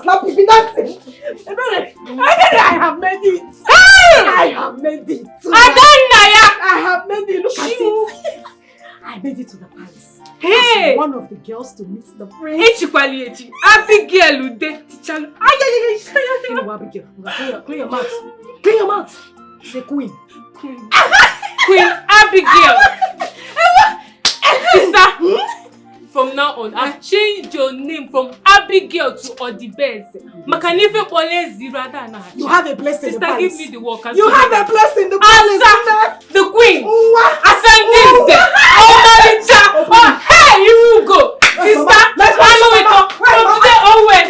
Snap it, dancing. I have made it. I have made it. I have made it. Look at it. I made it to the palace. Hey! As one of the girls to meet the prince. Abigail, Abigail. Clear your mouth. Clear your mouth. Say queen. Queen Abigail. Sister, from now on, I've changed your name from Abigail to Odibeze. You have a place in the palace. Sister, give me the work. You have a place in the palace. The queen. Ascending. Oh, hey, you go. Sister, let's follow it up. From today onward.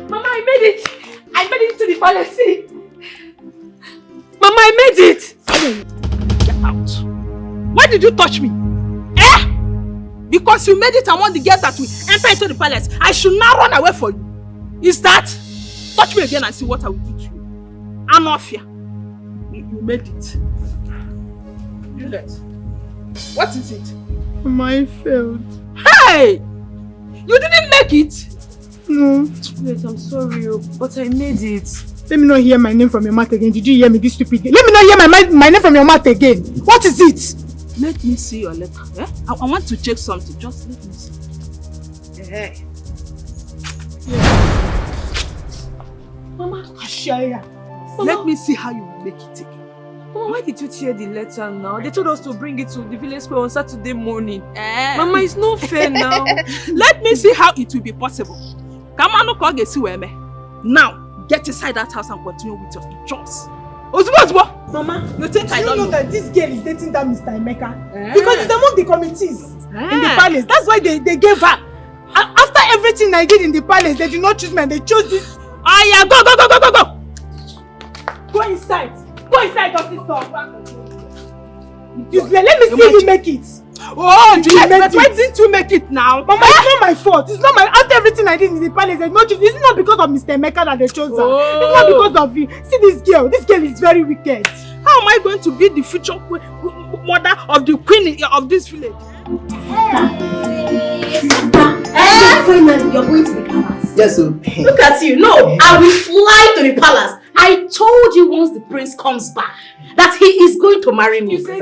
Mama, I made it. I made it to the palace. See? Mama, I made it. Get out. Why did you touch me? Eh? Because you made it among the girls that will enter into the palace. I should now run away for you. Is that? Touch me again and see what I will do to you. Anofia. You made it. Juliet. What is it? Mama, I failed. Hey! You didn't make it? No. Wait, I'm sorry, but I made it. Let me not hear my name from your mouth again. Did you hear me, this stupid thing? Let me not hear my name from your mouth again. What is it? Let me see your letter. Eh? I want to check something. Just let me see. Hey. Mama, let me see how you will make it again. Mama, why did you tear the letter now? They told us to bring it to the village square on Saturday morning. Mama, it's not fair now. Let me see how it will be possible. Come on, now, get inside that house and continue with your chores. Mama, you think I don't know that this girl is dating that Mr. Emeka? Because it's among the committees in the palace. That's why they gave her. After everything I did in the palace, they did not choose me and they chose this. Go! Go inside. Go inside, sister. Let me see you make it. Oh, Juliet, but why didn't you make it now? Mama, it's not my fault. It's not my. After everything I did in the palace, they not choose. It's not because of Mr. Emeka that they chose her. It's not because of you. See this girl. This girl is very wicked. How am I going to be the future mother of the queen of this village? Finally, you're going to the palace. Yes, sir. Look at you. No, I will fly to the palace. I told you once the prince comes back that he is going to marry me. You said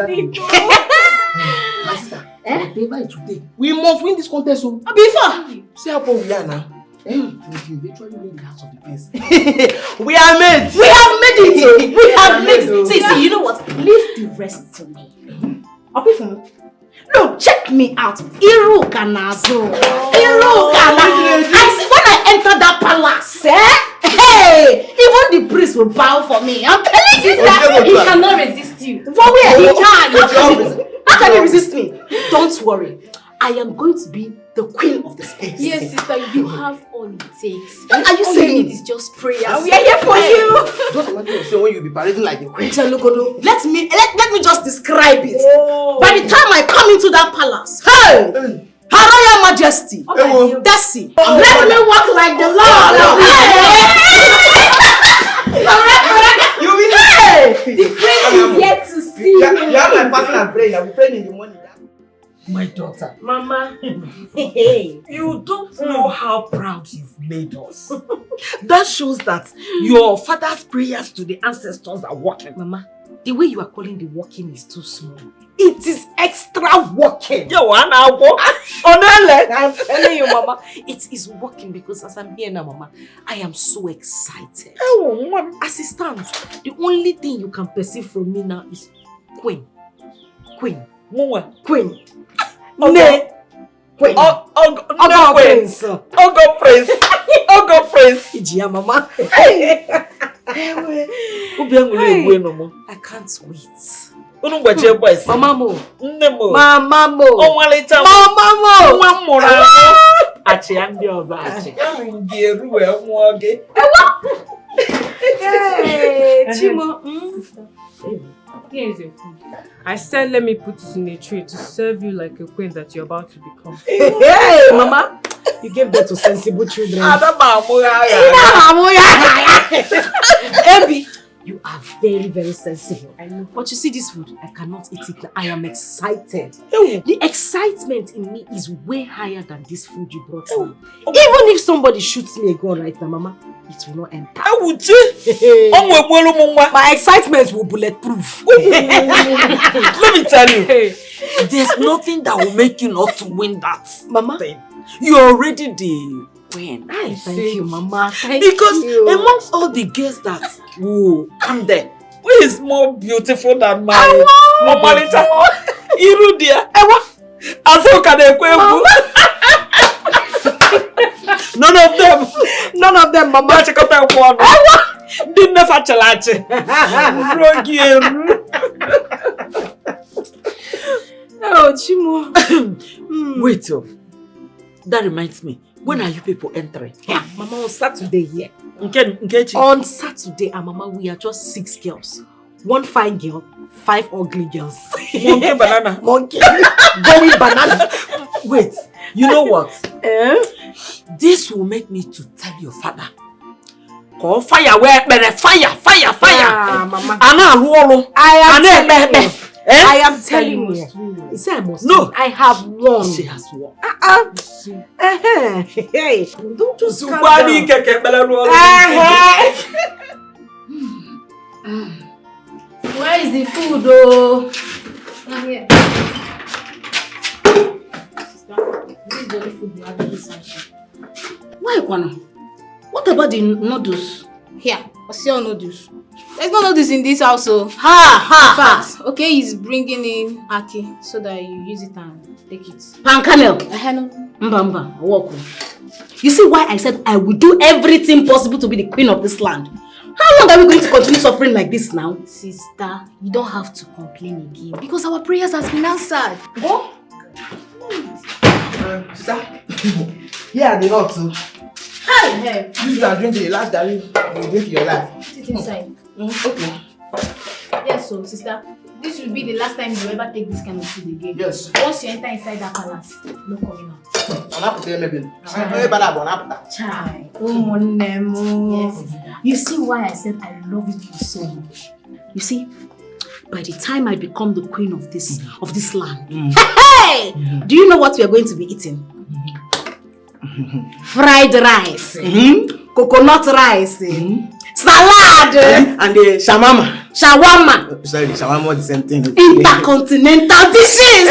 my sister, whatever today, we must win this contest. So Before, see how poor we are now. If you eventually win the house of the prince, we are made. We have made it. We have made it. See, you know what? Leave the rest to me. No, check me out. Iru Kanazo. I see when I enter that palace, hey, even the priest will bow for me. I'm telling you that he cannot resist you. For where he can. How can he resist me? Don't worry. I am going to be the queen of this place. Yes, sister, you have all it takes. What are you saying? It is just prayer. We are here for you. Just imagine yourself when you be parading like the queen. Let me just describe it. By the time I come into that palace, hey, Her Royal Majesty, Desi, let me walk like the Lord. You will say the prince is yet to see you. You have my fasting and praying. I'll be praying in the morning. My daughter, Mama, you don't know how proud you've made us. That shows that your father's prayers to the ancestors are working. Mama, the way you are calling the working is too small. It is extra working. I'm telling you, Mama, it is working because as I'm here now, Mama, I am so excited. As it stands, the only thing you can perceive from me now is Queen. Queen. Queen. Okay. Queen. Prince. Prince. Ijia, Mama. I can't wait. Mama mo. Mama mo. Hey, Chimo. Here's your food. I said let me put it in a tray to serve you like a queen that you're about to become. Hey, Mama. You gave birth to sensible children. Ebi, you are very, very sensible. I know. But you see this food, I cannot eat it. I am excited. The excitement in me is way higher than this food you brought me. Even if somebody shoots me a gun right now, Mama, it will not enter. My excitement will bulletproof. Let me tell you, there's nothing that will make you not to win that. Mama, thing. You're already the win. Thank you, Mama. Because amongst all the girls that will come there, who is more beautiful than my Mama Lita? Iru dear. Azoka de Kwebu. None of them, Mama. Didn't never chalache. Oh, Chimo. Wait, that reminds me. When are you people entering? Yeah, Mama, on Saturday here. On Saturday, Mama, we are just 6 girls. 1 fine girl, 5 ugly girls. Monkey banana. Monkey. Going banana. Wait, you know what? This will make me to tell your father. Call fire, where fire. Mama. I am telling you. You say I must. No, I have won. She has won. Hey, don't just calm down. Where is the food, though? Not here. Sister, this is the only food we have in this house. Why, Kwana? What about the noodles? Here, what's your noodles? There's no noodles in this house, so. Ha! Okay, he's bringing in Aki so that you use it and take it. Pankanel. Mbamba, walk. You see why I said I will do everything possible to be the queen of this land? How long are we going to continue suffering like this now? Sister, you don't have to complain again because our prayers has been answered. Oh? Sister, yeah, they not too. Hey. You are drinking the last that you drink your life. Sit inside. Okay. Yes, so sister, this will be the last time you ever take this kind of food again. Yes. Once you enter inside that palace, no coming out. Chai. Yes, sister. You see why I said I love you so much? You see, by the time I become the queen of this land, hey! Do you know what we are going to be eating? Fried rice, coconut rice, salad, and the shawarma. Sorry, shawarma is the same thing. Intercontinental dishes.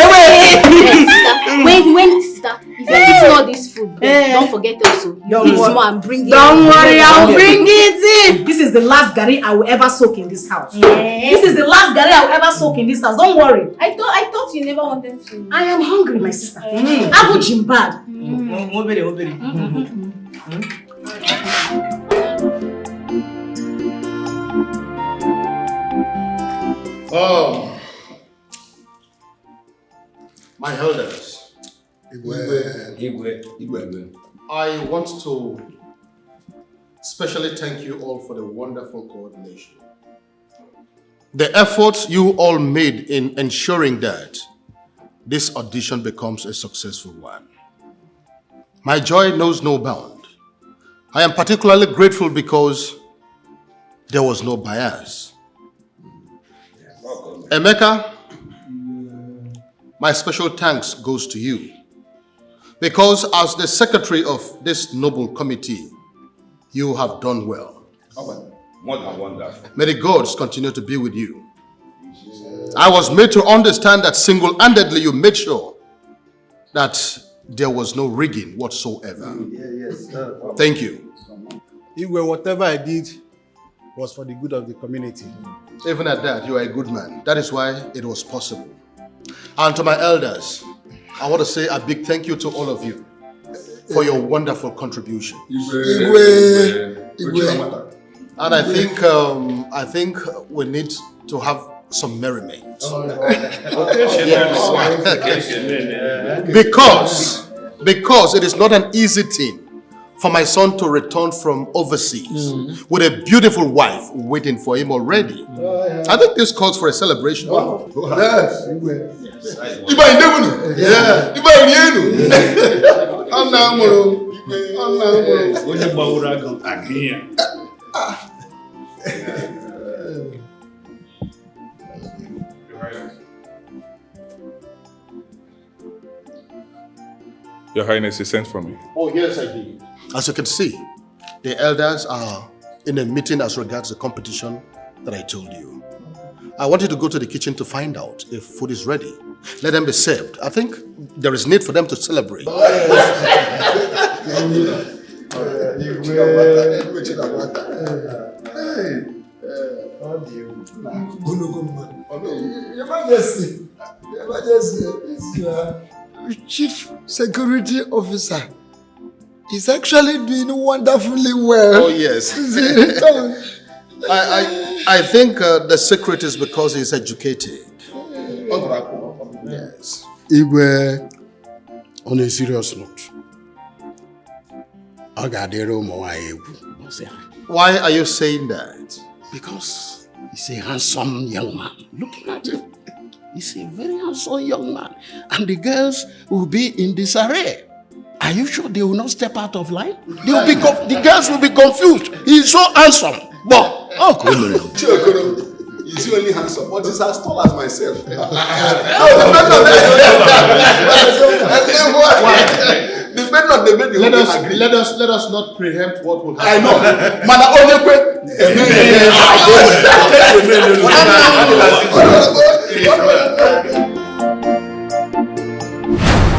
When sister, if you eat all this food, don't forget also. You eat more and bring it. Don't worry, I'll bring it in. This is the last gari I will ever soak in this house. This is the last gari I will ever soak in this house. Don't worry. I thought you never wanted to. I am hungry, my sister. Abu Jimbad. Oh, my elders, I want to specially thank you all for the wonderful coordination. The efforts you all made in ensuring that this audition becomes a successful one. My joy knows no bound. I am particularly grateful because there was no bias. Emeka, my special thanks goes to you because as the secretary of this noble committee, you have done well. More than wonderful. May the gods continue to be with you. I was made to understand that single-handedly you made sure that there was no rigging whatsoever. Thank you. Whatever I did was for the good of the community. Even at that, you are a good man. That is why it was possible. And to my elders, I want to say a big thank you to all of you for your wonderful contribution. And I think we need to have some merriment. Because it is not an easy thing for my son to return from overseas with a beautiful wife waiting for him already. I think this calls for a celebration. Yes. Your Highness, you sent for me. Oh, yes, I did. As you can see, the elders are in a meeting as regards the competition that I told you. I want you to go to the kitchen to find out if food is ready. Let them be served. I think there is need for them to celebrate. Your Majesty, Chief Security Officer is actually doing wonderfully well. Oh, yes. I think the secret is because he's educated. Yes. Igwe, on a serious note, why are you saying that? Because he's a handsome young man. Looking at him, he's a very handsome young man. And the girls will be in disarray. Are you sure they will not step out of line? They will be the girls will be confused. He's so handsome. But, oh, come on. He's only handsome, but he's as tall as myself. The men not the men. Let us not preempt what will I happen. know.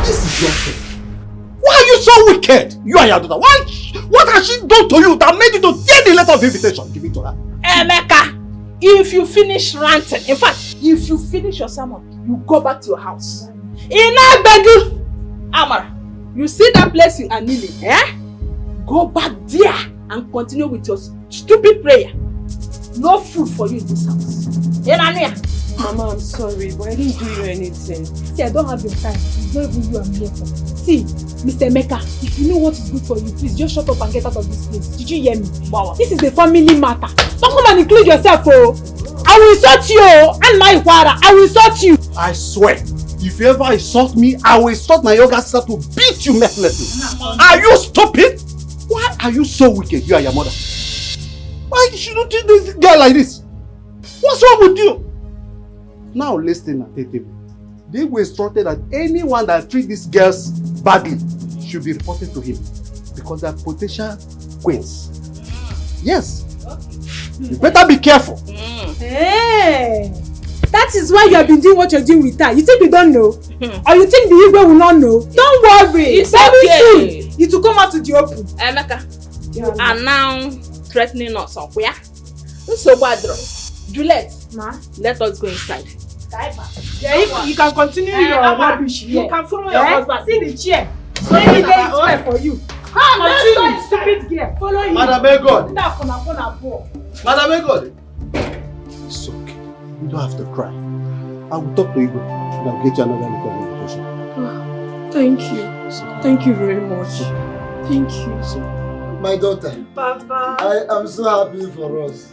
This is your thing. Why are you so wicked? You and your daughter. What has she done to you that made you to tear the letter of invitation? Give it to her. Emeka, if you finish ranting, in fact, if you finish your sermon, you go back to your house. Inabegu, Amara, you see that place you are kneeling, eh? Go back there and continue with your stupid prayer. No food for you in this house. Enania. Mama, I'm sorry, but I didn't do you anything. See, I don't have your time. It's not even you I'm here for. See, Mr. Emeka, if you know what is good for you, please just shut up and get out of this place. Did you hear me? Wow. This is a family matter. Don't come and include yourself, oh. I will insult you, and my Iwara. I will insult you. I swear, if you ever insult me, I will insult my younger sister to beat you mercilessly. Are you stupid? Why are you so wicked, you and your mother? Why should you treat this girl like this? What's wrong with you? Now listen attentively. They were instructed that anyone that treats these girls badly should be reported to him because they are potential queens. Yes. You better be careful. Hey, that is why you have been doing what you're doing with her. You think we don't know? Or you think the Igwe will not know? Don't worry. It's very okay. soon it will come out to the open. Emeka, you are now threatening us somewhere. So badro. Juliet, let us go inside. Yeah, you can continue your rubbish here. You can follow your husband. See the chair. So every day is fair for you. Continue, stupid girl. Follow you. Madam God. Madam God. It's okay. You don't have to cry. I will talk to you and I'll get you another little invitation. Thank you. Thank you very much. Thank you. My daughter. Papa. I am so happy for us.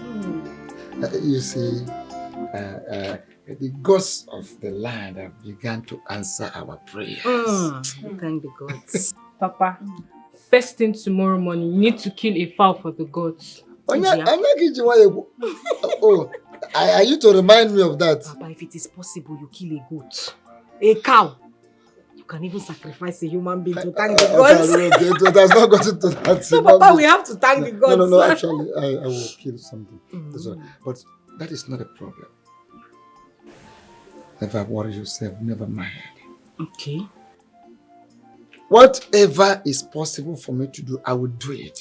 You see, the gods of the land have begun to answer our prayers. Thank the gods. Papa, first thing tomorrow morning, you need to kill a fowl for the gods. Oh, are you to remind me of that? Papa, if it is possible, you kill a goat. A cow. You can even sacrifice a human being to thank the gods. It has not gotten to that. So, Papa, we have to thank the gods. No, actually, I will kill something. But that is not a problem. Never worry yourself, never mind. Okay. Whatever is possible for me to do, I will do it.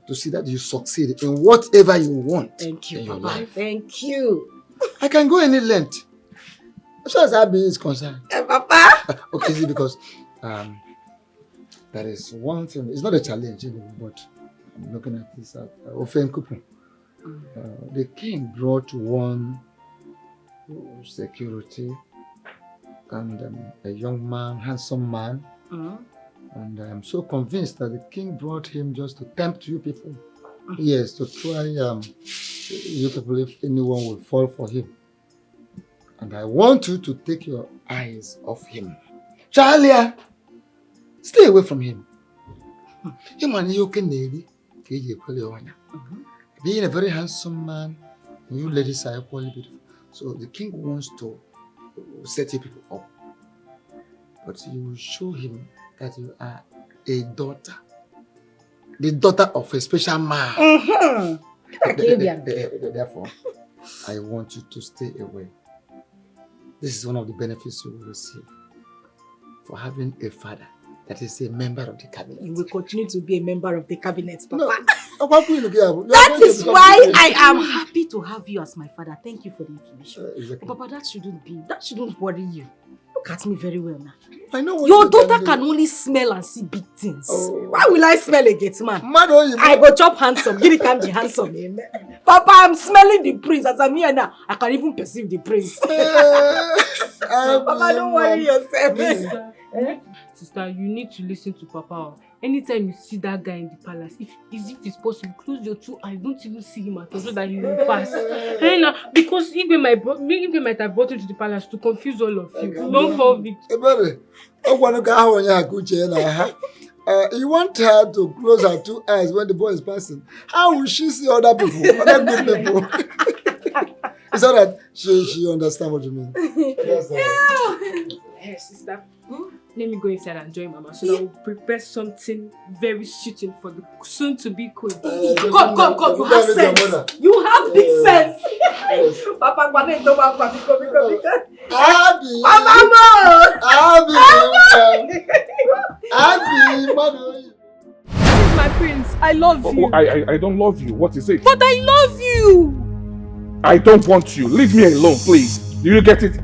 To see that you succeed in whatever you want. Thank you, in your Papa. life. Thank you. I can go any length. As far as Abby is concerned. Papa. Okay, see, because that is one thing. It's not a challenge anyway, but I'm looking at this Ofen Kupun. The king brought one security and a young man, handsome man. And I'm so convinced that the king brought him just to tempt you people. Yes, to try you people if anyone will fall for him. And I want you to take your eyes off him. Charlie, stay away from him. Being a very handsome man, you ladies are equally beautiful. So the king wants to set you people up. But you show him that you are a daughter. The daughter of a special man. Therefore, I want you to stay away. This is one of the benefits you will receive for having a father that is a member of the cabinet. You will continue to be a member of the cabinet, Papa. No. That is why I am happy to have you as my father. Thank you for the information. Exactly. Papa, that shouldn't worry you. Look at me very well now. I know what your daughter can only smell and see big things. Oh. Why will I smell a gate man? I go chop handsome. You can't be handsome. Papa, I'm smelling the prince. As I'm here now, I can even perceive the prince. Papa, don't worry yourself. Sister, you need to listen to Papa. Anytime you see that guy in the palace, if it's possible, close your 2 eyes. Don't even see him at all so that he will pass. Because if they might have brought him to the palace to confuse all of you. Don't fall victim. You want her to close her 2 eyes when the boy is passing. How will she see other people? Other good people. It's so that she understands what you mean. Hey, sister. Let me go inside and join Mama so that we'll prepare something very suiting for the soon-to-be queen. Come, you have sense. You have big sense. Papa, My prince, I love you. I don't love you. What is it? But I love you. I don't want you. Leave me alone, please. Do you get it?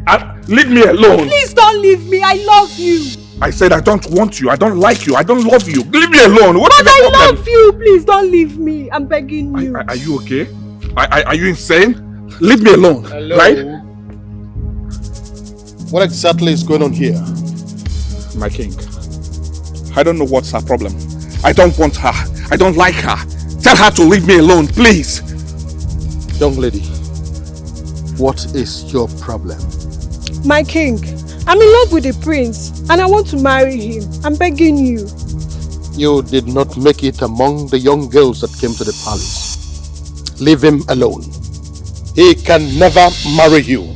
Leave me alone. Please don't leave me. I love you. I said I don't want you. I don't like you. I don't love you. Leave me alone. What is the problem? But I love you. Please don't leave me. I'm begging you. Are you okay? Are you insane? Leave me alone. Hello. Right? What exactly is going on here? My king, I don't know what's her problem. I don't want her. I don't like her. Tell her to leave me alone, please. Young lady, what is your problem? My king, I'm in love with the prince and I want to marry him. I'm begging you. You did not make it among the young girls that came to the palace. Leave him alone. He can never marry you.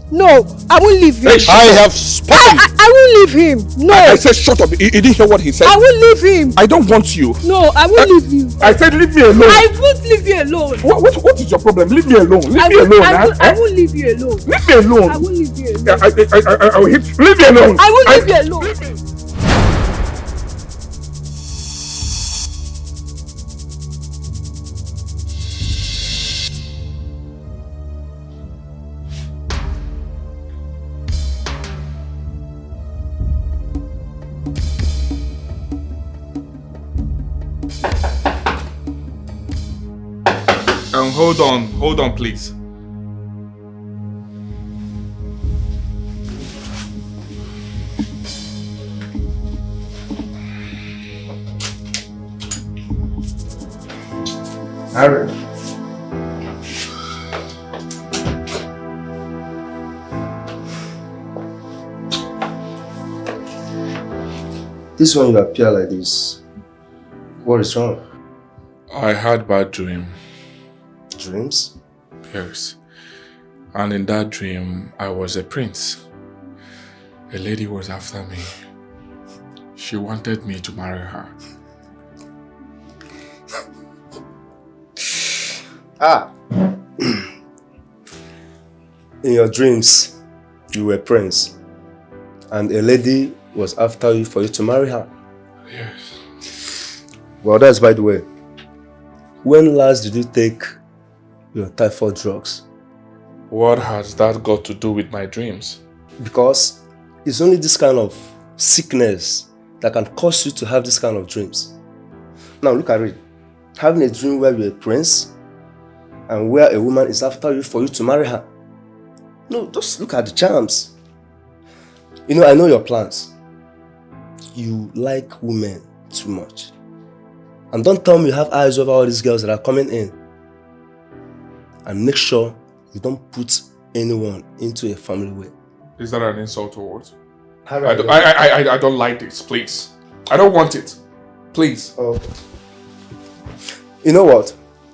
No, I won't leave him. I have spoken. I won't leave him. No. I said shut up. You didn't hear what he said? I won't leave him. I don't want you. No, I won't leave you. I said leave me alone. I won't leave you alone. What is your problem? Leave me alone. Leave me alone. I won't leave you alone. Leave me alone. I won't leave you alone. I will hit you. Leave me alone. I won't leave you alone. Hold on, please. Harry. This one you appear like this. What is wrong? I had bad dream. Dreams? Yes. And in that dream, I was a prince. A lady was after me. She wanted me to marry her. In your dreams, you were a prince. And a lady was after you for you to marry her. Yes. Well, that's by the way. When last did you take your typhoid drugs? What has that got to do with my dreams? Because it's only this kind of sickness that can cause you to have this kind of dreams. Now look at it. Having a dream where you're a prince and where a woman is after you for you to marry her. No, just look at the charms. You know, I know your plans. You like women too much. And don't tell me you have eyes over all these girls that are coming in. And make sure you don't put anyone into a family way. Is that an insult or what? I don't like this, please. I don't want it. Please. Oh. You know what?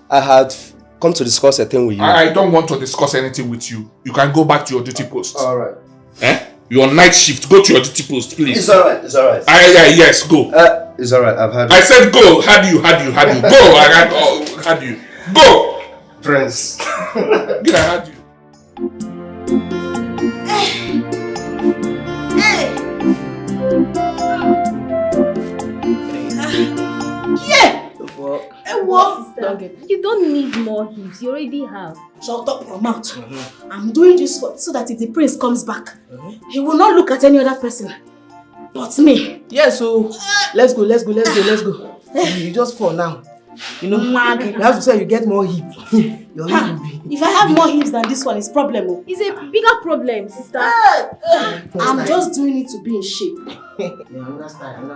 I had come to discuss a thing with you. I don't want to discuss anything with you. You can go back to your duty post. Alright. You're on night shift. Go to your duty post, please. It's alright. It's alright. Yes, go. It's alright. I've had. I said go. Had you. Go. Had you. Go. Prince. I had you. You don't need more hips. You already have. Shut up your mouth. I'm doing this so that if the prince comes back, he will not look at any other person but me. Yes, so let's go. You just fall now. You know, you have to say you get more hip. Your hip will be. If I have more hips than this one, it's problem. It's a bigger problem, sister. I'm just doing it to be in shape. Yeah, understand.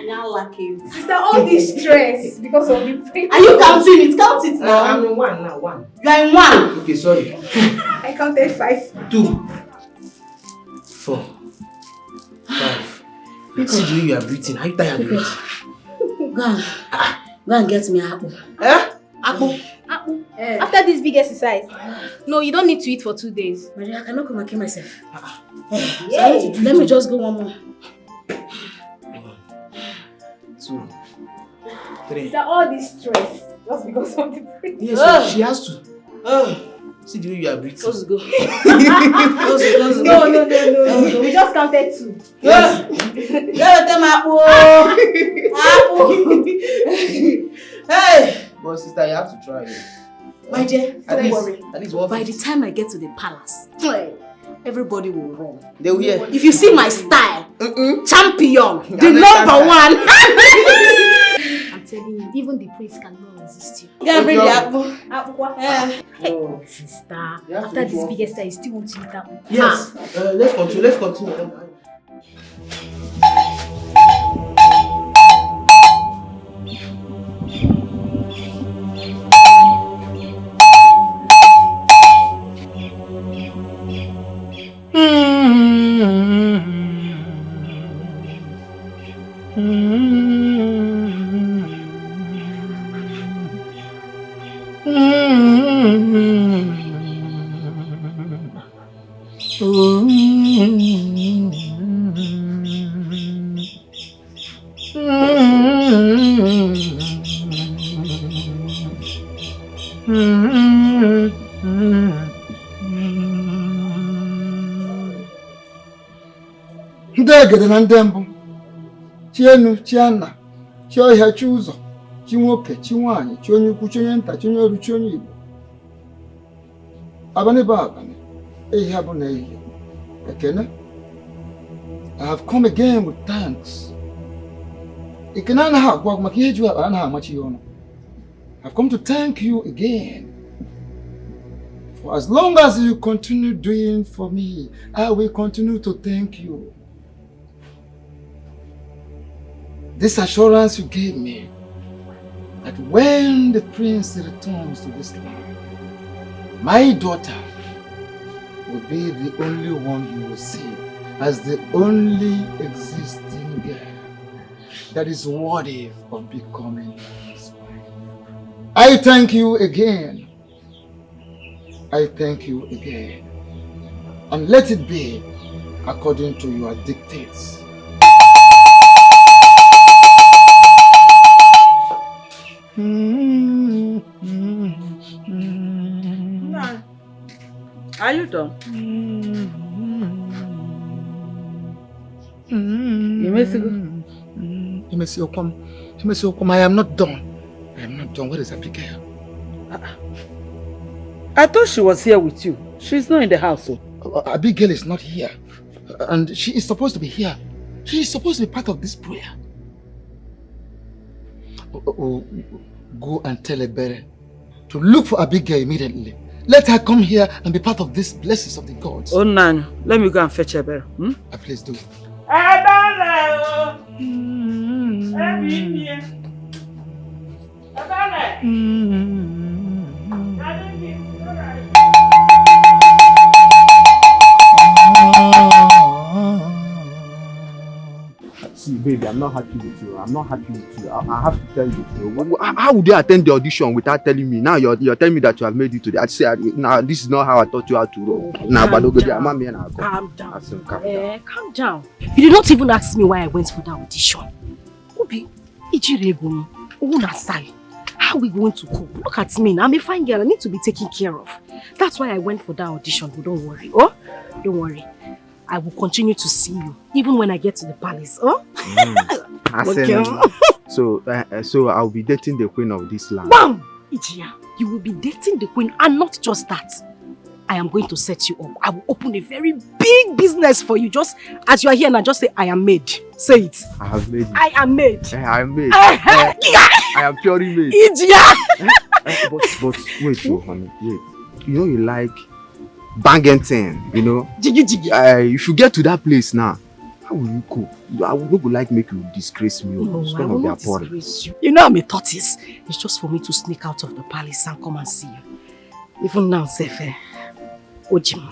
Now lucky. Sister, all this stress because of the prince. Are you counting it? Count it now. I'm in one now. You are in one. Okay, sorry. I counted 5. 2, 4, 5. See the way you are breathing. Are you tired already? Go and get me apple. Apple? After this big exercise. No, you don't need to eat for 2 days. Maria, I cannot come and kill myself. Let me just go one more. 2, 3. Sister, all this stress just because of the prince. Yes, she has to. See the way you are breathing. Let's go. No. We just counted 2. Yes. Get them apple. Hey. But sister, you have to try it. My dear, don't worry. At least one. By the time I get to the palace, everybody will run. They will hear. If you see my style, champion, the number one. I'm telling you, even the prince cannot resist you. Get bring the apple. Hey, sister, after this big exercise, you still want to eat apple? Yes. Let's continue. Ndegede na ndembu chienu chiana chiohia chuzo chinwoke chinwanyi chionye ukwu chionye nta chionye oru chionye igbo abane ba abane ehi abu na ehi ekene. I have come again with thanks. Ikena na ha gwa maka ihe ju aba na ha amachi yono. I've come to thank you again. For as long as you continue doing for me, I will continue to thank you. This assurance you gave me that when the prince returns to this land, my daughter will be the only one you will see as the only existing girl that is worthy of becoming his wife. I thank you again. I thank you again. And let it be according to your dictates. Are you done? I am not done. I am not done. Where is Abigail? I thought she was here with you. She's not in the house. Abigail is not here. And she is supposed to be here. She is supposed to be part of this prayer. Go and tell Ebere to look for Abigail immediately. Let her come here and be part of these blessings of the gods. Oh, Nan, let me go and fetch Ebere. Please do. baby, I'm not happy with you. I'm not happy with you. I have to tell you the truth. How would you attend the audition without telling me? Now you're telling me that you have made it today. I say, now this is not how I taught you how to roll. Now, but calm down. Calm down. You did not even ask me why I went for the audition. Obi, how are we going to cope? Look at me. I'm a fine girl. I need to be taken care of. That's why I went for that audition. But don't worry. Oh, don't worry. I will continue to see you even when I get to the palace. Oh. Okay. So I'll be dating the queen of this land. Bam! Ijia, you will be dating the queen, and not just that. I am going to set you up. I will open a very big business for you. Just as you are here now, just say, I am made. Say it. I have made it. I am made. I am made. I am purely made. Ijia! but wait, honey, wait. You know you like banging thing, you know? Jiggy jiggy. If you get to that place now, how will you cope? I would not like make you disgrace me. No, I will not disgrace you. You know I'm a tortoise. It's just for me to sneak out of the palace and come and see you. Even now, Sefe. Ojim.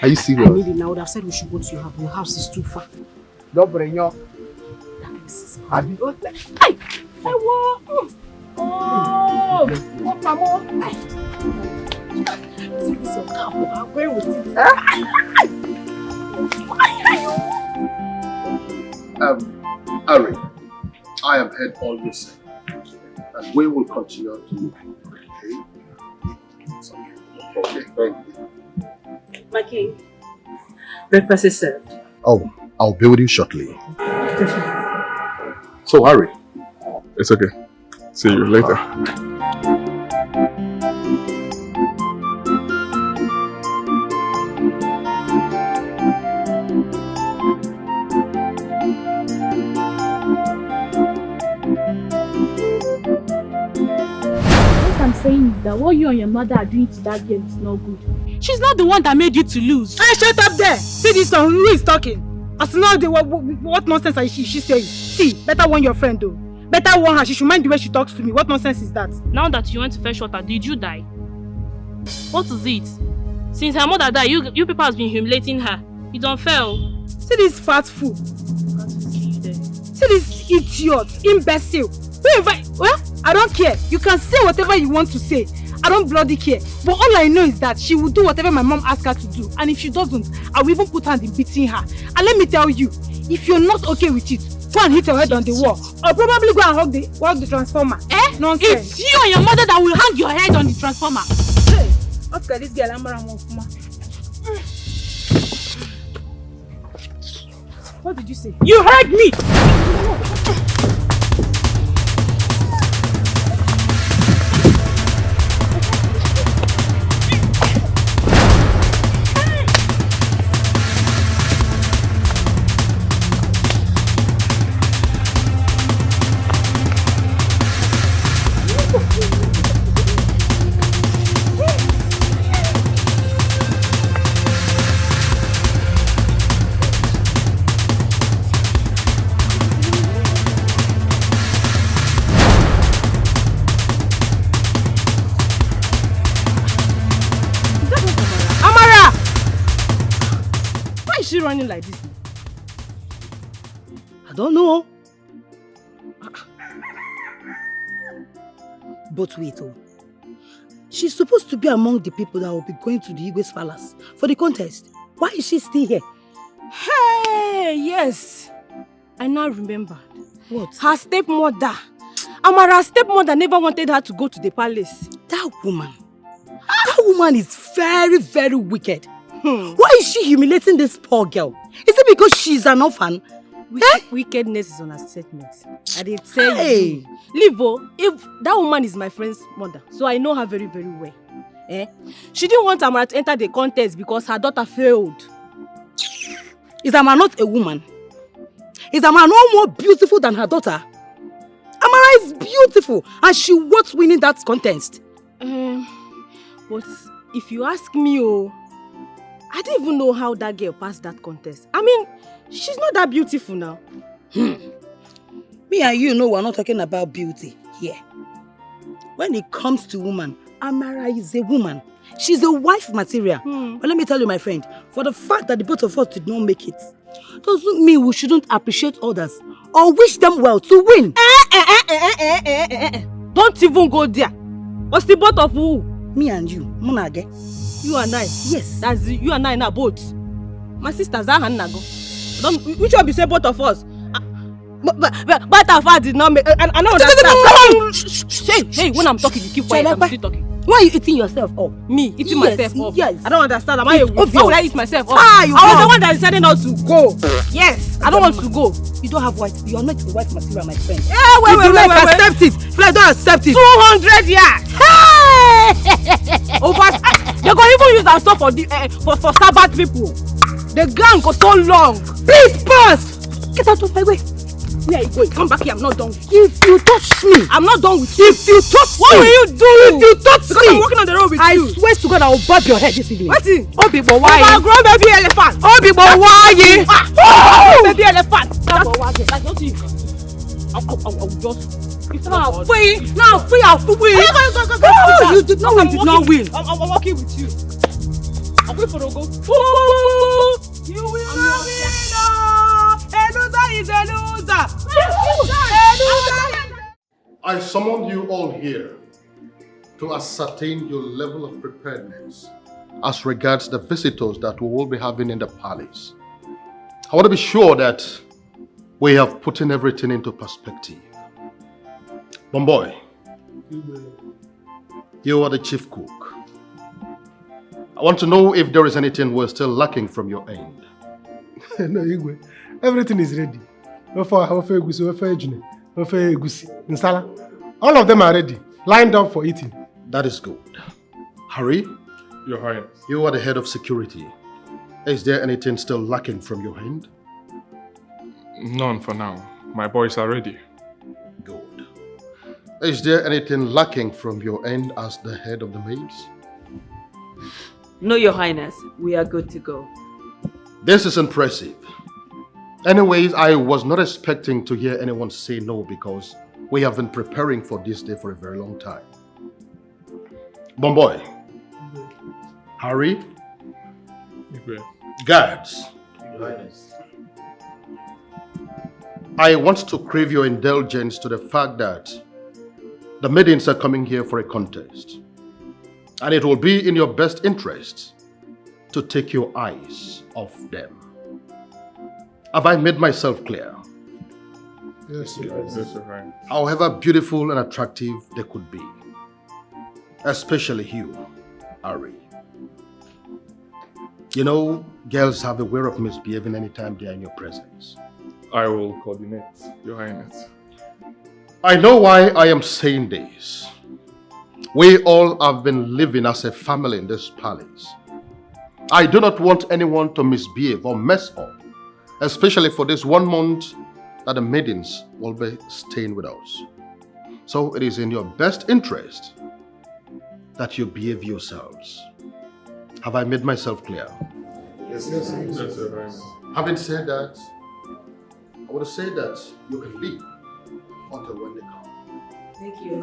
Are you serious? I need it now. I would have said we should go to your house. Your house is too far. Don't bring your... Have you got that? Hey! Oh! Ari, I have heard all you said, and we will continue to. Okay, thank you. My king, breakfast is served. Oh, I'll be with you shortly. So, Ari. It's okay. See you later. I'm saying is that what you and your mother are doing to that girl is not good. She's not the one that made you to lose. Hey, shut up there! See this one, who is talking? As now, what nonsense is she saying? See, better warn your friend though. Better warn her, she should mind the way she talks to me. What nonsense is that? Now that you went to fetch water, did you die? What is it? Since her mother died, you people have been humiliating her. It's unfair. See this fat fool. See this idiot, imbecile. Well, I don't care. You can say whatever you want to say. I don't bloody care. But all I know is that she will do whatever my mom asks her to do. And if she doesn't, I will even put her in beating her. And let me tell you, if you're not okay with it, go and hit your head on the wall. Or probably go and hug the transformer. Eh? Nonsense. It's you and your mother that will hang your head on the transformer. Hey, okay, this girl, what did you say? You heard me! Running like this? I don't know. But wait, she's supposed to be among the people that will be going to the Igwe's palace for the contest. Why is she still here? Hey, yes. I now remember. What? Her stepmother. Amara's stepmother never wanted her to go to the palace. That woman is very, very wicked. Why is she humiliating this poor girl? Is it because she's an orphan? Wickedness is on her statement. I did tell you. Livo, if that woman is my friend's mother, so I know her very, very well. She didn't want Amara to enter the contest because her daughter failed. Is Amara not a woman? Is Amara no more beautiful than her daughter? Amara is beautiful and she was winning that contest. But if you ask me, I don't even know how that girl passed that contest. I mean, she's not that beautiful now. Me and you know we're not talking about beauty here. When it comes to woman, Amara is a woman. She's a wife material. But let me tell you, my friend, for the fact that the both of us did not make it, doesn't mean we shouldn't appreciate others or wish them well to win. Don't even go there. What's the both of who? Me and you, Munage. You and I? Yes. That's you and I in a boat. My sisters are Hanago. Which one be say both of us? But our father did not make. I don't understand. Hey, when I'm talking, you keep quiet. I'm still talking. Why are you eating yourself up? Me eating myself up? Yes. I don't understand. Why would I eat myself up? Ah, I was the one that decided not to go. Yes, I don't want to go. You don't have white. You are not the white material, my friend. Yeah, wait. Accept it. If you don't accept it. 200 yards. Hey! They're going to even use that stuff for Sabbath people. The gang goes so long. Please pass. Get out of my way. Where are you going? Come back here. I'm not done with you. If you touch me, I'm not done with you. If you touch what me, will you do? If you touch because me, I'm walking on the road with you. I swear to God, I will barb your head this evening. What is? Obibo, why? Overgrown baby elephant. Obibo, why? Baby elephant. That's not you. I'll just. Now free. I'll free. Go. You did not win. I'm walking with you. I'm going for the go. You will not win. A loser is a loser. I summoned you all here to ascertain your level of preparedness as regards the visitors that we will be having in the palace. I want to be sure that we have put in everything into perspective. Bomboy, you are the chief cook. I want to know if there is anything we're still lacking from your end. No, Igwe. Everything is ready. All of them are ready, lined up for eating. That is good. Harry, Your Highness. you are the head of security. Is there anything still lacking from your end? None for now. My boys are ready. Good. Is there anything lacking from your end as the head of the maids? No, Your Highness. We are good to go. This is impressive. Anyways, I was not expecting to hear anyone say no because we have been preparing for this day for a very long time. Bomboy, Harry, guards, I want to crave your indulgence to the fact that the maidens are coming here for a contest. And it will be in your best interest to take your eyes off them. Have I made myself clear? Yes, Your Highness. However beautiful and attractive they could be. Especially you, Ari. You know, girls have a way of misbehaving anytime they are in your presence. I will coordinate, Your Highness. I know why I am saying this. We all have been living as a family in this palace. I do not want anyone to misbehave or mess up, especially for this 1 month that the maidens will be staying with us. So it is in your best interest that you behave yourselves. Have I made myself clear? Yes, Your Highness. Having said that, I want to say that you can leave until when they come. Thank you.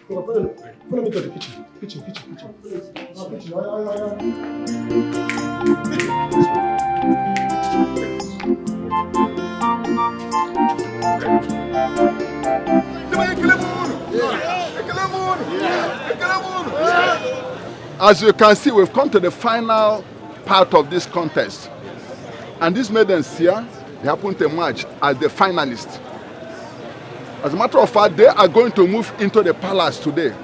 Follow me to the kitchen. Kitchen. As you can see, we've come to the final part of this contest. And these maidens here, they happen to emerge as the finalists. As a matter of fact, they are going to move into the palace today,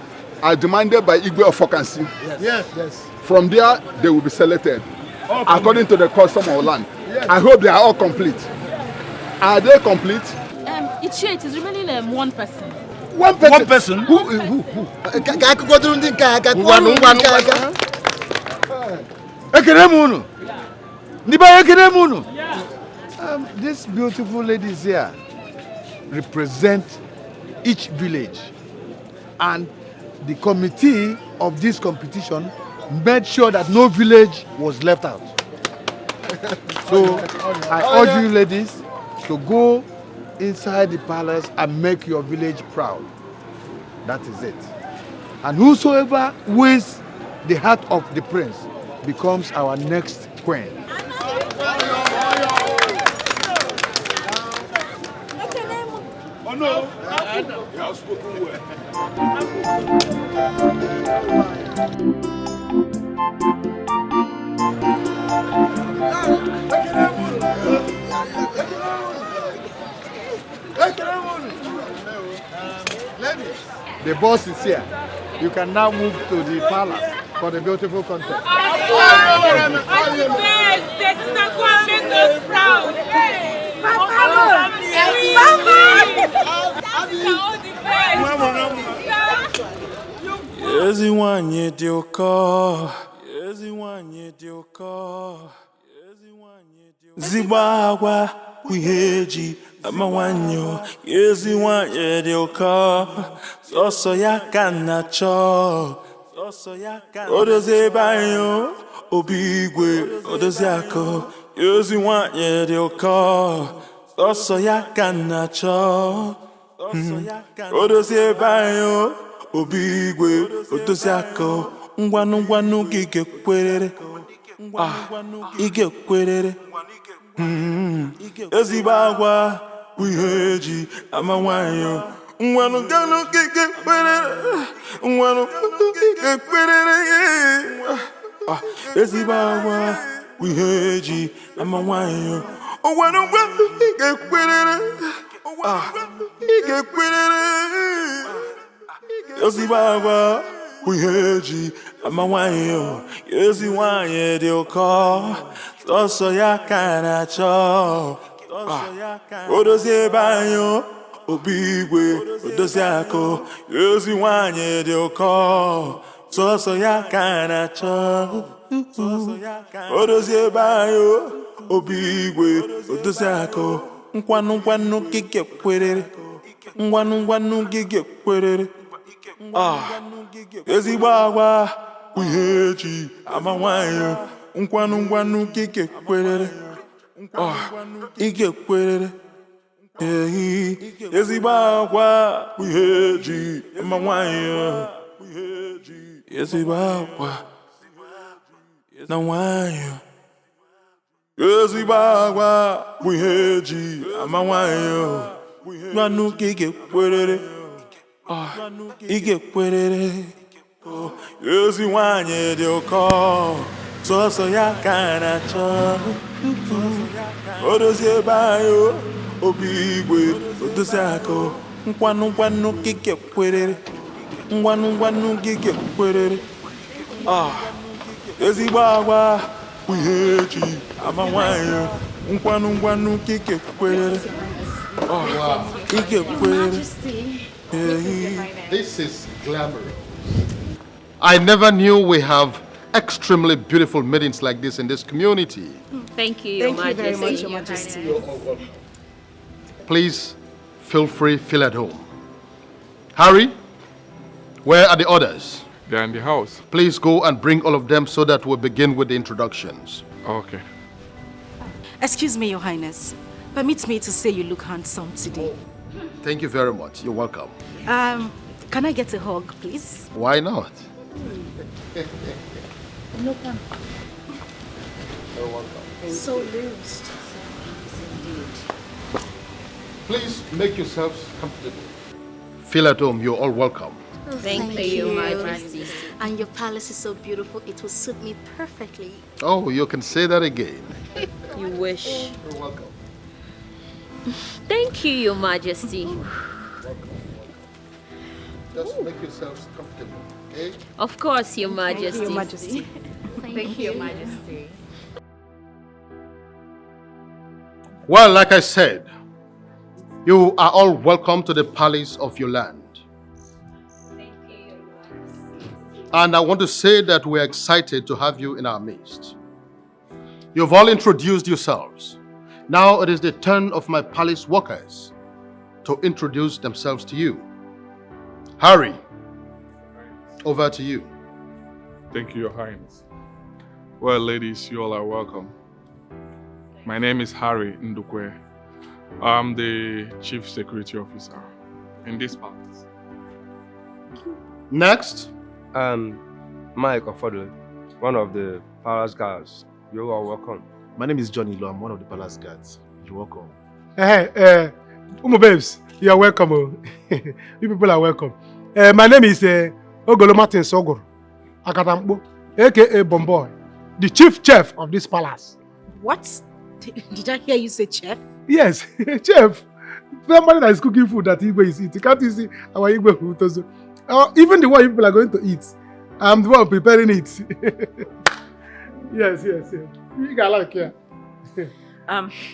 as demanded by Igwe of Okansi. Yes. From there, they will be selected according to the custom of land. Yes. I hope they are all complete. Are they complete? It's remaining one person. One person? One person? Who? These beautiful ladies here represent each village, and the committee of this competition made sure that no village was left out. So I urge you ladies to go inside the palace and make your village proud. That is it. And whosoever wins the heart of the prince becomes our next queen. Oh no. You have spoken well. Ladies, the boss is here. You can now move to the palace for the beautiful contest. Eziwanye dioko, eziwanye dioko, zibagwa kuheji amawanyo, eziwanye dioko, soso yakana cho, odoze bayo, obigwe, odoze ako, eziwanye dioko, soso yakana cho, odoze bayo. Obigwe, otosiako, ngwanu gige kwerere, ige kwerere, ezibagwa, wiheji, amawanyo, ngwanu gige kwerere, ngwanu gige kwerere, ezibagwa, wiheji, amawanyo, ngwanu gige kwerere, ige kwerere. Yozibagwa, wiheji, amawanyo, yoziwanye dioko, soso yakana cho, odoze banyo, obigwe, odoze ako, yoziwanye dioko, soso yakana cho, odoze banyo, obigwe, odoze ako, ngwanu gige kwerere, ngwanu gige kwerere. Ezibagwa, wiheji, amawanyo, ngwanu kike kwerere, ike kwerere, ezibagwa, wiheji, amawanyo, ezibagwa, na wanyo, ezibagwa, wiheji, amawanyo, ngwanu kike kwerere. Ige kwerere, eziwanye dioko, soso yakana cho, odozie bayo, obigwe, odosako, ngwanu kike kwerere, ngwanu kike kwerere, ezibagwa, wiheji, amawanyo, ngwanu kike kwerere, ige kwerere. This is glamorous. I never knew we have extremely beautiful meetings like this in this community. Thank you, Your Majesty. Very much, Your Majesty. Please feel free, feel at home. Harry, where are the others? They're in the house. Please go and bring all of them so that we'll begin with the introductions. Okay. Excuse me, Your Highness. Permit me to say you look handsome today. Thank you very much. You're welcome. Can I get a hug, please? Why not? No, come. You're welcome. So loose. Please make yourselves comfortable. Feel at home. You're all welcome. Thank you, Your Majesty. And your palace is so beautiful, it will suit me perfectly. Oh, you can say that again. You wish. You're welcome. Thank you, Your Majesty. Just make yourselves comfortable, okay? Of course, Your Majesty. Your Majesty. Thank you, Your Majesty. Well, like I said, you are all welcome to the palace of your land. And I want to say that we're excited to have you in our midst. You've all introduced yourselves. Now it is the turn of my palace workers to introduce themselves to you. Harry, over to you. Thank you, Your Highness. Well, ladies, you all are welcome. My name is Harry Ndukwe. I'm the Chief Security Officer in this palace. Next. Mike Ofodle, one of the palace guards. You are welcome. My name is Johnny Lo. I'm one of the palace guards. You're welcome. Hey, Umo babes, You're welcome. You people are welcome. My name is Ogolo Martin Sogor Akatambo, aka Bomboy, the chief chef of this palace. What? Did I hear you say chef? Yes, chef. Somebody that is cooking food that Igwe is eating. Can't you see our Igwe food also? Even the one people are going to eat, I'm the one preparing it. Yes. You got like here.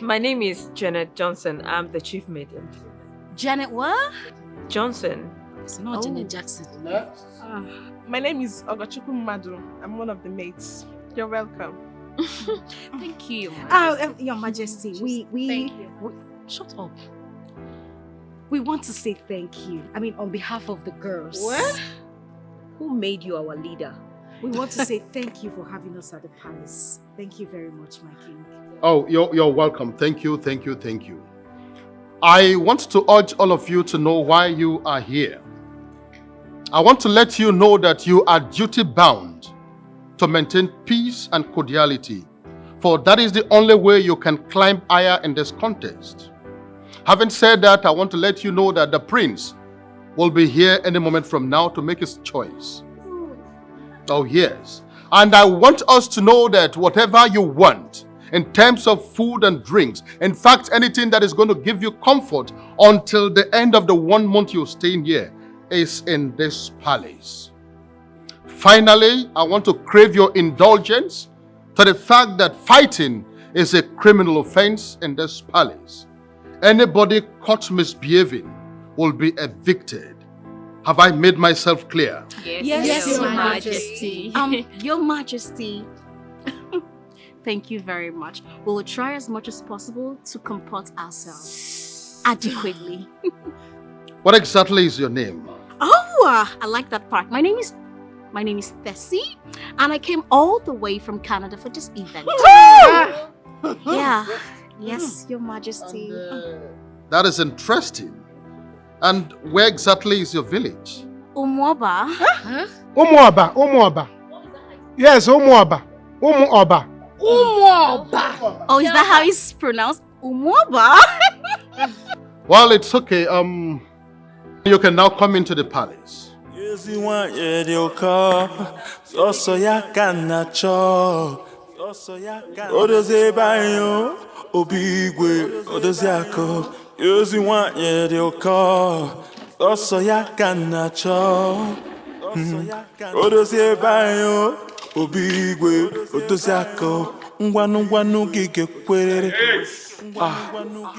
My name is Janet Johnson. I'm the chief maiden. Janet what? Johnson. It's not Janet Jackson. My name is Ogachukwu Madu. I'm one of the maids. You're welcome. Thank you. Your Majesty, we shut up. We want to say thank you. I mean, on behalf of the girls. What? Who made you our leader? We want to say thank you for having us at the palace. Thank you very much, my king. Oh, you're welcome. Thank you. I want to urge all of you to know why you are here. I want to let you know that you are duty-bound to maintain peace and cordiality, for that is the only way you can climb higher in this contest. Having said that, I want to let you know that the prince will be here any moment from now to make his choice. Oh, yes. And I want us to know that whatever you want, in terms of food and drinks, in fact, anything that is going to give you comfort until the end of the 1 month you're staying here, is in this palace. Finally, I want to crave your indulgence to the fact that fighting is a criminal offense in this palace. Anybody caught misbehaving will be evicted. Have I made myself clear? Yes, Your Majesty. Your Majesty. Thank you very much. We will try as much as possible to comport ourselves adequately. What exactly is your name? Oh, I like that part. My name is Tessie, and I came all the way from Canada for this event. Yeah. Yes, Your Majesty. That is interesting. And where exactly is your village? Umuoba. Huh? Umuoba. Yes, Umuoba. Umuoba. Oh, is that how it's pronounced? Umuoba? Well, it's okay. You can now come into the palace. Ngwanu gige kwerere.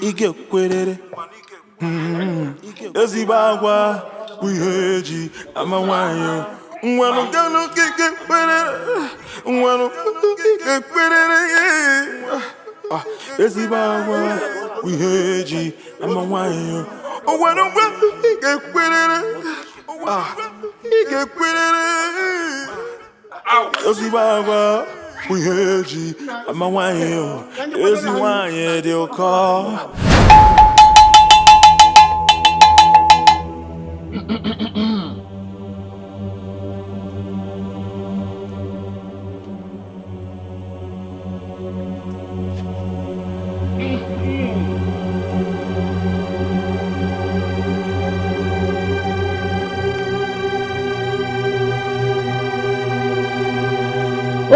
Ige kwerere. Ezibagwa wiheji amawanyo. Ngwanu gige kwerere. Ngwanu gige kwerere. Ezibagwa wiheji amawanyo. Ngwanu gige kwerere. Ige kwerere. Ezibagwa wiheji amawanyo. Eziwanye dioka.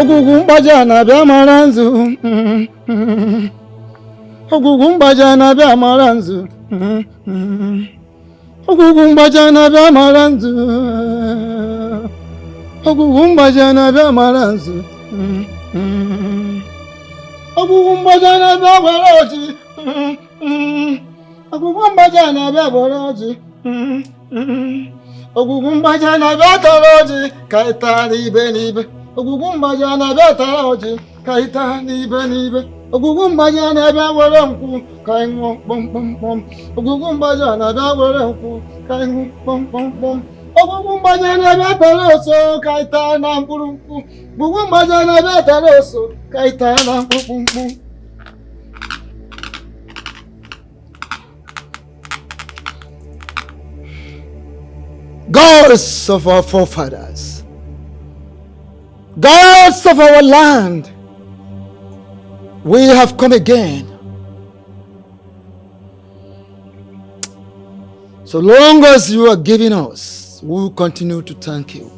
Ogugumbaja na bia maranzu. Ogugumbaja na bia maranzu. Ogugumbaja na bia maranzu. Ogugumbaja na bia maranzu. Ogugumbaja na bia boroji. Ogugumbaja na bia boroji. Ogugumbaja na bia toroji. Kaitari benibe. Ogugumbaja na bia toroji. Kaitari benibe. Ogugumbaja na bia woronku. Kaingo pom pom pom. Ogugumbaja na bia woronku. Kaingo pom pom pom. Ogugumbaja na bia toroso. Kaitari na mpurumpu. Ogugumbaja na bia toroso. Kaitari na mpurumpu. Gods of our forefathers, gods of our land, we have come again. So long as you are giving us, we will continue to thank you.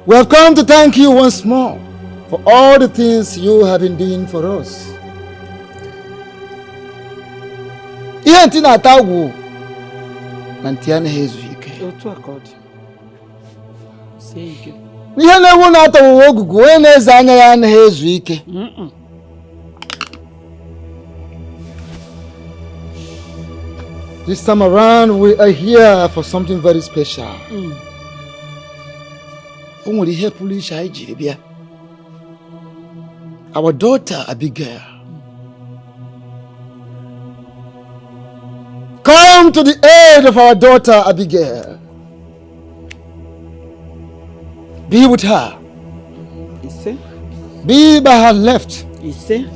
We have come to thank you once more for all the things you have been doing for us. Ihe ntị na-ata agwụ na ntị anaghị ezu ike. Otu aka ọ dị. Sie ike. Ihe na-ewu na-ata ụwa ogugu onye na-eze anya ya anaghị ezu ike. This time around, we are here for something very special. Our daughter Abigail. Come to the aid of our daughter Abigail. Be with her. Be by her left.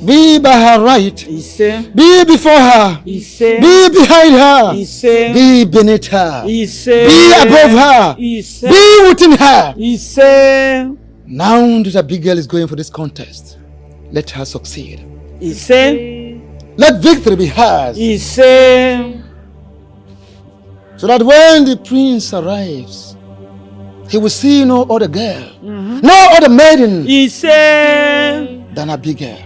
Be by her right. Be before her. Be behind her. Be beneath her. Be above her. Be within her. Now that Abigail is going for this contest, let her succeed. Let victory be hers. So that when the prince arrives, he will see no other girl, no other maiden than Abigail.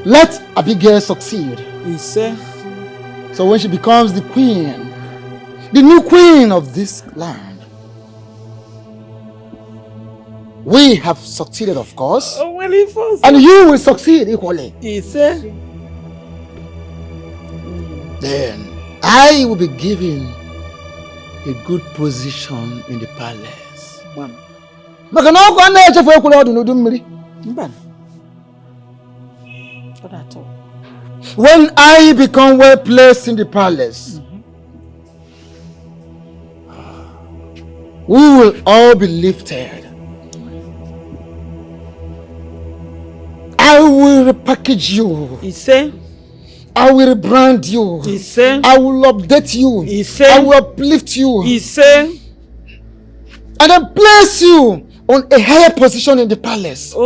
Let Abigail succeed. So when she becomes the queen, the new queen of this land, we have succeeded, of course, and you will succeed equally. Then I will be given a good position in the palace. When I become well placed in the palace, we will all be lifted. I will repackage you. I will rebrand you. I will update you. I will uplift you. And then place you on a higher position in the palace. I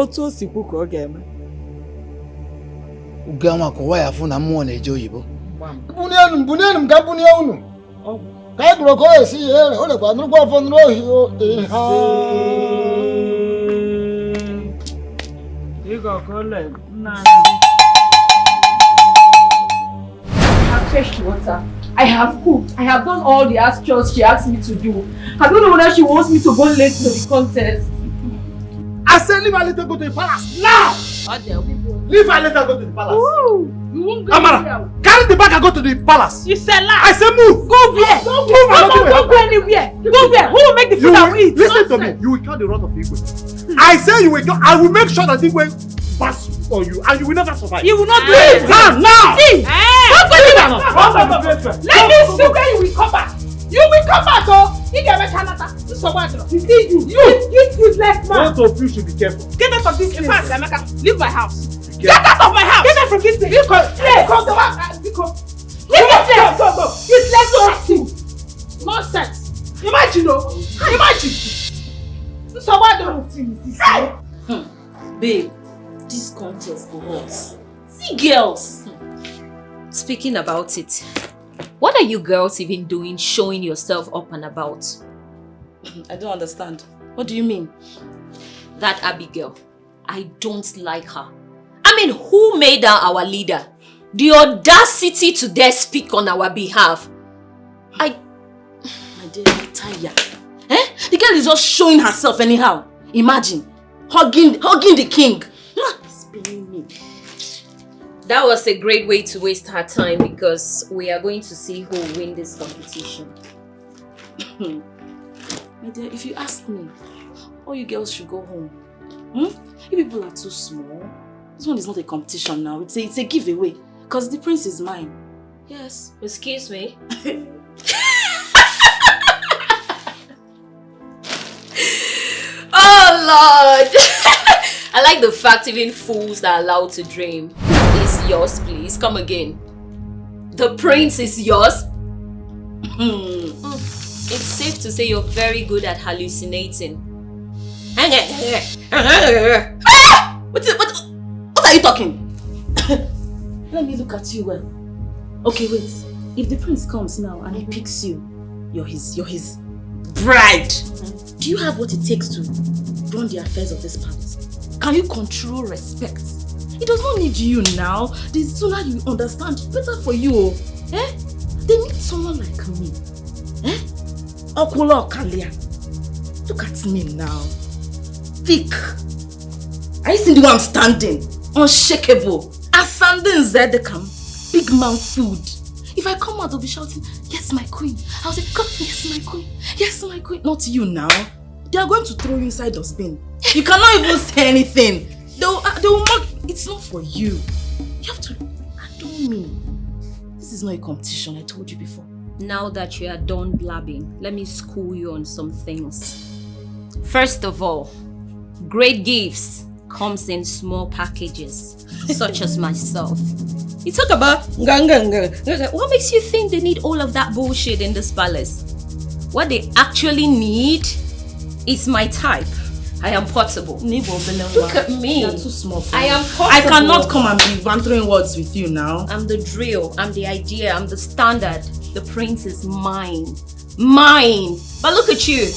have fetched water. I have cooked. I have done all the chores she asked me to do. I don't know whether she wants me to go late to the contest. I said leave her, let her go to the palace now! Leave her, let her go to the palace. Ooh, you won't go Amara, carry the bag and go to the palace. You said lie. I said move. Go where? Don't go anywhere. Go where? Who will make the food I will eat? Listen to me. You will count the wrath of Igwe. I say you will count. I will make sure that Igwe pass on you and you will never survive. You will not do it. Now! See! Don't go anywhere. Let me see when you will come back. You will come back, oh! You get a chanata. You see you useless man. Both of you should be careful. Get out of this place. Amaka, leave my house. Get out of my house. Get out from this place. Come to my leave this place. Go. Useless you. Nonsense. Imagine, oh. Imagine. So what do Babe, this contest for us. See girls. Speaking about it, what are you girls even doing showing yourself up and about? I don't understand. What do you mean? That Abigail, I don't like her. I mean, who made her our leader? The audacity to dare speak on our behalf. My dear, I'm tired. The girl is just showing herself anyhow. Imagine, hugging the king. It's paining me. That was a great way to waste her time because we are going to see who will win this competition. My dear, if you ask me, all you girls should go home. You people are too small. This one is not a competition now. It's a giveaway. Because the prince is mine. Yes. Excuse me? Oh Lord! I like the fact even fools are allowed to dream. It's yours, please. Come again. The prince is yours? It's safe to say you're very good at hallucinating. What are you talking? Let me look at you well. Okay, wait. If the prince comes now and he picks you, you're his bride. Do you have what it takes to run the affairs of this palace? Can you control respect? He does not need you now. The sooner you understand, better for you. Eh? They need someone like me. Eh? Okolo Okalia. Look at me now. Thick. Are you seeing the way I'm standing? Unshakable. Ascending Zedekam. Big man food. If I come out, they'll be shouting, yes, my queen. I'll say, come, yes, my queen. Yes, my queen. Not you now. They are going to throw you inside the bin. You cannot even say anything. They will mock. It's not for you. You have to adore me. This is not a competition, I told you before. Now that you are done blabbing, let me school you on some things. First of all, great gifts comes in small packages, such as myself. You talk about what makes you think they need all of that bullshit in this palace? What they actually need is my type. I am portable. Look at me. You're too small for I me. am portable. I cannot come and be bantering words with you now. I'm the drill. I'm the idea. I'm the standard. The prince is mine. Mine. But look at you.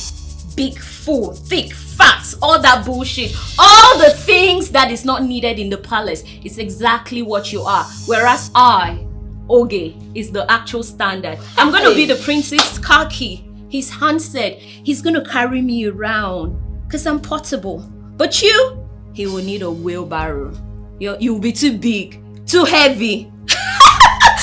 Big fool. Thick. Fat. All that bullshit. All the things that is not needed in the palace. It's exactly what you are. Whereas I, Oge, is the actual standard. I'm going to be the prince's car key. His handset. He's going to carry me around. Because I'm portable. But you, he will need a wheelbarrow. You'll be too big, too heavy.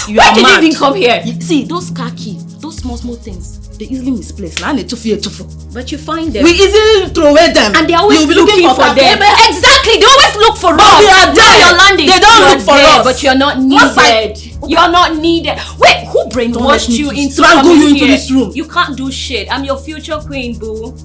Why did you even come here? See, those khaki, those small things, they easily misplaced. But you find them. We easily throw away them. And they're always looking for them. Exactly, they always look for us. We are there. You're landing. They don't look for us. But you're not needed. You're not needed. Wait, who brainwashed you into strangle you into this room? You can't do shit. I'm your future queen, boo.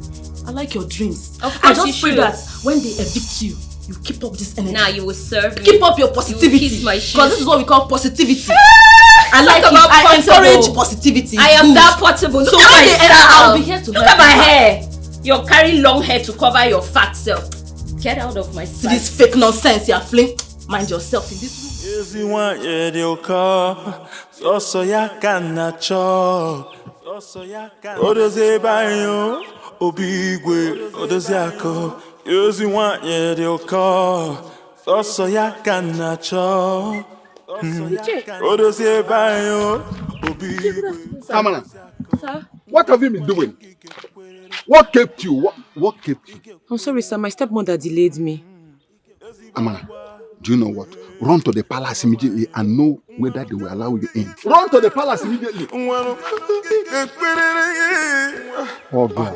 I like your dreams. Of I course just pray that when they evict you, you keep up this energy. Now you will serve me. Keep up your positivity. Because this is what we call positivity. I like it. I encourage positivity. I am that portable. Look at my style. I'll be here to Look at my hair. You're carrying long hair to cover your fat self. Get out of my sight. This fake nonsense you're fling. Mind yourself in this room. Obigwe odoziako yozi wanye de oko soso yakana cho odozie bayo obigwe. Amana, what have you been doing? What kept you? What kept you? I'm sorry, sir. My stepmother delayed me. Amana, do you know what? Run to the palace immediately and know whether they will allow you in. Run to the palace immediately. Oh God.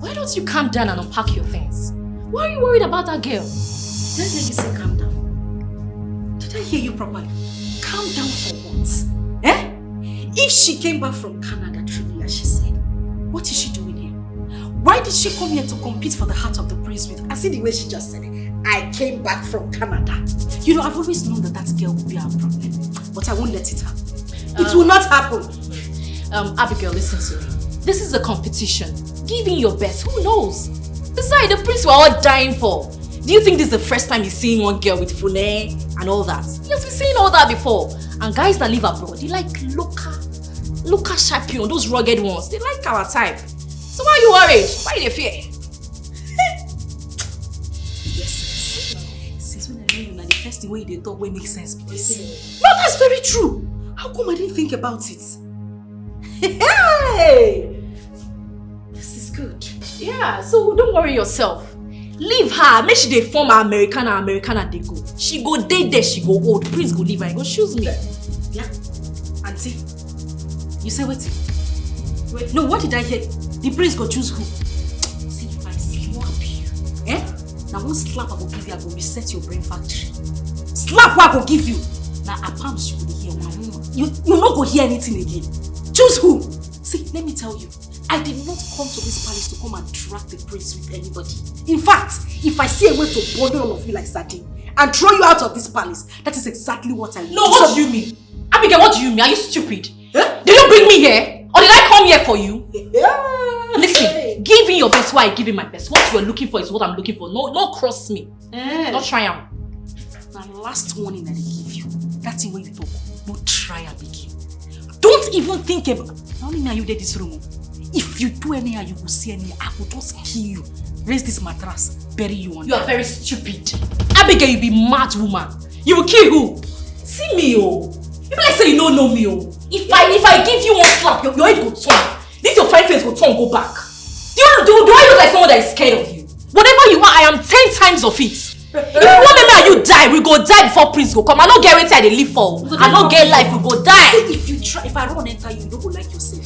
Why don't you calm down and unpack your things? Why are you worried about that girl? Did I hear you say calm down? Did I hear you properly? Calm down for what? Eh? If she came back from Canada truly, as she said, what is she doing here? Why did she come here to compete for the heart of the prince with? I see the way she just said it. I came back from Canada. You know, I've always known that girl will be our problem. But I won't let it happen. It will not happen. Abigail, listen to me. This is a competition. Give in your best. Who knows? Besides, the prince we're all dying for. Do you think this is the first time you're seeing one girl with full hair and all that? He has been seeing all that before. And guys that live abroad, they like local champion, those rugged ones. They like our type. So why are you worried? Why are you fear? Yes. Since when I know you, the first way they talk will make sense, please. No, that's very true. How come I didn't think about it? Hey! This is good. Yeah, so don't worry yourself. Leave her. Make sure they form Americana they go. She go date there, she go old. Prince go leave her, go choose me. Yeah? Auntie, you say what? Wait, no, what did I hear? The prince go choose who? See, if I slap you, eh? Now one slap I go give you, I go reset your brain factory. Slap what I go give you. Now I promise you will hear one woman. You not go hear anything again. Choose who? See, let me tell you. I did not come to this palace to come and drag the prince with anybody. In fact, if I see a way to bundle all of you like sardine and throw you out of this palace, that is exactly what I want. No, what do you mean? Abigail, what do you mean? Are you stupid? Huh? Did you bring me here? Or did I come here for you? Yeah. Listen, giving your best why I give you my best. What you're looking for is what I'm looking for. No cross me. Don't try am. Now last warning that I give you. That's the way you talk. No try am again. Don't even think about. Not only me and you did this room. If you do anyhow, you will see anyhow. I will just kill you. Raise this mattress, bury you on. You are very stupid. Abigail, you be mad woman. You will kill who? See me, oh. You like say you don't know me, oh. If I give you one slap, your head go turn. This your fine face go turn, go back. Do I look like someone that is scared of you? Whatever you are, I am 10 times of it. If you want me and you die, we go die before Prince go come. I don't get where I live for. I don't get life, we go die. If I run enter you, you don't go like yourself.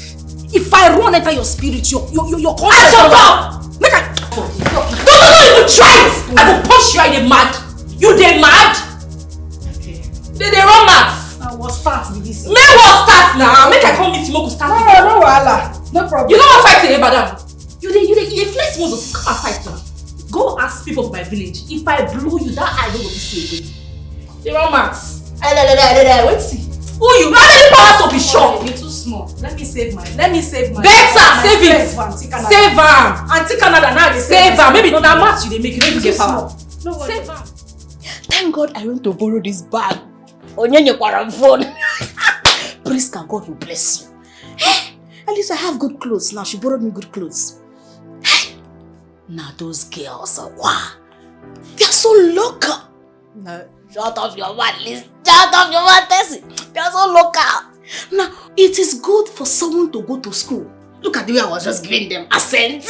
If I run enter your spirit, your conscience. Shut up! Make I don't even try it! I will punch you in the mad. You dey mad? They run mad. I will start with this. May what start now? Make I come meet you, go start. No wahala. No problem. You know what fight today, madam? You dey flex muscles. Come and fight now. Go ask people of my village. If I blow you, that I don't go to see again. They run mad. Wait see. Who you? How many powers to be sure? You're too small. Let me save my. Better save it. Save am. Auntie Canada now they save am. Maybe not that much you they make you don't get power. No worry. Save am. Thank God I went to borrow this bag. Onyenye kwa phone. Praise God, God will bless you. Hey, at least I have good clothes now. She borrowed me good clothes. Hey, now those girls are wow. They're so local. No, shut off your mouth, Liz. Shut off your mouth, Tessie. They're so local. Now, it is good for someone to go to school. Look at the way I was just giving them accent.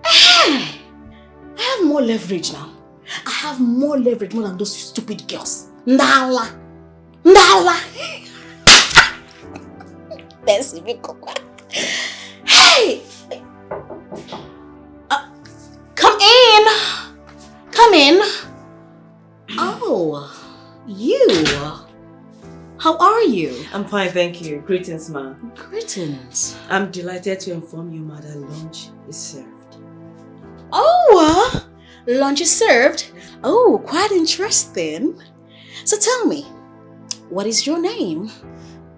I have more leverage now. I have more leverage more than those stupid girls. Ndala. Hey! Come in. Oh, you. How are you? I'm fine, thank you. Greetings, ma. Greetings. I'm delighted to inform you, ma, that lunch is served. Oh, lunch is served? Oh, quite interesting. So tell me, what is your name?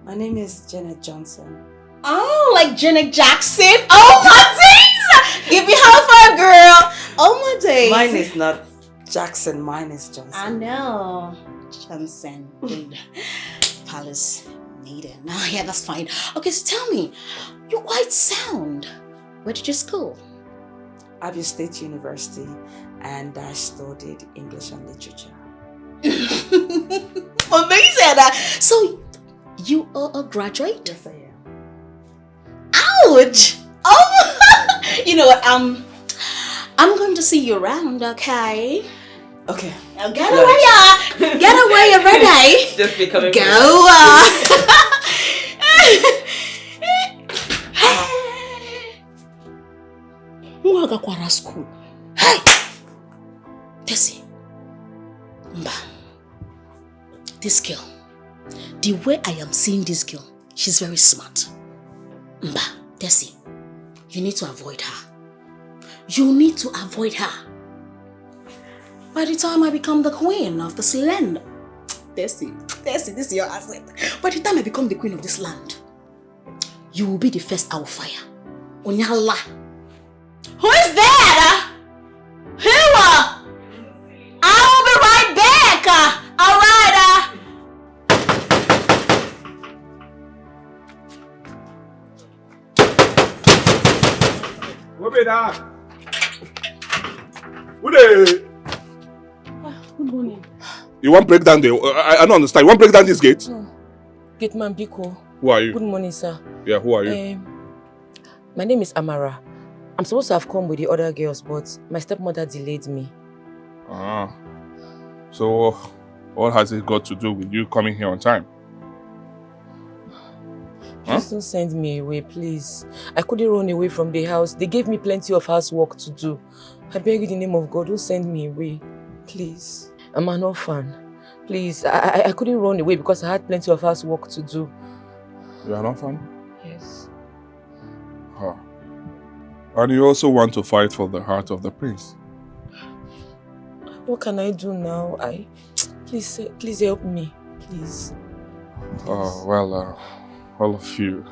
My name is Janet Johnson. Oh, like Janet Jackson? Oh my days! Give me high five, girl. Oh my days. Mine is not Jackson, mine is Johnson. I know. Johnson. Palace maiden. Oh, yeah, that's fine. Okay, so tell me, you're quite sound. Where did you school? Abu State University, and I studied English and Literature. Amazing! So, you are a graduate? Yes, I am. Ouch! Oh, you know what? I'm going to see you around, okay? Okay. Now get away, get away, you're ready. Just be coming. Go. Mwagakwara school. Hey, Tessie. Mba. This girl. The way I am seeing this girl, she's very smart. Mba, Tessie, you need to avoid her. You need to avoid her. By the time I become the queen of this land, Tessie, this is your asset. By the time I become the queen of this land, you will be the first I will fire. Onyala. Who is that? Who? I will be right back. All right. What be that? Who the? Good morning. You want break down the? I don't understand. You want break down this gate? No. Gate man Biko. Who are you? Good morning, sir. Yeah, who are you? My name is Amara. I'm supposed to have come with the other girls, but my stepmother delayed me. Ah. So, what has it got to do with you coming here on time? Please don't send me away, please. I couldn't run away from the house. They gave me plenty of housework to do. I beg you in the name of God, don't send me away. Please. I'm an orphan. Please, I couldn't run away because I had plenty of housework to do. You're an orphan? Yes. Huh. And you also want to fight for the heart of the prince? What can I do now? Please help me, please. Oh, well, all of you.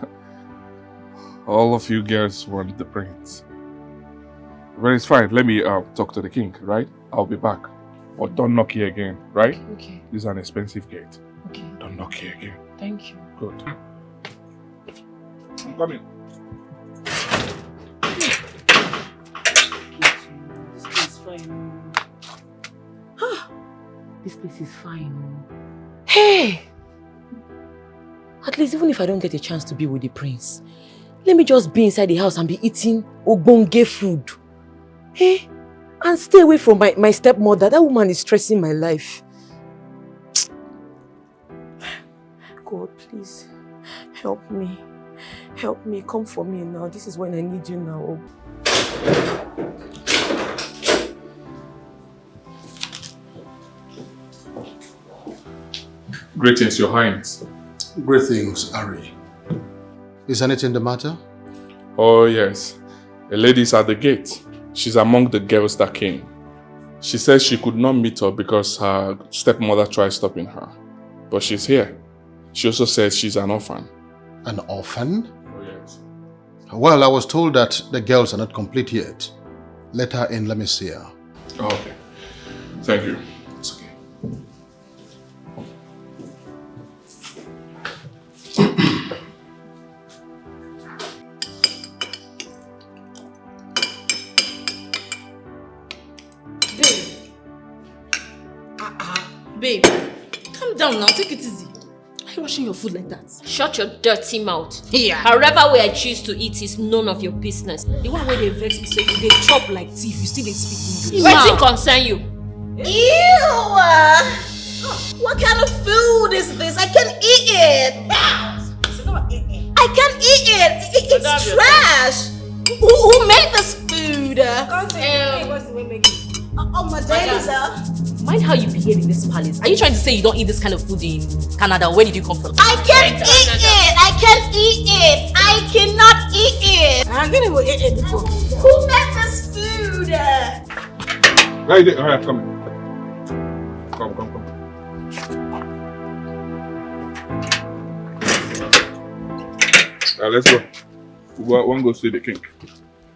All of you girls want the prince. But it's fine. Let me talk to the king, right? I'll be back. But don't knock here again, right? Okay. This is an expensive gate. Okay. Don't knock here again. Thank you. Good. I'm coming. This place is fine. This place is fine. Hey! At least even if I don't get a chance to be with the prince, let me just be inside the house and be eating ogbonge food. Hey? And stay away from my stepmother. That woman is stressing my life. God, please, help me. Help me. Come for me now. This is when I need you now. Greetings, Your Highness. Greetings, Ari. Is anything the matter? Oh, yes. A lady's at the gate. She's among the girls that came. She says she could not meet her because her stepmother tried stopping her. But she's here. She also says she's an orphan. An orphan? Oh, yes. Well, I was told that the girls are not complete yet. Let her in, let me see her. Oh, okay. Thank you. It's okay. Babe, calm down now, take it easy. Why are you washing your food like that? Shut your dirty mouth. Yeah. However way I choose to eat is none of your business. The one where they vex me, so you they chop like thief, you still they speak English. What's it concern you? Ew! What kind of food is this? I can't eat it! I can't eat it! It's trash! Who made this food? What's the way make it? Oh, my days. Mind how you behave in this palace. Are you trying to say you don't eat this kind of food in Canada? Where did you come from? I can't eat it! I can't eat it! I cannot eat it! I'm gonna go eat it before. Who made this food? Right there. All right, come. Come. Let's go. We want to go see the king.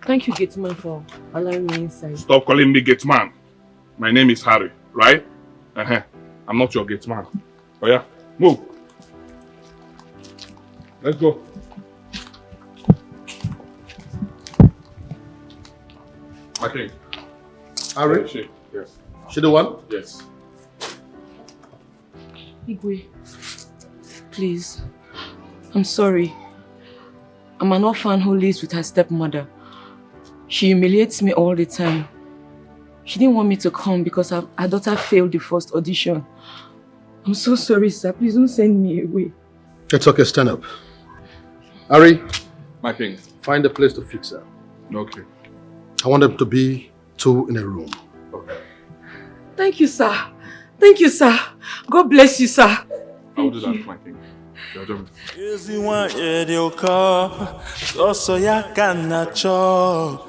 Thank you, Gateman, for allowing me inside. Stop calling me Gateman. My name is Harry, right? I'm not your Gateman. Oh yeah, move. Let's go. Okay. Harry? Yes. She the one? Yes. Igwe, please, I'm sorry. I'm an orphan who lives with her stepmother. She humiliates me all the time. She didn't want me to come because her daughter failed the first audition. I'm so sorry, sir. Please don't send me away. It's okay, stand up. Ari, my king. Find a place to fix her. Okay. I want them to be two in a room. Okay. Thank you, sir. Thank you, sir. God bless you, sir. I'll do that, my king. Ezi wanye dioka, soso yaka nacho.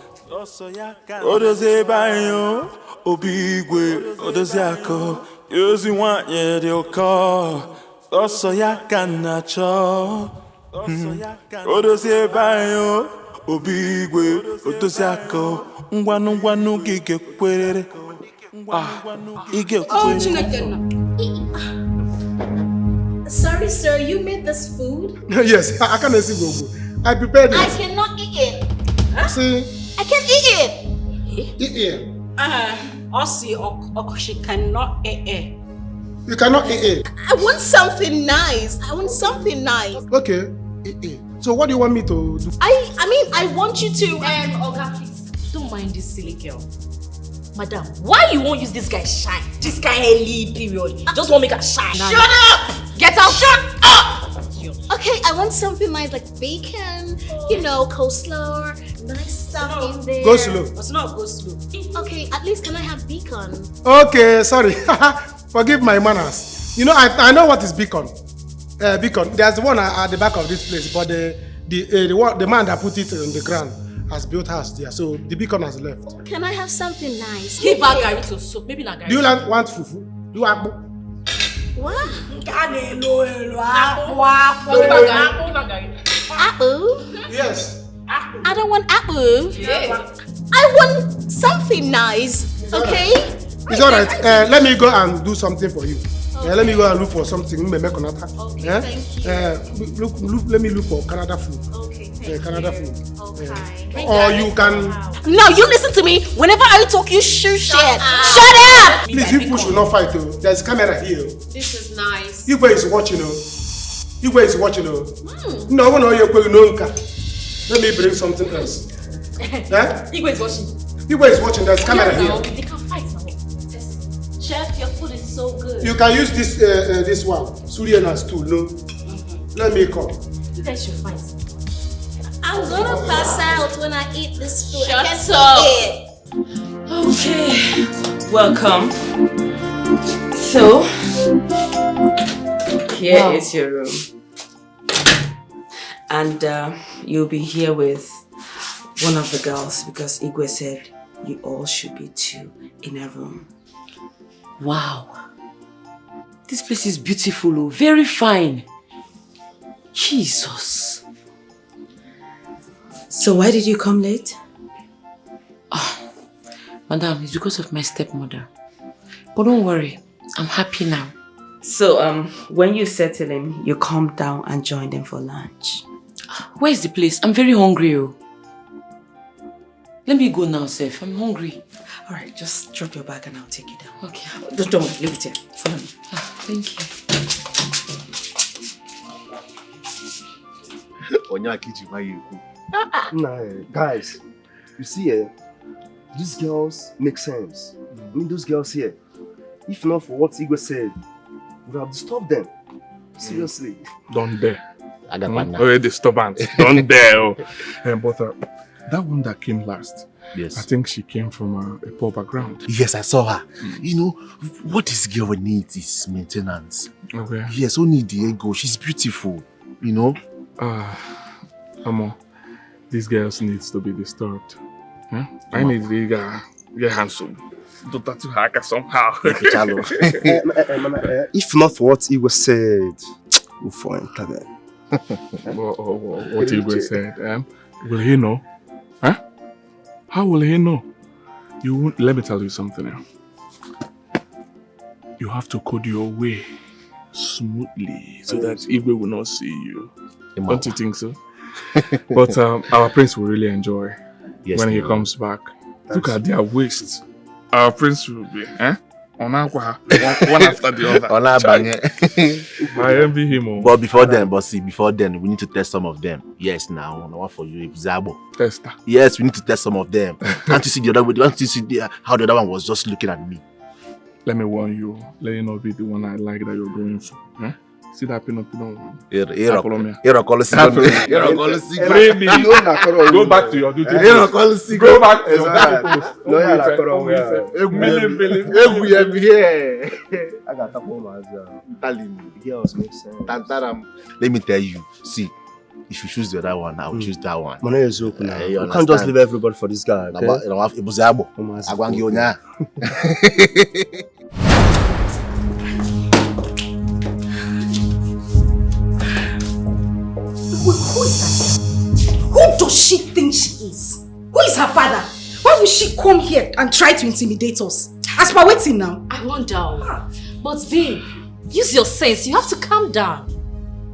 Odoze bayo, obigwe, odoze ako. Ezi wanye dioka, soso yaka nacho. Odoze bayo, obigwe, odoze ako. Ngwanu gige kwerere. Ige kwerere. Sorry, sir, you made this food? Yes, I can't see Gogo. I prepared it. I cannot eat it. Huh? See? I can't eat it. Eat it. She cannot eat it. You cannot eat it. I want something nice. Okay, eat it. So what do you want me to do? I mean, I want you to... Oga, please, don't mind this silly girl. Madam, why you won't use this guy shine? This guy early period. Just won't make her shine. Shut up! Get out! Shut up! Okay, I want something nice like bacon, coleslaw, nice stuff in there. Go slow. It's not go slow. Okay, at least can I have bacon? Okay, sorry. Forgive my manners. You know, I know what is bacon. Bacon. There's one at the back of this place, but the man that put it on the ground has built house there, so the beacon has left. Can I have something nice? Give her Gary to soup, maybe not Gary. Do you want fufu? Do you want what? Apple? Yes. I don't want apple. I want something nice, okay? It's alright. Let me go and do something for you. Let me go and look for something. Okay, thank you. Let me look for Canada food. Okay, Canada food. Okay. Or you can... No, you listen to me. Whenever I talk, you shoot shit. Shut up! Please, you push will not fight. There's camera here. This is nice. Igwe is watching. Igwe is watching. No, let me bring something else. Igwe is watching. Igwe is watching. There's camera here. They can fight now. Chef, your food is so good. You can use this one. Surian as tool, no? Let me come. You guys should fight. I'm gonna pass out when I eat this food. Shut up. Okay, welcome. So, here is your room. And you'll be here with one of the girls because Igwe said you all should be 2 in a room. Wow. This place is beautiful, very fine. Jesus. So why did you come late? Madam, it's because of my stepmother. But don't worry, I'm happy now. So when you settle in, you come down and join them for lunch. Where is the place? I'm very hungry. Let me go now, Seth. I'm hungry. Alright, just drop your bag and I'll take you down. Okay. Don't worry, leave it here. Follow me. Thank you. Guys, you see, these girls make sense. I mean, those girls here, if not for what Igwe said, would have disturbed them. Seriously. Don't dare. Already disturbance. Don't dare. But that one that came last, yes, I think she came from a poor background. Yes, I saw her. You know, what this girl needs is maintenance. Okay. Yes, only the ego. She's beautiful, you know. Amo, these girls needs to be disturbed. Huh? I need to get handsome. To tattoo her somehow. If not for what Igwe said, we'll fall into them. What Igwe said, will he know? Huh? How will he know? You won't. Let me tell you something now. You have to code your way smoothly so that Igwe will not see you. Don't you think so? But our prince will really enjoy when he comes back. Look at their waists. Our prince will be, one after the other. I envy him. But before then, we need to test some of them. Yes, now, one for you, Zabo. Tester. Yes, we need to test some of them. Can't you see the other way? Can't you see how the other one was just looking at me? Let me warn you. Let you not be the one I like that you're going for. Huh? See that pinot one? Go back to your duty. Go back to your duty post. I got to home as girls make sense. Let me tell you, see, if you choose the other one, I will choose that one. You can't just leave everybody for this guy. Who is that? Who does she think she is? Who is her father? Why would she come here and try to intimidate us? As per waiting now. I wonder. But babe, use your sense. You have to calm down.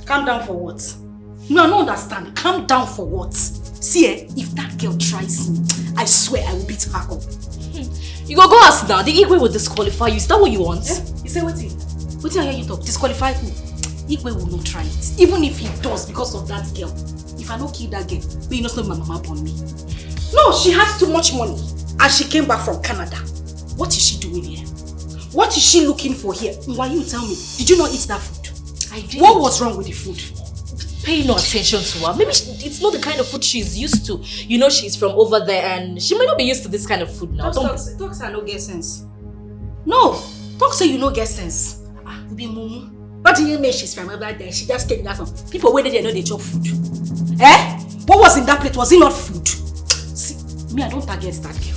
Calm down for what? No, I don't understand. Calm down for what? See, if that girl tries me, I swear I will beat her up. You go ask now. The Igwe will disqualify you. Is that what you want? You say waiting. Waiting, I hear you talk. Disqualify who? Igwe will not try it. Even if he does because of that girl. If I don't kill that girl, but you know my mama upon me. No, she has too much money. And she came back from Canada. What is she doing here? What is she looking for here? Why you tell me? Did you not eat that food? I did. What was wrong with the food? Pay no attention to her. Maybe it's not the kind of food she's used to. You know she's from over there and she might not be used to this kind of food now. Talk say I no get sense. No, talk say you no get sense. Be mumu. What do you mean she's from over there? She just came back from people where they know they chop food. What was in that plate? Was it not food? See, me I don't target that girl.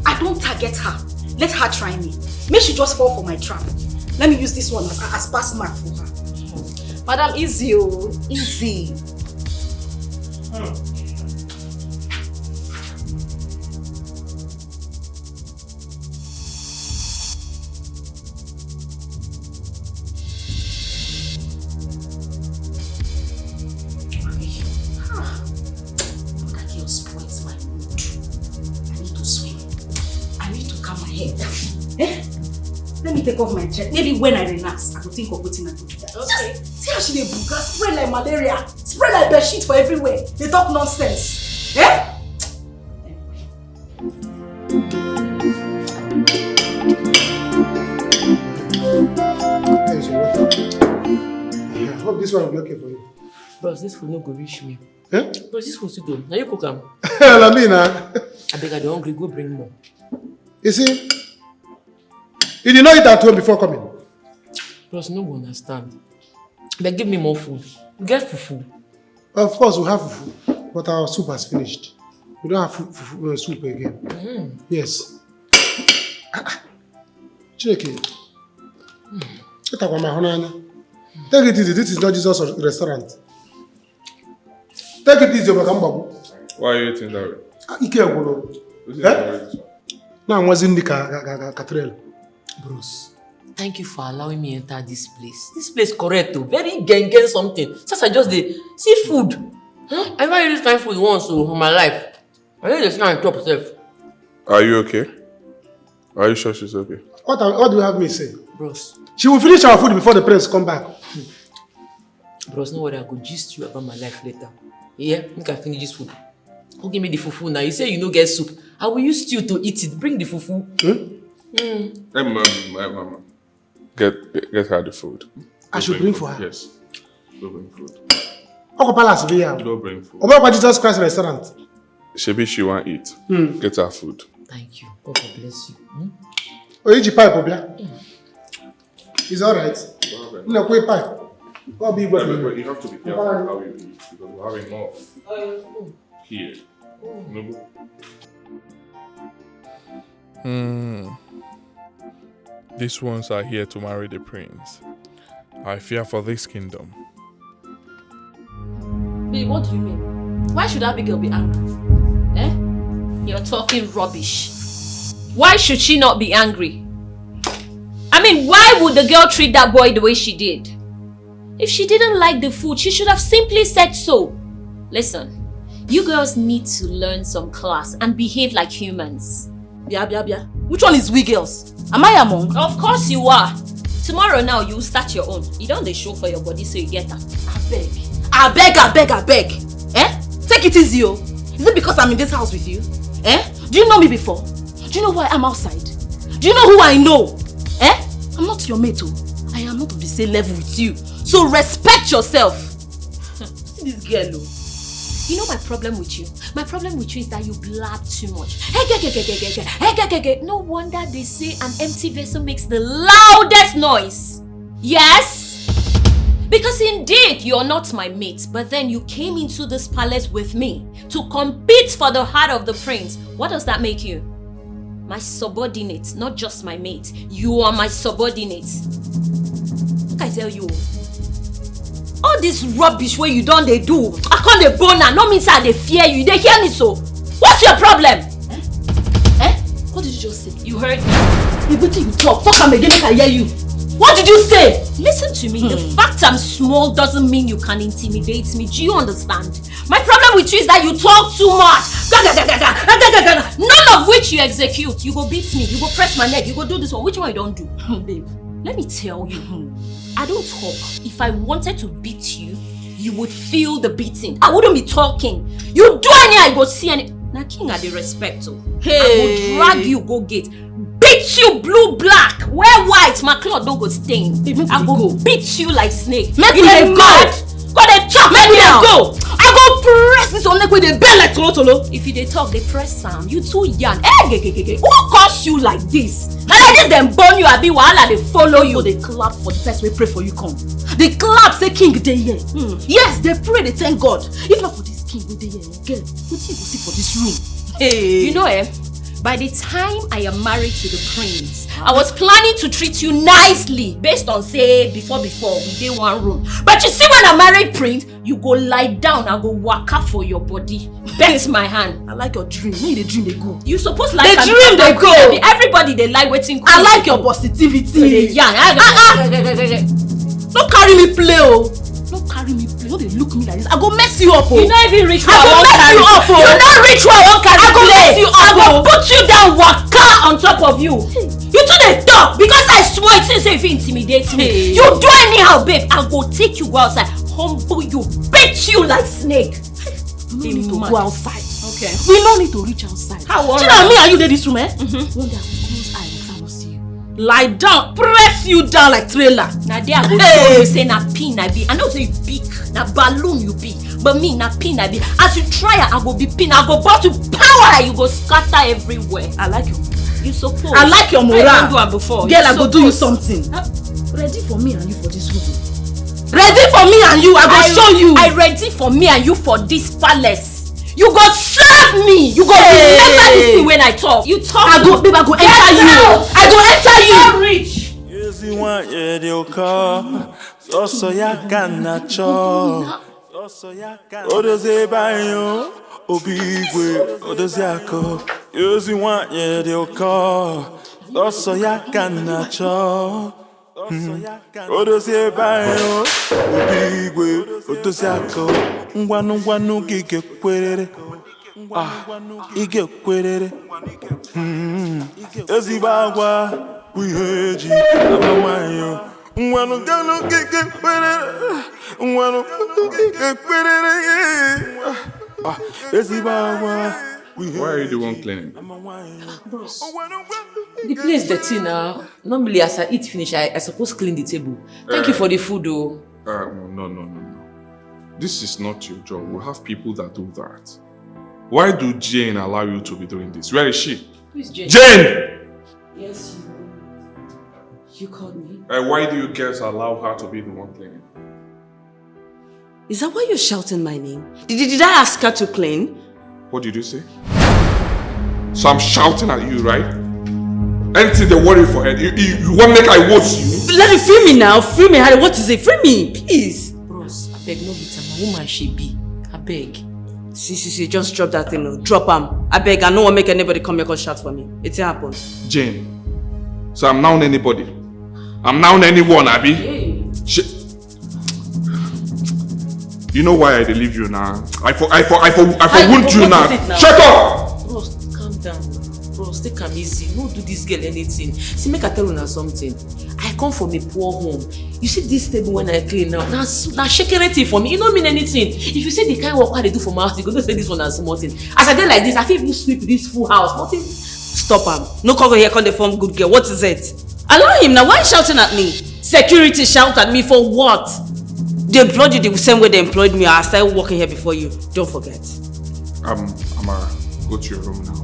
I don't target her. Let her try me. May she just fall for my trap. Let me use this one as pass mark for her. Madam, easy. Eh? Let me take off my check. Maybe when I relax, I could think of putting a good that. Okay. Just see how she dey buga, spread like malaria, spread like bed sheet for everywhere. They talk nonsense. Eh? I hope this one will be okay for you. Bros, this food no go reach me. Eh? Bros, this food too good. Now you cook am. Lamina. I beg, I dey hungry. Go bring more. You see, you did not eat at home before coming. Bros, no go understand. But give me more food. You get fufu. Of course, we have fufu, but our soup has finished. We don't have soup again. Yes. Chineke. Take it easy. This is not Jesus' restaurant. Take it easy, Obakambabu. Why are you eating that way? Now I'm watching the cathedral. Bros, thank you for allowing me enter this place. This place correct though. Very gang something. Since I just did see food. Huh? I never eat this kind of food once in my life. I need to sit on top self. Are you okay? Are you sure she's okay? What do you have me say? Bros. She will finish our food before the prince come back. Bros, no worry, I go gist you about my life later. Yeah, you can finish this food. Who give me the fufu now? You say you no get soup. I will use stew to eat it. Bring the fufu. Get her the food. I should bring for her? Yes. Go bring food. Go Palace via. Go bring food. Oba Jesus Christ restaurant. Shebi she want eat. Get her food. Thank you. God bless you. Oiji pipe obia. It's alright. No, quick pipe. But you have to be careful how you eat because we're having more here. These ones are here to marry the prince. I fear for this kingdom. Babe, what do you mean? Why should Abigail be angry? Eh? You're talking rubbish. Why should she not be angry? I mean, why would the girl treat that boy the way she did? If she didn't like the food, she should have simply said so. Listen, you girls need to learn some class and behave like humans. Bia. Which one is we girls? Am I among? Of course you are. Tomorrow now, you start your own. You don't show for your body so you get her. I beg. Eh? Take it easy, oh. Is it because I'm in this house with you? Eh? Do you know me before? Do you know why I'm outside? Do you know who I know? Eh? I'm not your mate, oh. I am not of the same level with you. So respect yourself. See this girl, oh. You know my problem with you? My problem with you is that you blab too much. No wonder they say an empty vessel makes the loudest noise. Yes? Because indeed, you're not my mate, but then you came into this palace with me to compete for the heart of the prince. What does that make you? My subordinate, not just my mate. You are my subordinate. I tell you, all this rubbish where you don't they do, I can't they boner, no means I they fear you, they hear me so. What's your problem? Eh? What did you just say? You heard me. You talk am again, I can hear you. What did you say? Listen to me, the fact I'm small doesn't mean you can intimidate me, do you understand? My problem with you is that you talk too much. None of which you execute. You go beat me, you go press my neck, you go do this one. Which one you don't do? Babe, let me tell you, I don't talk. If I wanted to beat you, you would feel the beating. I wouldn't be talking. You do any, I go see any. Now king are the respect. Hey. I will drag you, go gate. Beat you blue black. Wear white, my cloth don't go stain. I go beat you like snake. Make me go. Go they talk, make me go. I go press this on neck with the bell like tolo. If you they talk, they press Sam. You too young. Who caused you like this? Now like this, them burn you, I be wahala, they follow you. They clap for the person we pray for you come. They clap, say king they here. Yes, they pray, they thank God. If not for this king, they here again. What you see for this room? Hey. You know, by the time I am married to the prince, I was planning to treat you nicely based on say before we did one room. But you see when I married prince, you go lie down and go waka for your body. Bend my hand. I like your dream. Maybe the dream they go. You supposed like the dream they go. Everybody they like waiting. I like your positivity. Don't carry me play, oh. Don't carry me play. Don't they look me like this. I go mess you up, oh. You not even reach where I won't carry you up, oh. You not reach where I won't carry I go mess you up, I go oh. put you down waka on top of you. You two they talk? Because I swear it since if you intimidate me. You do anyhow, babe. I go take you outside, humble you, beat you like snake. We need to go outside. Okay. We don't need to reach outside. How you know me and you did this room, eh? One day I will close eyes and I will see you. Lie down, press you down like trailer. Now there I go show you say na pin I be. I know say you big, na balloon you be. But me na pin I be. As you try I go be pin, I go bout to power, you go scatter everywhere. I like you. You suppose. I like your moral. I don't do it before. Girl, I go do you something. Ready for me and you for this room. Ready for me and you, I go show you. I ready for me and you for this palace. You go serve me. You go remember this thing when I talk. You talk. I go, babe, I go enter you. I go enter you. So rich. Yezi want ye dioka, so ya kanacho. Odoze bayo, obigwe, odozako. Yezi want ye dioka, so ya kanacho. Odoze bayo, obigwe, odozako. Ngwanu gige kwerere. Ige kwerere. Ezibagwa wiheji amawayo. Ngwanu gige kwerere. Ngwanu gige kwerere. Ezibagwa. Why are you the one cleaning? Bros, the place dirty now. Normally as I eat finish, I suppose clean the table. Thank you for the food though. No. This is not your job. We have people that do that. Why do Jane allow you to be doing this? Where is she? Who is Jane? Jane! Yes, you called me. Why do you guys allow her to be the one cleaning? Is that why you're shouting my name? Did I ask her to clean? What did you say? So I'm shouting at you, right? Anything they worry for her. You want to make I watch you? Let me free me now. Free me, Harry. What is it? Free me, please. Bros, I beg no be time. My woman she be. I beg. See, just drop that thing. Drop him. I beg. I don't want to make anybody come here and shout for me. It happened. Jane. So I'm now anybody. I'm now anyone, Abby. Hey. You know why I leave you now? I for wound you now. Shut up! Bros, calm down. Bros, take am easy. No do this girl anything. See, make I tell you something. I come from a poor home. You see this table when I clean now. Now shakerity for me. It don't mean anything. If you say the kind of work they do for my house, you go to say this one as small thing. As I did like this, I feel even sweep this full house. Nothing. Stop him. No cover here, come the form good girl. What is it? Allow him now. Why are you shouting at me? Security shout at me for what? They employed you the same way they employed me. I started working here before you. Don't forget. Amara, go to your room now.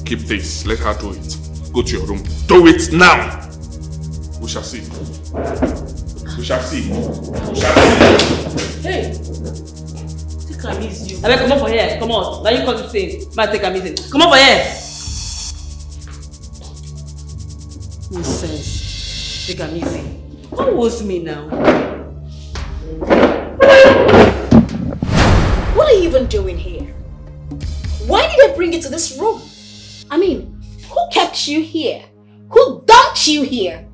Keep this. Let her do it. Go to your room. Do it now. We shall see. We shall see. We shall see. Hey. Take am easy. I come on for here. Come on. Now you come to say. Man, take am easy. Come on for here. Nonsense. Take am easy. What was me now? What are you even doing here? Why did I bring you to this room? I mean, who kept you here? Who dumped you here?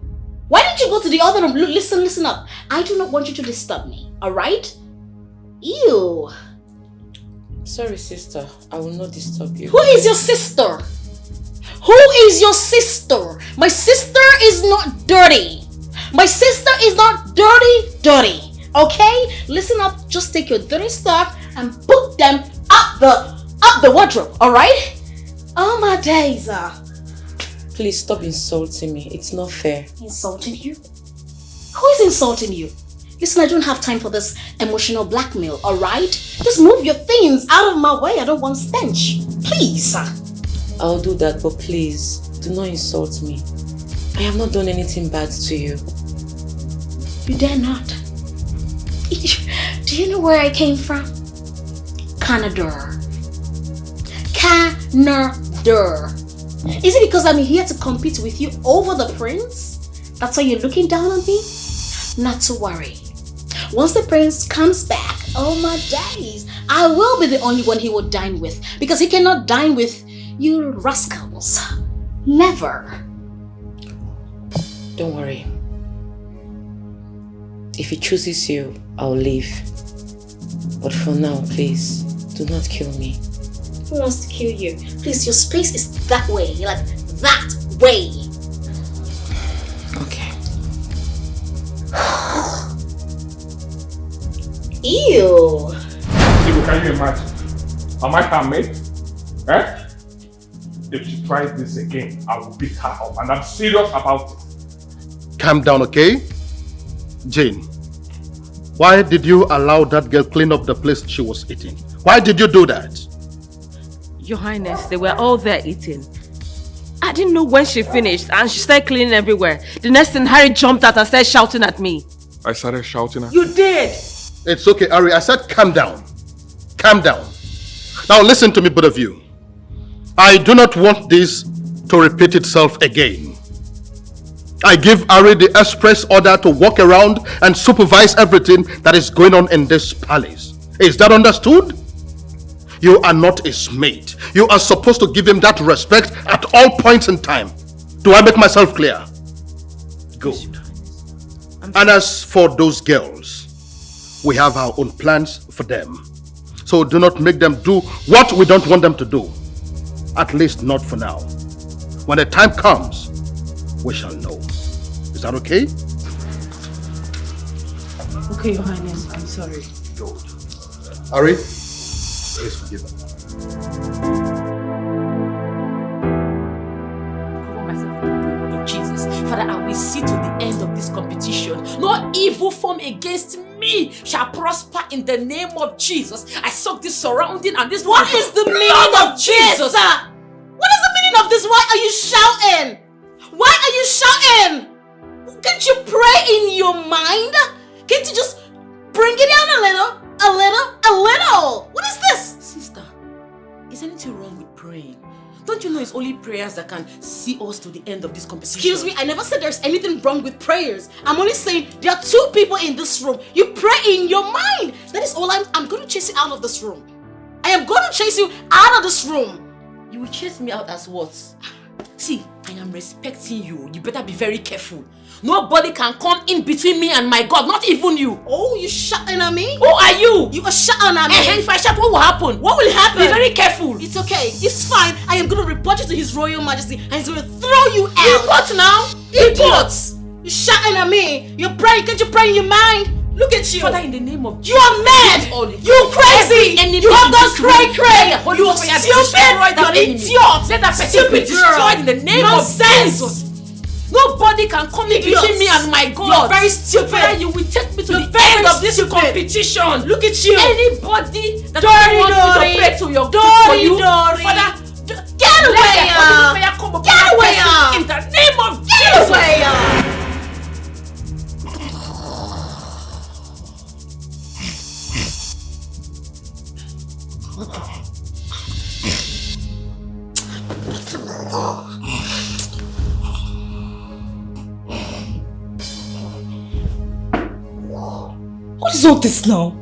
Why didn't you go to the other room? Listen up. I do not want you to disturb me, alright? Ew. Sorry, sister. I will not disturb you. Who is your sister? Who is your sister? My sister is not dirty. My sister is not dirty. Okay? Listen up. Just take your dirty stuff and put them up the wardrobe. Alright? Oh my days. Please stop insulting me. It's not fair. Insulting you? Who is insulting you? Listen, I don't have time for this emotional blackmail, alright? Just move your things out of my way. I don't want stench. Please. I'll do that, but please, do not insult me. I have not done anything bad to you. You dare not. Do you know where I came from? Canada. Is it because I'm here to compete with you over the prince? That's why you're looking down on me? Not to worry. Once the prince comes back, oh my days, I will be the only one he will dine with, because he cannot dine with you rascals. Never. Don't worry. If he chooses you, I'll leave. But for now, please, do not kill me. Who wants to kill you? Please, your space is that way. Like, that way. Ew. Ibu, can you imagine? Am I her mate? Eh? If she tries this again, I will beat her up, and I'm serious about it. Calm down, okay? Jane, why did you allow that girl clean up the place she was eating? Why did you do that? Your Highness, they were all there eating. I didn't know when she finished and she started cleaning everywhere. The next thing, Harry jumped out and started shouting at me. I started shouting at You did! It's okay, Ari. I said calm down. Calm down. Now listen to me, both of you. I do not want this to repeat itself again. I give Ari the express order to walk around and supervise everything that is going on in this palace. Is that understood? You are not his mate. You are supposed to give him that respect at all points in time. Do I make myself clear? Good. And as for those girls, we have our own plans for them. So do not make them do what we don't want them to do. At least not for now. When the time comes, we shall know. Is that okay? Okay, Your Highness, I'm sorry. Ari, please forgive her. Jesus, Father, I will see to the end of this competition. No evil form against me shall prosper in the name of Jesus. I soak this surrounding and this. What is the meaning of Jesus? What is the meaning of this? Why are you shouting? Why are you shouting? Can't you pray in your mind? Can't you just bring it down a little? A little? What is this? Sister, is anything wrong with praying? Don't you know it's only prayers that can see us to the end of this competition? Excuse me, I never said there's anything wrong with prayers. I'm only saying there are two people in this room. You pray in your mind. That is all I'm going to chase you out of this room. I am going to chase you out of this room. You will chase me out as what? See, I am respecting you. You better be very careful. Nobody can come in between me and my God, not even you. Oh, you shouting at me? Who are you? You are shouting at me. And if I shout, what will happen? What will happen? Be very careful. It's okay. It's fine. I am going to report you to His Royal Majesty and he's going to throw you out. Report now? Idiots! You're shouting at me. You're praying. Can't you pray in your mind? Look at you. Father, in the name of Jesus. You are mad. You crazy. You have gone cray. You are stupid. You're an idiot. Let that person be destroyed in the name of Jesus. Nobody can come in between me and my God. You're very stupid. Father, you will take me to the end of this competition. Look at you. Anybody that wants me to pray to your God for you, Father, get away. Get away. In the name of Jesus. Get away. What is all this now?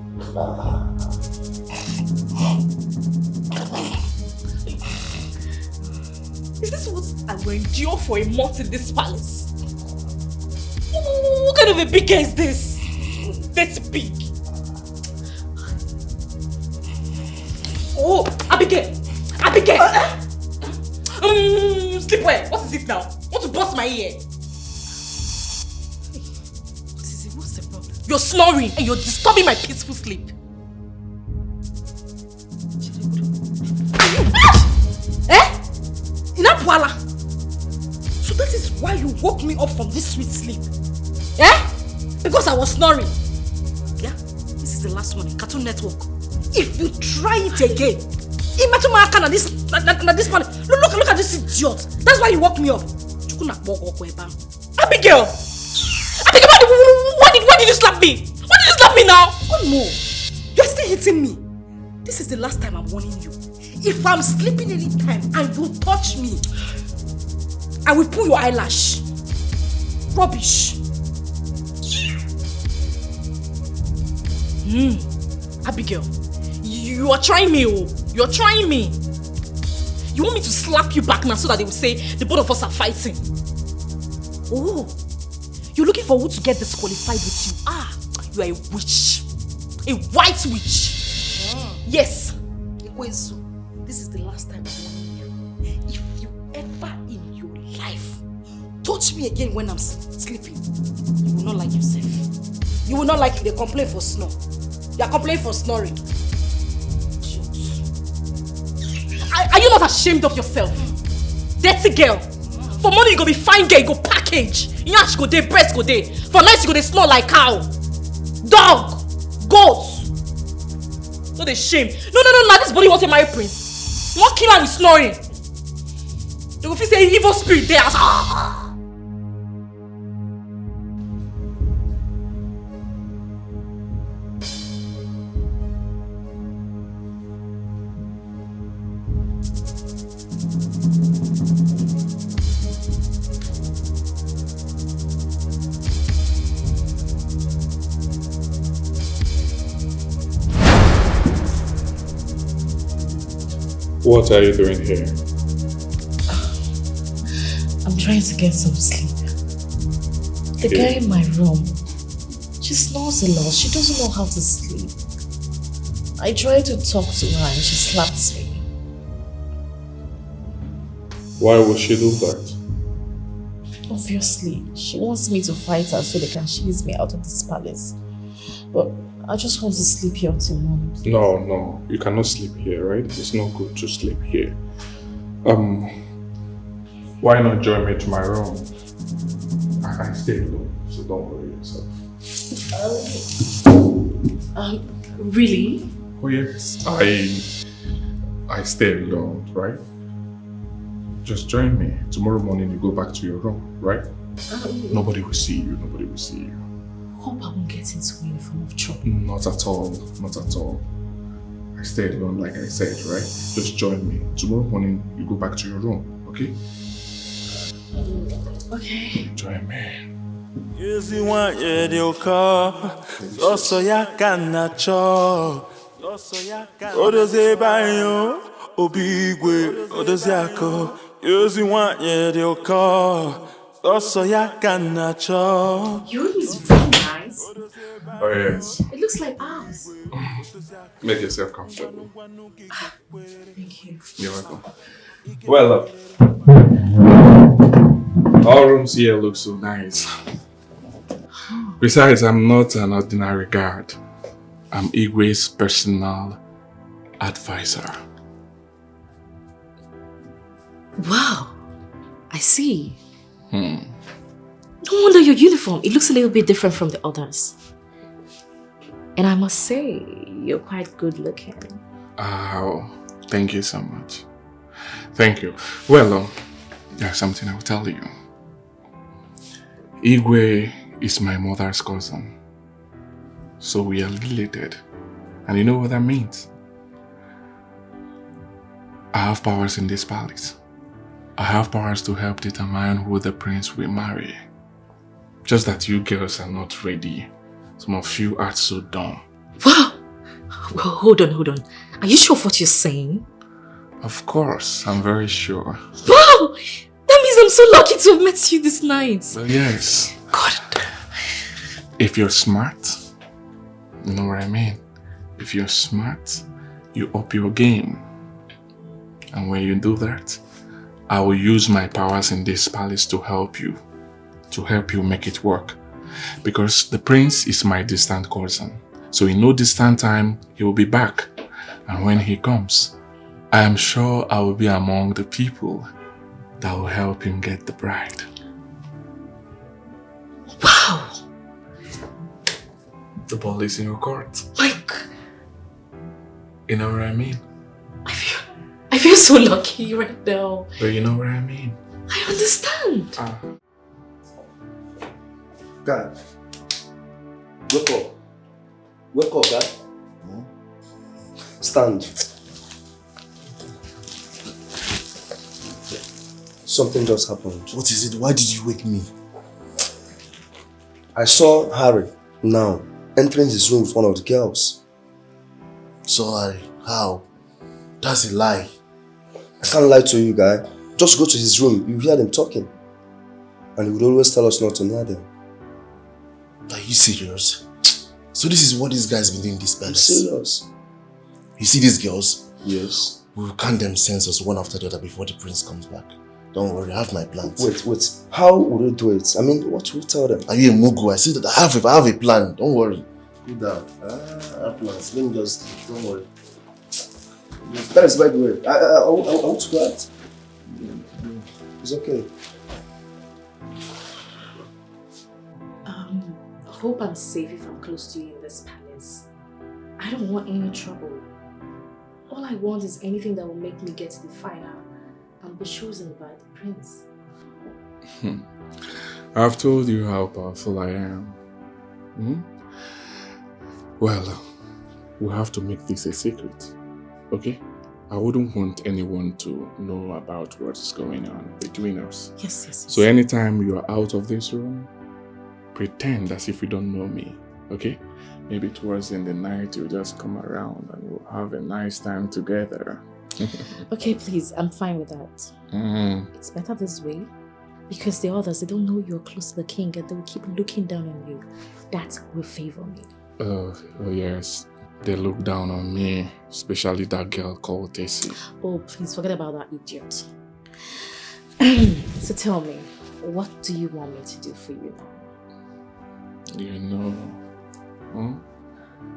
Is this what I will endure for a month in this palace? What kind of a big guy is this? That's big. Oh, Abigail! Sleepwear, what is it now? Want to bust my ear? What is it? What's the problem? You're snoring and you're disturbing my peaceful sleep. Inapwala! So that is why you woke me up from this sweet sleep? Because I was snoring. Yeah? This is the last one, Cartoon Network. If you try it again, this morning. Look at this idiot. That's why you woke me up. Abigail! Why did you slap me? Why did you slap me now? One more. You're still hitting me. This is the last time I'm warning you. If I'm sleeping anytime and you touch me, I will pull your eyelash. Rubbish. Abigail, you are trying me, oh. You're trying me. You want me to slap you back now so that they will say the both of us are fighting? Oh, you're looking for who to get disqualified with you. You are a witch. A white witch. Yes. This is the last time I'm warning you. If you ever in your life touch me again when I'm sleeping, you will not like yourself. You will not like it. They complain for snow. You are complaining for snoring. Are you not ashamed of yourself? Dirty girl. For money you go be fine girl, you go package. Nyash go dey, breast go dey. For night you go dey smell like cow. Dog. Goat. No dey shame. No, this body wants to marry prince. You won't kill her with snoring. You go feel say evil spirit there. What are you doing here? I'm trying to get some sleep. The guy in my room, she snores a lot. She doesn't know how to sleep. I tried to talk to her and she slapped me. Why would she do that? Obviously, she wants me to fight her so they can chase me out of this palace. But I just want to sleep here until morning. No, you cannot sleep here, right? It's not good to sleep here. Why not join me to my room? I can stay alone, so don't worry yourself. Really? Oh yes, I stay alone, right? Just join me. Tomorrow morning you go back to your room, right? Nobody will see you, nobody will see you. Hope I won't get into any form of trouble. Not at all, not at all. I stay alone like I said, right? Just join me. Tomorrow morning you go back to your room, okay? Okay. Join me. Yezi want ye de oka, oso ya kanacho, odoze bayo, obigwe, odoze ako. Yezi want ye de oka, oso ya kanacho. Your room is very nice. Oh yes. It looks like ours. Make yourself comfortable. Thank you. You're welcome. Well, all rooms here look so nice. Besides, I'm not an ordinary guard. I'm Igwe's personal advisor. Wow. I see. No wonder your uniform. It looks a little bit different from the others. And I must say, you're quite good looking. Oh, thank you so much. Thank you. Well, there's something I'll tell you. Igwe is my mother's cousin. So we are related. And you know what that means? I have powers in this palace. I have powers to help determine who the prince will marry. Just that you girls are not ready. Some of you are so dumb. Wow! Well, hold on. Are you sure of what you're saying? Of course, I'm very sure. Wow! That means I'm so lucky to have met you this night. Well, yes. God. If you're smart, you know what I mean? If you're smart, you up your game. And when you do that, I will use my powers in this palace to help you make it work. Because the prince is my distant cousin. So in no distant time, he will be back. And when he comes, I am sure I will be among the people that will help him get the bride. Wow! The ball is in your court. Like, You know what I mean? I feel so lucky right now. But you know what I mean? I understand. Guy, wake up. Wake up, guy. Stand. Something just happened. What is it? Why did you wake me? I saw Harry now entering his room with one of the girls. Saw Harry? How? That's a lie. I can't lie to you, guy. Just go to his room. You hear them talking. And he would always tell us not to near them. Are you serious? So this is what this guy's been doing this palace? I'm serious. You see these girls? Yes. We will count them census one after the other before the prince comes back. Don't worry, I have my plans. Wait. How would you do it? I mean, what will you tell them? Are you a mugu? I said that I have a plan. Don't worry. Cool down. Atlas. Let me just, don't worry. That is by the way. I want to go out. It's okay. Hope I'm safe if I'm close to you in this palace. I don't want any trouble. All I want is anything that will make me get to the final and be chosen by the prince. I've told you how powerful I am. Well, we have to make this a secret, okay? I wouldn't want anyone to know about what's going on between us. Yes. So anytime you are out of this room, pretend as if you don't know me, okay? Maybe towards in the night, you'll just come around and we'll have a nice time together. Okay, please, I'm fine with that. It's better this way. Because the others, they don't know you're close to the king and they will keep looking down on you. That will favor me. Oh yes. They look down on me, especially that girl called Tessie. Oh, please forget about that idiot. So tell me, what do you want me to do for you now? You know,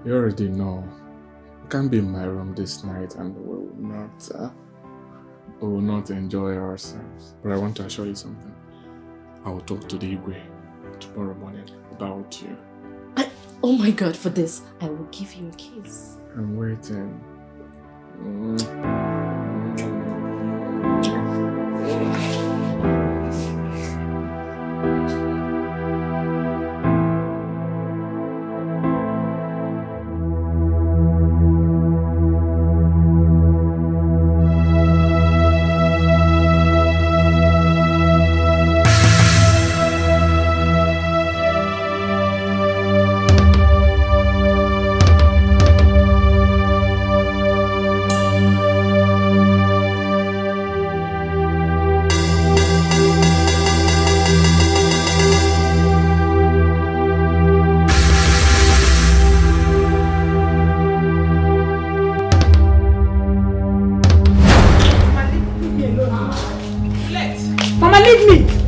you already know. You can't be in my room this night and we will not enjoy ourselves. But I want to assure you something. I will talk to the Igwe tomorrow morning about you. Oh my God, for this, I will give you a kiss. I'm waiting.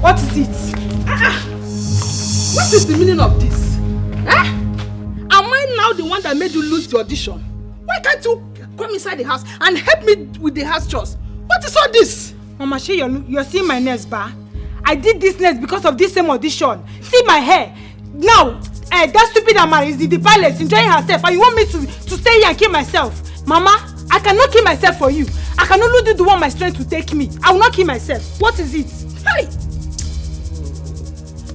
What is it? What is the meaning of this? Am I now the one that made you lose the audition? Why can't you come inside the house and help me with the house chores? What is all this? Mama, you're seeing my nails, ba? I did this nails because of this same audition. See my hair. Now, that stupid Amara is in the palace enjoying herself and you want me to stay here and kill myself? Mama, I cannot kill myself for you. I can only do the one my strength will take me. I will not kill myself. What is it? Hey!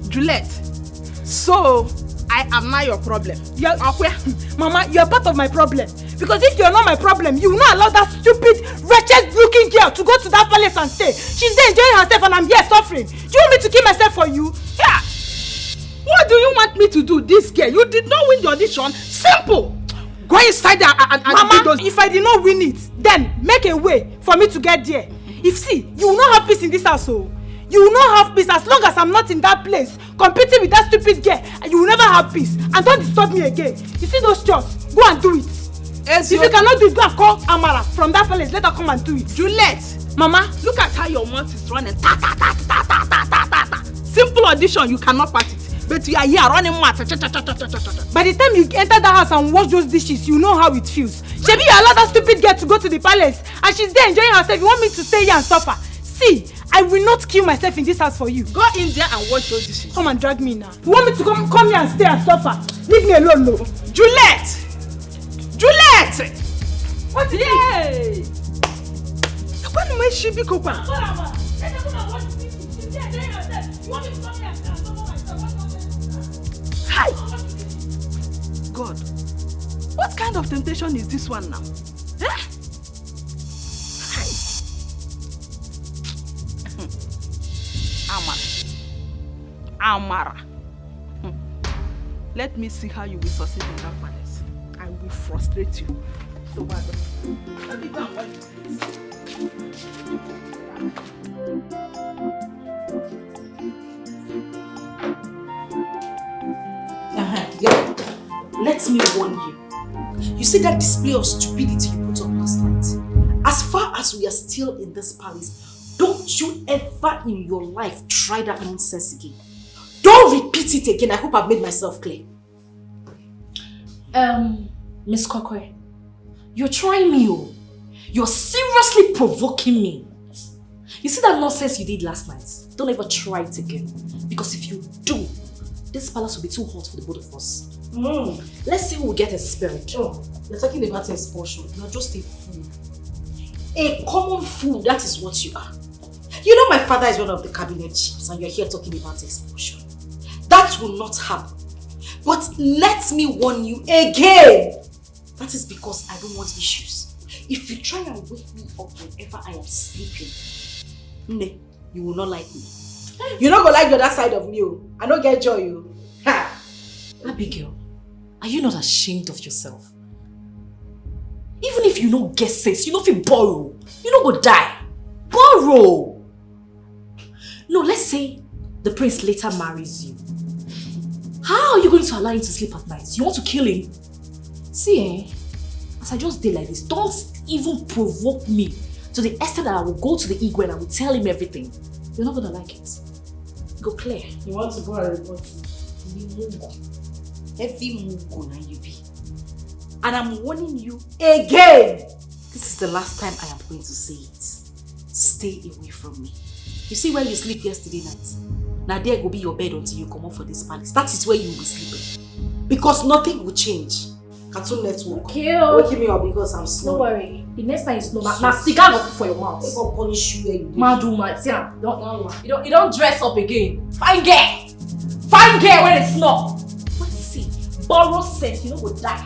Juliet, so I am not your problem. Mama, you're part of my problem. Because if you're not my problem, you will not allow that stupid, wretched looking girl to go to that palace and stay. She's there enjoying herself and I'm here suffering. Do you want me to kill myself for you? Yeah. What do you want me to do, this girl? You did not win the audition. Simple. Go inside there and Mama, do those. If I did not win it, then make a way for me to get there. If see, you will not have peace in this household. You will not have peace as long as I'm not in that place competing with that stupid girl. And you will never have peace. And don't disturb me again. You see those chores? Go and do it. If you cannot do it, go and call Amara from that place. Let her come and do it. Juliet, Mama, look at how your mouth is running. Ta ta ta ta ta ta ta ta ta. Simple audition, you cannot pass it. But you are here running mouth. By the time you enter that house and wash those dishes, you know how it feels. Shebi, you allow that stupid girl to go to the palace and she's there enjoying herself. You want me to stay here and suffer? See, I will not kill myself in this house for you. Go in there and wash those dishes. Come and drag me now. You want me to come here and stay and suffer? Leave me alone, no. Juliet! Juliet! What is it? When am I she be copa? Hi! God, what kind of temptation is this one now? Eh? Amara. Let me see how you will succeed in that palace. I will frustrate you. So what? Let me go and watch this. Let me warn you. You see that display of stupidity you put on last night? As far as we are still in this palace, don't you ever in your life try that nonsense again. Don't repeat it again. I hope I've made myself clear. Miss Kokwe, you're trying me, oh. You're seriously provoking me. You see that nonsense you did last night? Don't ever try it again. Because if you do, this palace will be too hot for the both of us. Let's see who will get expelled. Oh, you're talking about expulsion. You're just a fool. A common fool, that is what you are. You know my father is one of the cabinet chiefs and you're here talking about expulsion. That will not happen. But let me warn you again. That is because I don't want issues. If you try and wake me up whenever I am sleeping, you will not like me. You're not gonna like the other side of me. I don't get joy. Ha! Abigail, are you not ashamed of yourself? Even if you don't get sense, you don't feel borrow. You don't go die. Borrow! No, let's say the prince later marries you. How are you going to allow him to sleep at night? You want to kill him? See, as I just did like this, don't even provoke me to the extent that I will go to the Igwe and I will tell him everything. You're not gonna like it. Go clear. You want to go and report? Heavy Mungo na you be. And I'm warning you again. This is the last time I am going to say it. Stay away from me. You see where you sleep yesterday night? Now there will be your bed until you come up for this palace. That is where you will be sleeping. Because nothing will change. Cartoon Network. Okay. Waking me up because I'm snoring. Don't worry. The next time you snore, now cigar go for your mouth. They gon' punish you where you do. Madu, man. See, you don't dress up again. Fine girl. Fine girl when it's snore. Let's see. Borrow sense, you know go die.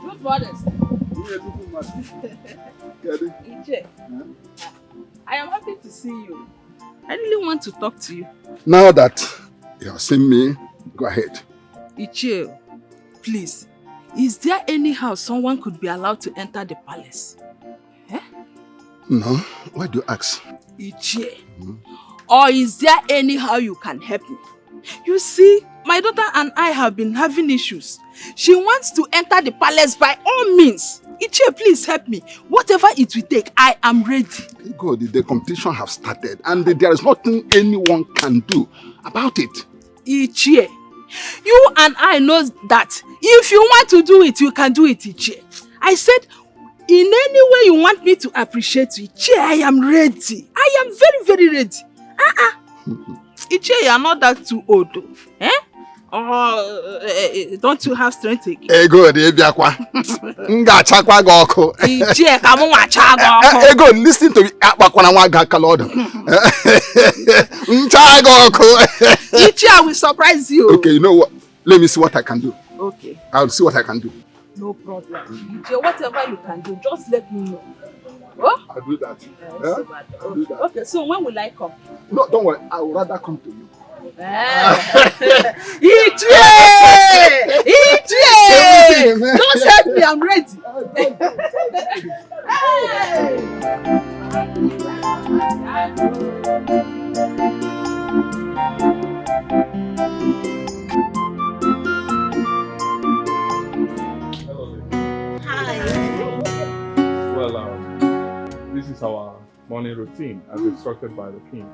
Good brothers. Ije, I am happy to see you. I really want to talk to you. Now that you have seen me, go ahead. Ichie, please, is there any how someone could be allowed to enter the palace? No, why do you ask? Ichie, or is there any how you can help me? You see, my daughter and I have been having issues. She wants to enter the palace by all means. Ichie, please help me. Whatever it will take, I am ready. God, the competition have started and there is nothing anyone can do about it. Ichie, you and I know that if you want to do it, you can do it, Ichie. I said, in any way you want me to appreciate you, Ichie, I am ready. I am very, very ready. Ichie, you are not that too old. Eh? Don't you have strength again? Ego, Ebiakwa. Nga chakwa goko. Ichie, kamu wa chago. Ego, listen to me. Akwa wa gakalodo. Chagoko. Ichie, I will surprise you. Okay, you know what? Let me see what I can do. Okay. I'll see what I can do. No problem. Ichie, whatever you can do, just let me know. Oh? I'll do that. I'll do that. Okay, so when will I come? No, don't worry. I would rather come to you. Ichie! Don't help me, I'm ready. Well, this is our morning routine as instructed by the king.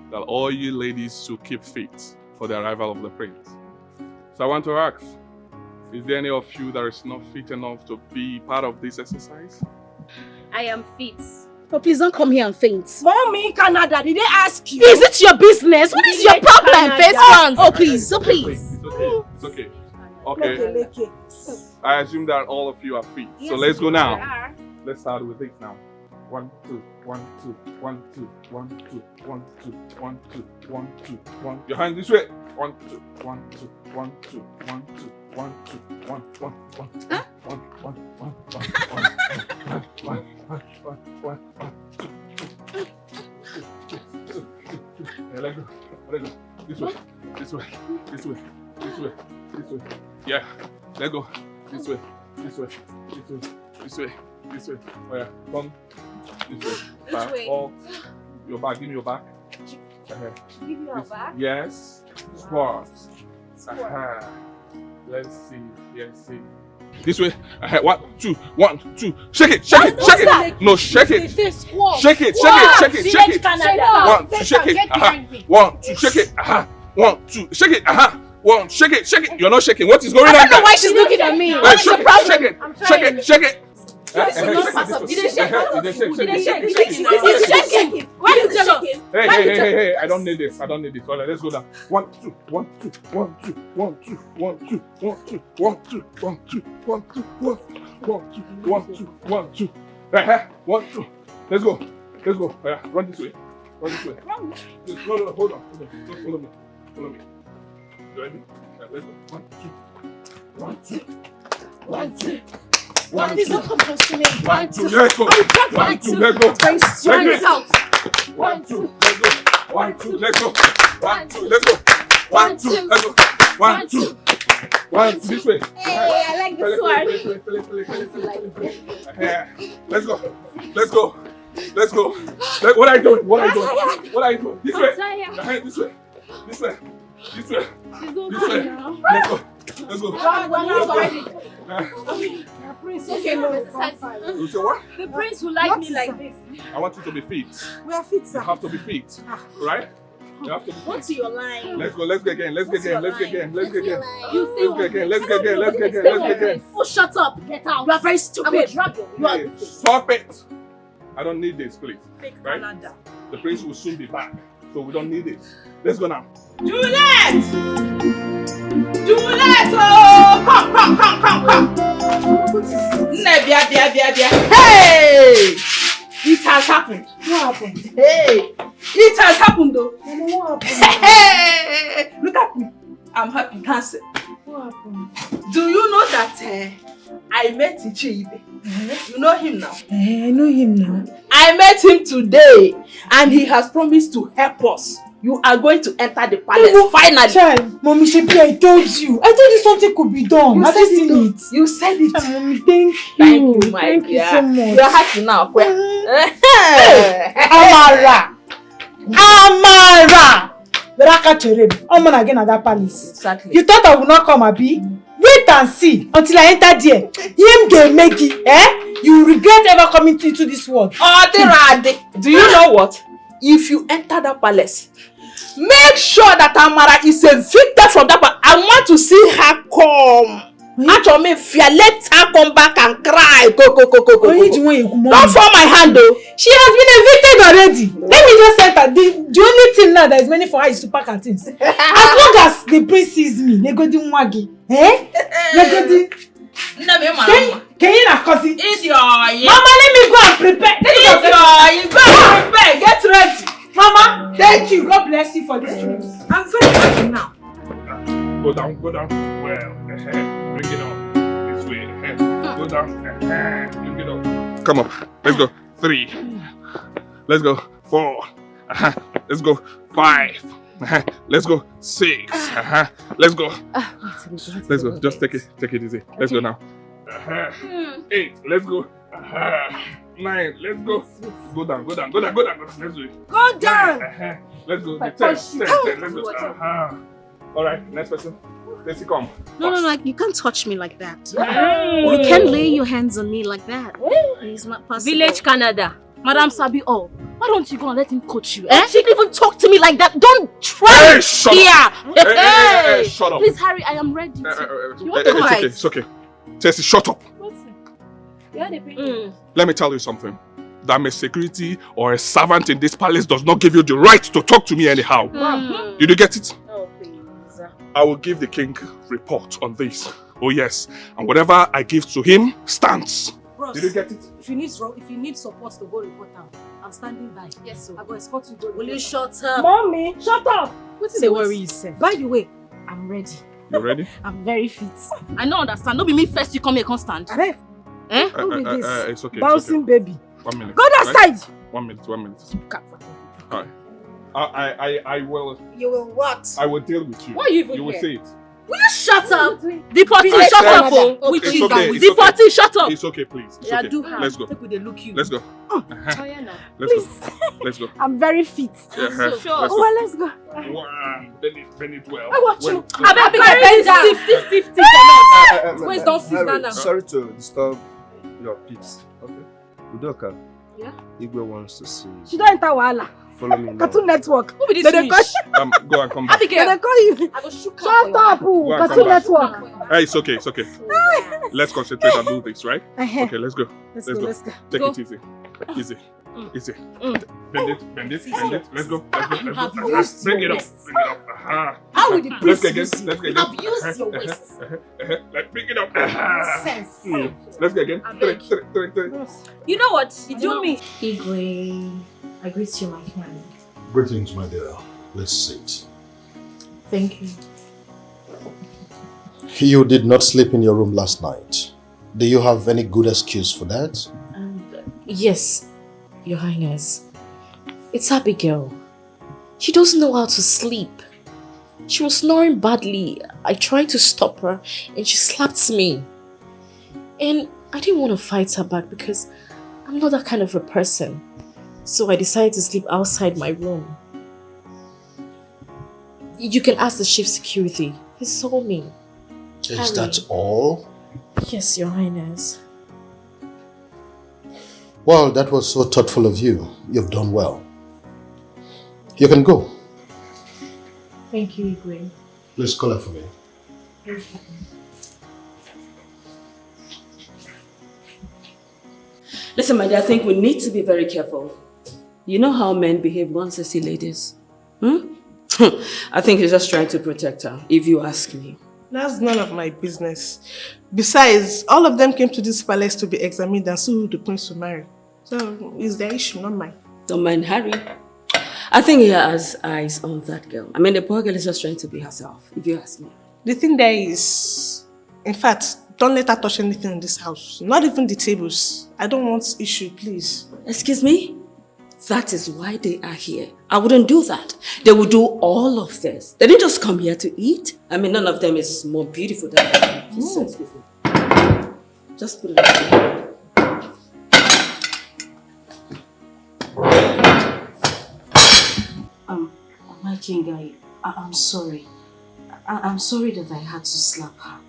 That all you ladies should keep fit for the arrival of the prince. So I want to ask, is there any of you that is not fit enough to be part of this exercise? I am fit. Oh, please don't come here and faint. Mommy, Canada, did they ask you? Is it your business? What is your problem? Face front. Oh, please. Oh, please. It's okay. Okay. I assume that all of you are fit. So let's go now. Let's start with this now. 1, 2, 1, 2, 1, 2, 1, 2, 1, 2, 1, 2, 1, 2, 1. Your hands this way. 1, 2, 1, 2, 1, 2, 1, 2, 1, 2, 1, 1, 1, 1, 1, 1, 1. Let go. This way. This way. This way. This way. This way. Yeah. Let go. This way. This way. This way. This way. This way. Oh yeah. Come. This way. Back. Oh. Your back. Give me your back. Give you your back? Yes. Squats. Let's see. Let's see. This way. 1, 2, 1, 2. Shake it, shake it, shake it. No, shake it. Shake it, shake it, shake it, shake it. 1, 2, shake it. 1, 2, shake it. 1, 2, shake it. 1, shake it, shake it. You're not shaking. What is going on? I don't know why she's looking at me. What is the problem? Shake it, shake it, shake it. Hey, I don't need this. All right, let's go down. 1, 2, 1, 2, 1, 2, 1, 2, 1, 2, 1, 2, 1, 2, 1, 2, 1, 2, 1, 2, 1, 2, 1, 2. Right, 1, 2. Let's go. Run this way. No, hold on. Follow me. You ready? Let's go. 1, 2. 1, 2. 1, 2. Please don't come close to me. 1, 2. Let's go. 1, 2. Let's go. Try this out. 1, 2. Let's go. 1, 2. Let's go. 1, 2. Let's go. 1, 2. Let's go. 1, 2. 1, this way. Hey, I like this one. Let's go. What are you doing? This way. This way. Let's go. The prince will like me like this. I want you to be fit. We are fit, sir. You have to be fit, right? You have to be fit. What's your line? Let's go again. Let's get again. Oh, shut up. Get out. You are very stupid. I will drop you. Hey, stop it. I don't need this, please. Fake right? Canada. The prince will soon be back, so we don't need it. Let's go now. Juliet! Oh! Come. Hey! It has happened. What happened? Hey! It has happened though. What happened? Hey! Look at me. I'm happy. Cancer. What happened? Do you know that I met Uju Ibeh? You know him now? I know him now. I met him today and he has promised to help us. You are going to enter the palace finally. Child, Mommy Shepi, I told you something could be done. Have you seen it? You said it. Mommy, thank you. Thank you, my Thank dear. you so much. You are happy now. Amara! Beraka Cherem. I'm again at that palace. Exactly. You thought I would not come, Abi? Wait and see until I enter there. Him get make it, You regret ever coming into this world. Do you know what? If you enter that palace, make sure that Amara is evicted from that palace. I want to see her come. Actually, let her come back and cry. Go. Don't fall my hand though. She has been evicted already. Let me just say that the only thing now that is many for her is to pack her things. As long as the prince sees me, they go do mwagi. They go do. Can you not cause it? Mama, let me go and prepare. You go and prepare. Get ready. Mama, thank you. God bless you for this trip. I'm very happy now. Go down. Well, bring it on. This way. Go down. Bring it on. Come on. Let's go. 3. Let's go. 4. Let's go. 5. Let's go. 6. Let's go. Let's go. Just take it easy. Let's go now. 8. Let's go. 9. Let's go. Go down. Let's do it. Go down. Let's go. 10. Let's go. All right. Next person. Let's come. No, you can't touch me like that. You can't lay your hands on me like that. It's not possible. Village Canada. Madam Sabi, why don't you go and let him coach you? She didn't even talk to me like that. Don't try. Hey, shut up. Hey, shut up. Please, Harry, I am ready. It's okay. Tessie, shut up. Let me tell you something. That my security or a servant in this palace does not give you the right to talk to me anyhow. Did you get it? Oh, please. I will give the king report on this. Oh yes. And whatever I give to him stands. Bros, did you get it? If you need support to go report now, I'm standing by. Yes, sir. I will escort you to Will you shut up? Mommy, shut up! What is the worry you said? By the way, I'm ready. You ready? I'm very fit. I don't understand. Don't be me first, you come here constant. Who be this? It's okay. Bouncing baby. 1 minute. Go that side! 1 minute. Alright. I will. You will what? I will deal with you. Why are you even You will here? say it. Will you shut up. The party, shut up. Which is the party, shut up. It's okay, please. It's Yeah, okay. do her. Let's go. Take with the look you. Let's go. Let's go. Let's go. I'm very fit. Yeah, So sure. let's go. Well, let's go. Wow. Bend it well. I watch you. I bet bend down. Stiff. Wait, don't sit down now. Sorry to disturb your peace. Okay. Udoka. Yeah? Igwe wants to see you. She don't enter Wahala. Follow me now. Cartoon Network. Who be this They fish? Go and come back. They call you. I go shoot Shut up, Go and Cartoon come back. Network. Hey, it's okay. Let's concentrate and do this, right? Uh-huh. Okay, let's go. Let's go. Take Go. it easy. Bend it. Let's go. You have Bring used it your up. waist. Bring it up. How will the Let's priest go again. use you? Let's go You again. have used your waist. Let's bring it up. Nonsense. Let's go again. Three. You know what? You do me. Igwe, I greet you, my friend. Greetings, my dear. Let's sit. Thank you. You did not sleep in your room last night. Do you have any good excuse for that? Yes, Your Highness. It's Abigail. She doesn't know how to sleep. She was snoring badly. I tried to stop her and she slapped me. And I didn't want to fight her back because I'm not that kind of a person. So I decided to sleep outside my room. You can ask the chief security. He saw me. Is that all? Yes, Your Highness. Well, that was so thoughtful of you. You've done well. You can go. Thank you, Igwe. Please call her for me. Listen, my dear, I think we need to be very careful. You know how men behave once they see ladies? I think he's just trying to protect her, if you ask me. That's none of my business. Besides, all of them came to this palace to be examined and see who the prince will marry. So, it's their issue, not mine. Don't mind Harry. I think he has eyes on that girl. I mean, the poor girl is just trying to be herself, if you ask me. The thing there is, in fact, don't let her touch anything in this house. Not even the tables. I don't want issue, please. Excuse me? That is why they are here. I wouldn't do that. They would do all of this. They didn't just come here to eat. I mean, none of them is more beautiful than me. Excuse me. Just put it on. My king, I'm sorry. I'm sorry that I had to slap her.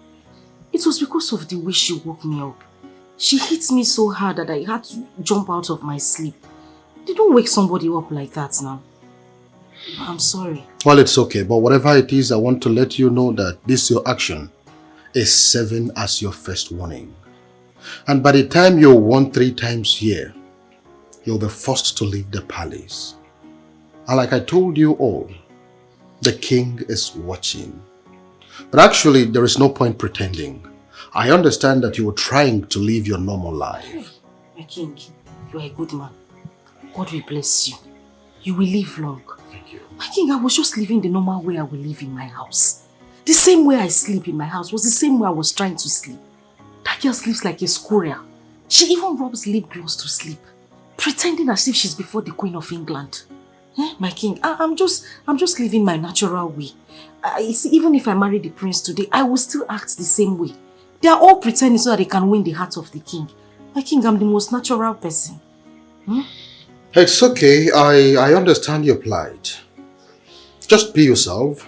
It was because of the way she woke me up. She hit me so hard that I had to jump out of my sleep. They don't wake somebody up like that now. I'm sorry. Well, it's okay, but whatever it is, I want to let you know that this your action is serving as your first warning. And by the time you're won 3 times here, you'll be forced to leave the palace. And like I told you all, the king is watching. But actually, there is no point pretending. I understand that you were trying to live your normal life. My king, you are a good man. God will bless you. You will live long. Thank you. My king, I was just living the normal way I will live in my house. The same way I sleep in my house was the same way I was trying to sleep. That girl sleeps like a squirrel. She even rubs lip gloss to sleep, pretending as if she's before the Queen of England. My king, I'm just living my natural way. You see, even if I marry the prince today, I will still act the same way. They are all pretending so that they can win the heart of the king. My king, I'm the most natural person. It's okay. I understand your plight. Just be yourself.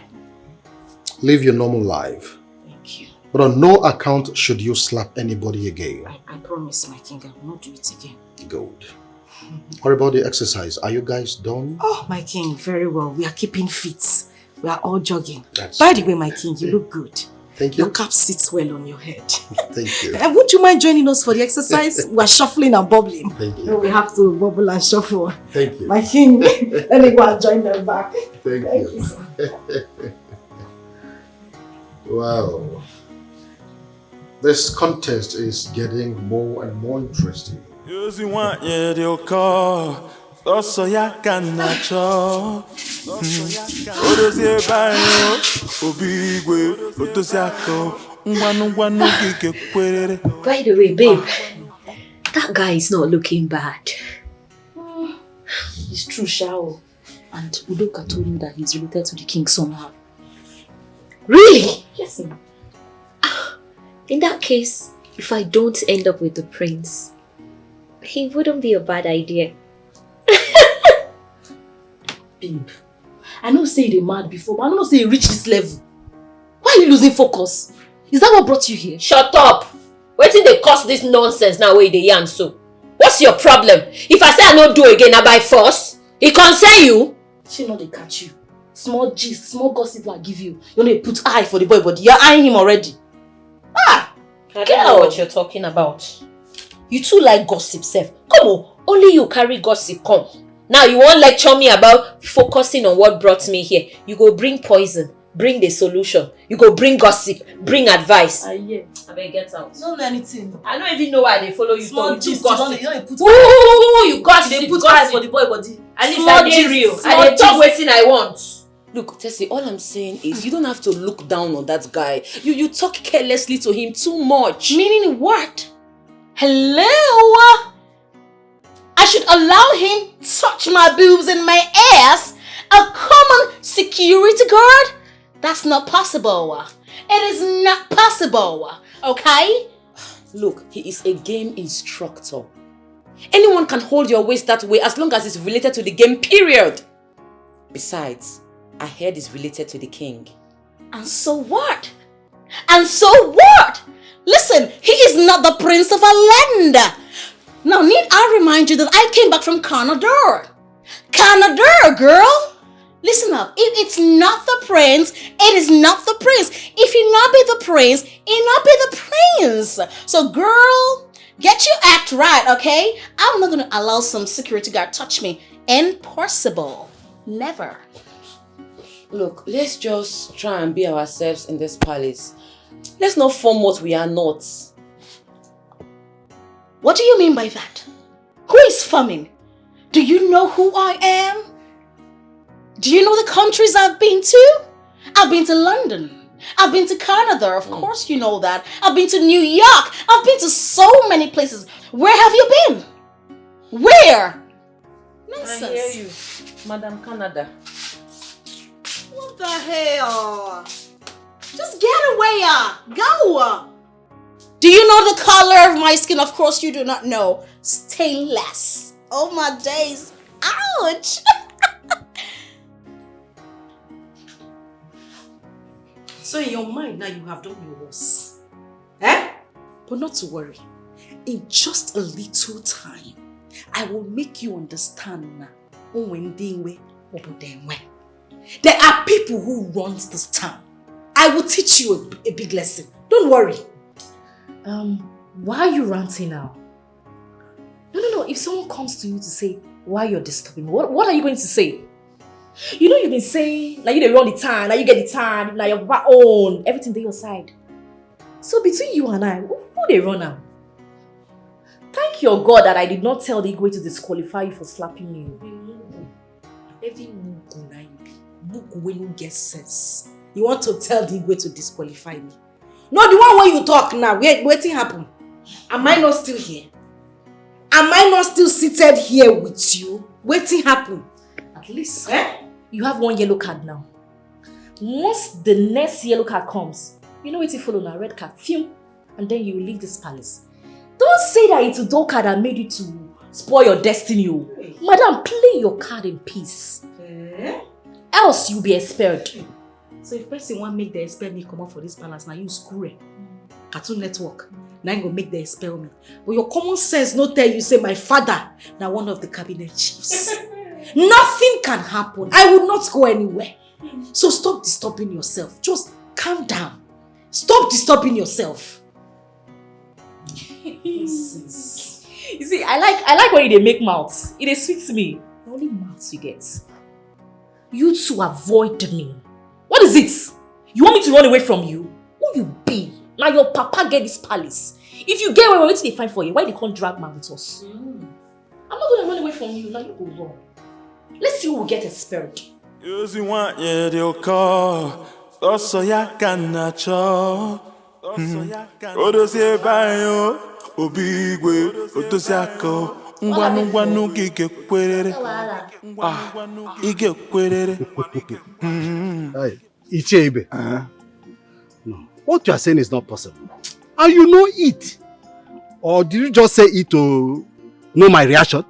Live your normal life. Thank you. But on no account should you slap anybody again. I promise, my king, I will not do it again. Good. What about the exercise? Are you guys done? Oh, my king, very well. We are keeping fit. We are all jogging. That's By the way, my king, you look good. Thank you. Your cap sits well on your head. Thank you. And would you mind joining us for the exercise? We are shuffling and bubbling. Thank you. We have to bubble and shuffle. Thank you. My king, let me go and join them back. Thank you. Wow. This contest is getting more and more interesting. You want your car. Also, ya can nacho. Odozie bayo, obigwe, otosiako. By the way, babe, that guy is not looking bad. It's true, Shao. And Udoka told me that he's related to the king somehow. Really? Yes, In that case, if I don't end up with the prince, he wouldn't be a bad idea. Babe, I know say you're mad before, but I don't say you reach this level. Why are you losing focus? Is that what brought you here? Shut up! Wait till they cause this nonsense now where they yarn so. What's your problem? If I say I don't do again, I by force, it concern you. She know they catch you. Small gist, small gossip I give you. You know they put eye for the boy, but you're eyeing him already. Ah! I don't know what you're talking about. You too like gossip, Seth. Come on, only you carry gossip come. Now you won't lecture me about focusing on what brought me here. You go bring poison, bring the solution. You go bring gossip, bring advice. Yeah. I better get out. You don't know anything. I don't even know why they follow you. Small You gist, gossip. you don't put you gossip. They put gossip. eye for the boy body. At least Small I did gist, real. small I dey talk gist. wetin I want. Look, Tessie, all I'm saying is you don't have to look down on that guy. You talk carelessly to him too much. Meaning what? Hello? I should allow him touch my boobs and my ass? A common security guard? That's not possible. It is not possible. Okay? Look, he is a game instructor. Anyone can hold your waist that way as long as it's related to the game, period. Besides, I heard it's related to the king. And so what? And so what? Listen, he is not the prince of a land. Now, need I remind you that I came back from Canada? Canada, girl. Listen up. If it's not the prince, it is not the prince. If he not be the prince, he not be the prince. So, girl, get your act right, okay? I'm not going to allow some security guard touch me. Impossible. Never. Look, let's just try and be ourselves in this palace. Let's not form what we are not. What do you mean by that? Who is forming? Do you know who I am? Do you know the countries I've been to? I've been to London. I've been to Canada. Of course you know that. I've been to New York. I've been to so many places. Where have you been? Where? Nonsense. I hear you, Madam Canada. What the hell? Just get away, go. Do you know the color of my skin? Of course you do not know. Stainless. Oh my days. Ouch. So in your mind now you have done your worst. Eh? But not to worry. In just a little time, I will make you understand now. There are people who run this town. I will teach you a big lesson. Don't worry. Why are you ranting now? No. If someone comes to you to say why you're disturbing me, what are you going to say? You know you've been saying, now you run the town, now you get the town, now your own, everything to your side. So between you and I, who they run now? Thank your God that I did not tell the Igwe to disqualify you for slapping you. Every Mugu when you get sense. You want to tell the Igwe to disqualify me? No, the one when you talk now, waiting happen. Am I not still here? Am I not still seated here with you? Waiting happen. At least you have one yellow card now. Once the next yellow card comes, you know what you follow now, red card, phew, and then you leave this palace. Don't say that it's a dull card that made you to spoil your destiny. Madam, play your card in peace. Else you'll be expelled. So if person want make the expel me come out for this palace, now you screw it. Cartoon Network. Now you go make the expel me. But your common sense no tell you say my father now one of the cabinet chiefs. Nothing can happen. I will not go anywhere. So stop disturbing yourself. Just calm down. Stop disturbing yourself. You see, I like when they make mouths. It sweets me. The only mouths you get. You two avoid me. What is it? You want me to run away from you? Who you be? Now your papa get this palace. If you get away, what they find for you? Why they can't drag man with us? I'm not going to run away from you. Now you go wrong. Let's see who will get expelled. Using one year they'll call. Also ya can cho. Odosie bayo. Obigwe. Otosiako. Ngwanu gige kwerere. Ige kwerere. Iche Ibeh. No. What you are saying is not possible. and you know it. Or did you just say it to know my reaction?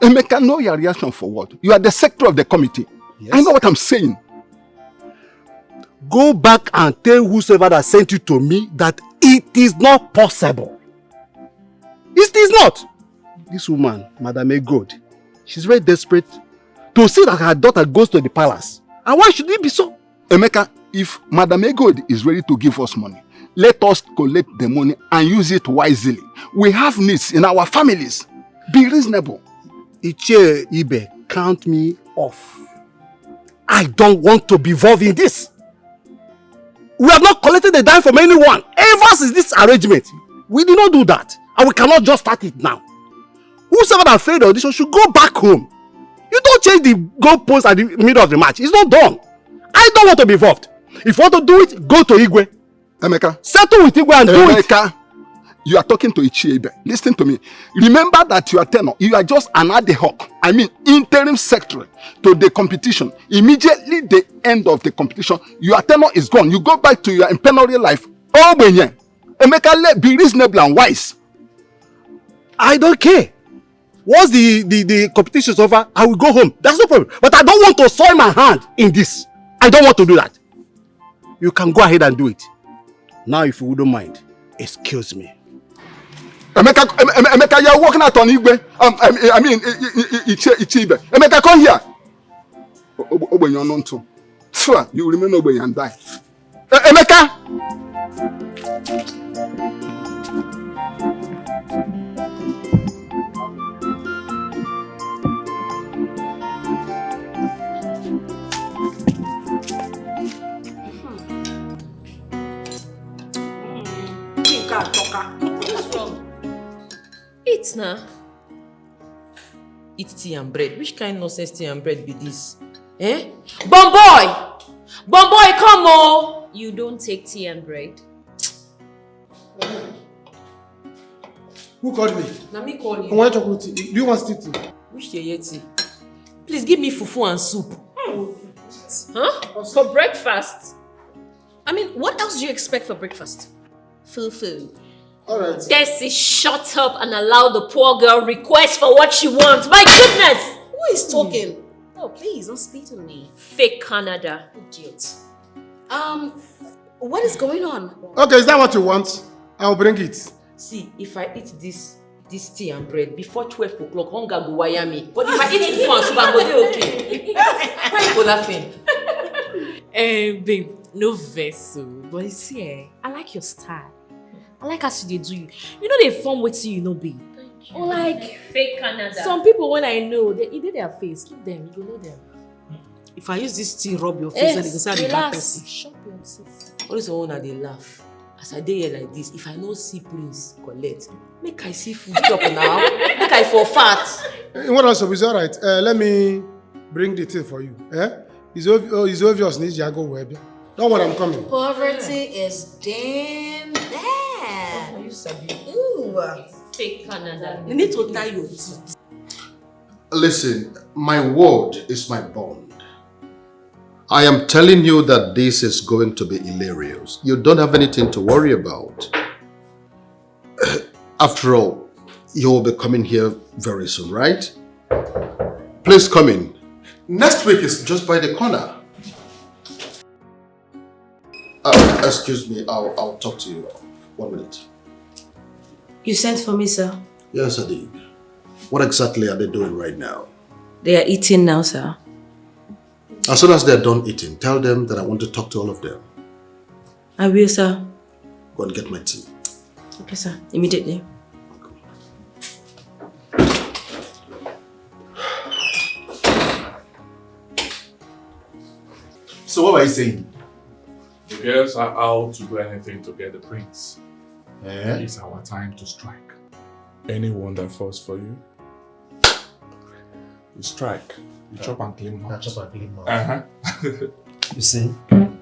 Emeka, know your reaction for what? You are the secretary of the committee. Yes. I know what I'm saying. Go back and tell whosoever that sent you to me that it is not possible. It is not. This woman, Madam Egod, she's very desperate to see that her daughter goes to the palace. And why should it be so? Emeka, if Madam Egod is ready to give us money, let us collect the money and use it wisely. We have needs in our families. Be reasonable. Uju Ibeh, count me off. I don't want to be involved in this. We have not collected a dime from anyone ever since this arrangement. We did not do that. And we cannot just start it now. Whosoever that failed the audition should go back home. You don't change the goalpost at the middle of the match. It's not done. I don't want to be involved. If you want to do it, go to Igwe. Emeka. Settle with Igwe and do it. Emeka, you are talking to Uju Ibeh. Listen to me. Remember that you are tenor. You are just an ad hoc. Interim secretary to the competition. Immediately the end of the competition, your tenor is gone. You go back to your imperial life. Oh, Benye. Emeka, be reasonable and wise. I don't care. Once the competition is over, I will go home. That's no problem. But I don't want to soil my hand in this. I don't want to do that. You can go ahead and do it. Now, if you wouldn't mind, excuse me. Emeka, you are walking out on Igwe. Uju Ibeh. Emeka, come here. Obenye non too. You remain Obenye and die. Emeka! What's wrong? Eat now. Eat tea and bread. Which kind of nonsense tea and bread be this? Eh? Bomboy! Bomboy, come on! You don't take tea and bread. Who called me? Now me call you. I want chocolate tea. Do you want tea? Which tea? Please give me fufu and soup. Huh? For breakfast? What else do you expect for breakfast? Fufu. Alright. Desi, shut up and allow the poor girl request for what she wants. My goodness! Who is talking? Oh, please, don't speak to me. Fake Canada. Idiot. What is going on? Okay, is that what you want? I'll bring it. See, if I eat this tea and bread before 12 o'clock, hunger go wire me. But if I eat it once, I go dey okay. Why you go laughing? Babe, no vessel. But you see, I like your style. I like how they do you. You know they form wetin you know be. Or like fake Canada. Some people when I know, they either their face, keep them, you go know them. If I use this tea, rub your face and you can say the bad person. Shut your teeth. All this one that they laugh. As I dey here like this, if I no see Prince collect, make I see food chop now. Make I for fat. What else? It's alright. Let me bring the tea for you. It's obvious Naija go web. Don't worry, I'm coming. Poverty is damn bad. You sabi. Ooh. Fake Canada. You need to tie your teeth. Listen, my word is my bond. I am telling you that this is going to be hilarious. You don't have anything to worry about. After all, you will be coming here very soon, right? Please come in. Next week is just by the corner. Excuse me, I'll talk to you. 1 minute. You sent for me, sir? Yes, I did. What exactly are they doing right now? They are eating now, sir. As soon as they're done eating, tell them that I want to talk to all of them. I will, sir. Go and get my tea. Okay, sir. Immediately. So what were you saying? The girls are out to do anything to get the prince. It's our time to strike. Anyone that falls for you, you strike. You chop and clean mouth. Chop and clean mouth. You see,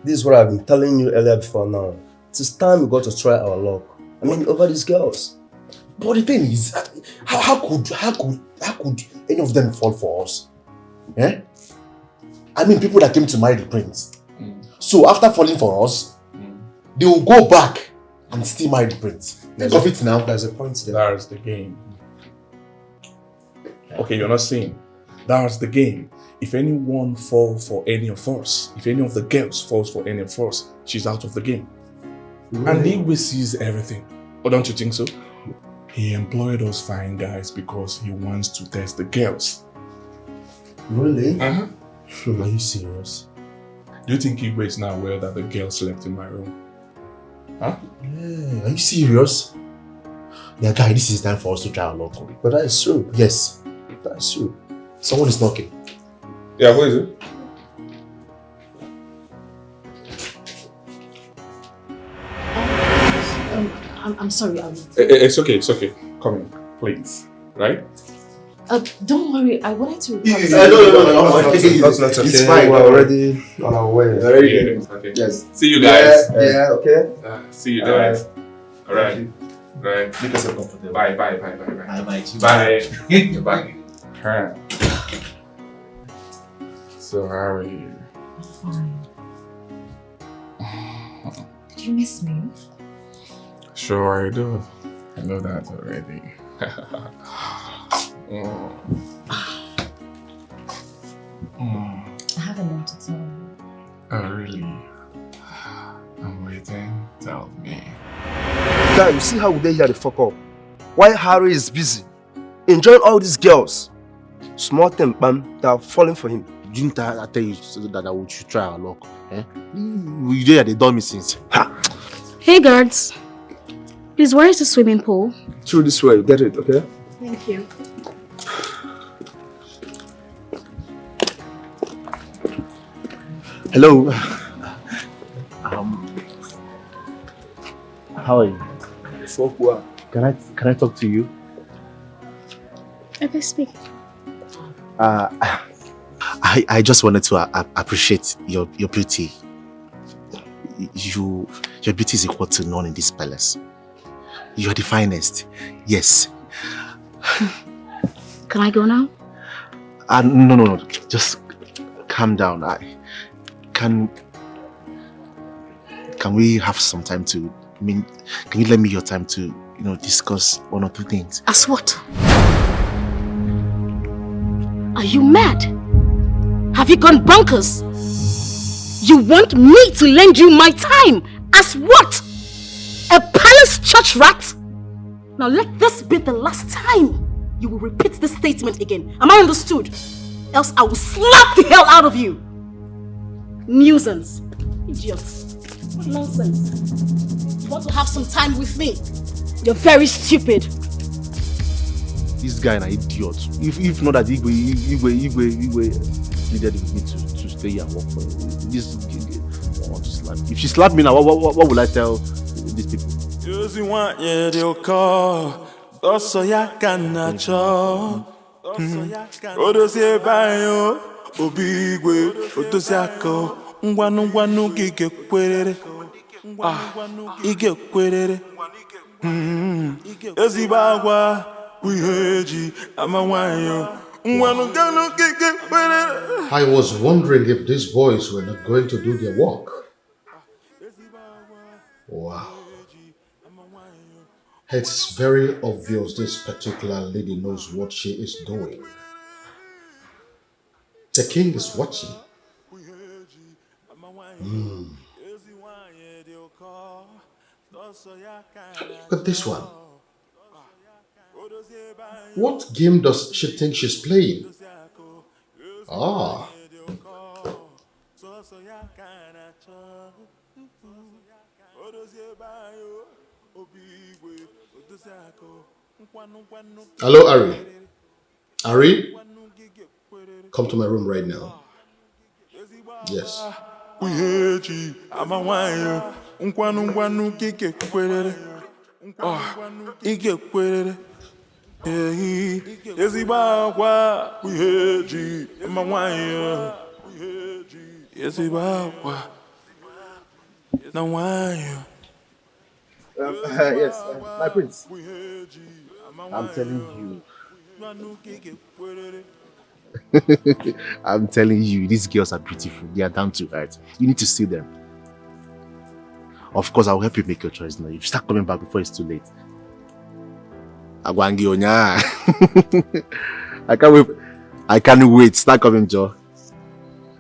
this is what I've been telling you earlier before now. It's time we got to try our luck. Over these girls. But the thing is, how could any of them fall for us? People that came to marry the prince. So after falling for us, they will go back and still marry the prince. Think of it now. There's a point there. That's the game. Okay, you're not saying. That's the game. If anyone falls for any of us, if any of the girls falls for any of us, she's out of the game. Really? And Igwe sees everything. Oh, don't you think so? He employed us fine guys because he wants to test the girls. Really? Uh-huh. Are you serious? Do you think Igwe is now aware that the girl slept in my room? Huh? Yeah, are you serious? Yeah, guy, this is time for us to try our luck. But that is true. Yes. That's true. Someone is knocking. Yeah, who is it? I'm sorry. It's okay. Come in, please. Right? Don't worry. I wanted to. No. That's not okay. It's fine. We're already on our way. Okay. Yes. See you guys. Yeah. Okay. See you guys. All right. Right. Make yourself comfortable. Bye. Bye. Bye. Alright. So how are you? Fine. Did you miss me? Sure I do. I know that already. I have a lot to tell you. Oh really? I'm waiting. Tell me. Guy, you see how they here the fuck up? Why Harry is busy enjoying all these girls? Small thing, bam, they are falling for him. Didn't I tell you that we should try our luck? We did they done me since. Hey guards, please, where is the swimming pool? Through this way, get it, okay? Thank you. Hello. How are you? Fuck well. Can I talk to you? Okay, speak. I just wanted to appreciate your beauty. Your beauty is equal to none in this palace. You're the finest. Yes. Can I go now? No. Just calm down. Can we have some time to? Can you lend me your time to, discuss one or two things? As what? Are you mad? Have you gone bonkers? You want me to lend you my time? As what? A palace church rat? Now let this be the last time you will repeat this statement again. Am I understood? Else I will slap the hell out of you. Nuisance. Idiots. What nonsense. You want to have some time with me? You're very stupid. This guy an idiot. If not that Igwe needed me to stay here and work for him. This I want to slap. If she slapped me now, what will I tell these people? I was wondering if these boys were not going to do their work. Wow. It's very obvious this particular lady knows what she is doing. The king is watching. Look at this one. What game does she think she's playing? Ah. Hello, Ari. Ari? Come to my room right now. Yes. Yes, my prince. I'm telling you. I'm telling you, these girls are beautiful. They are down to earth. You need to see them. Of course, I'll help you make your choice now. You start coming back before it's too late. Agwangi Onya. I can't wait. I can't wait. Start coming, Joe.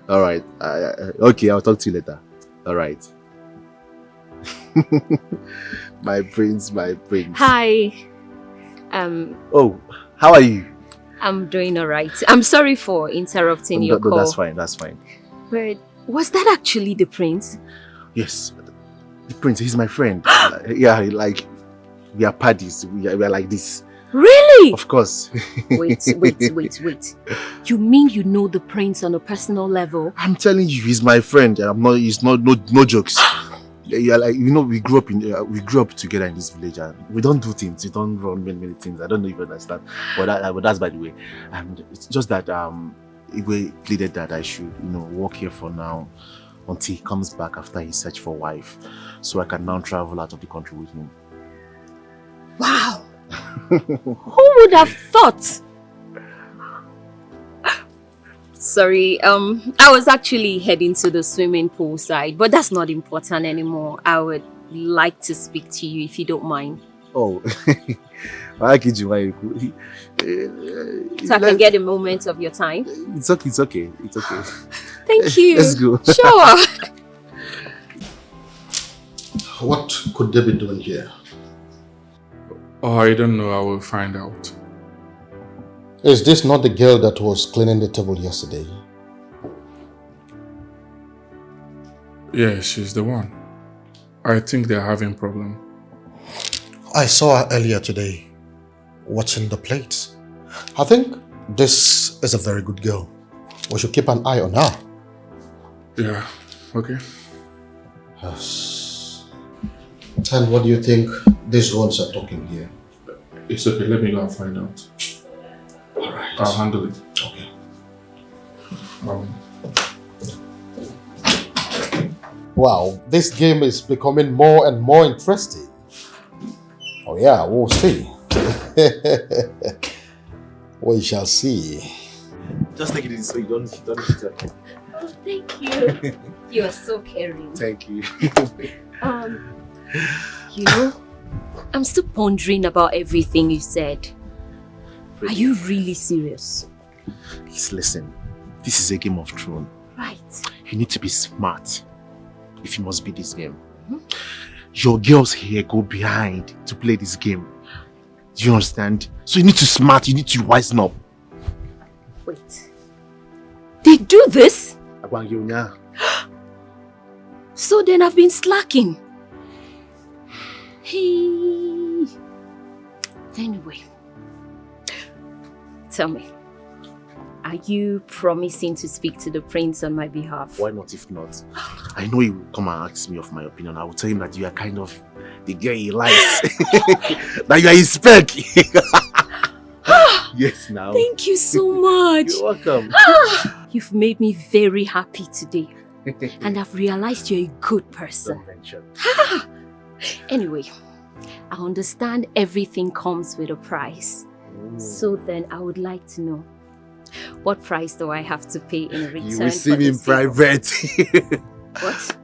Alright. Okay, I'll talk to you later. Alright. My prince, my prince. Hi. Oh, how are you? I'm doing alright. I'm sorry for interrupting your call. That's fine, that's fine. But was that actually the prince? Yes. The prince, he's my friend. Yeah, like, we are parties. We are like this. Really? Of course. Wait. You mean you know the prince on a personal level? I'm telling you, he's my friend. It's no jokes. Yeah, like, you know, we grew up together in this village, and we don't do things. We don't run many things. I don't know if you understand. But that's by the way. And it's just that Igwe pleaded that I should, work here for now until he comes back after he searched for a wife, so I can now travel out of the country with him. Wow! Who would have thought? Sorry, I was actually heading to the swimming pool side, but that's not important anymore. I would like to speak to you if you don't mind. Oh, So I can get a moment of your time. It's okay. Thank you. Let's go. Sure. What could they be doing here? Oh, I don't know. I will find out. Is this not the girl that was cleaning the table yesterday? Yeah, she's the one. I think they're having problem. I saw her earlier today, watching the plates. I think this is a very good girl. We should keep an eye on her. Yeah, okay. Yes. And what do you think these ones are talking here? It's okay, let me go and find out. Alright. I'll handle it. Okay. Wow, this game is becoming more and more interesting. Oh yeah, we'll see. We shall see. Just take it easy so you don't hit it. Oh, thank you. You are so caring. Thank you. I'm still pondering about everything you said. Are you really serious? Listen, this is a game of Thrones. Right. You need to be smart if you must beat this game. Your girls here go behind to play this game. Do you understand? So you need to smart, you need to wisen up. Wait. They do this? So then I've been slacking. Hey. Anyway. Tell me. Are you promising to speak to the prince on my behalf? Why not if not? I know he will come and ask me of my opinion. I will tell him that you are kind of the girl he likes. That you are his spec. Yes, now. Thank you so much. You're welcome. You've made me very happy today. And I've realized you're a good person. Don't mention. Anyway, I understand everything comes with a price. So then I would like to know, what price do I have to pay in return? You will see me in private. What?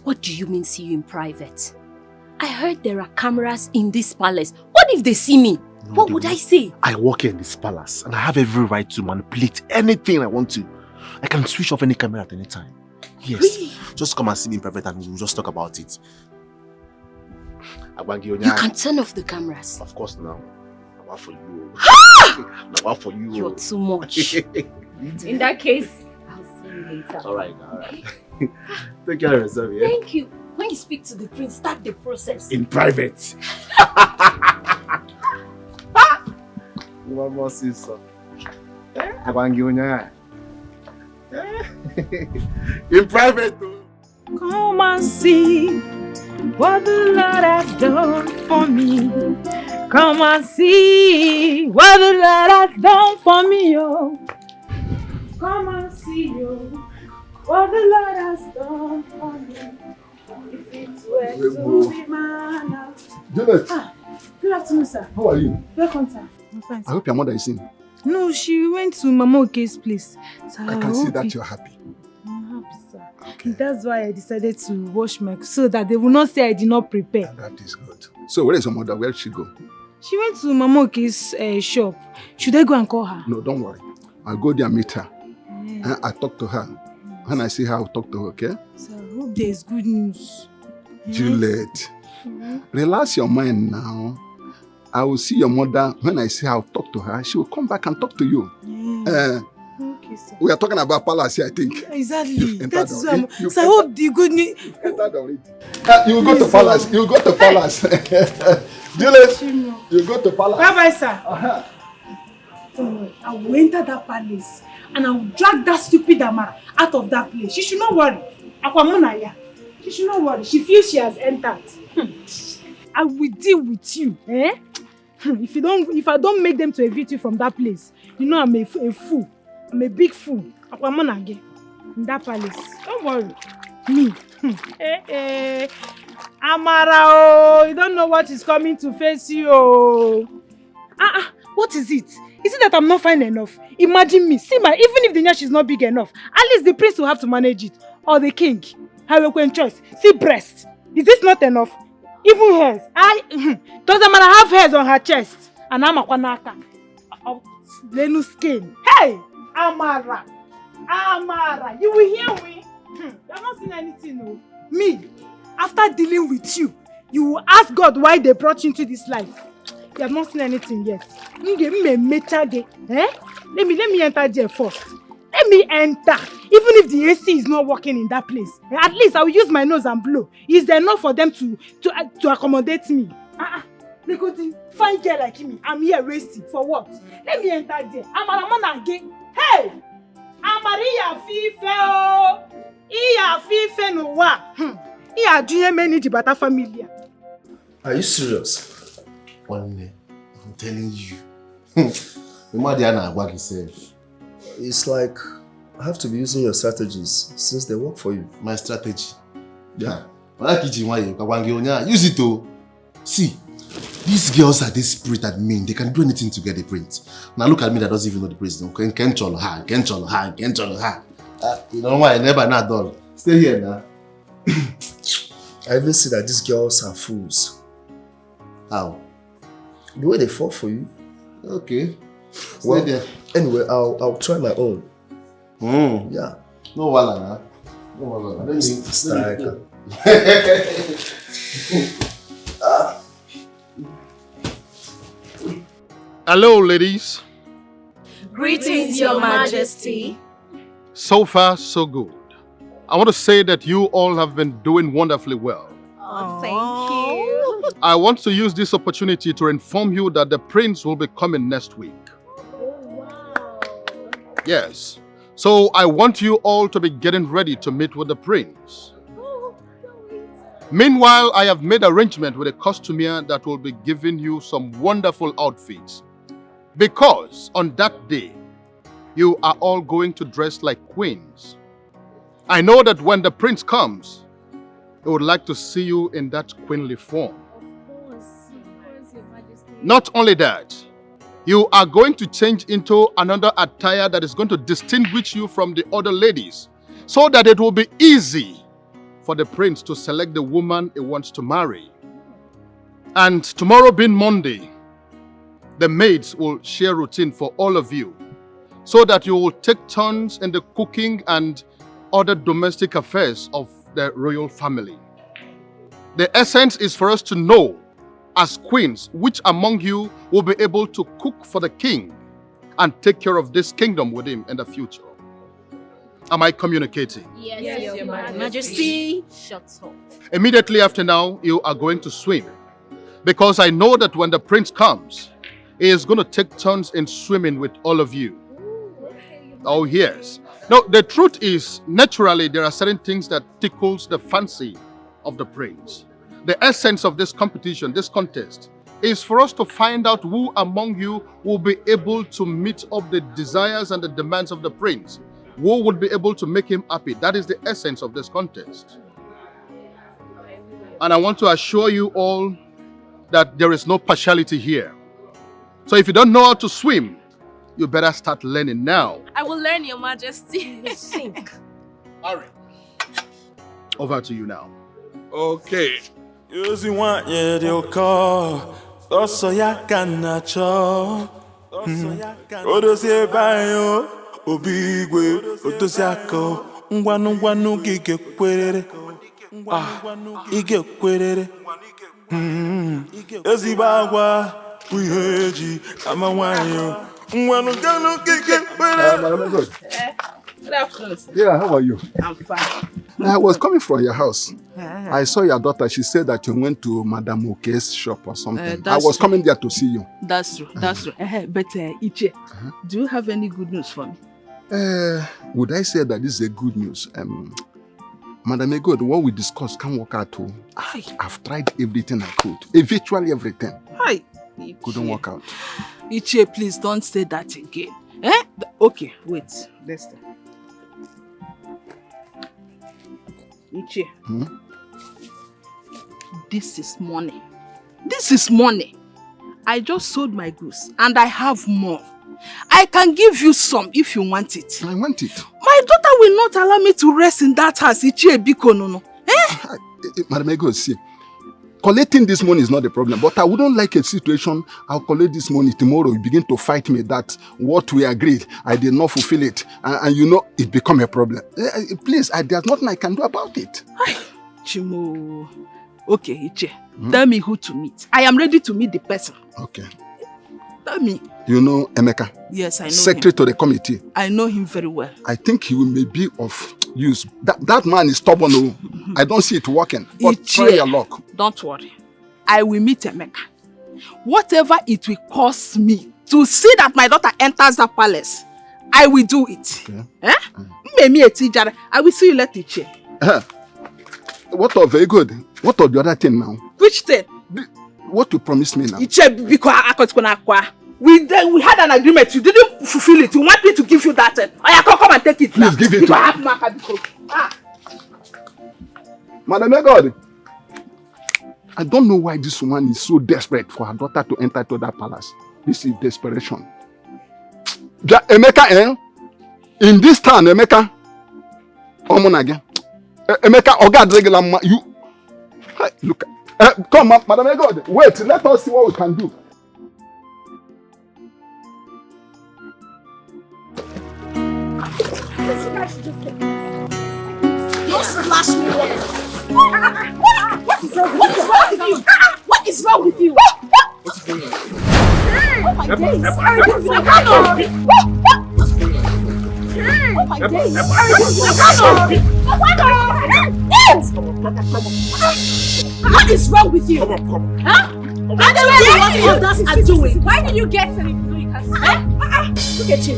What do you mean see you in private? I heard there are cameras in this palace. What if they see me? What would I say? I work here in this palace and I have every right to manipulate anything I want to. I can switch off any camera at any time. Yes. Really? Just come and see me in private and we'll just talk about it. You can turn off the cameras. Of course now. Now for you. Now for you. You're too much. In that case, I'll see you later. Alright. Take care of yourself, yeah? Thank you. When you speak to the prince, start the process. In private. One more sister. In private. Come and see what the Lord has done for me. Come and see what the Lord has done for me, oh. Come and see, oh, what the Lord has done for me. If it were to be man. Juliet. Good afternoon, sir. How are you? Welcome, sir. I'm fine, I sir. hope your mother is in. No, she went to Mama Oke's place. So I can see that you're happy. I'm sir. Okay. That's why I decided to wash my so that they will not say I did not prepare. That is good. So where is your mother? Where did she go? She went to Mama Oke's shop. Should I go and call her? No, don't worry. I'll go there and meet her. And I talk to her. When I see her, I'll talk to her, okay? So I hope there is good news. Juliet, relax your mind now. I will see your mother. When I see her, I'll talk to her. She will come back and talk to you. Okay, sir. We are talking about palace here, I think. Exactly. That is why so I hope the good news. You will go to palace. You will go to palace. Juliet, you go to palace. Bye-bye, sir. Don't worry. I will enter that palace and I will drag that stupid Amara out of that place. She should not worry. Akwamunaya. She should not worry. She feels she has entered. I will deal with you. If I don't make them to evict you from that place, you know I'm a fool. I'm a big fool. Akwamunaya. In that palace. Don't worry. Me. Amara, oh, you don't know what is coming to face you. Oh. What is it? Is it that I'm not fine enough? Imagine me. See even if the nyash is not big enough, at least the prince will have to manage it. Or the king. Have choice. See breast. Is this not enough? Even hairs. Doesn't matter, have hairs on her chest. And I'm a kwanaka. Lenu skin. Hey! Amara. Amara. You will hear me? You have not seen anything, no. Me. After dealing with you, you will ask God why they brought you into this life. You have not seen anything yet. Let me enter there first. Let me enter. Even if the AC is not working in that place, at least I will use my nose and blow. Is there enough for them to accommodate me? They could find girl like me. I'm here wasting. For what? Let me enter there. I'm again. Hey! Amaria Fife! Iya Fife no wa. Iya doing many dibata familia. Are you serious? Only, I'm telling you. It's like I have to be using your strategies since they work for you. My strategy? Yeah. Use it to see. These girls are desperate and mean. They can do anything to get the prince. Now look at me that doesn't even know the prince. Can't her. You know why? I never not done. Stay here now. I even see that these girls are fools. How? The way they fall for you. Okay. Well, anyway, I'll try my own. Yeah. No wala. No wala. Let me strike. Hello, ladies. Greetings, Your Majesty. So far, so good. I want to say that you all have been doing wonderfully well. Oh, thank you. I want to use this opportunity to inform you that the prince will be coming next week. Yes. So I want you all to be getting ready to meet with the prince. Meanwhile, I have made arrangement with a costumier that will be giving you some wonderful outfits. Because on that day, you are all going to dress like queens. I know that when the prince comes, he would like to see you in that queenly form. Of course, Your Majesty. Not only that, you are going to change into another attire that is going to distinguish you from the other ladies, so that it will be easy for the prince to select the woman he wants to marry. And tomorrow being Monday, the maids will share routine for all of you, so that you will take turns in the cooking and other domestic affairs of the royal family. The essence is for us to know, as queens, which among you will be able to cook for the king and take care of this kingdom with him in the future. Am I communicating? Yes, Your Majesty. Shut up. Immediately after now, you are going to swim. Because I know that when the prince comes, he is going to take turns in swimming with all of you. Oh, yes. No, the truth is, naturally, there are certain things that tickles the fancy of the prince. The essence of this competition, this contest, is for us to find out who among you will be able to meet up the desires and the demands of the prince. Who would be able to make him happy. That is the essence of this contest. And I want to assure you all that there is no partiality here. So if you don't know how to swim, you better start learning now. I will learn, Your Majesty. Hurry. Over to you now. Okay. Using one year they'll call. Also ya can nacho. Odosie bayo. Obigwe. Otosiako. Ngwanu gige kwerere. Ige kwerere. Ezibagwa. Wiheji. Amawanyo. Ngwanu gige kwerere. Good afternoon. Yeah, how are you? I'm fine. I was coming from your house. Ah. I saw your daughter. She said that you went to Madame Oke's shop or something. I That's was true. coming there to see you. That's true. That's true. But Iche, do you have any good news for me? Would I say that this is a good news? Madam Egod, what we discussed can't work out. I've tried everything I could. Virtually everything. Hi. Couldn't work out. Iche, please don't say that again. Okay, wait. Listen. Iche. This is money. This is money. I just sold my goods and I have more. I can give you some if you want it. I want it. My daughter will not allow me to rest in that house. Iche Biko no. Madam Egod, see, collecting this money is not the problem, but I wouldn't like a situation I'll collect this money tomorrow. You begin to fight me that what we agreed, I did not fulfill it. And you know, it become a problem. Please, there's nothing I can do about it. Chimo. Okay, Iche. Tell me who to meet. I am ready to meet the person. Okay. Tell me. You know Emeka? Yes, I know Secretary him. to the committee. I know him very well. I think he may be of use. That man is stubborn. Oh. I don't see it working. But try your luck. Don't worry. I will meet Emeka. Whatever it will cost me to see that my daughter enters the palace, I will do it. Okay. I will see you later, Iche. What of very good? What of the other thing now? Which thing? What you promised me now? Iche, because we had an agreement. You didn't fulfill it. You want me to give you that thing? I can come and take it. Please give it to me. Madam Egod, I don't know why this woman is so desperate for her daughter to enter to that palace. This is desperation. Emeka, in this town, Emeka, again. Emeka, Ogad regular, you look. Come, Madam Egod, wait, let us see what we can do. Don't slash me. What is wrong with you? What is wrong with you? What's going on? Oh my days! Oh my days! What is wrong with you? Huh? What others are doing? Why did you get anything you can't swim? Look at you.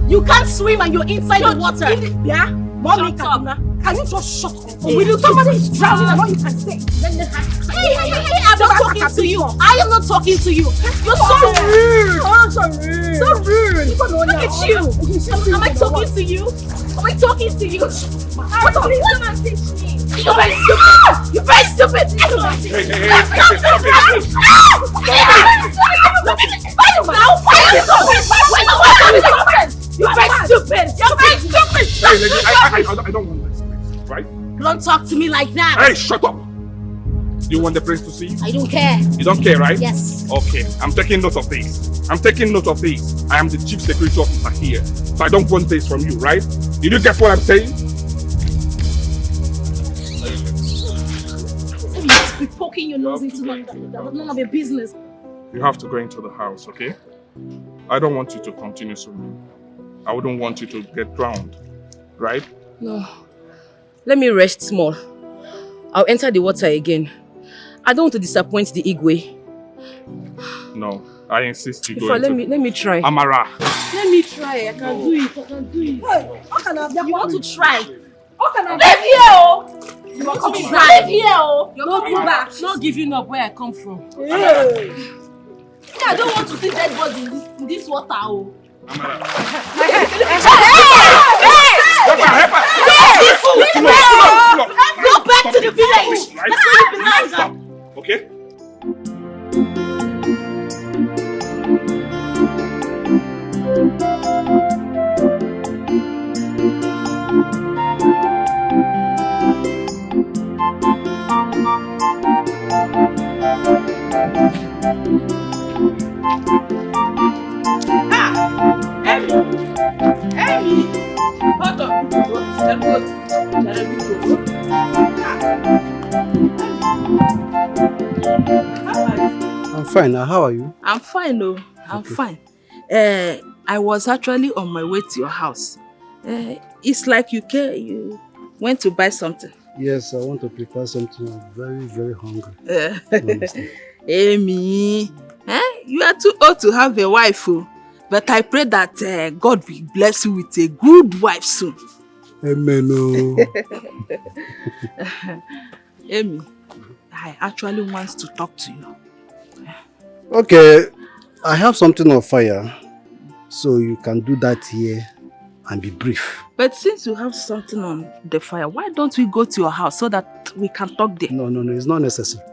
You can't swim and you're inside the water. Yeah? Mommy, can you just shut up? Will you somebody is drowning and all you can say? Hey, I'm not talking to you. I am not talking to you. You're so rude. Oh, so rude. So rude. Look at you. Am I talking to you? Am I talking to you? What are you going to teach me? You're very stupid. You're very stupid. You're very stupid. You're very stupid. Hey, lady, I don't want this, please, right? Don't talk to me like that. Hey, shut up! Do you want the prince to see you? I don't care. You don't care, right? Yes. Okay, I'm taking note of this. I am the chief security officer here, so I don't want this from you, right? Did you get what I'm saying? You just be poking your nose into my... That's none of your business. You have to go into the house, okay? I don't want you to continue swimming. I wouldn't want you to get drowned, right? No. Let me rest small. I'll enter the water again. I don't want to disappoint the Igwe. No, I insist you go Let me try. Amara. Let me try. I can do it. Hey, how can I? You want to try? How can I? Live here, oh! You want to try? Live here, oh! You're coming back. Not giving up where I come from. Hey. I don't want to see dead bodies in this water, oh! Amara. Go back to the village! That's where you belong! Okay? Hold on. I'm fine. Now, how are you? I'm fine, oh. I'm fine. I was actually on my way to your house. It's like you went to buy something. Yes, I want to prepare something. I'm very, very hungry. Amy, you are too old to have a wife, oh. But I pray that God will bless you with a good wife soon. Amen. Oh. Amy, I actually want to talk to you. Okay, I have something on fire, so you can do that here and be brief. But since you have something on the fire, why don't we go to your house so that we can talk there? No, it's not necessary.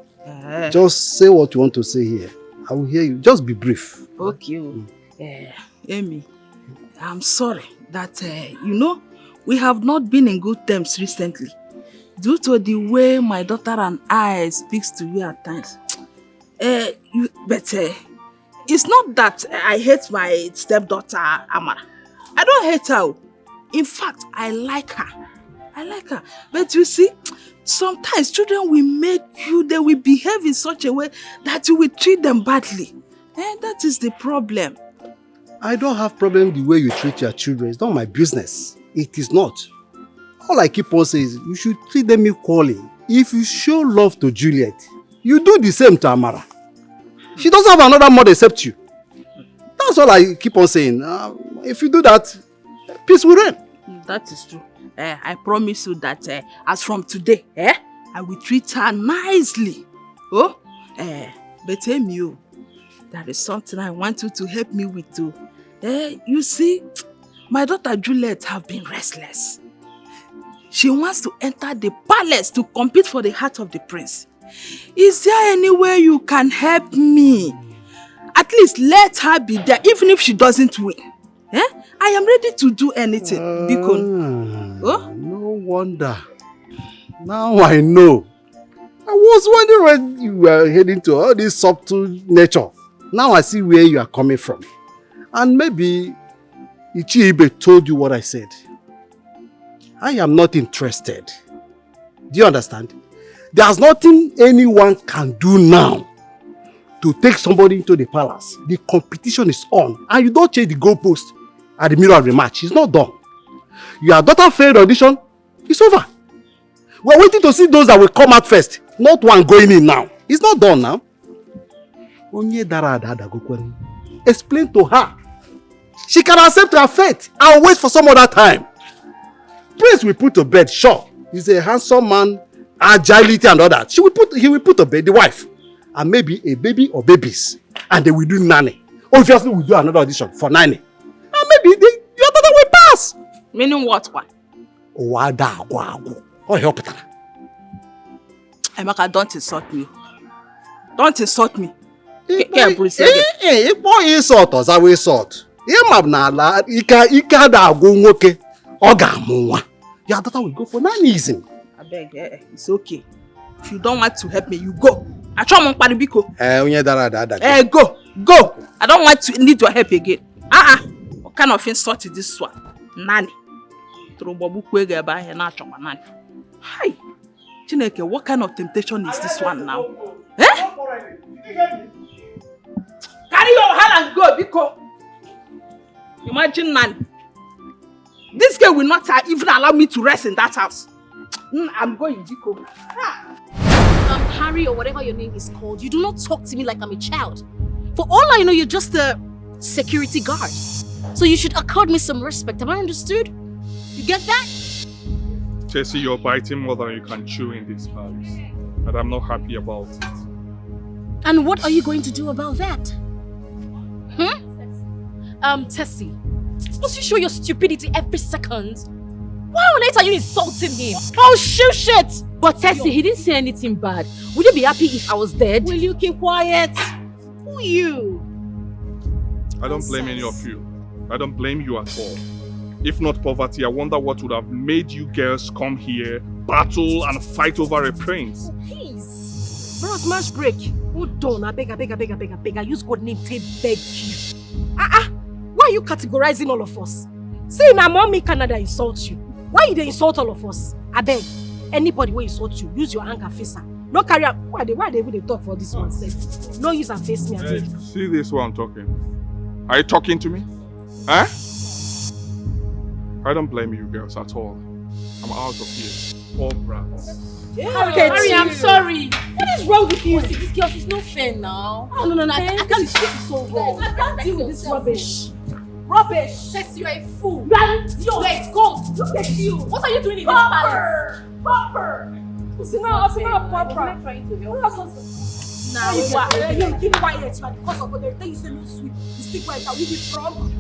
Just say what you want to say here. I will hear you. Just be brief. Okay. Amy, I'm sorry that, we have not been in good terms recently. Due to the way my daughter and I speaks to you at times. But it's not that I hate my stepdaughter, Amara. I don't hate her. In fact, I like her. But you see, sometimes children will make you, they will behave in such a way that you will treat them badly. And that is the problem. I don't have problem the way you treat your children. It's not my business. It is not. All I keep on saying is you should treat them equally. If you show love to Juliet, you do the same to Amara. She doesn't have another mother except you. That's all I keep on saying. If you do that, peace will reign. That is true. I promise you that as from today, I will treat her nicely. Oh, but Amy, there is something I want you to help me with too. You see, my daughter Juliet have been restless. She wants to enter the palace to compete for the heart of the prince. Is there any way you can help me? At least let her be there, even if she doesn't win. I am ready to do anything. No wonder. Now I know. I was wondering when you were heading to all this subtle nature. Now I see where you are coming from. And maybe Uju Ibeh told you what I said. I am not interested. Do you understand? There's nothing anyone can do now to take somebody into the palace. The competition is on. And you don't change the goalpost at the middle of the match. It's not done. Your daughter failed audition. It's over. We're waiting to see those that will come out first. Not one going in now. It's not done now. Explain to her. She can accept her fate and wait for some other time. Prince will put to bed, sure. He's a handsome man, agility and all that. He will put to bed the wife. And maybe a baby or babies. And they will do nanny. Obviously, we'll do another audition for nanny. And maybe your daughter will pass. Meaning what one? Oh, help her. Emeka, don't insult me. Don't insult me. Insult us, I will insult. Your daughter will go for nannyism. I beg, it's okay. If you don't want to help me, you go. I try my paribiko. Go. I don't want to need your help again. What kind of insult is this one? Nanny. Hi. Chineke, what kind of temptation is this one now? Carry your hand and go, Biko. Imagine Nanny. This girl will not even allow me to rest in that house. I'm going, Biko. Harry or whatever your name is called, you do not talk to me like I'm a child. For all I know, you're just a security guard. So you should accord me some respect. Am I understood? You get that? Jesse, you're biting more than you can chew in this palace. And I'm not happy about it. And what are you going to do about that? Tessie, must you show your stupidity every second? Why on earth are you insulting him? Oh, shit! But Tessie, he didn't say anything bad. Would you be happy if I was dead? Will you keep quiet? Who are you? I don't blame any of you. I don't blame you at all. If not poverty, I wonder what would have made you girls come here, battle and fight over a prince. Oh, please. Bros, match break. Hold on, I beg. I use God name to beg you. Why are you categorizing all of us? See, now mommy Canada insults you. Why you dey insult all of us? I beg. Anybody will insult you, use your anger face her. No carry up. Why they even dey talk for this one self? No use and face me, I beg. See this one talking. Are you talking to me? Huh? I don't blame you girls at all. I'm out of here. All brats. Harry, I'm sorry. What is wrong with you? See, this girl, she's not fair now. Oh, no, I can't be so wrong. I can't deal with this rubbish. Rubbish! Chess, you're a fool. You are scum. Look at you. What are you doing in this palace? Bumper! See, now I'm not trying to help. Now, keep quiet, man. Because of what they tell you, say no sweet. You stick quiet. You be frog.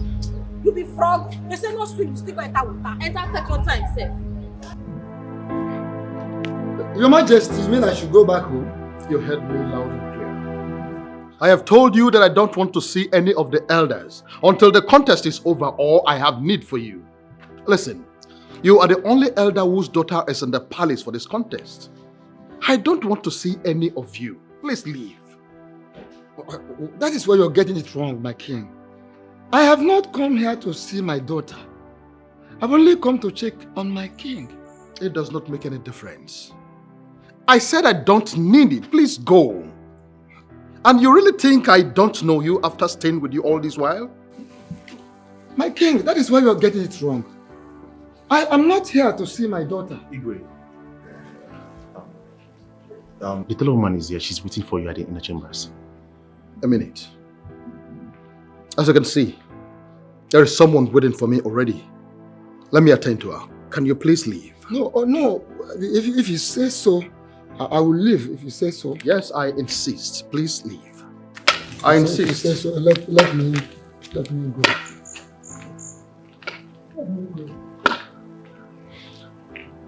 You be frog. They say no sweet. You stick quiet with that. And that second time, sir. Your Majesty, you mean I should go back home? You heard me loud and clear. I have told you that I don't want to see any of the elders until the contest is over or I have need for you. Listen, you are the only elder whose daughter is in the palace for this contest. I don't want to see any of you. Please leave. That is where you're getting it wrong, my king. I have not come here to see my daughter. I've only come to check on my king. It does not make any difference. I said I don't need it. Please go. And you really think I don't know you after staying with you all this while? My king, that is where you're getting it wrong. I am not here to see my daughter. Igwe. The little woman is here. She's waiting for you at the inner chambers. A minute. As you can see, there is someone waiting for me already. Let me attend to her. Can you please leave? No, no. If you say so, I will leave if you say so. Yes, I insist. Please leave. I insist. Say so. Let me go. Let me go.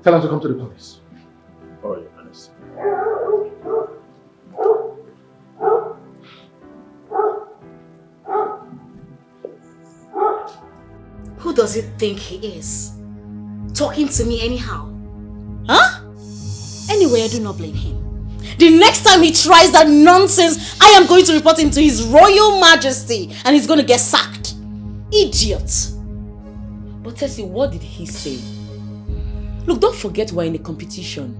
Tell her to come to the palace. Oh, Your Highness. Who does he think he is? Talking to me anyhow? Huh? Anyway, I do not blame him. The next time he tries that nonsense, I am going to report him to His Royal Majesty and he's going to get sacked. Idiot. But Tessie, what did he say? Look, don't forget we're in a competition.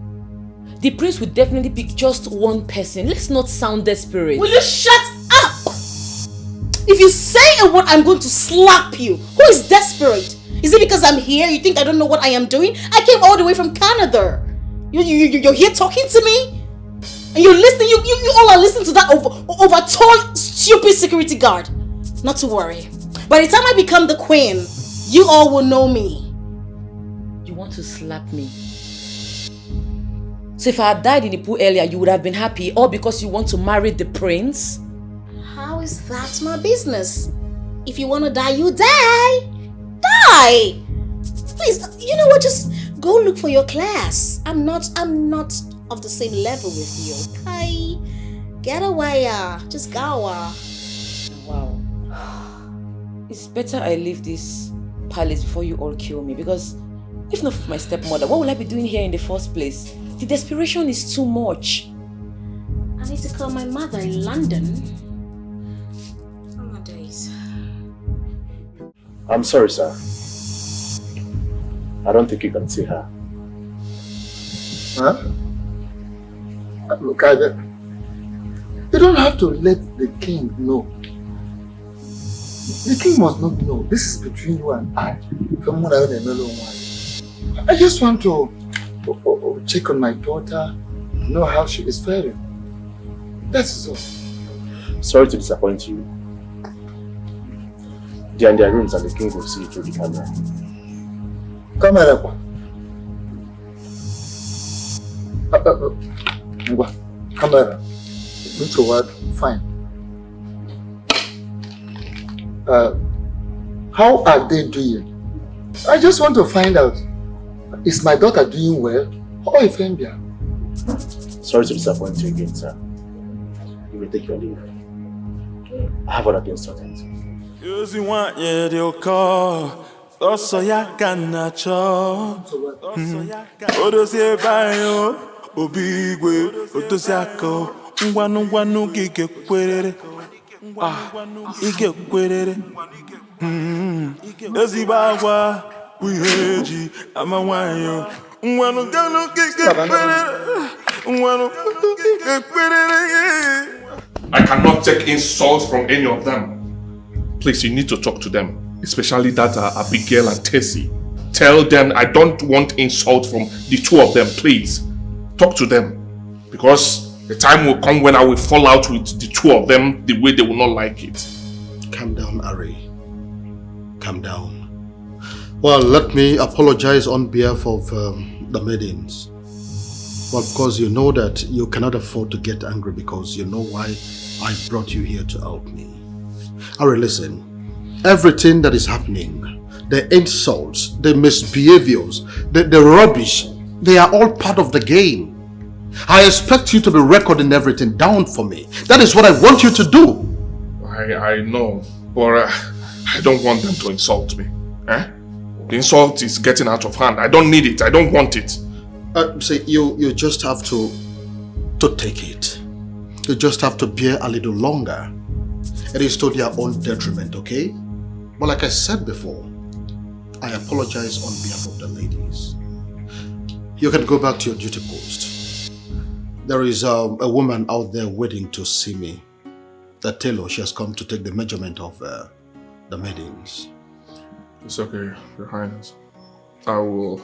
The prince will definitely pick just one person. Let's not sound desperate. Will you shut up? If you say a word, I'm going to slap you. Who is desperate? Is it because I'm here? You think I don't know what I am doing? I came all the way from Canada. You're here talking to me? And you're listening? You all are listening to that over tall, stupid security guard. Not to worry. By the time I become the queen, you all will know me. You want to slap me? So if I had died in the pool earlier, you would have been happy, all because you want to marry the prince? How is that my business? If you want to die, you die. Die! Please, you know what? Just go look for your class. I'm not of the same level with you, okay? Get away, just go. Wow. It's better I leave this palace before you all kill me, because if not for my stepmother, what will I be doing here in the first place? The desperation is too much. I need to call my mother in London. Oh my days. I'm sorry, sir. I don't think you can see her. Huh? Look, you don't have to let the king know. The king must not know. This is between you and I. I just want to check on my daughter, know how she is faring. That's all. Sorry to disappoint you. They are in their rooms and the king will see you through the camera. Camera. Camera. Which word? Fine. How are they doing? I just want to find out. Is my daughter doing well? Or if I'm here? Sorry to disappoint you again, sir. You may take your leave. I have other things to attend to. Using one year they'll call. Also ya kanacho. Odosie bayo. Obigwe. Otosiako. Ngwanu gige kwerere. Ige kwerere. ezigbo agwa uheji ama nwaanyị nwanu gano I cannot take insults from any of them. Please, you need to talk to them, especially that Abigail and Tessie. Tell them I don't want insult from the two of them, please. Talk to them. Because the time will come when I will fall out with the two of them the way they will not like it. Calm down, Ari. Calm down. Well, let me apologize on behalf of the maidens. Well, because you know that you cannot afford to get angry because you know why I brought you here to help me. Ari, listen. Everything that is happening, the insults, the misbehaviors, the rubbish, they are all part of the game. I expect you to be recording everything down for me. That is what I want you to do. I know, but I don't want them to insult me. The insult is getting out of hand. I don't need it. I don't want it. See, you just have to take it. You just have to bear a little longer. It is to their own detriment, okay? But like I said before, I apologize on behalf of the ladies. You can go back to your duty post. There is a woman out there waiting to see me. The tailor, she has come to take the measurement of the maidens. It's okay, Your Highness. I will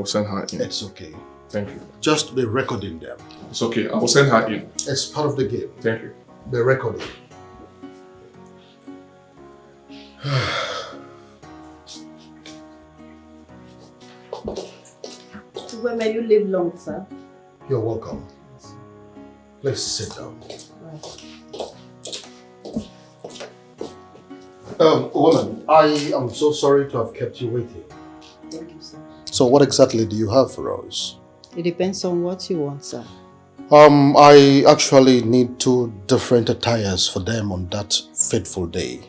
send her in. It's okay. Thank you. Just be recording them. It's okay, I will send her in. It's part of the game. Thank you. Be recording. Where may you live long, sir? You're welcome. Please sit down. Woman, I am so sorry to have kept you waiting. Thank you, sir. So what exactly do you have for us? It depends on what you want, sir. I actually need 2 different attires for them on that fateful day.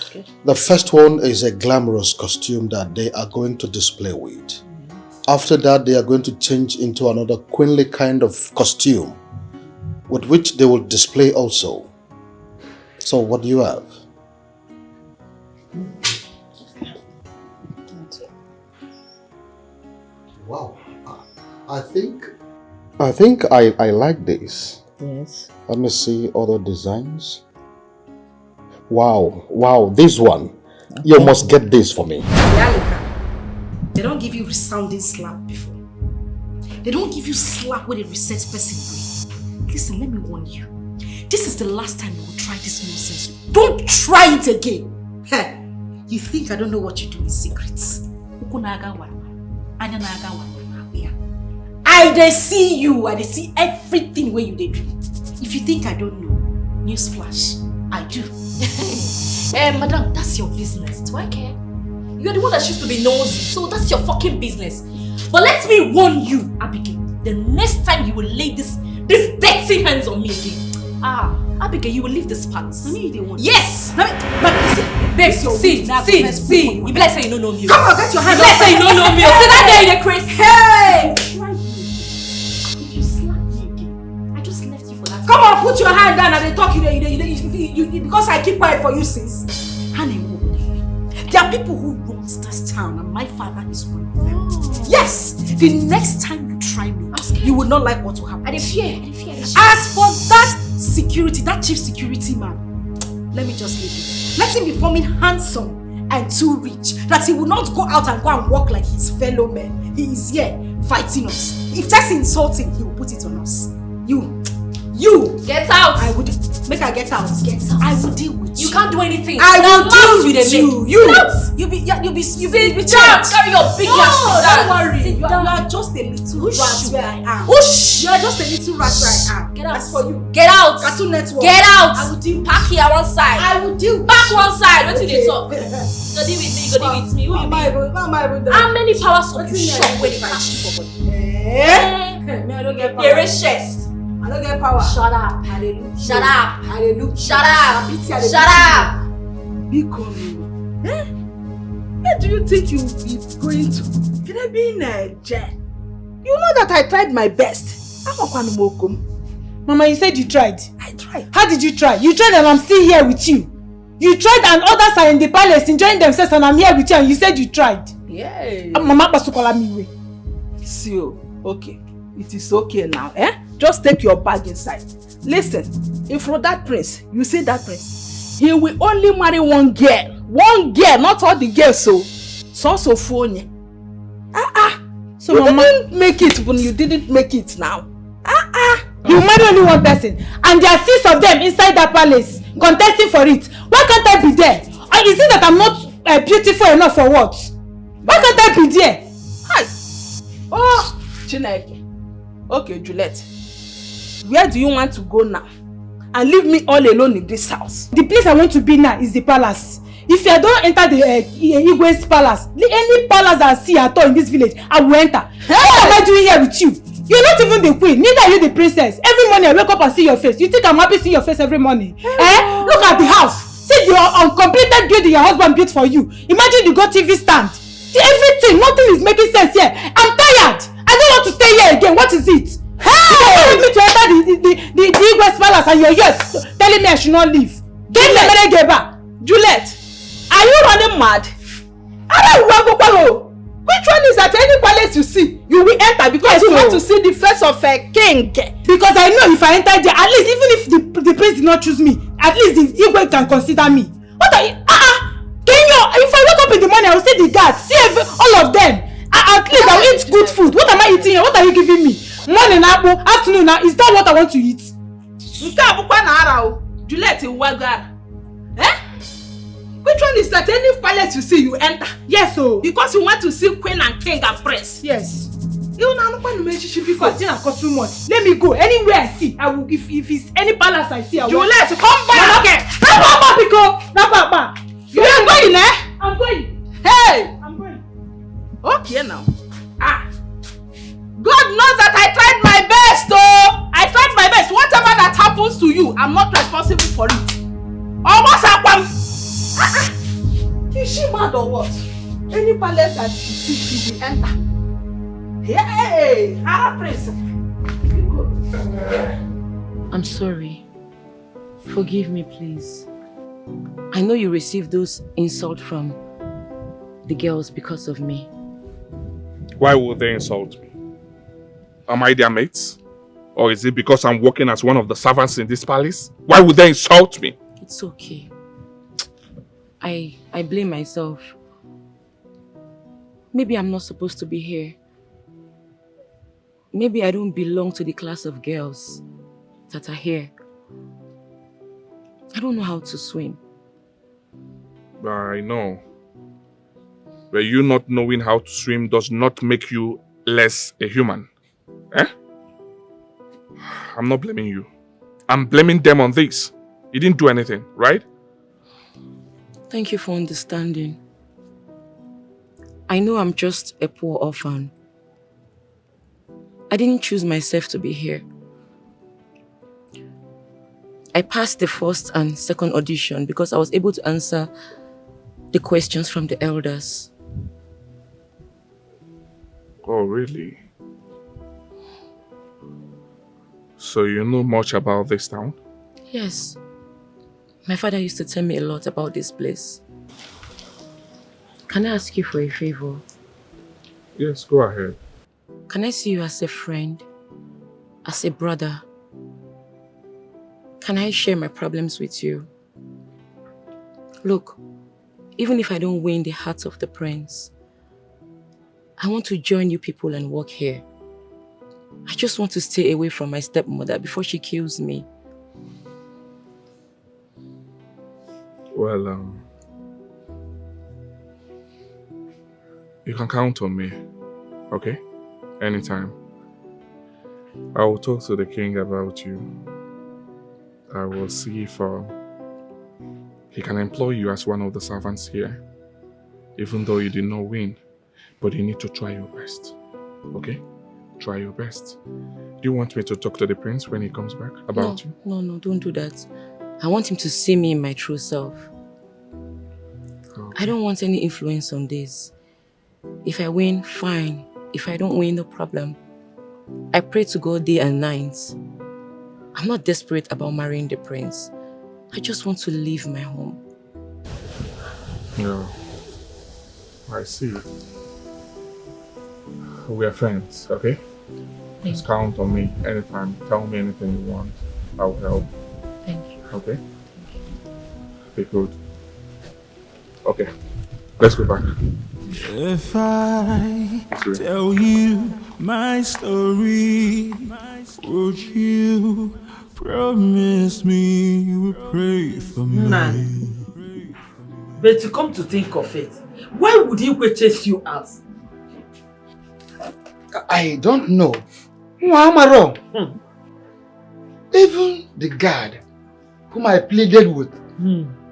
Okay. The first one is a glamorous costume that they are going to display with. After that, they are going to change into another queenly kind of costume with which they will display also. So what do you have? Wow. I think I like this. Yes. Let me see other designs. Wow, this one. Okay. You must get this for me. They don't give you resounding slap before. They don't give you slap with a reset person brain. Listen, let me warn you. This is the last time you will try this nonsense. Don't try it again. Hey, you think I don't know what you do in secrets? I dey see you. I dey see everything where you dey do. If you think I don't know, newsflash, I do. Madam, that's your business. Do I care? You're the one that used to be nosy, so that's your fucking business. But let me warn you, Abigail, the next time you will lay this dirty hands on me again, Abigail, you will leave this palace. Yes! Babe, see, you be like saying you don't know me. Come on, get your hand up. You be like saying you don't know me. See that there in the crazy. Hey! If you slap me again, I just left you for that. Come on, put your hand down and they talk you because I keep quiet for you since. There are people who runs this town and my father is one of them. Yes! The next time you try me, you will not like what will happen. I fear. As for that security, that chief security man, let me just leave him. Let him be forming handsome and too rich that he will not go out and walk like his fellow men. He is here fighting us. If that's insulting, he will put it on us. You get out. I would make her get out. I will deal with you. You can't do anything. I will deal with you. You be Carry your big don't worry. You are just a little rat where I am. You are just a little rat where I am. Get out. As for you, get out. Cartoon Network. Get out. I will deal. Back here one side. I will deal. Back one side. What did they talk? Okay. Go deal with me. Who you be? How many powers of you shop when it catch you for body? Me, I don't get power. You're a chest. I don't get power. Shut up. Hallelujah. Shut up. Hallelujah. Shut up. Shut up. Where do you think you'll be going to? Can I be in Naija? You know that I tried my best. Mama, you said you tried. I tried. How did you try? You tried and I'm still here with you. You tried and others are in the palace enjoying themselves and I'm here with you and you said you tried. Yeah. Mama Pasukola me way. See, okay. It is okay now, eh? Just take your bag inside. Listen, if for that prince, you see that prince, he will only marry one girl. One girl, not all the girls, so phone. So you didn't make it when you didn't make it now. You marry only one person and there are 6 of them inside that palace contesting for it. Why can't I be there? Or is it that I'm not beautiful enough for what? Why can't I be there? Hi. Oh, Chineke. Okay, Juliet. Where do you want to go now? And leave me all alone in this house. The place I want to be now is the palace. If I don't enter the Igwe's palace, any palace I see at all in this village, I will enter. Hey! What am I doing here with you? You're not even the queen, neither are you the princess. Every morning I wake up and see your face. You think I'm happy seeing your face every morning? Look at the house. See your uncompleted building your husband built for you. Imagine the Go TV stand. See everything, nothing is making sense here. I'm tired. I don't want to stay here again. What is it? Hey! You want me to enter the Igwe's palace and you're here telling me I should not leave. Juliet, are you running mad? Which one is that? Any palace you see, you will enter because you want to see the face of a king. Because I know if I enter there, at least even if the prince did not choose me, at least the Igwe can consider me. What are you? If I wake up in the morning, I will see the guards, see all of them. At least I will eat good food. What am I eating here? What are you giving me? Morning, afternoon, is that what I want to eat? Juliet, which one is that? Any palace you see, you enter. Yes, so because you want to see queen and king and prince. Yes. You know what Continue cost too much. Let me go anywhere I see. I will. If it's any palace I see, I will. Juliet, come back. Okay. Papa. You are going, eh? I'm going. Hey. I'm going. Okay now. God knows that I tried my best, oh. I tried my best. Whatever that happens to you, I'm not responsible for it. Almost happened. Is she mad or what? Any palace that she sees, she will enter. Hey, Arab prince. I'm sorry. Forgive me, please. I know you received those insults from the girls because of me. Why would they insult me? Am I their mates? Or is it because I'm working as one of the servants in this palace? Why would they insult me? It's okay. I blame myself. Maybe I'm not supposed to be here. Maybe I don't belong to the class of girls that are here. I don't know how to swim. I know. But you not knowing how to swim does not make you less a human. Eh? I'm not blaming you. I'm blaming them on this. You didn't do anything, right? Thank you for understanding. I know I'm just a poor orphan. I didn't choose myself to be here. I passed the first and second audition because I was able to answer the questions from the elders. Oh, really? So you know much about this town? Yes. My father used to tell me a lot about this place. Can I ask you for a favor? Yes, go ahead. Can I see you as a friend? As a brother? Can I share my problems with you? Look, even if I don't win the heart of the prince, I want to join you people and work here. I just want to stay away from my stepmother before she kills me. Well, you can count on me, okay? Anytime. I will talk to the king about you. I will see if he can employ you as one of the servants here. Even though you did not win, but you need to try your best, okay? Try your best. Do you want me to talk to the prince when he comes back about you? No, don't do that. I want him to see me in my true self. Okay. I don't want any influence on this. If I win, fine. If I don't win, no problem. I pray to God day and night. I'm not desperate about marrying the prince. I just want to leave my home. Yeah. I see. We are friends, okay? Just count on me anytime. Tell me anything you want. I will help. Thank you. Okay? Be good. Okay. Let's go back. If I tell you my story, would you promise me you will pray for me? Man, but to come to think of it, why would he chase you out? I don't know. Why am I wrong? Even the guard whom I pleaded with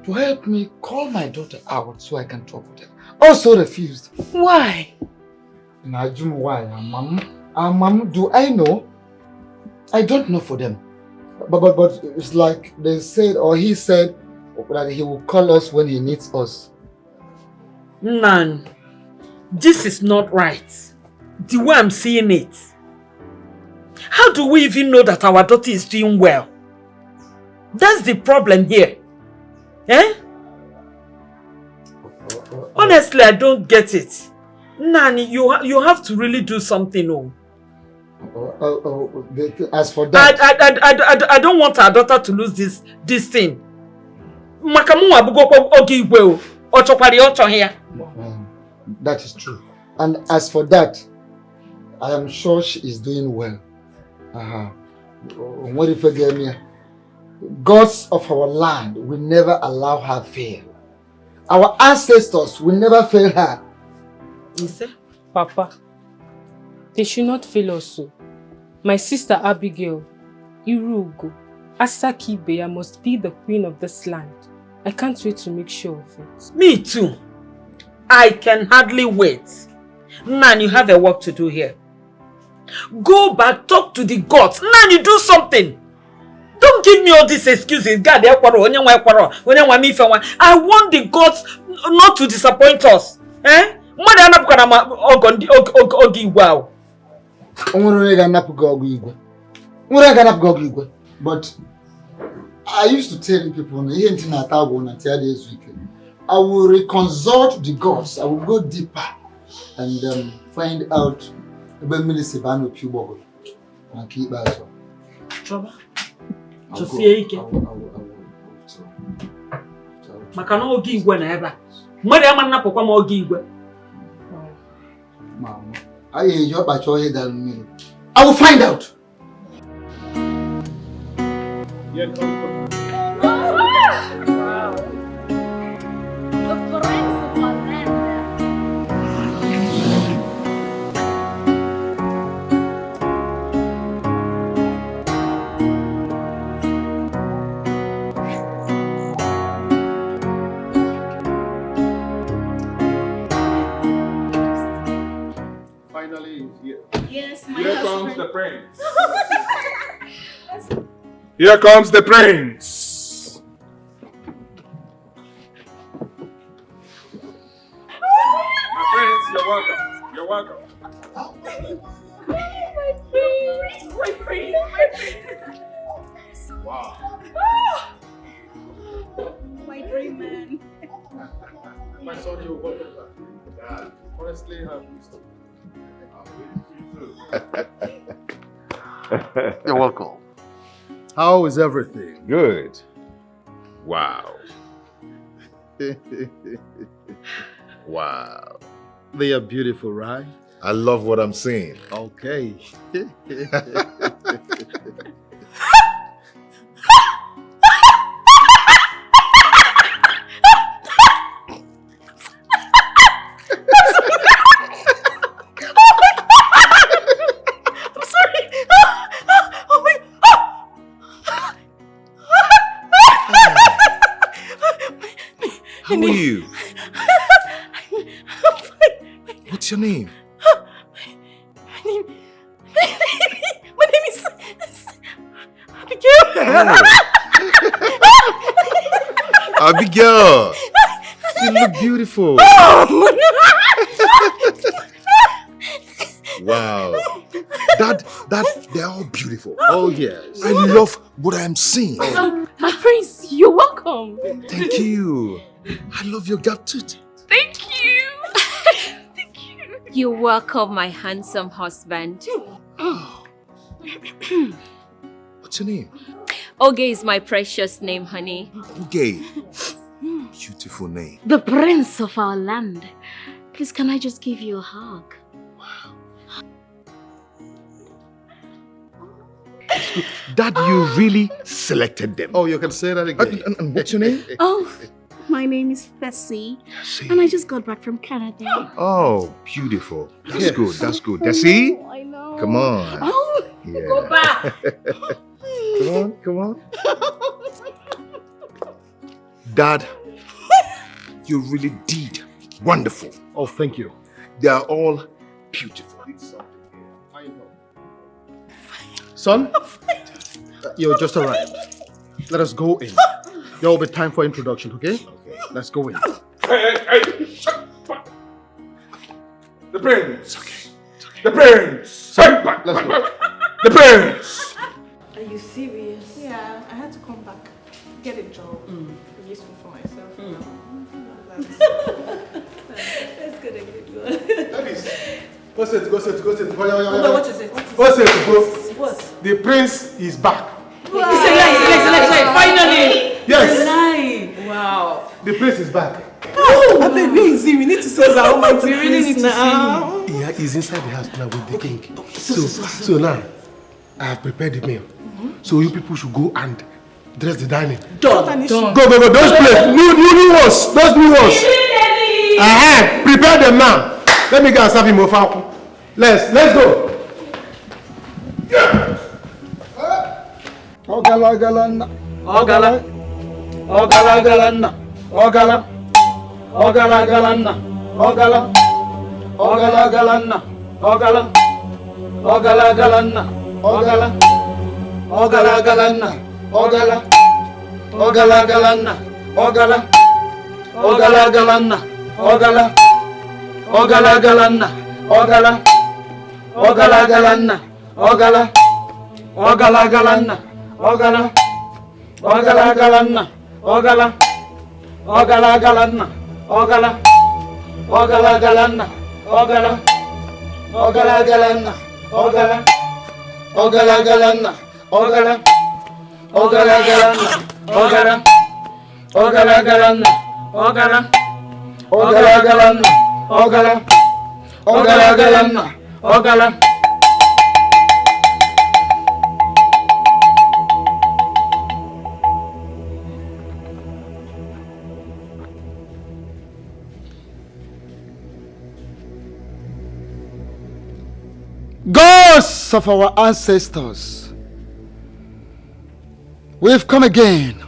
to help me call my daughter out so I can talk with her also refused. Why? Najum, why? Mom, do I know? I don't know for them. But it's like they said, or he said that he will call us when he needs us. Man, this is not right. The way I'm seeing it. How do we even know that our daughter is doing well? That's the problem here. Eh? Honestly, I don't get it. Nani, you have to really do something. As for that, I don't want our daughter to lose this thing. That is true. And as for that, I am sure she is doing well. What if again? Gods of our land will never allow her fail. Our ancestors will never fail her. Papa, they should not fail also. My sister Abigail, Irugo, Asaki Beya must be the queen of this land. I can't wait to make sure of it. Me too. I can hardly wait. Nan, you have a work to do here. Go back, talk to the gods. Nan, you do something. Don't give me all these excuses. God, I want the gods not to disappoint us. Eh? But I used to tell people, I will reconsult the gods. I will go deeper and find out about Milisibano Pubogo and keep that. Trouble. To see it. Makano give when ever. Mother man up more give. I enjoy by your head and me. I will find out. Here comes the prince. Here comes the prince. My prince, you're welcome. You're welcome. My prince. Wow. My dream man. My son, you're welcome back. Honestly, I'm used to it. You're welcome. How is everything? Good. Wow. Wow. They are beautiful, right? I love what I'm seeing. Okay. How are you? What's your name? My name is Abigail. Abigail, you look beautiful. Wow. They're all beautiful. Oh yes. I love what I'm seeing. My prince, you're welcome. Thank you. I love your gap tooth. Thank you. You're welcome, my handsome husband. What's your name? Oge is my precious name, honey. Okay. Beautiful name. The prince of our land. Please, can I just give you a hug? Dad, you really selected them. Oh, you can say that again. And what's your name? Oh, my name is Fessy. And I just got back from Canada. Oh, beautiful. That's good. That's good. Desi? Oh, I know. Come on. Oh, Yeah. go back. Come on. Dad, you really did wonderful. Oh, thank you. They are all beautiful. Son, you just arrived. Let us go in. There will be time for introduction, okay? Let's go in. Hey! The prince! The prince! Let's go. The prince! Are you serious? Yeah, I had to come back. Get a job. Useful for myself. Let's get a good one. Go sit. What is it? Go sit, go. What? The prince is back. It's a lie. Finally. Yes. It's a lie. Wow. The prince is back. Oh, I beg, where is he? We need to see that almighty. We really need to see him. Yeah, he's inside the house now with the king. So now, I have prepared the meal. So you people should go and dress the dining. Done. Go. Those plates. New ones. Those new ones. Prepare them now. Let me go and serve him over. Let's go. Ogala. Ghosts of our ancestors, we've come again.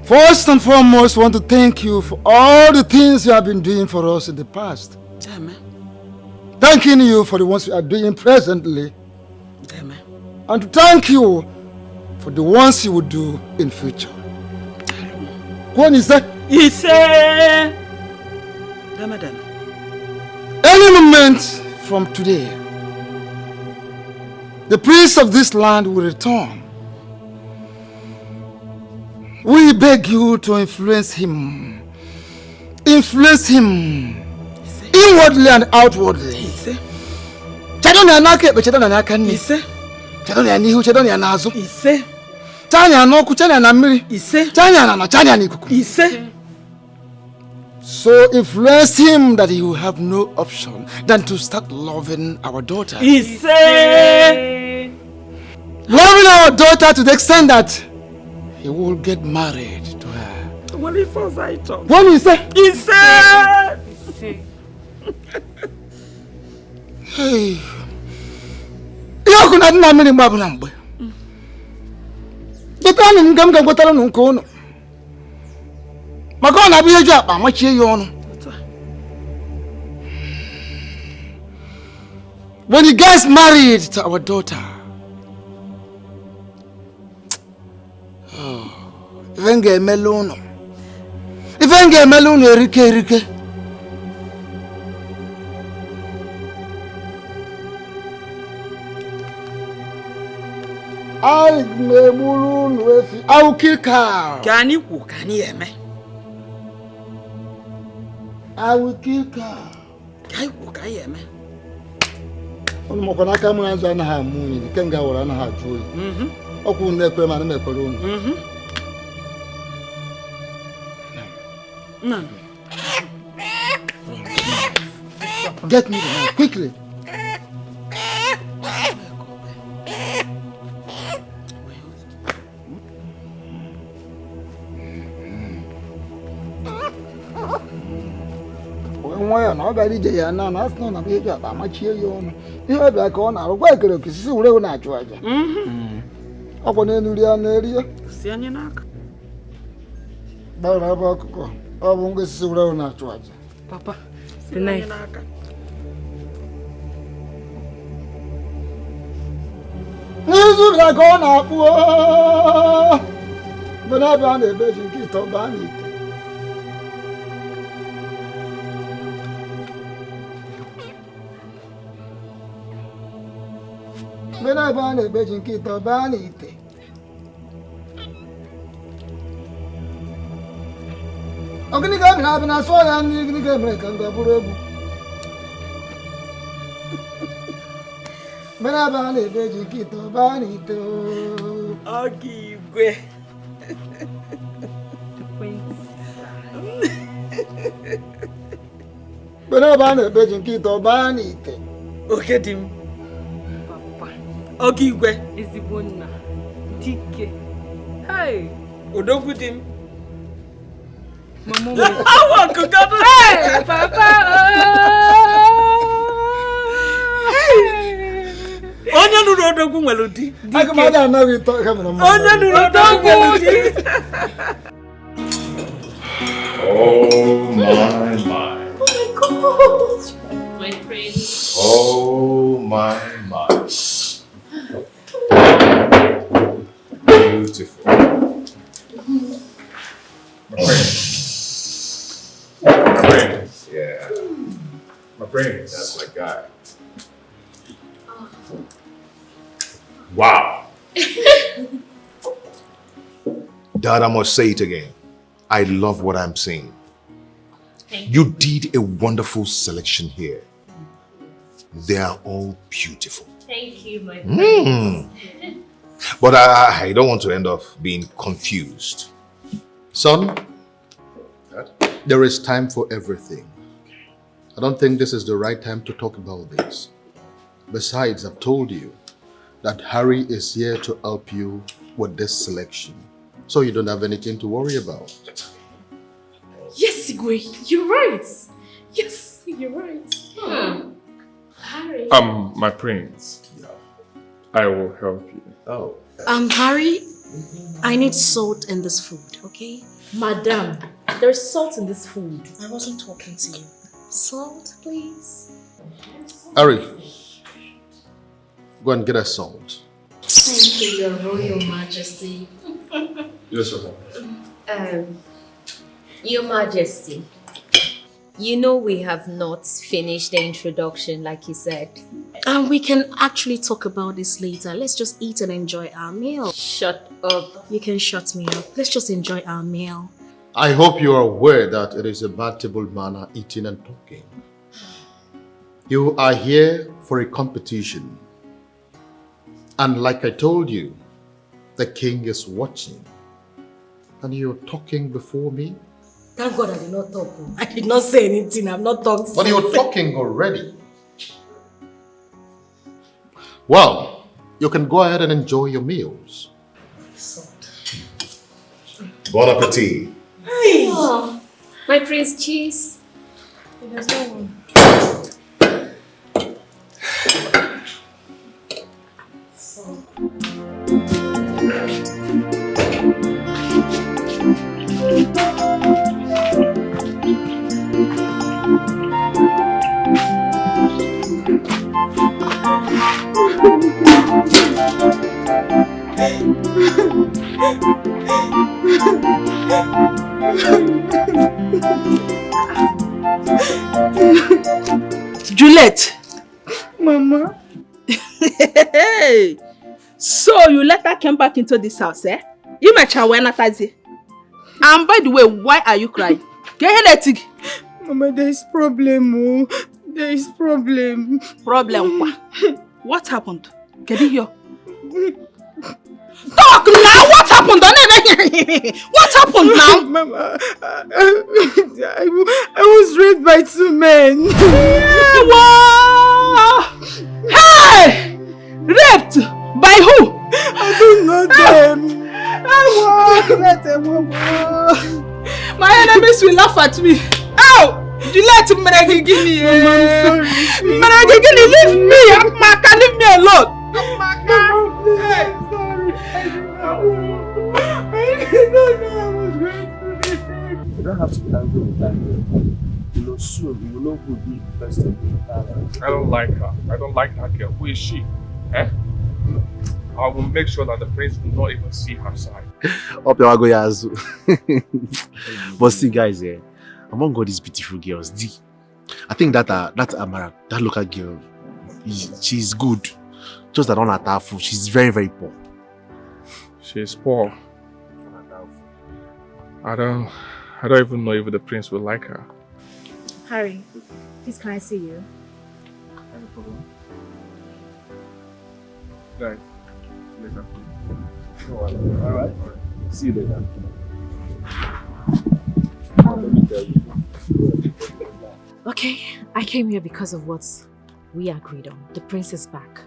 First and foremost, I want to thank you for all the things you have been doing for us in the past. Amen. Thanking you for the ones you are doing presently. Amen. And to thank you for the ones you will do in future. When is that? He said, Ramadan. Any moment from today, the prince of this land will return. We beg you to influence him. Influence him inwardly and outwardly. Chadoni anake be chadoni anakani. Chadoni anihu chadoni anazo. Chani anoku chani anamiri. Chani anana chani anikuku. So influence him that he will have no option than to start loving our daughter. Loving our daughter to the extent that he will get married to her. What if I talk? What is that? He said. Hey. Yo kuna na mimi mbabu na mbwe. Betani ngamga ngotala nunkono. Makona biyeju apa machie yono. When he gets married to our daughter, Ivenge meluno erike. I will kill cow. Can you cook? Can you hear me? I will kill cow. Can you cook? Can you hear me? On Mokonaka Mans and Harmony, the Kangaroo and her joy. Oku never man a balloon. Get me the man quickly. Why not very day and none that's not a big job. I'm much here you heard like on our work, is so not Georgia. Upon any area, Sianak. But I won't get so not Georgia. Papa, the knife. This is like on up. But I've done a bit in Kito Bani. When I found a bitch in Kito Bani. I'm going to come and I saw I'm going to make a double. When I found a bitch in Kito Bani. I'll give way. When I found a bitch in Kito Bani. Okay, Tim. Okay, where is the one now? TK. Hey, Odogudim. Mama, I want to go. Hey, Papa. Onye nuru Odogu melody. I come out and now we talk about Onye nuru Odogu melody. Oh my. Oh my God. My prince. Oh my. Beautiful. My prince. Yeah. My prince. That's my guy. Wow. Dad, I must say it again. I love what I'm seeing. You did a wonderful selection here. They are all beautiful. Thank you, my prince. But I don't want to end up being confused. Son, there is time for everything. I don't think this is the right time to talk about this. Besides, I've told you that Harry is here to help you with this selection. So you don't have anything to worry about. Yes, Igwe, you're right. Yes, you're right. Harry. My prince. I will help you. Oh. Harry, I need salt in this food, okay? Madam, there's salt in this food. I wasn't talking to you. Salt, please. Harry, go and get us salt. Thank you, Your Royal Majesty. Yes, sir. Your Majesty, you know we have not finished the introduction like you said. We can actually talk about this later. Let's just eat and enjoy our meal. Shut up. You can shut me up. Let's just enjoy our meal. I hope you are aware that it is a bad table manner eating and talking. You are here for a competition. And like I told you, the king is watching. And you're talking before me? Thank God I did not talk. I did not say anything. I've not talked. But you're talking already. Well, you can go ahead and enjoy your meals. Bon appetit. Hey. Oh, my prince, cheese. There's no one. Juliet. Mama. Hey. So you let her come back into this house, eh? You met her when Natazi. And by the way, why are you crying? Mama, there is problem. Oh. There is problem. Problem what? What happened? Can you hear? Talk now! What happened? What happened now? Mama, I was raped by 2 men. Yeah, wow. Hey! Raped? By who? I don't know them. My enemies will laugh at me. Ow! You let Meragigini. Meragigini, leave me. Amaka, leave me alone. Amaka. Hey, sorry. I didn't know I was going to be. You don't have to be angry with that girl. You know, soon you will know who will be the best of you. I don't like her. I don't like that girl. Who is she? Eh? I will make sure that the prince will not even see her side. But see, guys, among all these beautiful girls, I think that Amara, that local girl, she's good. Just that on her food, she's very, very poor. She's poor. I don't even know if the prince will like her. Harry, please can I see you? No problem. Guys, later. Alright. See you later. Okay, I came here because of what we agreed on. The prince is back.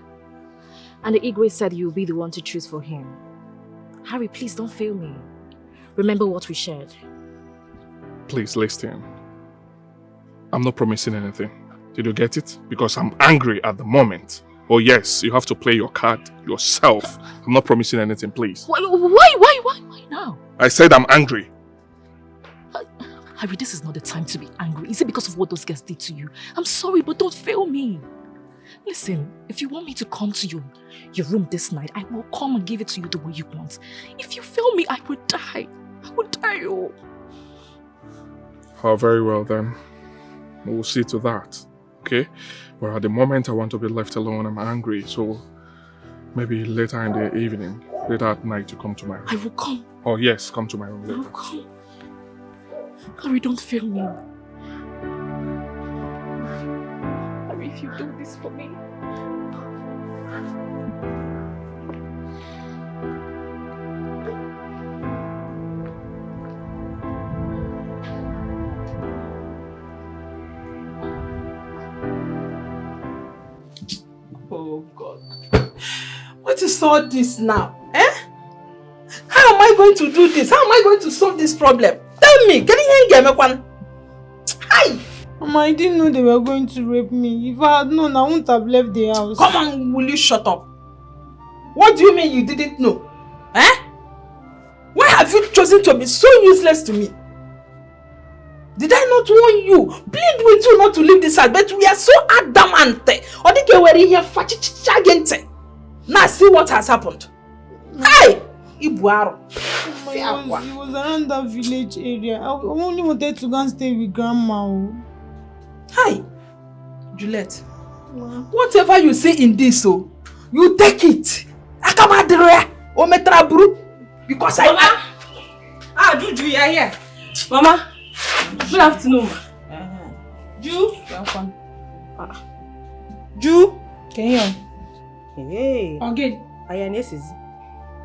And the Igwe said you'll be the one to choose for him. Harry, please don't fail me. Remember what we shared. Please listen. I'm not promising anything. Did you get it? Because I'm angry at the moment. Oh yes, you have to play your card yourself. I'm not promising anything, please. Why now? I said I'm angry. Harry, this is not the time to be angry. Is it because of what those guys did to you? I'm sorry, but don't fail me. Listen, if you want me to come to your room this night, I will come and give it to you the way you want. If you fail me, I will die. I will die. Oh, very well then. We'll see to that. Okay? But at the moment, I want to be left alone. I'm angry, so maybe later in the evening, later at night, you come to my room. I will come. Oh yes, come to my room later. I will come. Harry, don't fail me. Harry, if you do this for me. Oh God. What is all this now? Eh? How am I going to do this? How am I going to solve this problem? Tell me, can you get me one? Hi! Mama, I didn't know they were going to rape me. If I had known, I wouldn't have left the house. Come on, will you shut up? What do you mean you didn't know? Eh? Why have you chosen to be so useless to me? Did I not warn you? Plead with you not to leave this house, but we are so adamant. Now see what has happened. Hey! It was around that village area. I only wanted to go and stay with Grandma. Hi, Juliet. Whatever you say in this, you take it. Because Mama. Juju, you are here. Mama. Good afternoon. Ju. Welcome. Ju. Kenyon. Hey. Again. Ayanesis.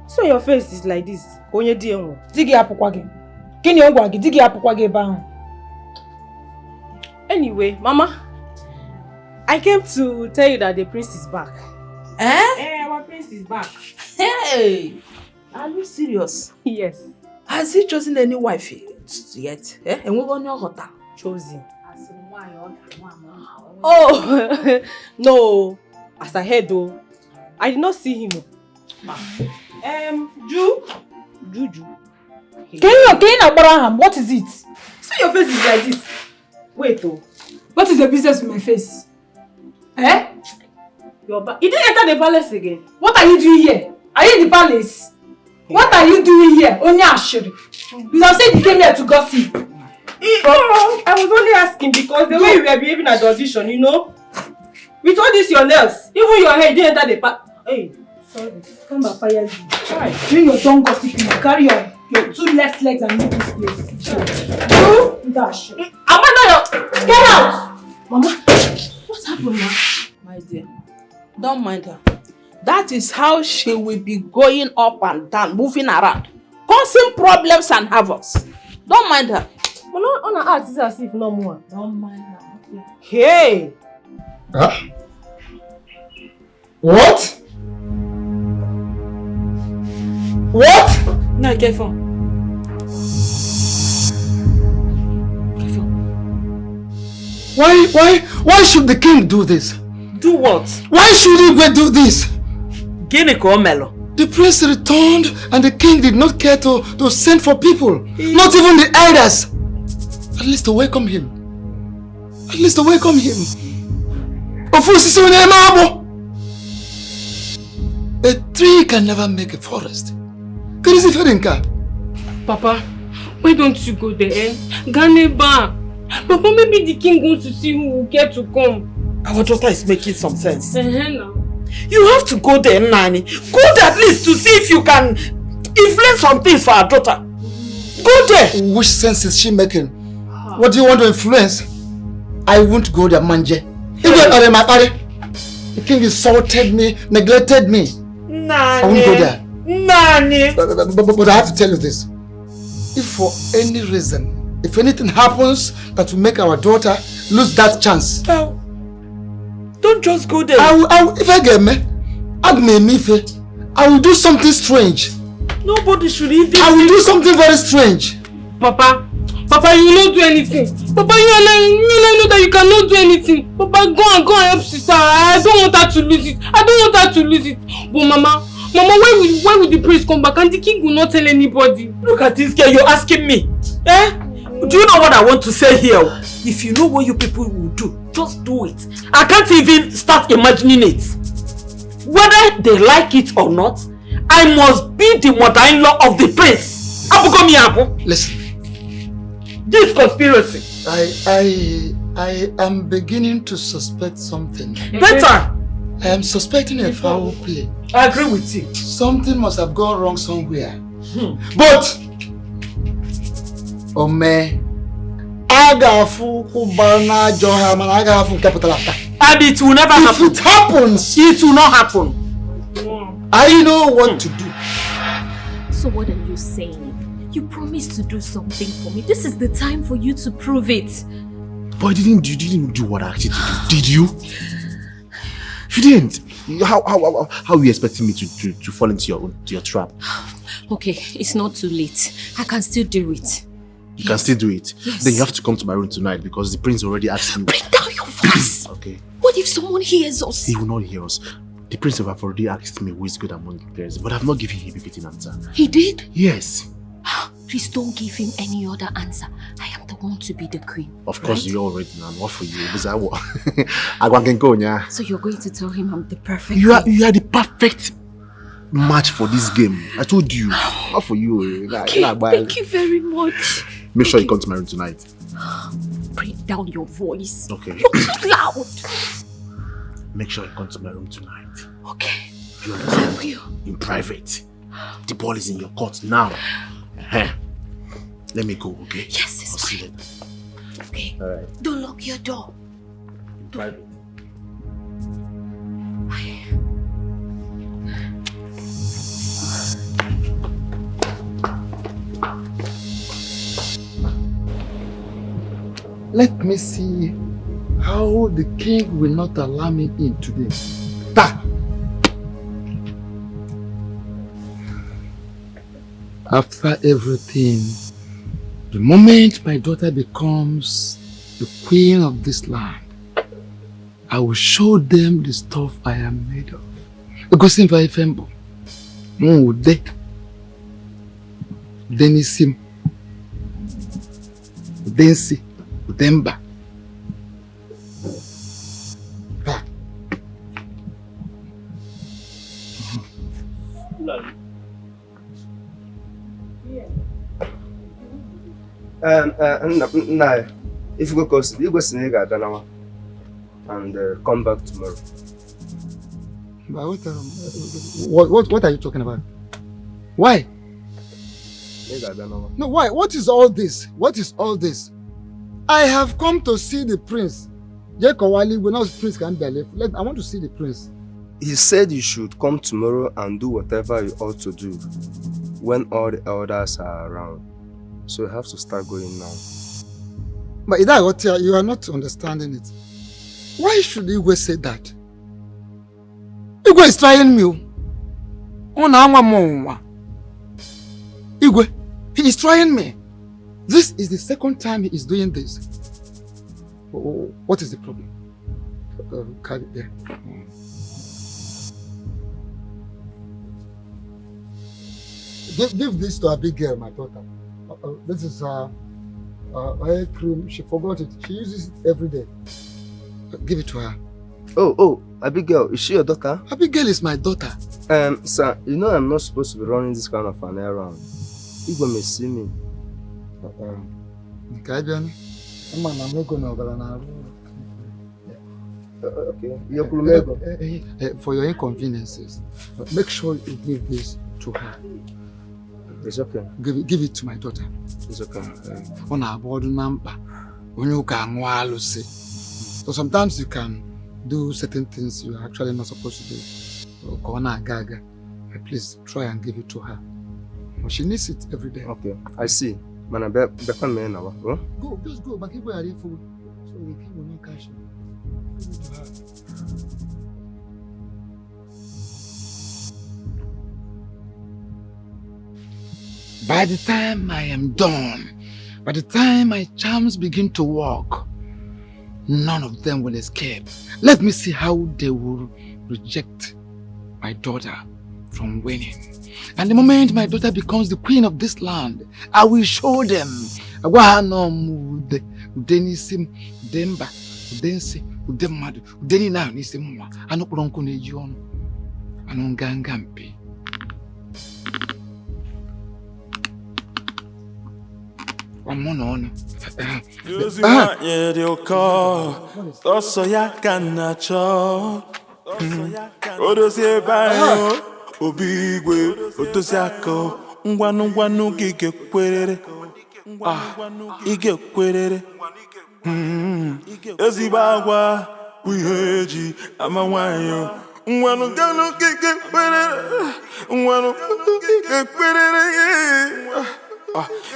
So your face is like this. Onye dienwo. Digi apukwage. Kini ongwage digi apukwage ba. Anyway, Mama, I came to tell you that the prince is back. Eh? Our prince is back. Hey! Are you serious? Yes. Has he chosen any wife yet? Eh? And we want your hotel. Chosen. Oh, no. As I heard though, I did not see him. Juju. Kenyon Abraham, what is it? So your face is like this. Wait though. What is the business with my face? Eh? You didn't enter the palace again. What are you doing here? Are you in the palace? What are you doing here? Only Asheri. You have said you came here to gossip. I was only asking because the way you were behaving at the audition, you know? With all this your nails, even your hair didn't enter the palace. Hey, Sorry. Come and fire you. You your tongue gossiping. You carry your 2 left legs and leave this place. You dash. Amanda, get out! Mama, what happened now? My dear, don't mind her. That is how she will be going up and down, moving around, causing problems and havocs. Don't mind her. But not on her act is as if no more. Don't mind her. Okay. Hey! What? What? No, careful. Why should the king do this? Do what? Why should he go do this? Melo. The prince returned and the king did not care to send for people. Not even the elders. At least to welcome him. At least to welcome him. A tree can never make a forest. Papa, why don't you go there? Ganeba. Papa, maybe the king wants to see who will get to come. Our daughter is making some sense. Now. You have to go there, Nani. Go there at least to see if you can influence some things for our daughter. Go there. Which sense is she making? What do you want to influence? I won't go there, Manje. The king insulted me, neglected me. Nani. I won't go there. Nani. But I have to tell you this. If for any reason, if anything happens that will make our daughter lose that chance, don't just go there. If I get me, I will do something strange. Nobody should even. I will do something very strange. Papa, you will not do anything. Papa, you know that you cannot do anything. Papa, go and help sister. I don't want her to lose it. But Mama, when will the priest come back? And the king will not tell anybody. Look at this girl, you're asking me. Eh? Do you know what I want to say here? If you know what you people will do, just do it. I can't even start imagining it. Whether they like it or not, I must be the mother-in-law of the prince. Listen. This conspiracy. I am beginning to suspect something. Better. I am suspecting a foul play. I agree with you. Something must have gone wrong somewhere. But and it will never happen. If it happens, it will not happen. I know what to do. So what are you saying? You promised to do something for me. This is the time for you to prove it. But you didn't do what I asked you to do, did you? You didn't. How are you expecting me to fall into your trap? Okay, it's not too late. I can still do it. You can still do it? Yes. Then you have to come to my room tonight because the prince already asked me. Bring down your voice! Okay. What if someone hears us? He will not hear us. The prince have already asked me who is good among the players, but I've not given him a fitting answer. He did? Yes. Please don't give him any other answer. I am the one to be the queen. Of course, right? you already know. What for you? So you're going to tell him I'm the perfect You are the perfect match for this game. I told you. Not for you. Okay, thank you very much. Make sure you come to my room tonight. Bring down your voice. Okay. You're too loud. Make sure you come to my room tonight. Okay. You understand? In private. The ball is in your court now. Let me go, okay? Yes, it's I'll see you later. Okay. Alright. Don't lock your door. In private. Let me see how the king will not allow me in today. After everything, the moment my daughter becomes the queen of this land, I will show them the stuff I am made of. Because if I fembo, Denisim, Densi, Demba. Nah, if you go cause you go Senegal, and come back tomorrow. But what are you talking about? Why? No, why? What is all this? What is all this? I have come to see the prince. Jekowali, when the prince can be left. I want to see the prince. He said you should come tomorrow and do whatever you ought to do when all the elders are around. So you have to start going now. But Ida, you are not understanding it. Why should Igwe say that? Igwe is trying me. Igwe, he is trying me. This is the second time he is doing this. What is the problem? Carry it there. Give this to a big girl, my daughter. This is hair cream. She forgot it. She uses it every day. Give it to her. Oh, Abigail, is she your daughter? Abigail is my daughter. Sir, you know I'm not supposed to be running this kind of an errand. Igwe may see me. Okay. For your inconveniences, make sure you give this to her. It's okay. Give it to my daughter. It's okay. So sometimes you can do certain things you're actually not supposed to do. Please try and give it to her. She needs it every day. Okay, I see. Man, go, just go. But people are food. So we can not cash. Give it to her. By the time I am done, by the time my charms begin to work, none of them will escape. Let me see how they will reject my daughter from winning. And the moment my daughter becomes the queen of this land, I will show them. Obigwe, Otosako, Ngwanu gige kwerere. Ige kwerere. Ezibagwa, Wiheji, Amawanyo. Ngwanu gige kwerere. Ngwanu gige kwerere.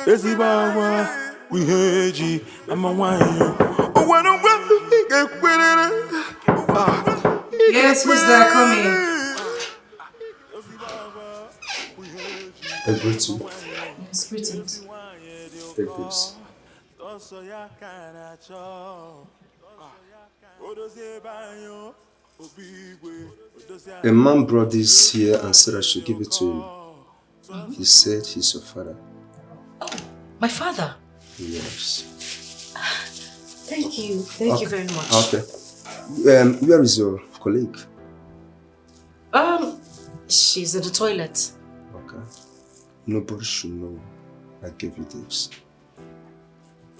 Ezibagwa, Wiheji, Amawanyo. Ngwanu gige kwerere. Yes, who's there coming? I greet you. Yes, greetings. Take this. A man brought this here and said I should give it to you. He said he's your father. Oh, my father? Yes. Thank you. Thank you very much. Okay. Where is your colleague? She's in the toilet. Okay. Nobody should know I gave you this.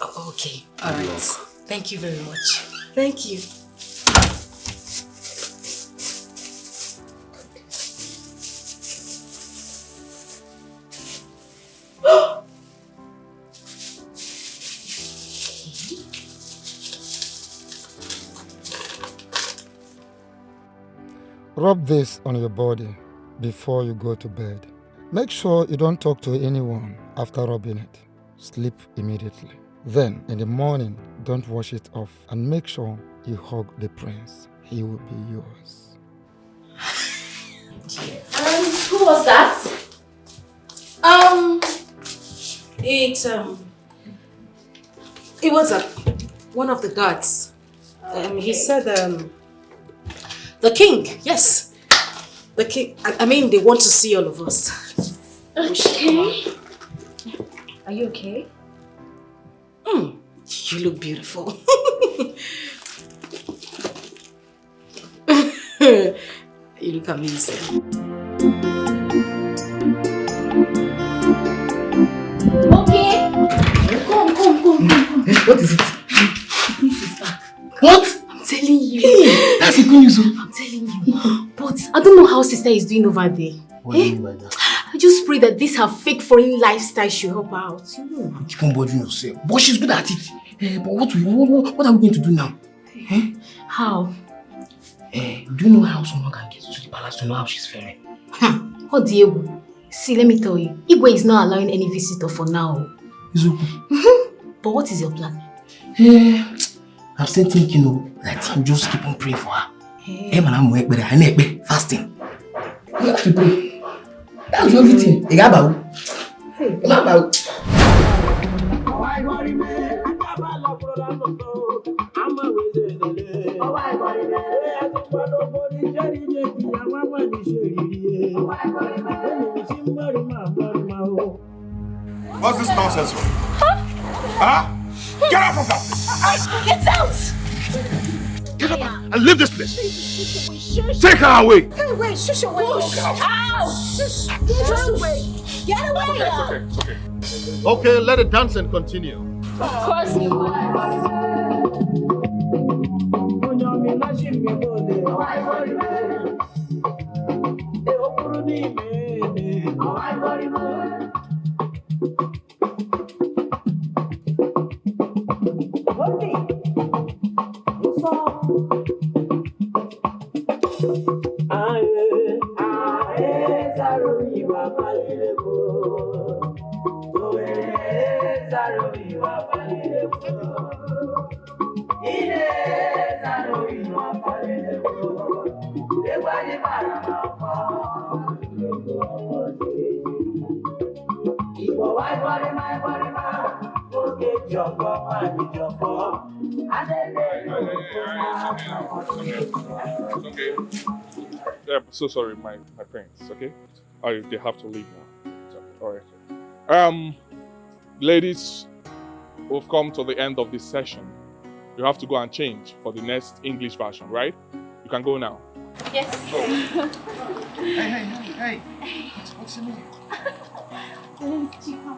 Oh, okay. All right. Thank you very much. Thank you. Rub this on your body before you go to bed. Make sure you don't talk to anyone after rubbing it. Sleep immediately. Then, in the morning, don't wash it off and make sure you hug the prince. He will be yours. Who was that? It was one of the guards. He said, the king, yes. The king, I mean, they want to see all of us. Okay. Are you okay? You look beautiful. You look amazing. Okay. Come. What is it? This is back. What? I'm telling you. That's I'm telling you. But I don't know how sister is doing over there. What do you mean by that? I just pray that this her fake foreign lifestyle should help her out. Keep on bothering yourself. But she's good at it. But what are we going to do now? How? Do you know how someone can get to the palace to know how she's faring? Oh, Diego. See, let me tell you. Igwe is not allowing any visitor for now. It's okay. But what is your plan? I'm still thinking, that you just keep on praying for her. I'm fasting. You have to pray. That's the only thing. What's this nonsense for? Huh? Get out from that place! Get out! Get up and leave this place! Take her away! Wait, shush away! Ow! Shush! Get away! Get away! It's okay. Okay, let the dancing continue. Of course you will. Okay. So sorry, my parents, okay? They have to leave now. Alright. Ladies, we've come to the end of this session. You have to go and change for the next English version, right? You can go now. Yes. Hey. What's your name?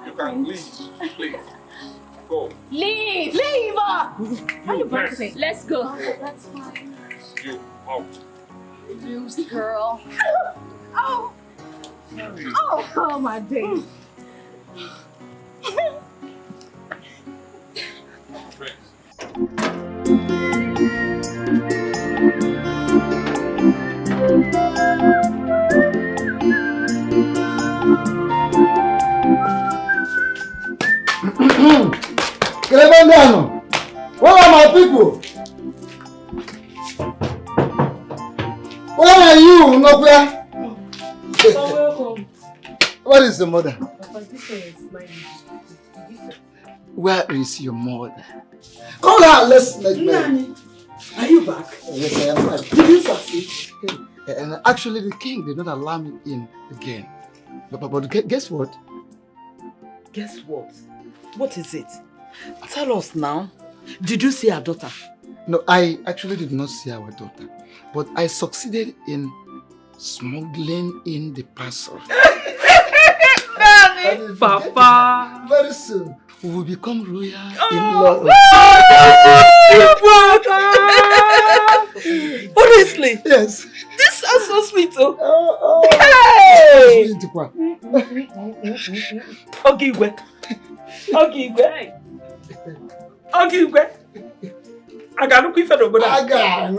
You can leave, please. Go. Leave! Leave! Why you boxing? Let's go. That's fine. You out. Loose girl. Oh! Oh my days. Where are my people? Where are you, Nokwe? Welcome. What is the mother? This is my... Where is your mother? Call her, let's make Nani, are you back? Yes, I am back. Did you succeed? And actually, the king did not allow me in again. But guess what? Guess what? What is it? Tell us now. Did you see our daughter? No, I actually did not see our daughter. But I succeeded in smuggling in the parcel. Papa! Very soon, we will become royal in-laws. Honestly? Yes. This sounds so sweet, Hey! Ogigwe. I got no quick over I got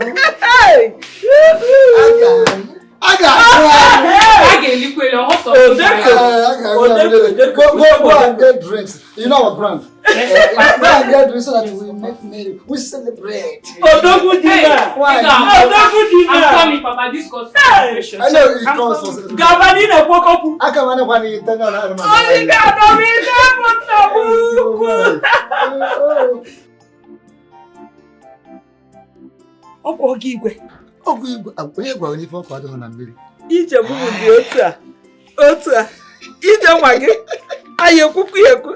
Go and get drinks. You know what, brand? Go and get drinks so that we make merry. We celebrate. Odogu dinner. Why? Odogu dinner. I'm coming, Papa. This was celebration. I know it comes for celebration. Gabani na pokopu. I can't manage when you turn on. Only Ogigwe. Onye gwara n'ife ọkụ adịghị na mmiri. Ije bụbụzi otu a. Ije nwa gị. Anyị ekwukwu ya ekwu.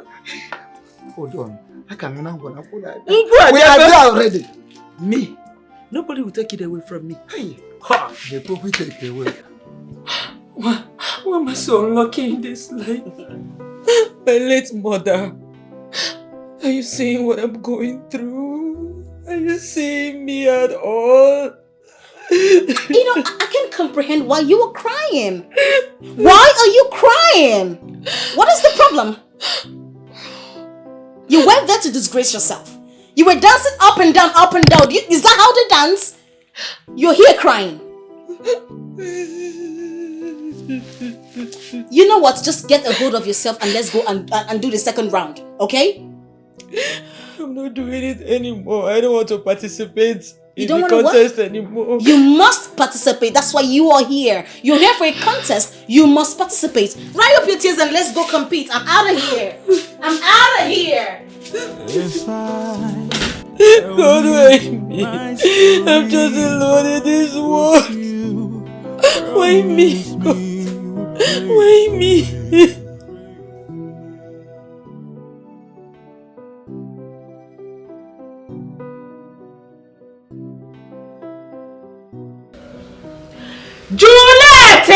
Hold on. I can't remember what We are there already. Me? Nobody will take it away from me. Hey. Ha! They probably take it away. Why am I so unlucky in this life? My late mother. Are you seeing what I'm going through? Are you seeing me at all? I can't comprehend why you were crying. Why are you crying? What is the problem? You went there to disgrace yourself. You were dancing up and down, up and down. Is that how they dance? You're here crying. You know what? Just get a hold of yourself and let's go and do the second round, okay? I'm not doing it anymore. I don't want to participate in the what? contest anymore. You must participate. That's why you are here. You're here for a contest. You must participate. Dry up your tears and let's go compete. I'm out of here. I'm out of here. God, why me? I'm just alone in this world. Why me? God? Why me? Juliet!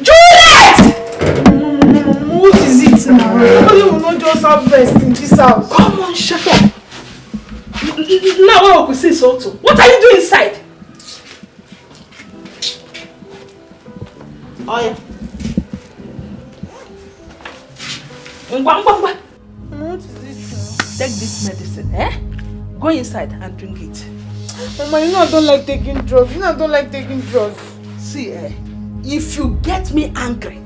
Juliet! What is it now? Why you will not just have rest in this house? Come on, shut up. Now what we say so too? What are you doing inside? Oh yeah. What is it? Take this medicine, eh? Go inside and drink it. Mama, you know I don't like taking drugs. See, if you get me angry,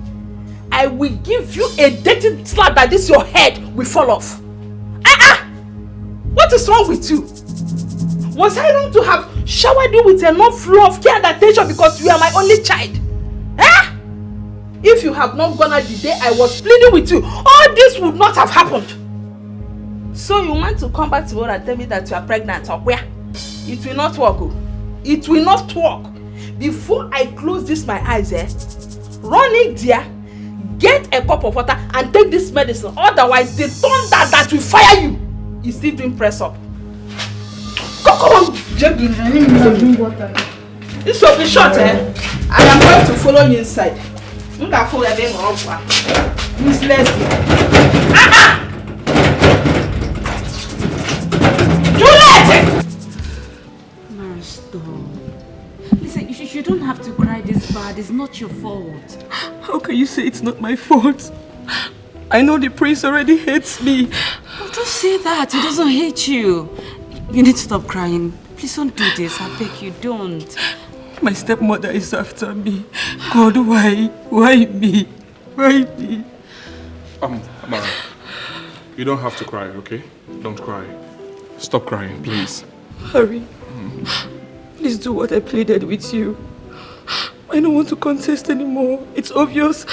I will give you a dirty slap that this your head will fall off. What is wrong with you? Was I wrong to have showered you with enough love, care and attention because you are my only child? If you have not gone out the day I was pleading with you, all this would not have happened. So you want to come back to me and tell me that you are pregnant or where? It will not work. It will not work. Before I close this my eyes, run in there, get a cup of water and take this medicine. Otherwise, the thunder that will fire you is still doing press up. Come on. This will be short, I am going to follow you inside. You can follow them around. Useless. Juliet! Listen, you don't have to cry this bad. It's not your fault. How can you say it's not my fault? I know the prince already hates me. Oh, don't say that. He doesn't hate you. You need to stop crying. Please don't do this. I beg you, don't. My stepmother is after me. God, why? Why me? Why me? Amara, you don't have to cry, okay? Don't cry. Stop crying, please. Harry, please do what I pleaded with you. I don't want to contest anymore. It's obvious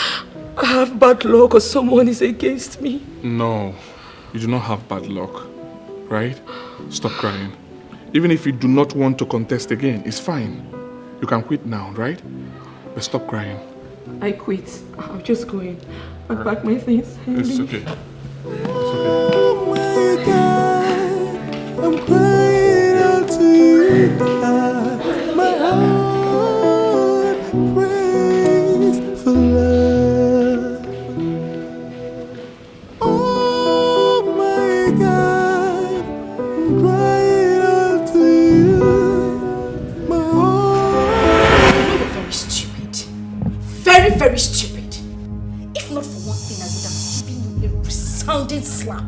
I have bad luck or someone is against me. No, you do not have bad luck, right? Stop crying. Even if you do not want to contest again, it's fine. You can quit now, right? But stop crying. I quit. I'm just going. I'll pack my things. It's okay. Oh my God, I'm crying out to you. My heart prays for love. Oh my God, I'm crying out to you. My heart. You're very stupid. Very, very stupid. If not for one thing, I would have given you a resounding slap.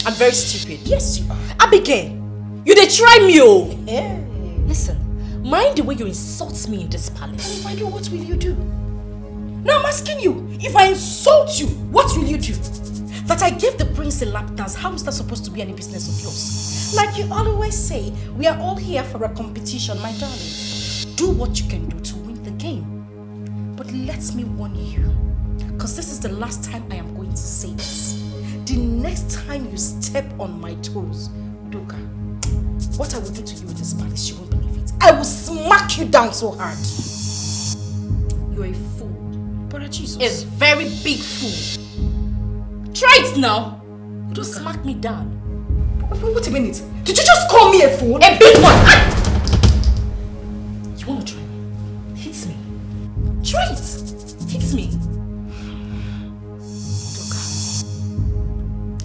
I'm very stupid. Yes, you are. Abigail, you dey try me, oh. Yeah. Listen, mind the way you insult me in this palace. If I do, what will you do? Now I'm asking you, if I insult you, what will you do? That I gave the prince a lap dance, how is that supposed to be any business of yours? Like you always say, we are all here for a competition, my darling. Do what you can do to win the game. But let me warn you, because this is the last time I am going to say this. The next time you step on my toes, Doka, what I will do to you in this palace, you won't believe it. I will smack you down so hard. You're a fool. Brother Jesus. A very big fool. Try it now. Don't smack me down. Wait a minute. Did you just call me a fool? A big one. You want to try me? Hit me. Try it. Hit me. Doka,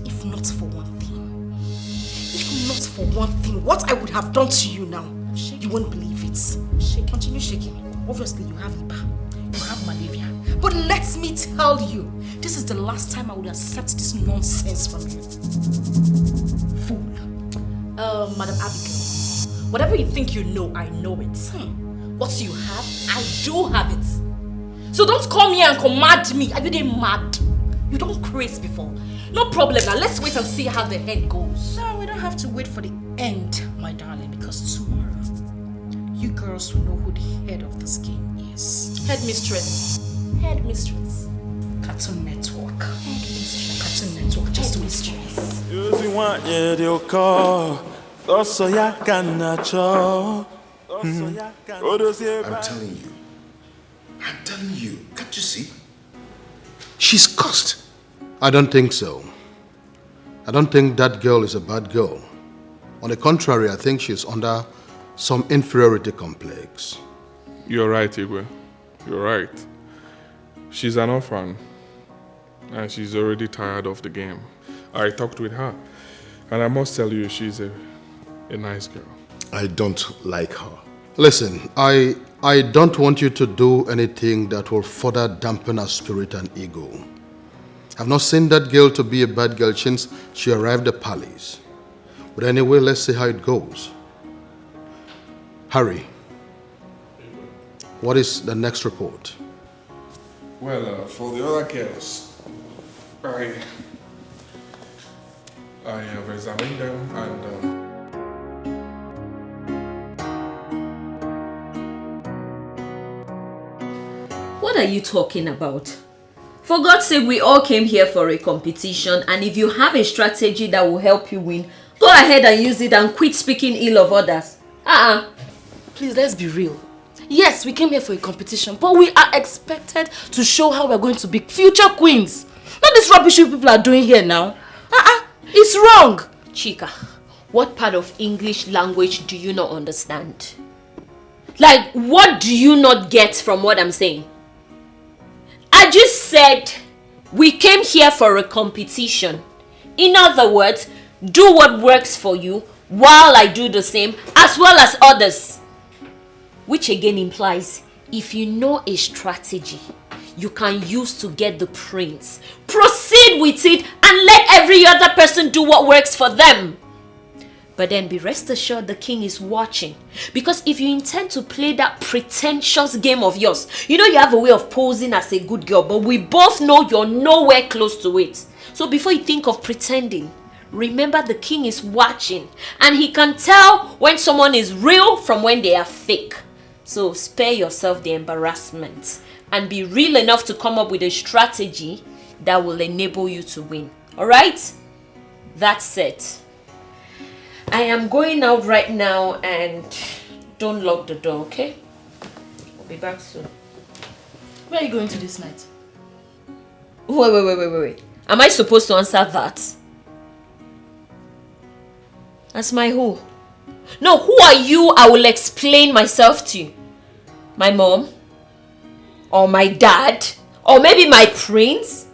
if not for one thing, just for one thing, what I would have done to you now, you won't believe it. Continue shaking. Obviously, you have Ibeh. You have malaria. But let me tell you, this is the last time I would accept this nonsense from you. Fool. Madam Abigail, whatever you think you know, I know it. What you have, I do have it. So don't come here and command me. Are you they mad? You don't craze before. No problem now. Let's wait and see how the end goes. No, we don't have to wait for the end, my darling, because tomorrow, you girls will know who the head of this game is. Headmistress. Headmistress. Cartoon Network. Headmistress. Cartoon Network. Just mistress. I'm telling you, can't you see? She's cursed. I don't think so. I don't think that girl is a bad girl. On the contrary, I think she's under some inferiority complex. You're right, Igwe. You're right. She's an orphan, and she's already tired of the game. I talked with her, and I must tell you, she's a nice girl. I don't like her. Listen, I don't want you to do anything that will further dampen her spirit and ego. I've not seen that girl to be a bad girl since she arrived at the palace. But anyway, let's see how it goes. Harry, what is the next report? Well, for the other girls, I have examined them and What are you talking about? For God's sake, we all came here for a competition, and if you have a strategy that will help you win, go ahead and use it and quit speaking ill of others. Please, let's be real. Yes, we came here for a competition, but we are expected to show how we're going to be future queens. Not this rubbish you people are doing here now. It's wrong. Chika, what part of English language do you not understand? Like, what do you not get from what I'm saying? I just said we came here for a competition. In other words, do what works for you while I do the same, as well as others. Which again implies, if you know a strategy you can use to get the prince, proceed with it and let every other person do what works for them. But then be rest assured the king is watching. Because if you intend to play that pretentious game of yours, you know you have a way of posing as a good girl, but we both know you're nowhere close to it. So before you think of pretending, remember the king is watching and he can tell when someone is real from when they are fake. So spare yourself the embarrassment and be real enough to come up with a strategy that will enable you to win. Alright? That's it. I am going out right now and don't lock the door, okay? I'll be back soon. Where are you going to this night? Wait. Am I supposed to answer that? That's my who? No, who are you? I will explain myself to you. My mom? Or my dad? Or maybe my prince?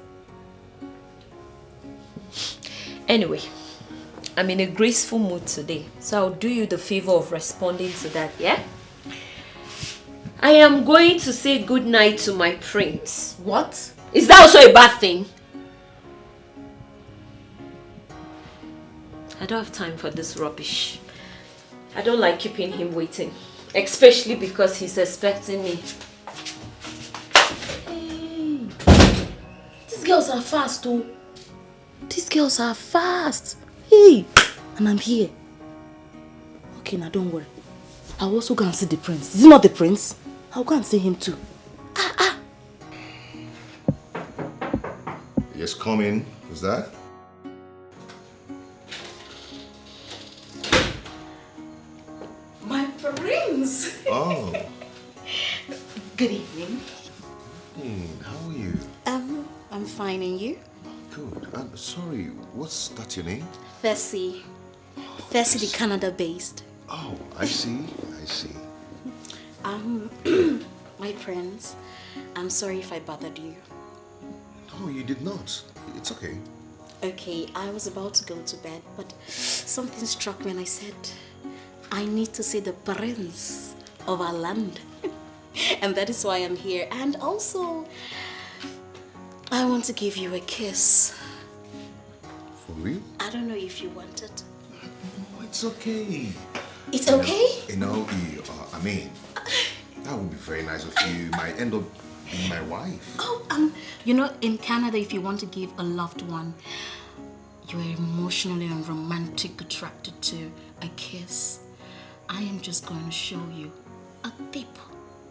Anyway, I'm in a graceful mood today, so I'll do you the favor of responding to that, yeah? I am going to say goodnight to my prince. What? Is that also a bad thing? I don't have time for this rubbish. I don't like keeping him waiting, especially because he's expecting me. Hey, these girls are fast, oh. These girls are fast. Hey, and I'm here. Okay, now don't worry. I'll also go and see the prince. Is he not the prince? I'll go and see him too. Yes, come in. Who's that? My prince. Oh. Good evening. How are you? I'm fine, and you? Good. I'm sorry. What's that your name? Fessy. Fessy, the Canada-based. Oh, I see. My prince, I'm sorry if I bothered you. No, you did not. It's okay. Okay, I was about to go to bed, but something struck me and I said, I need to see the prince of our land. And that is why I'm here. And also, I want to give you a kiss. For real? I don't know if you want it. Oh, it's okay. It's okay? I mean, that would be very nice of you. You might end up being my wife. Oh, in Canada, if you want to give a loved one you are emotionally and romantic attracted to a kiss, I am just going to show you a tip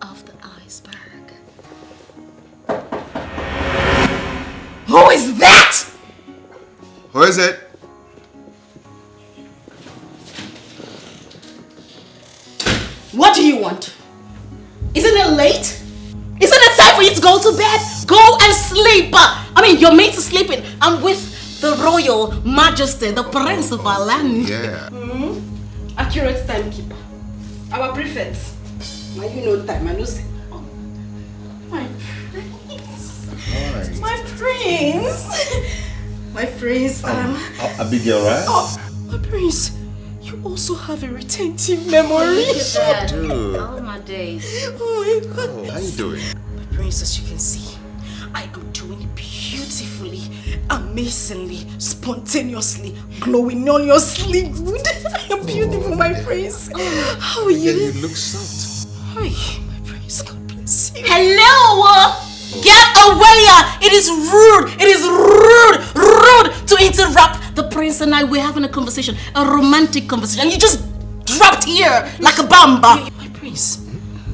of the iceberg. Who is that? Who is it? What do you want? Isn't it late? Isn't it time for you to go to bed? Go and sleep. Your mates are sleeping. I'm with the royal majesty, the prince of our land. Yeah. Accurate timekeeper. Our prefect. Now you know time. I know. Oh, my prince. Hi. My prince. My prince. Abigail, right? Oh, my prince. You also have a retentive memory. Dude. All my days. Oh my God. Oh, how you doing? My prince, as you can see, I am doing beautifully, amazingly, spontaneously, glowingly good. I am beautiful, my prince. How are you? Yeah, you look soft. Hi, my prince. God bless you. Hello! Get away! It is rude! It is rude to interrupt the prince and I. We're having a conversation, a romantic conversation. And you just dropped here like a bomb. My prince,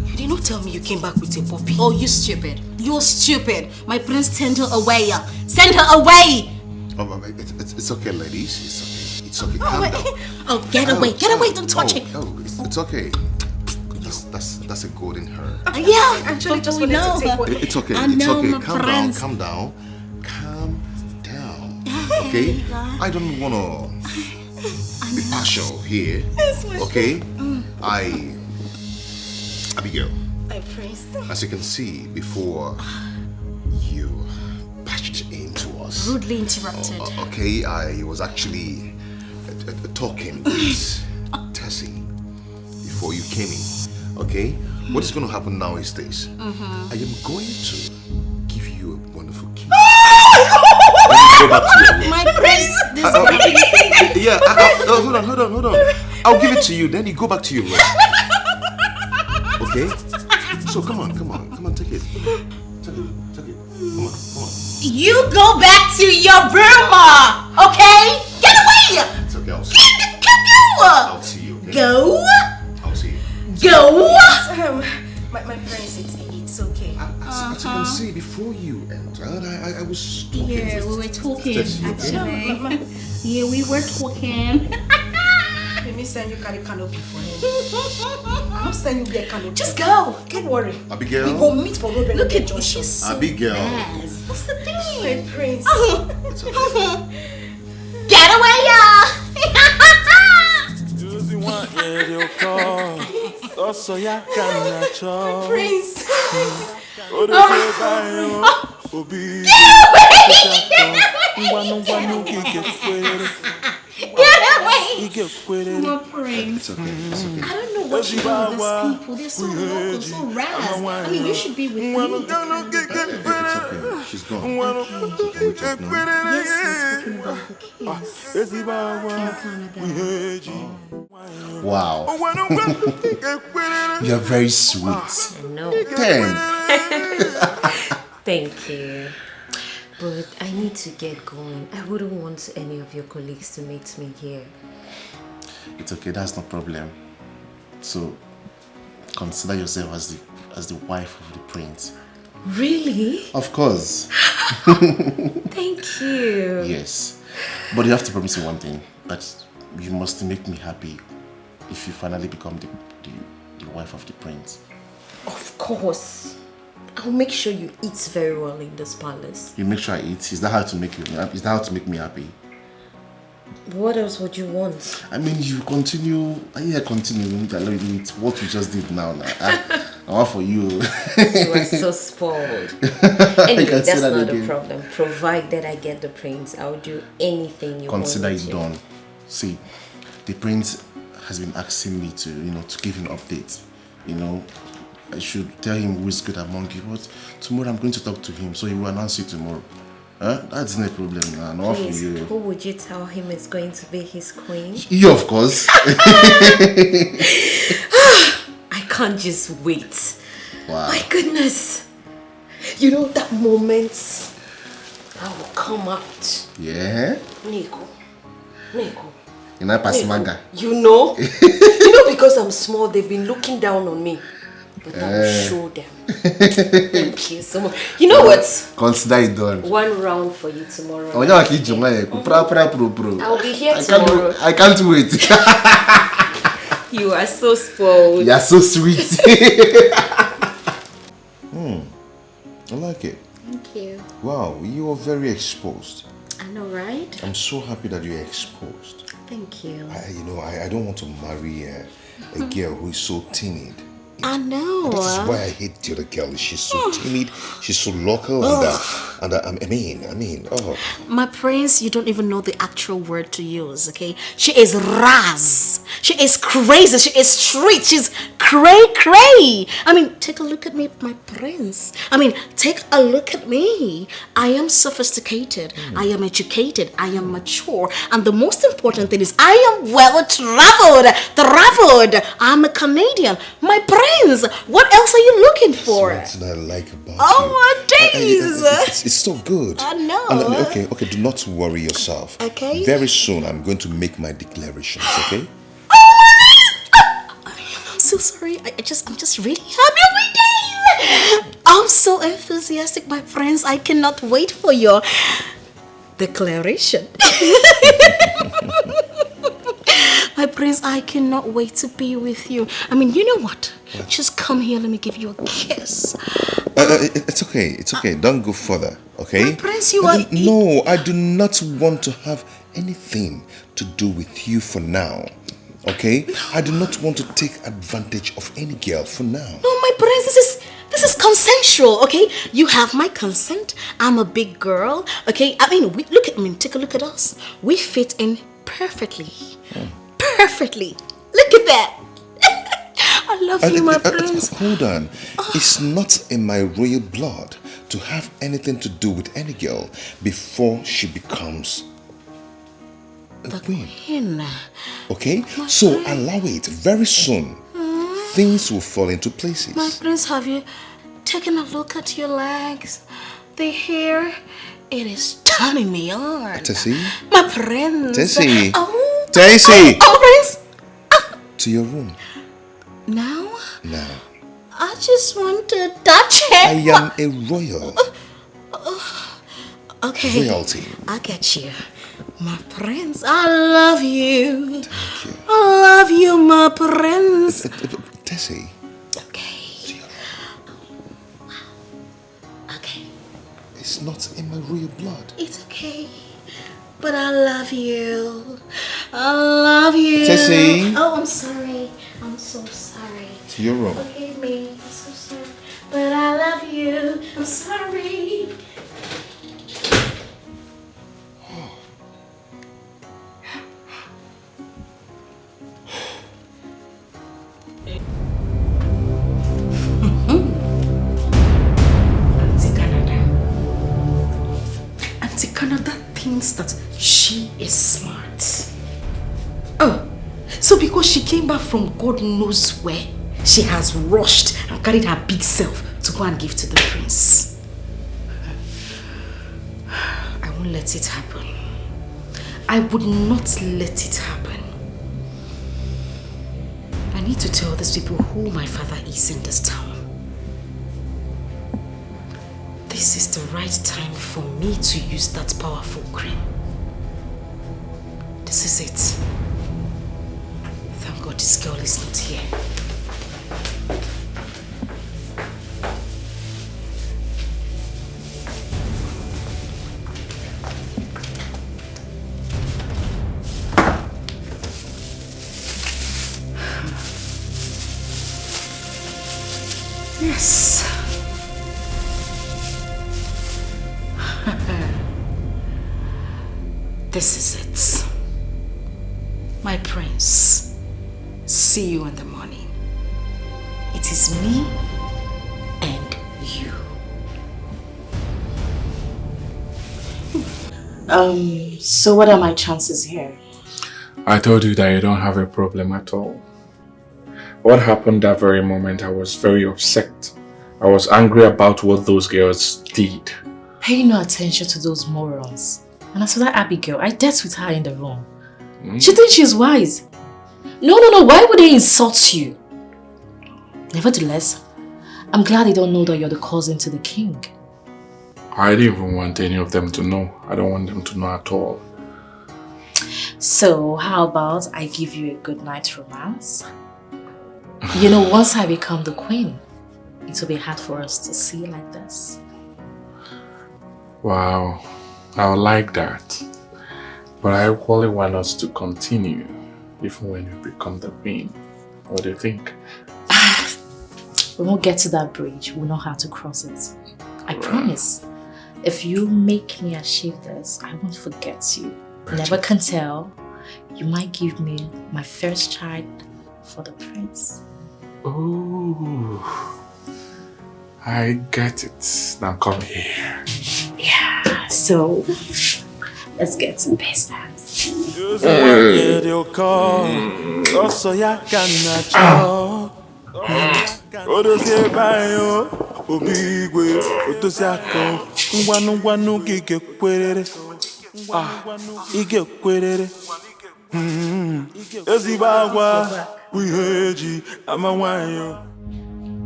you did not tell me you came back with a puppy. Oh, you stupid. You're stupid. My prince sent her away. Send her away! Oh, it's okay, ladies. It's okay. Calm down. Oh, get away. Get away. Don't touch it. Oh, it's okay. That's a golden hair. Yeah, actually just wanted to take one. It's okay. I It's know, okay. my Calm friends. down. Okay? I don't wanna be partial here. Okay? Abigail. My prince. As you can see, before you patched into us. Rudely interrupted. Okay, I was actually talking with Tessie before you came in. Okay? What is going to happen now is this. I am going to give you a wonderful kiss. Go back to your room. My prince, hold on. I'll give it to you, then you go back to your room. Okay? So come on, take it. Take it. Come on. you go back to your room, okay? Get away! It's okay, I'll see you. I'll see you, okay? Go! I'll see you. Go! My prince, it's okay. As you can see, before you entered, I was talking. Yeah, we were talking, Tessie, okay? actually. Yeah, we were talking. Let me send you carry canopy for him. I'll send you get canopy. Just go. Don't worry. Abigail. We go meet for Robin. Look at she's so Abigail. nice. What's the thing? My prince. It's okay. Get away, y'all! Prince. Get away! My prince. It's okay. I don't know what you do with these people. They're so local, so rad. You should be with me. It's okay. She's gone. Yes, we're talking about the kiss. Wow. You're very sweet. No. 10. Thank you. But I need to get going. I wouldn't want any of your colleagues to meet me here. It's okay, that's no problem. So, consider yourself as the wife of the prince. Really? Of course. Thank you. Yes. But you have to promise me one thing. That you must make me happy if you finally become the wife of the prince. Of course. I'll make sure you eat very well in this palace. You make sure I eat. Is that how to make me happy? What else would you want? I mean, you continue with what we just did now. all for you. You are so spoiled. Anyway, that's not a problem. Provided I get the prince, I'll do anything you want. Consider it done. See, the prince has been asking me to, to give him updates. I should tell him who is good among you, but tomorrow I'm going to talk to him, so he will announce it tomorrow. That's no problem, man. All for you. Who would you tell him is going to be his queen? You, of course. I can't just wait. Wow. My goodness. You know that moment I will come out. Yeah? Nico. You know, Pasimanga. You know, because I'm small, they've been looking down on me. But I will show them. Thank you so much. You know what? Consider it done. 1 round for you tomorrow. I'll be here tomorrow. I can't wait. You are so spoiled. You are so sweet. I like it. Thank you. Wow, you are very exposed. I know, right? I'm so happy that you're exposed. Thank you. I don't want to marry a girl who is so timid. I know. That is why I hate the other girl. She's so timid, she's so local, and I mean, My prince, you don't even know the actual word to use, okay? She is raz. She is crazy. She is street. She's cray. I mean, take a look at me, my prince. Take a look at me. I am sophisticated. I am educated. I am mature. And the most important thing is I am well traveled. I'm a Canadian. My prince, what else are you looking for? That's what I like about oh, you. my days. It's so good. I know. Okay, do not worry yourself. Okay. Very soon I'm going to make my declarations, okay? I'm so sorry. I'm just really happy every day. I'm so enthusiastic, my friends. I cannot wait for your declaration. My prince, I cannot wait to be with you. You know what? Just come here. Let me give you a kiss. It's okay. Don't go further, okay? My prince, you are... No, I do not want to have anything to do with you for now. Okay? No. I do not want to take advantage of any girl for now. No, my prince, this is consensual, okay? You have my consent. I'm a big girl, okay? Look at me. Take a look at us. We fit in perfectly. Perfectly. Look at that. I love you, my prince. Hold on. It's not in my royal blood to have anything to do with any girl before she becomes the queen. Okay? So allow it. Very soon, things will fall into places. My prince, have you taken a look at your legs? The hair, it is turning me on. Tessie? My prince. Tessie. Tessie. Prince. To your room. Now? Now. I just want to touch it. I am a royal. Okay. Royalty. I get you. My prince, I love you. Thank you. I love you, my prince. Tessie. Okay. Okay. It's not in my royal blood. It's okay. But I love you. I love you. Tessie. Oh, I'm sorry. I'm so sorry. To your room. Forgive me. I'm so sorry. But I love you. I'm sorry. Auntie Canada thinks that she is smart. Oh, so because she came back from God knows where, she has rushed and carried her big self to go and give to the prince. I won't let it happen. I would not let it happen. I need to tell these people who my father is in this town. This is the right time for me to use that powerful cream. This is it. Thank God this girl is not here. Yes. This is it. My prince. See you in the morning. It is me and you. So what are my chances here? I told you that you don't have a problem at all. What happened that very moment, I was very upset. I was angry about what those girls did. Pay no attention to those morons. And as for that Abigail, I dealt with her in the room. She thinks she's wise. No. Why would they insult you? Nevertheless, I'm glad they don't know that you're the cousin to the king. I didn't even want any of them to know. I don't want them to know at all. So, how about I give you a good night's romance? You know, once I become the queen, it will be hard for us to see like this. Wow, I would like that. But I equally want us to continue, even when you become the queen. What do you think? We won't get to that bridge. We'll know how to cross it. I promise. If you make me achieve this, I won't forget you. Never can tell. You might give me my first child for the prince. Ooh, I get it. Now come here. Yeah, so let's get to business.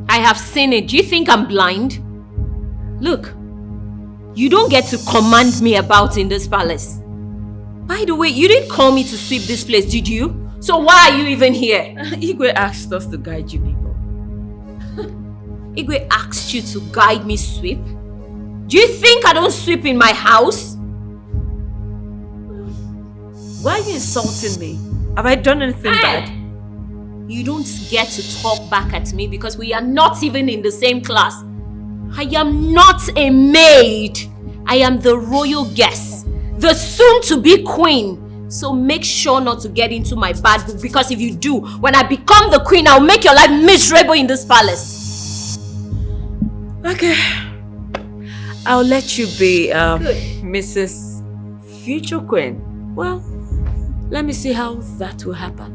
I have seen it. Do you think I'm blind? Look, you don't get to command me about in this palace. By the way, you didn't call me to sweep this place, did you? So why are you even here? Igwe asked us to guide you people. Igwe asked you to guide me sweep? Do you think I don't sweep in my house? Why are you insulting me? Have I done anything bad? You don't get to talk back at me because we are not even in the same class. I am not a maid. I am the royal guest, the soon-to-be queen. So make sure not to get into my bad book, because if you do, when I become the queen, I'll make your life miserable in this palace. Okay. I'll let you be Mrs. Future Queen. Well, let me see how that will happen.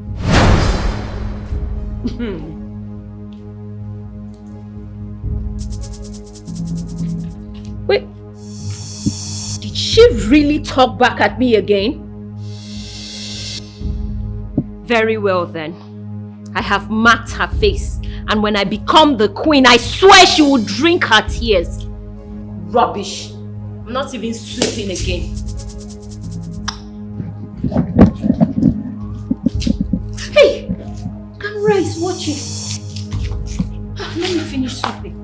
Wait, did she really talk back at me again? Very well then. I have marked her face, and when I become the queen, I swear she will drink her tears. Rubbish. I'm not even sweeping again. Hey! Come rise, watch it. Let me finish sweeping.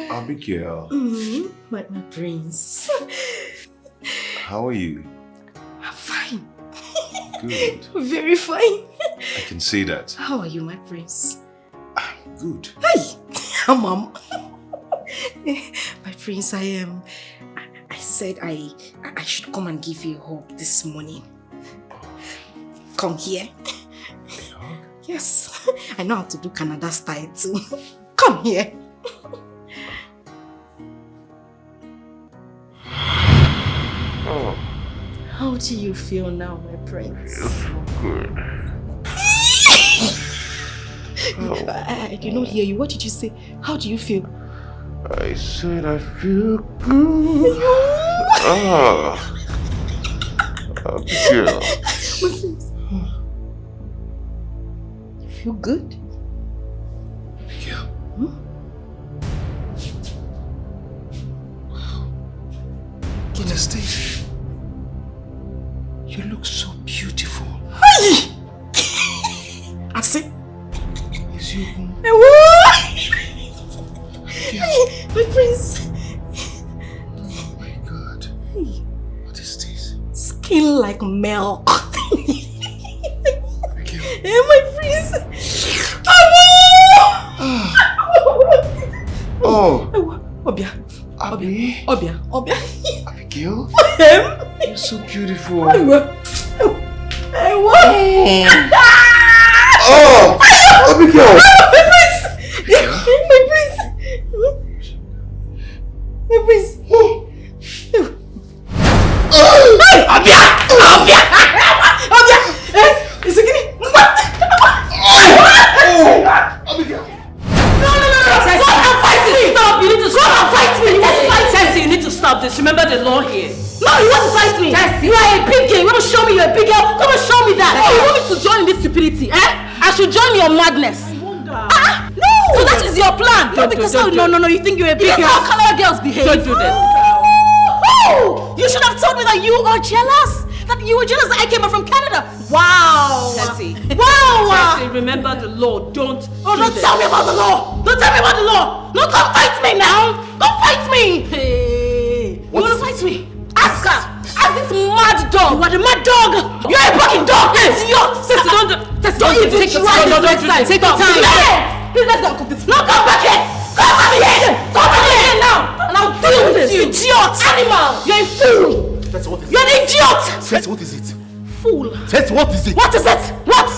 Abigail. My prince. How are you? I'm fine. Good. Very fine. I can see that. How are you, my prince? Good. Hey, Mom. My prince, I said I should come and give you a hug this morning. Come here. Yes, I know how to do Canada style too. Come here. How do you feel now, my prince? It's so good. I did not hear you. What did you say? How do you feel? I said I feel good. Abigail. My prince. You feel good? Abigail. What is this? You look so beautiful. I see. My prince. Oh my God. What is this? Skin like milk. Hey, my prince. Oh. Obia. Abi. Obia. Abigail. Him. You're so beautiful. Oh. Abigail. My prince. My prince. Obia. Is it getting? Abigail. No. Go and fight me. Stop! You need to stop! Go and fight me. Tessie, you need to stop this. Remember the law here. No, you want to fight me? Tessie. You are a big girl. You want to show me you're a big girl? Come and show me that. Oh, you want me to join this stupidity? I should join your madness. No. So that is your plan? No, because no. You think you're a big girl? That's how Canada girls behave. Don't do this. Oh, you should have told me that you are jealous. That you were jealous that I came back from Canada. Wow. Tessie. Wow. Tessie, remember the law. Don't Tell me about the law. Don't tell me about the law. No, come fight me now. Come fight me. Hey. You want to fight me? Ask her. Ask this mad dog. You are the mad dog. You're a fucking dog. Tessie, don't even try this next time. Take your time. Please, let's go cook this. No, come back here. Come back here. Come back here now. And I'll deal with this. You idiot. Animal. You're a fool. You're an idiot. Tessie, what is it? Fool. Tessie, what is it? What is it? What?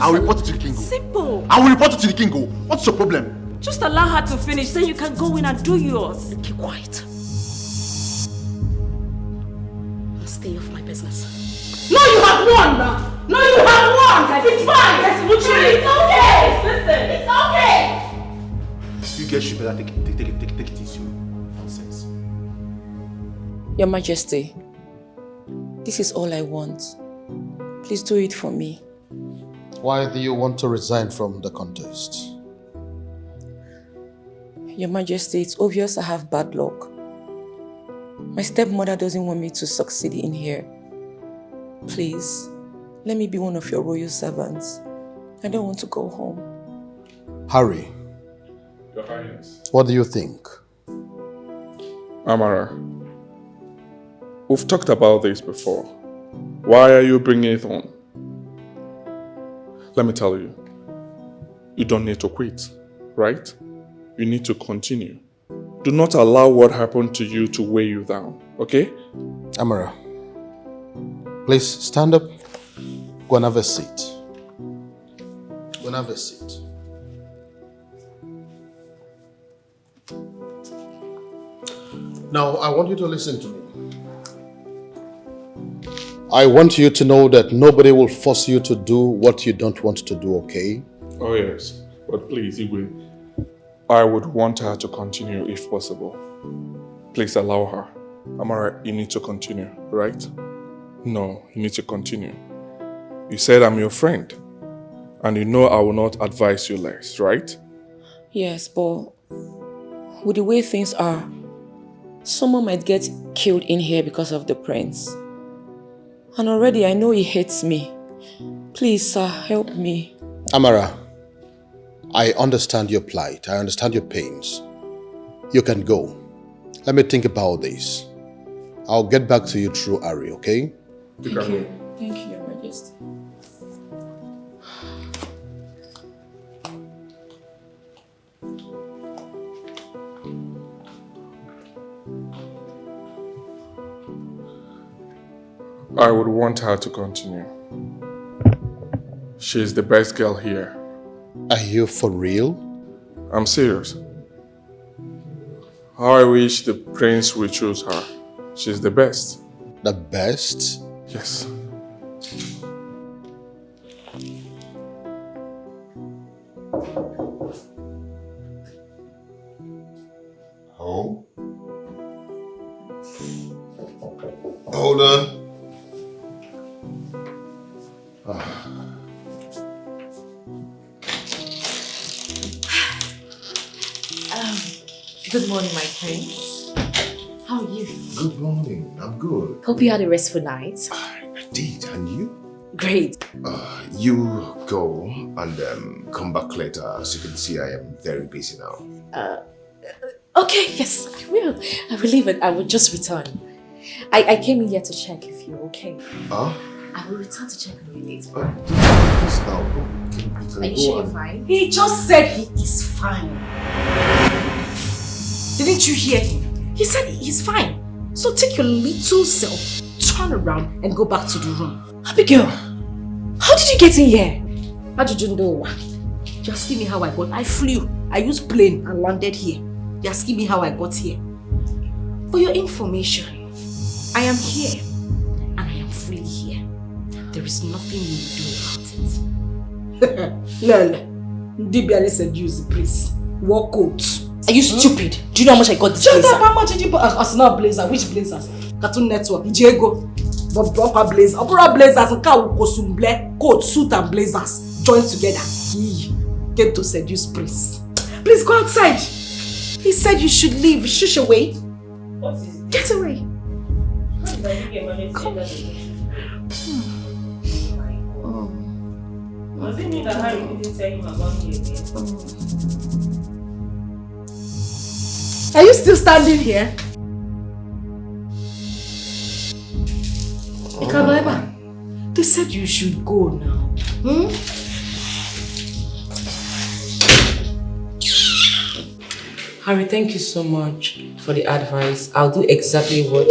I'll report it to the king. Simple. I will report it to the king. What's your problem? Just allow her to finish, then you can go in and do yours. Keep quiet. Stay off my business. No, you have won now. No, you have won. It's fine. It's okay. Listen, it's okay. You guys should better take it easy. Nonsense. Your Majesty, this is all I want. Please do it for me. Why do you want to resign from the contest? Your Majesty, it's obvious I have bad luck. My stepmother doesn't want me to succeed in here. Please, let me be one of your royal servants. I don't want to go home. Harry. Your Highness. What do you think? Amara, we've talked about this before. Why are you bringing it on? Let me tell you, you don't need to quit, right? You need to continue. Do not allow what happened to you to weigh you down, okay? Amara, please stand up. Go and have a seat. Go and have a seat. Now, I want you to listen to me. I want you to know that nobody will force you to do what you don't want to do, okay? Oh yes, but please, Igwe, I would want her to continue if possible. Please allow her. Amara, you need to continue, right? No, you need to continue. You said I'm your friend, and you know I will not advise you less, right? Yes, but with the way things are, someone might get killed in here because of the prince. And already I know he hates me. Please, sir, help me. Amara, I understand your plight. I understand your pains. You can go. Let me think about this. I'll get back to you through Ari, okay? Thank you. Thank you, Your Majesty. I would want her to continue. She's the best girl here. Are you for real? I'm serious. How I wish the prince would choose her. She's the best. The best? Yes. Oh? Hold on. Good morning, my friends. How are you? Good morning. I'm good. Hope you had a restful night. I did, and you? Great. You go and come back later. As you can see, I am very busy now. Okay, yes, I will. I will leave it. I will just return. I came in here to check if you're okay. I will return to check on you later. Are you sure you're fine? He just said he is fine. Didn't you hear him? He said he's fine. So take your little self, turn around and go back to the room. Abigail, how did you get in here? How did you know? You're asking me how I got. I flew. I used plane and landed here. You're asking me how I got here. For your information, I am here and I am fully here. There is nothing you do about it. Lol, Ndibiale said use the place. War coat. Are you stupid? Do you know how much I got this blazer? Shut up, how much did you buy? As not blazer, which blazers? Cartoon Network, Diego. But proper blazers. Opera blazers and coat, suit and blazers joined together. He came to seduce Prince. Please go outside. He said you should leave. Shush away. What is it? Get away. Come. Was it me that Harry didn't tell him about me again? Are you still standing here? Ikanoeba, they said you should go now. Harry, thank you so much for the advice. I'll do exactly what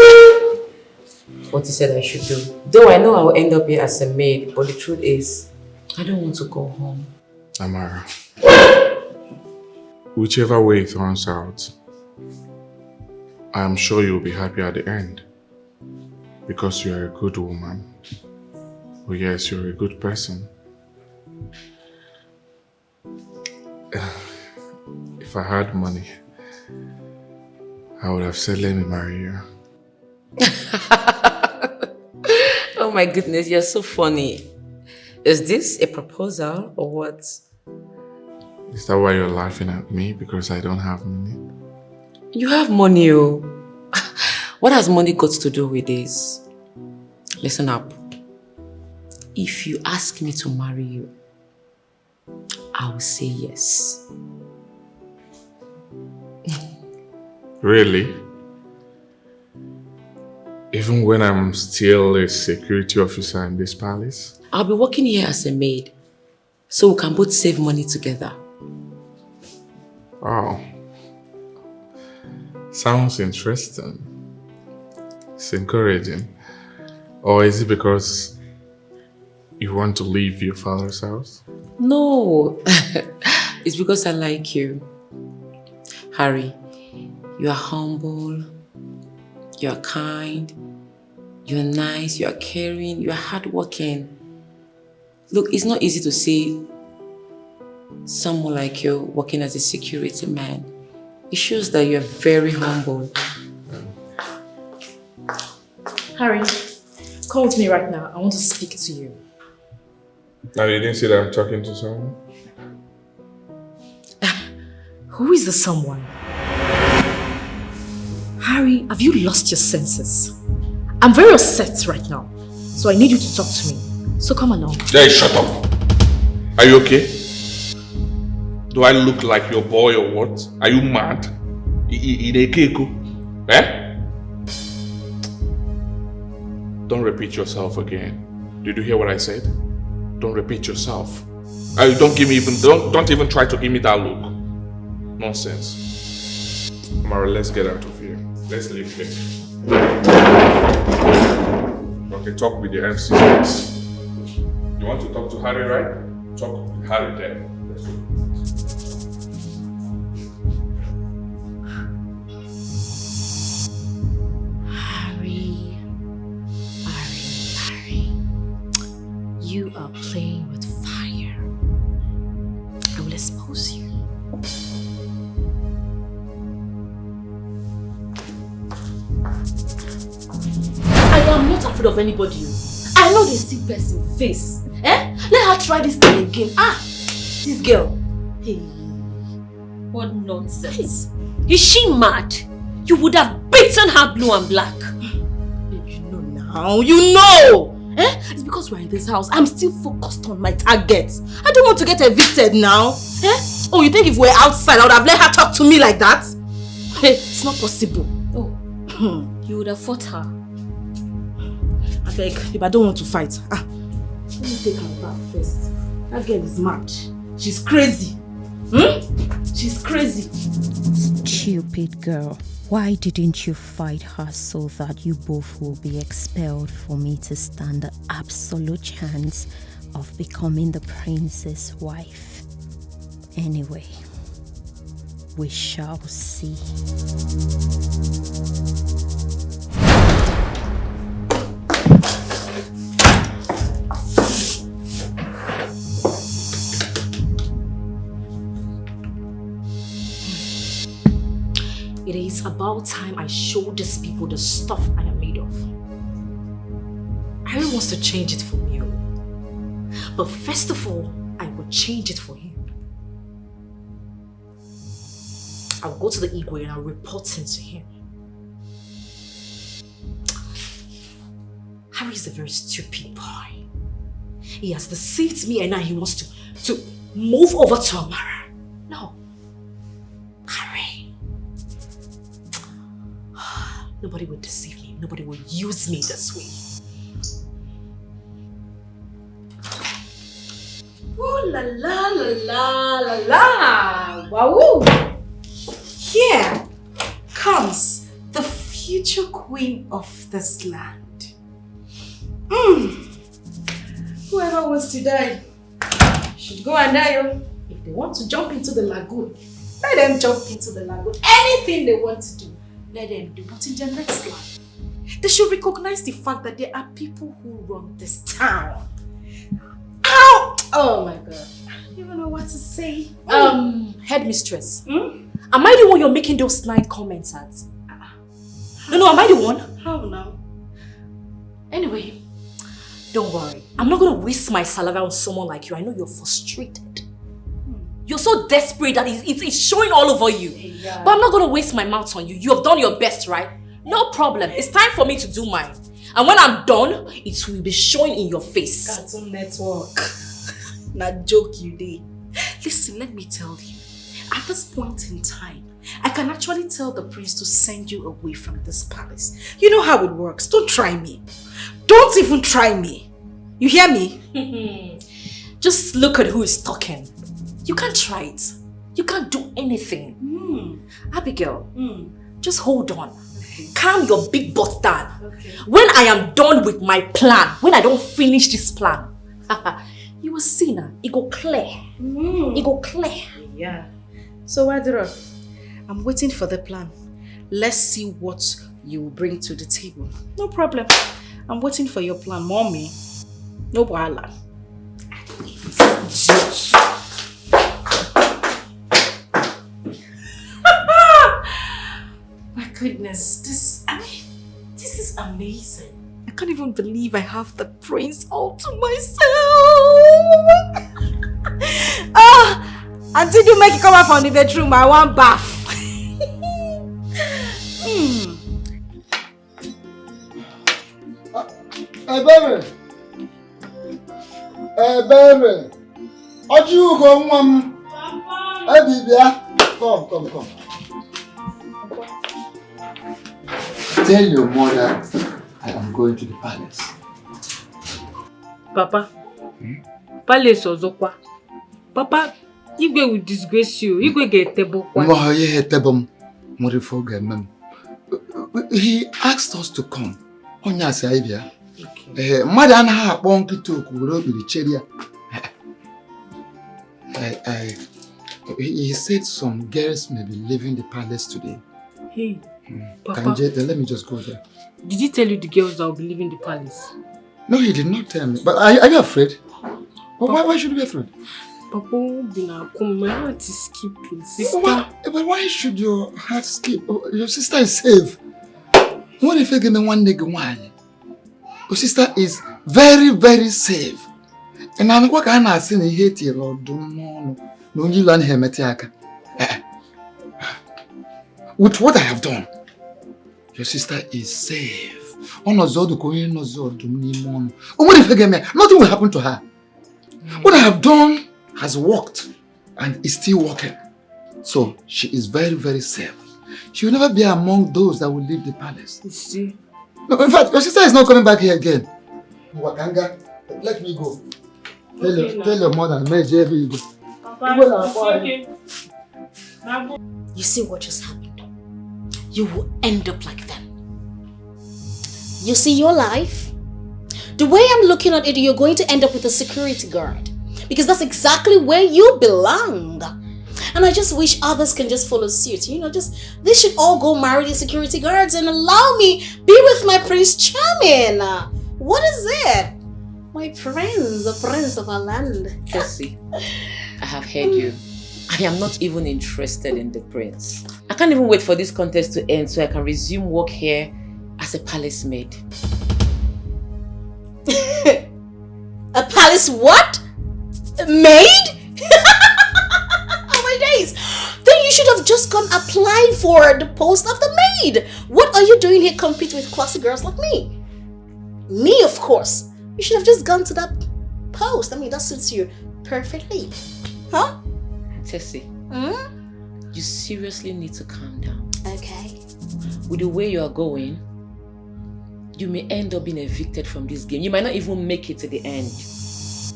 you said I should do. Though I know I'll end up here as a maid, but the truth is, I don't want to go home. Amara, whichever way it turns out, I am sure you'll be happy at the end. Because you are a good woman. Oh yes, you're a good person. If I had money, I would have said, let me marry you. Oh my goodness, you're so funny. Is this a proposal or what? Is that why you're laughing at me? Because I don't have money? You have money, oh. What has money got to do with this? Listen up. If you ask me to marry you, I will say yes. Really? Even when I'm still a security officer in this palace? I'll be working here as a maid, so we can both save money together. Wow. Sounds interesting. It's encouraging. Or is it because you want to leave your father's house? No, it's because I like you. Harry, you are humble, you are kind, you're nice, you are caring, you are hardworking. Look, it's not easy to see someone like you working as a security man. It shows that you're very humble. Harry, call with me right now. I want to speak to you. Now you didn't see that I'm talking to someone? Who is the someone? Harry, have you lost your senses? I'm very upset right now, so I need you to talk to me. So come along. Jay, shut up. Are you okay? Do I look like your boy or what? Are you mad? Eh? Don't repeat yourself again. Did you hear what I said? Don't repeat yourself. Don't even try to give me that look. Nonsense. Amara, let's get out of here. Let's leave here. Okay, talk with the MCs. You want to talk to Harry, right? Talk with Harry there. Let's go. Harry. You are playing with fire. I will expose you. I am not afraid of anybody. I know they see person face. Let her try this thing again. This girl. Hey, what nonsense. Is she mad? You would have beaten her blue and black. You know now. You know. It's because we're in this house. I'm still focused on my target. I don't want to get evicted now. Oh, you think if we're outside, I would have let her talk to me like that? Hey, it's not possible. Oh, you would have fought her. I beg, if I don't want to fight, let me take her back first. That girl is mad. She's crazy. She's crazy. Stupid girl. Why didn't you fight her so that you both will be expelled for me to stand the absolute chance of becoming the prince's wife? Anyway, we shall see. It is about time I show these people the stuff I am made of. Harry wants to change it for me. But first of all, I will change it for him. I'll go to the Igwe and I'll report him to him. Harry is a very stupid boy. He has deceived me and now he wants to move over to Amara. No. Harry. Nobody will deceive me. Nobody will use me this way. Ooh la la la la la la! Wow! Here comes the future queen of this land. Whoever wants to die should go and die. If they want to jump into the lagoon, let them jump into the lagoon. Anything they want to do, let them do. But in their next life, they should recognize the fact that there are people who run this town. Ow! Oh my God. I don't even know what to say. Headmistress. Am I the one you're making those snide comments at? No, am I the one? How now? Anyway, don't worry. I'm not going to waste my saliva on someone like you. I know you're frustrated. You're so desperate that it's showing all over you. Yeah. But I'm not going to waste my mouth on you. You have done your best, right? No problem. It's time for me to do mine. And when I'm done, it will be showing in your face. Cartoon Network. Not joke you did. Listen, let me tell you. At this point in time, I can actually tell the prince to send you away from this palace. You know how it works. Don't try me. Don't even try me. You hear me? Just look at who is talking. You can't try it. You can't do anything. Abigail, just hold on. Calm your big butt down. Okay. When I am done with my plan, when I don't finish this plan, you will see now. It go clear. It go clear. Yeah. So, Wadro, I'm waiting for the plan. Let's see what you will bring to the table. No problem. I'm waiting for your plan, mommy. No bother. My goodness, this is amazing. I can't even believe I have the prince all to myself. Until you make it come out from the bedroom, I want bath. Hey, baby. Hey, baby. Oju go mom. Hey, Bibia. Come. Tell your mother I am going to the palace. Papa. Palace ozokwa. Papa, Igwe will disgrace you. Igwe get table. He asked us to come. Onya Saibia. Madam ha bonki to kuro bi cheria. He said some girls may be leaving the palace today. Hey, Papa. Let me just go there. Did he tell you the girls that will be leaving the palace? No, he did not tell me. But are you afraid? Why should you be afraid? Papa, my heart is skipping, sister. But why should your heart skip? Your sister is safe. What if you give me one nigga one? Your sister is very, very safe. And I'm going to say you hate your Lord. No, you learn him at with what I have done, your sister is safe. Nothing will happen to her. What I have done has worked and is still working. So she is very, very safe. She will never be among those that will leave the palace. You see? No, in fact, your sister is not coming back here again. Wakanga, let me go. Tell your mother, you go. You see what just happened? You will end up like them. You see your life? The way I'm looking at it, you're going to end up with a security guard. Because that's exactly where you belong. And I just wish others can just follow suit. You know, they should all go marry the security guards and allow me be with my Prince Charming. What is it? My prince, the prince of our land. Tessie, I have heard you. I am not even interested in the prince. I can't even wait for this contest to end so I can resume work here as a palace maid. A palace what? Maid? Oh my days. Then you should have just gone apply for the post of the maid. What are you doing here competing with classy girls like me? Me, of course. You should have just gone to that post. I mean, that suits you perfectly. Huh? Tessie, you seriously need to calm down. Okay. With the way you are going, you may end up being evicted from this game. You might not even make it to the end.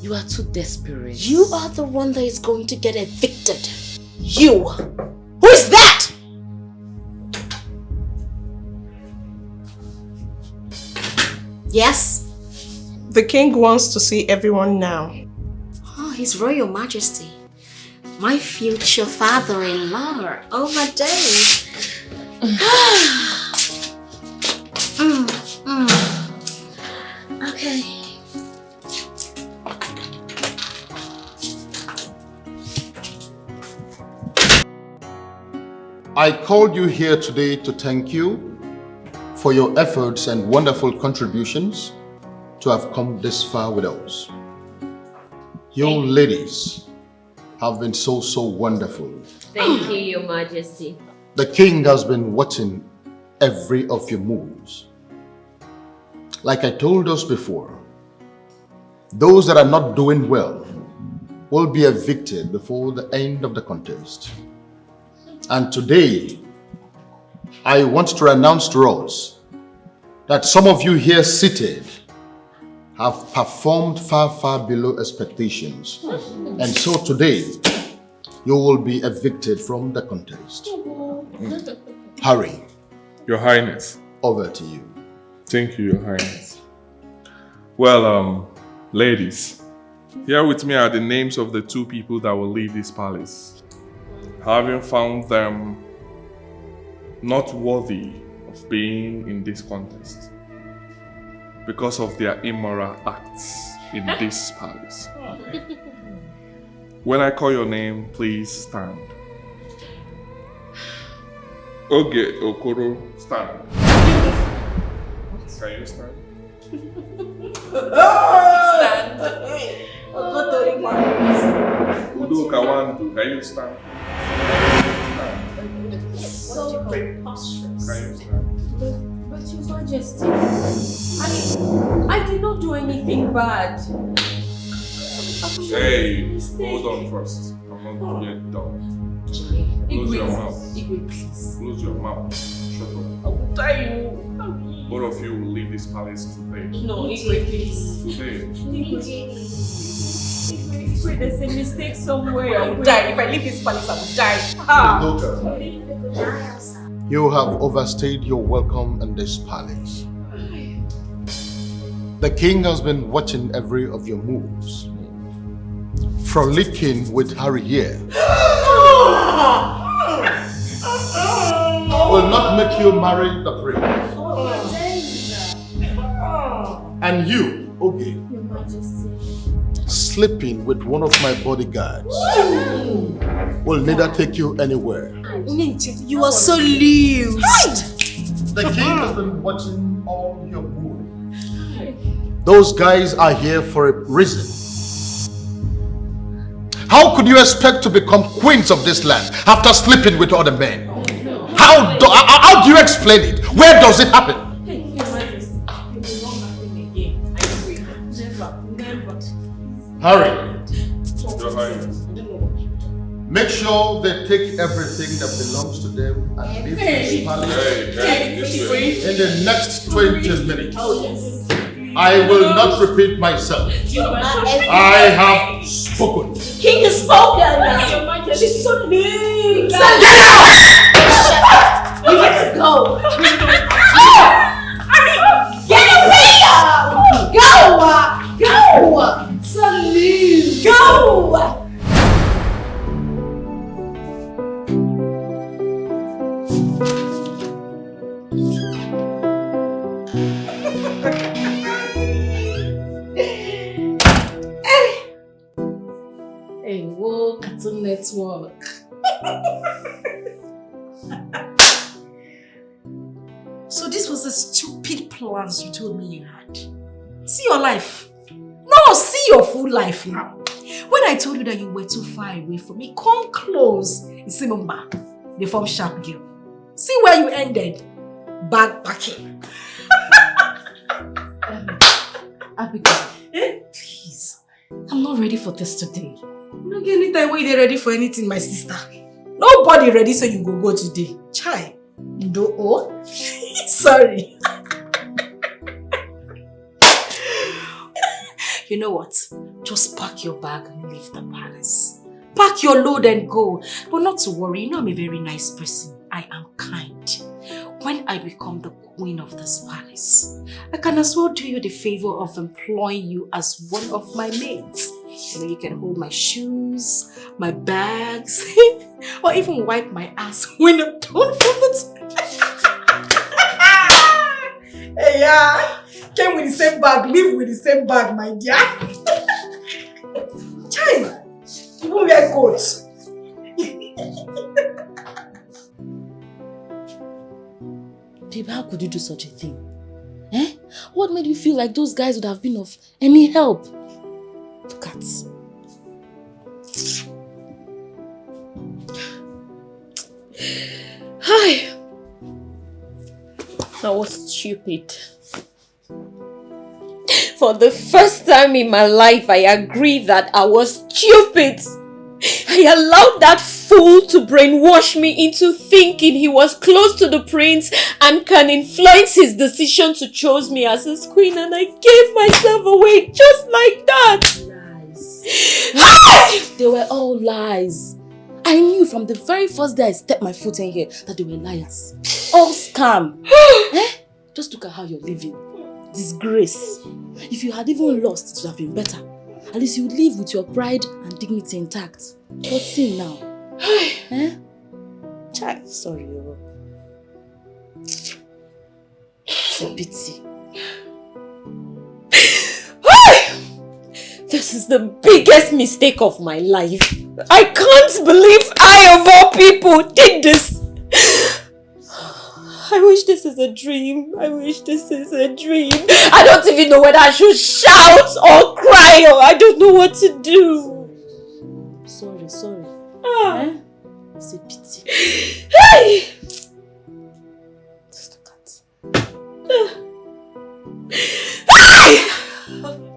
You are too desperate. You are the one that is going to get evicted. You! Who is that? Yes? The king wants to see everyone now. Oh, His Royal Majesty. My future father-in-law. Oh my days. Okay. I called you here today to thank you for your efforts and wonderful contributions to have come this far with us. You ladies have been so wonderful. Thank you, Your Majesty. The king has been watching every of your moves. Like I told us before, those that are not doing well will be evicted before the end of the contest. And today, I want to announce to us that some of you here seated have performed far below expectations. And so today, you will be evicted from the contest. Hurry. Your Highness. Over to you. Thank you, Your Highness. Well, ladies, here with me are the names of the two people that will leave this palace. Having found them not worthy of being in this contest because of their immoral acts in this palace. When I call your name, please stand. Uju Okoli, stand. Can you stand? Stand. Uju Okoli, can you stand? So preposterous. Can you stand? But Your Majesty, I did not do anything bad. Hey, hold on first. I'm not yet done. Close your mouth. Igwe, please. Close your mouth. Shut up. I will tell you. Both of you will leave this palace today. No, Igwe, please. Today. Igwe, there's a mistake somewhere. I will die. If I leave this palace, I will die. You have overstayed your welcome in this palace. The king has been watching every of your moves. Frolicking with Harry here will not make you marry the prince. And you, okay, sleeping with one of my bodyguards will neither take you anywhere. You are so loose. The king has been watching all your moves. Those guys are here for a reason. How could you expect to become queens of this land after sleeping with other men? How do you explain it? Where does it happen? Hurry. Your Highness. Make sure they take everything that belongs to them and leave this palace in the next 20 minutes. I will not repeat myself. I have spoken. King has spoken. She's so big. Get out! You get to go. Get away! Go! Go! Salute! Go! Hey, whoa, Cartoon Network. So this was the stupid plans you told me you had. See your life. No, see your full life now. When I told you that you were too far away from me, come close. You see, Mama, the form sharp girl. See where you ended. Backpacking. Abigail, please. I'm not ready for this today. No get anytime when you're ready for anything, my sister. Nobody ready, so you go today. Chai. Do oh? Sorry. You know what? Just pack your bag and leave the palace. Pack your load and go. But not to worry, you know I'm a very nice person. I am kind. When I become the queen of this palace, I can as well do you the favor of employing you as one of my maids. You know, you can hold my shoes, my bags, or even wipe my ass when I'm done from the Hey, yeah. Came with the same bag, live with the same bag, my dear. China, even wear coats. Babe, how could you do such a thing? Eh? What made you feel like those guys would have been of any help? Look at. Hi. I was stupid. For the first time in my life, I agree that I was stupid. I allowed that fool to brainwash me into thinking he was close to the prince and can influence his decision to choose me as his queen, and I gave myself away just like that. Lies. They were all lies. I knew from the very first day I stepped my foot in here that they were liars. All scam. Eh? Just look at how you're living. Disgrace. If you had even lost, it would have been better. At least you would live with your pride and dignity intact. But see now. Eh? Child, sorry. It's a pity. This is the biggest mistake of my life. I can't believe I, of all people, did this. I wish this is a dream. I wish this is a dream. I don't even know whether I should shout or cry, or I don't know what to do. Sorry. Eh? It's a pity. Hey! Just look at. Hey!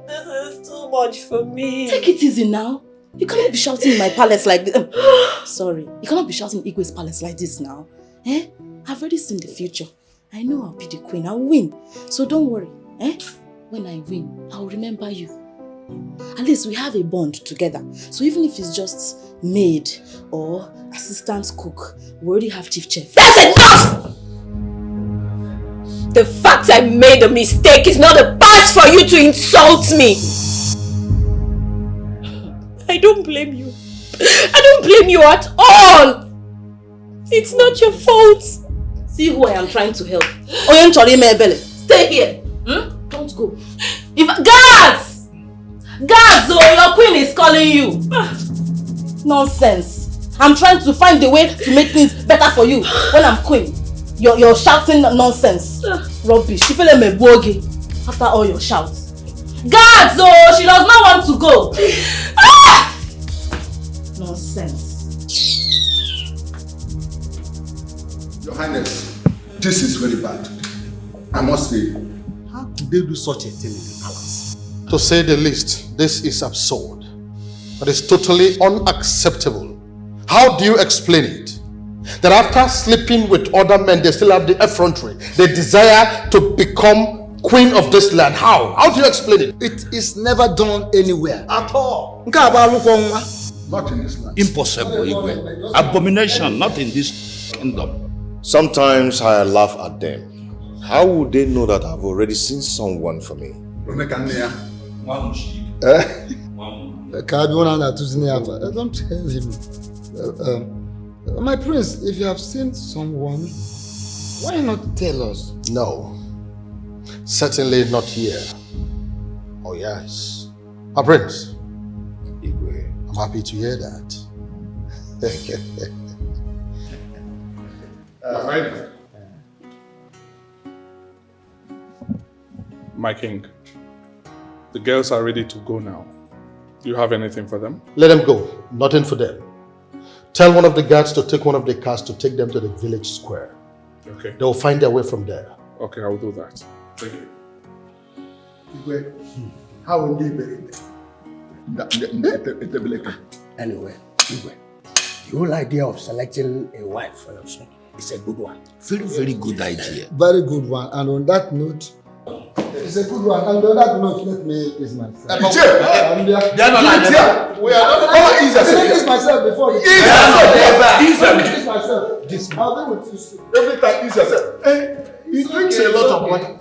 This is too much for me. Take it easy now. You cannot be shouting in my palace like this. Sorry. You cannot be shouting in Igwe's palace like this now. Eh? I've already seen the future. I know I'll be the queen. I'll win. So don't worry. Eh? When I win, I'll remember you. At least we have a bond together. So even if it's just maid or assistant cook, we already have chief chef. That's enough! The fact I made a mistake is not a pass for you to insult me. I don't blame you. I don't blame you at all. It's not your fault. See who I am trying to help. Stay here. Don't go. Guards! Guards, oh, your queen is calling you. Nonsense. I'm trying to find a way to make things better for you when I'm queen. You're shouting nonsense. Rubbish. After all your shouts. Guards, oh, she does not want to go. Nonsense. Your Highness, this is very bad. I must say. How could they do such a thing in the palace? To say the least, this is absurd. It is totally unacceptable. How do you explain it? That after sleeping with other men, they still have the effrontery. They desire to become queen of this land. How? How do you explain it? It is never done anywhere at all. Not in this land. Impossible, Igwe. Abomination, not in this kingdom. Sometimes I laugh at them. How would they know that I've already seen someone for me? Don't tell him. My prince, if you have seen someone, why not tell us? No. Certainly not here. Oh yes. My prince. Igwe. I'm happy to hear that. My king, the girls are ready to go now. Do you have anything for them? Let them go. Nothing for them. Tell one of the guards to take one of the cars to take them to the village square. Okay. They will find their way from there. Okay, I will do that. Thank you. Igwe, how will they bury them? Anyway, Igwe, the whole idea of selecting a wife for your son is a good one. Very, very good idea. Very good one. And on that note, it's a good one. And on that note, let me kiss myself. They are not here. We are not. Oh, let me kiss myself before you. Kiss myself. I'll be with you soon. Every time kiss yourself. He drinks a lot of water.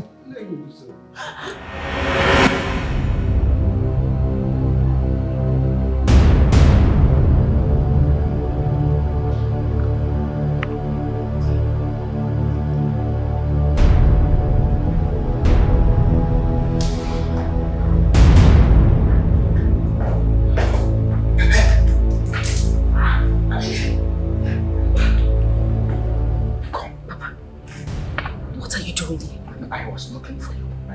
I was looking for you. I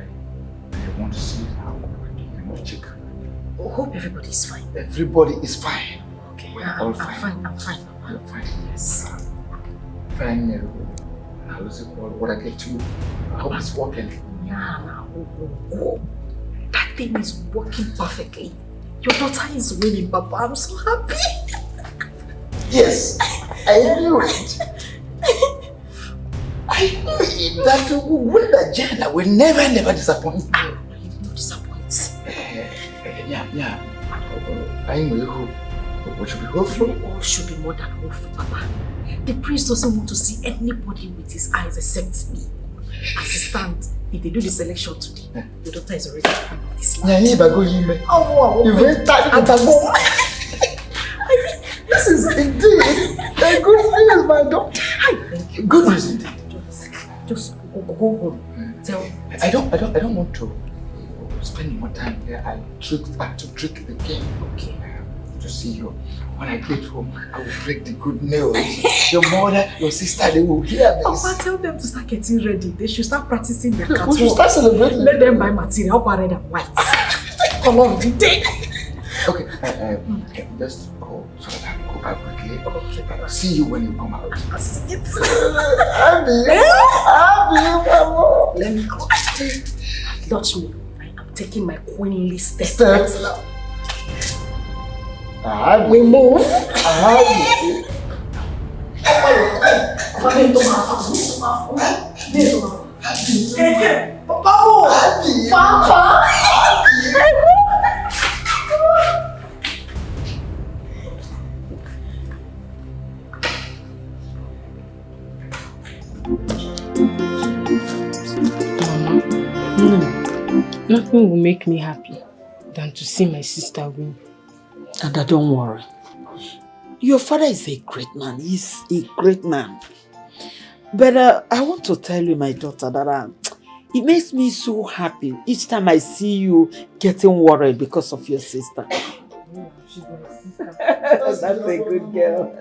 want to see how you know, chick. I hope everybody is fine. Everybody is fine. Okay, We are all fine. I'm fine. You're fine. Yes. Fine. Now let's see what I gave to you. I hope it's working. Yeah, now. Oh. That thing is working perfectly. Your daughter is winning, Papa. I'm so happy. Yes, I knew it. I knew it. That Georgina will never disappoint me. You will not disappoint. Yeah. I know we should be hopeful. We all should be more than hopeful, Papa. The prince doesn't want to see anybody with his eyes except me. As it stands, if they do the selection today, your daughter is already queen of this land. This is indeed a good news, my daughter. Thank you. Good news indeed. Just go home. Tell. I don't want to spend more time there. I have to trick the king. Okay. To see you. When I get home, I will break the good news. Your mother, your sister, they will hear this. Papa, tell them to start getting ready. They should start practicing their catwalk. We should start celebrating. Let them buy material, red and white. Color of the day. Okay, just go so that I can go out quickly. Okay. I'll see you when you come out. I'll see it. Let me go. Touch me. I am taking my queenly steps now. We move. Nothing will make me happy than to see my sister win. And don't worry. Your father is a great man. He's a great man. But I want to tell you, my daughter, that it makes me so happy each time I see you getting worried because of your sister. Oh, she's my sister. That's a good girl.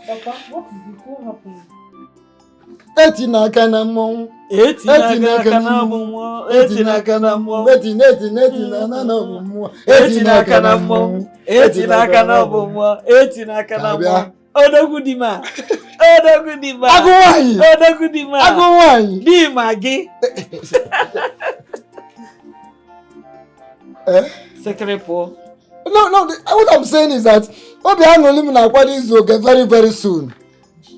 Papa, what is it? What happened? Etina kanamon. Etina kanamon. Etina kanamon. Etina kanamon. Etina kanamon. Etina kanamon. Etina kanamon. Odogudima. Odogudima. Agowai. Odogudima. Agowai. Di magi. Secretary. No, what I'm saying is that Obiano Limina Kwadi is okay very, very soon.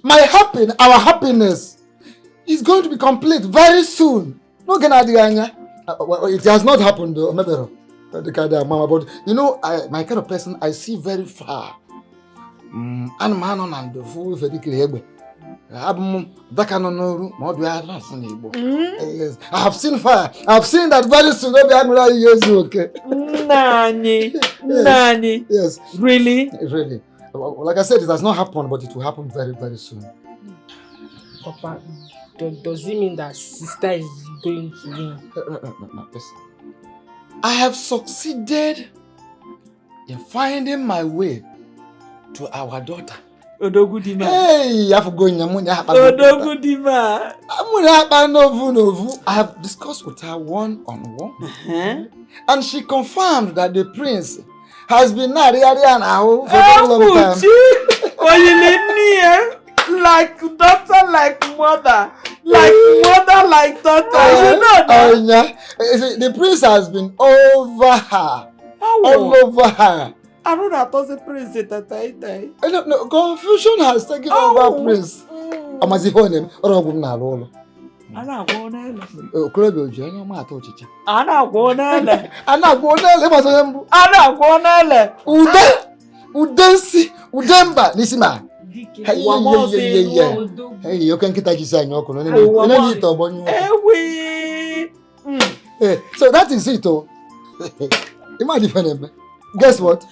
Our happiness is going to be complete very soon. No, it has not happened though. But you know, my kind of person, I see very far. And man on the fool for the clear. Yes, I have seen fire. I have seen that very soon. Okay. Nani. Yes. Really? Really. Like I said, it has not happened, but it will happen very, very soon. Papa, does it mean that sister is going to win? No, listen. I have succeeded in finding my way to our daughter. Odogudima. Hey, I have going. Odogudima. I have discussed with her one-on-one, and she confirmed that the prince has been married for a long time. Like daughter, like mother, like daughter. You know that? Yeah. The prince has been over her, all over her. I don't know how to prince it. No, confusion has taken over prince. Amazihone, Orogum Ana gwonele. Okorobịa oji anya ọma atọ ọchịcha. Ana gwonele. Ana gwonele gbasara mbụ. Ana gwonele. Udemba n'isi ma. Hey, oke nkịta jisi anyị ọkụ n'onye ite ọgbọ nyụ. So that is it. Imagine. Guess what?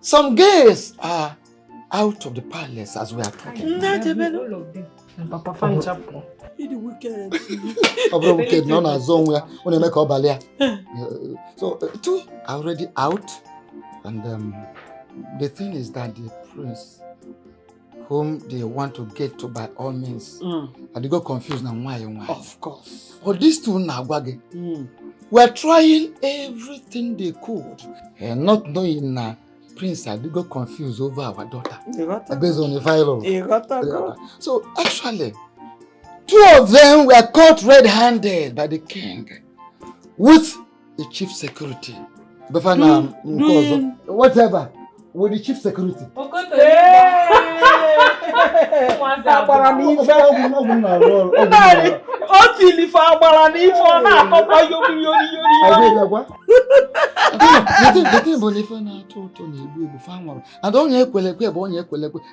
Some girls are out of the palace as we are talking. Papa fan chapo. He the wicked. Wicked, no na zone where when they make up balia. So two are already out, and the thing is that the prince, whom they want to get to by all means, and they got confused now why and why. Of course. But these two now we're trying everything they could, and not knowing Prince, they got confused over our daughter. Based on the file. So actually, two of them were caught red-handed by the king with the chief security. Whatever, with the chief security.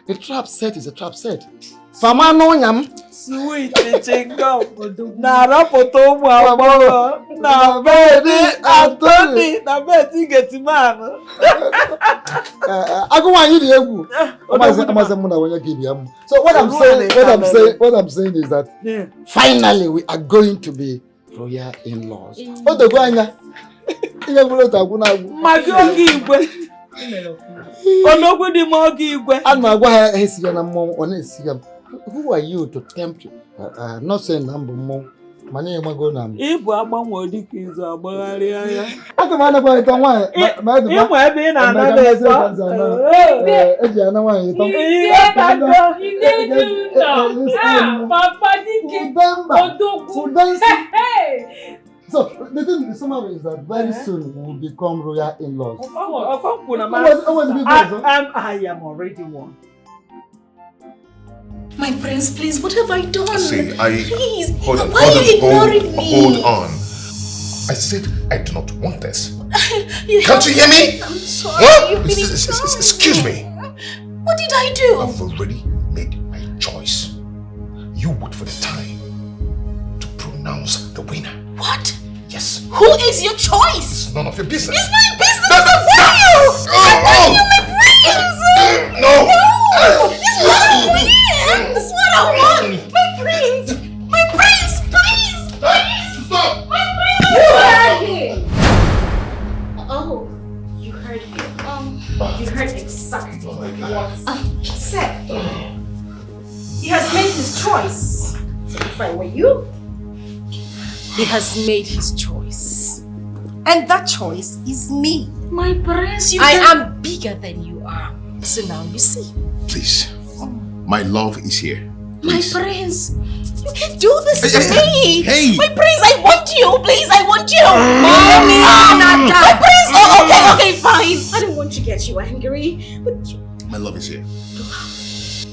The trap set is a trap set. Sweet chingo. Na rapoto mu agboro. Na bedi Anthony. Na bedi Getiman. So what I'm saying is that finally we are going to be royal in-laws. Who are you to tempt? Not saying number more. Money am I going to? If we are more dickies, I can find a boy. Don't want it. You might be in another. So the thing is, is that very soon we will become royal in-laws. I am already one. My prince, please, what have I done? Please, hold on, why are you ignoring me? Hold on. I said I do not want this. Can't you hear me? I'm sorry. What? Excuse me. What did I do? I've already made my choice. You wait for the time to pronounce the winner. What? Yes. Who is your choice? It's none of your business. It's my business. I want you, my prince. No. It's what I want. That's what I want. My prince. My prince, please. Please. Stop. My prince. You heard him. Oh, you heard him. You heard exactly what said. He has made his choice. choice. If I were you, he has made his choice. And that choice is me. My prince, I am bigger than you are. So now you see. Please. My love is here. My prince, you can do this to me. Hey. My prince, I want you. Please, I want you. Mommy, my prince. Oh, okay, fine. I don't want to get you angry, but My love is here.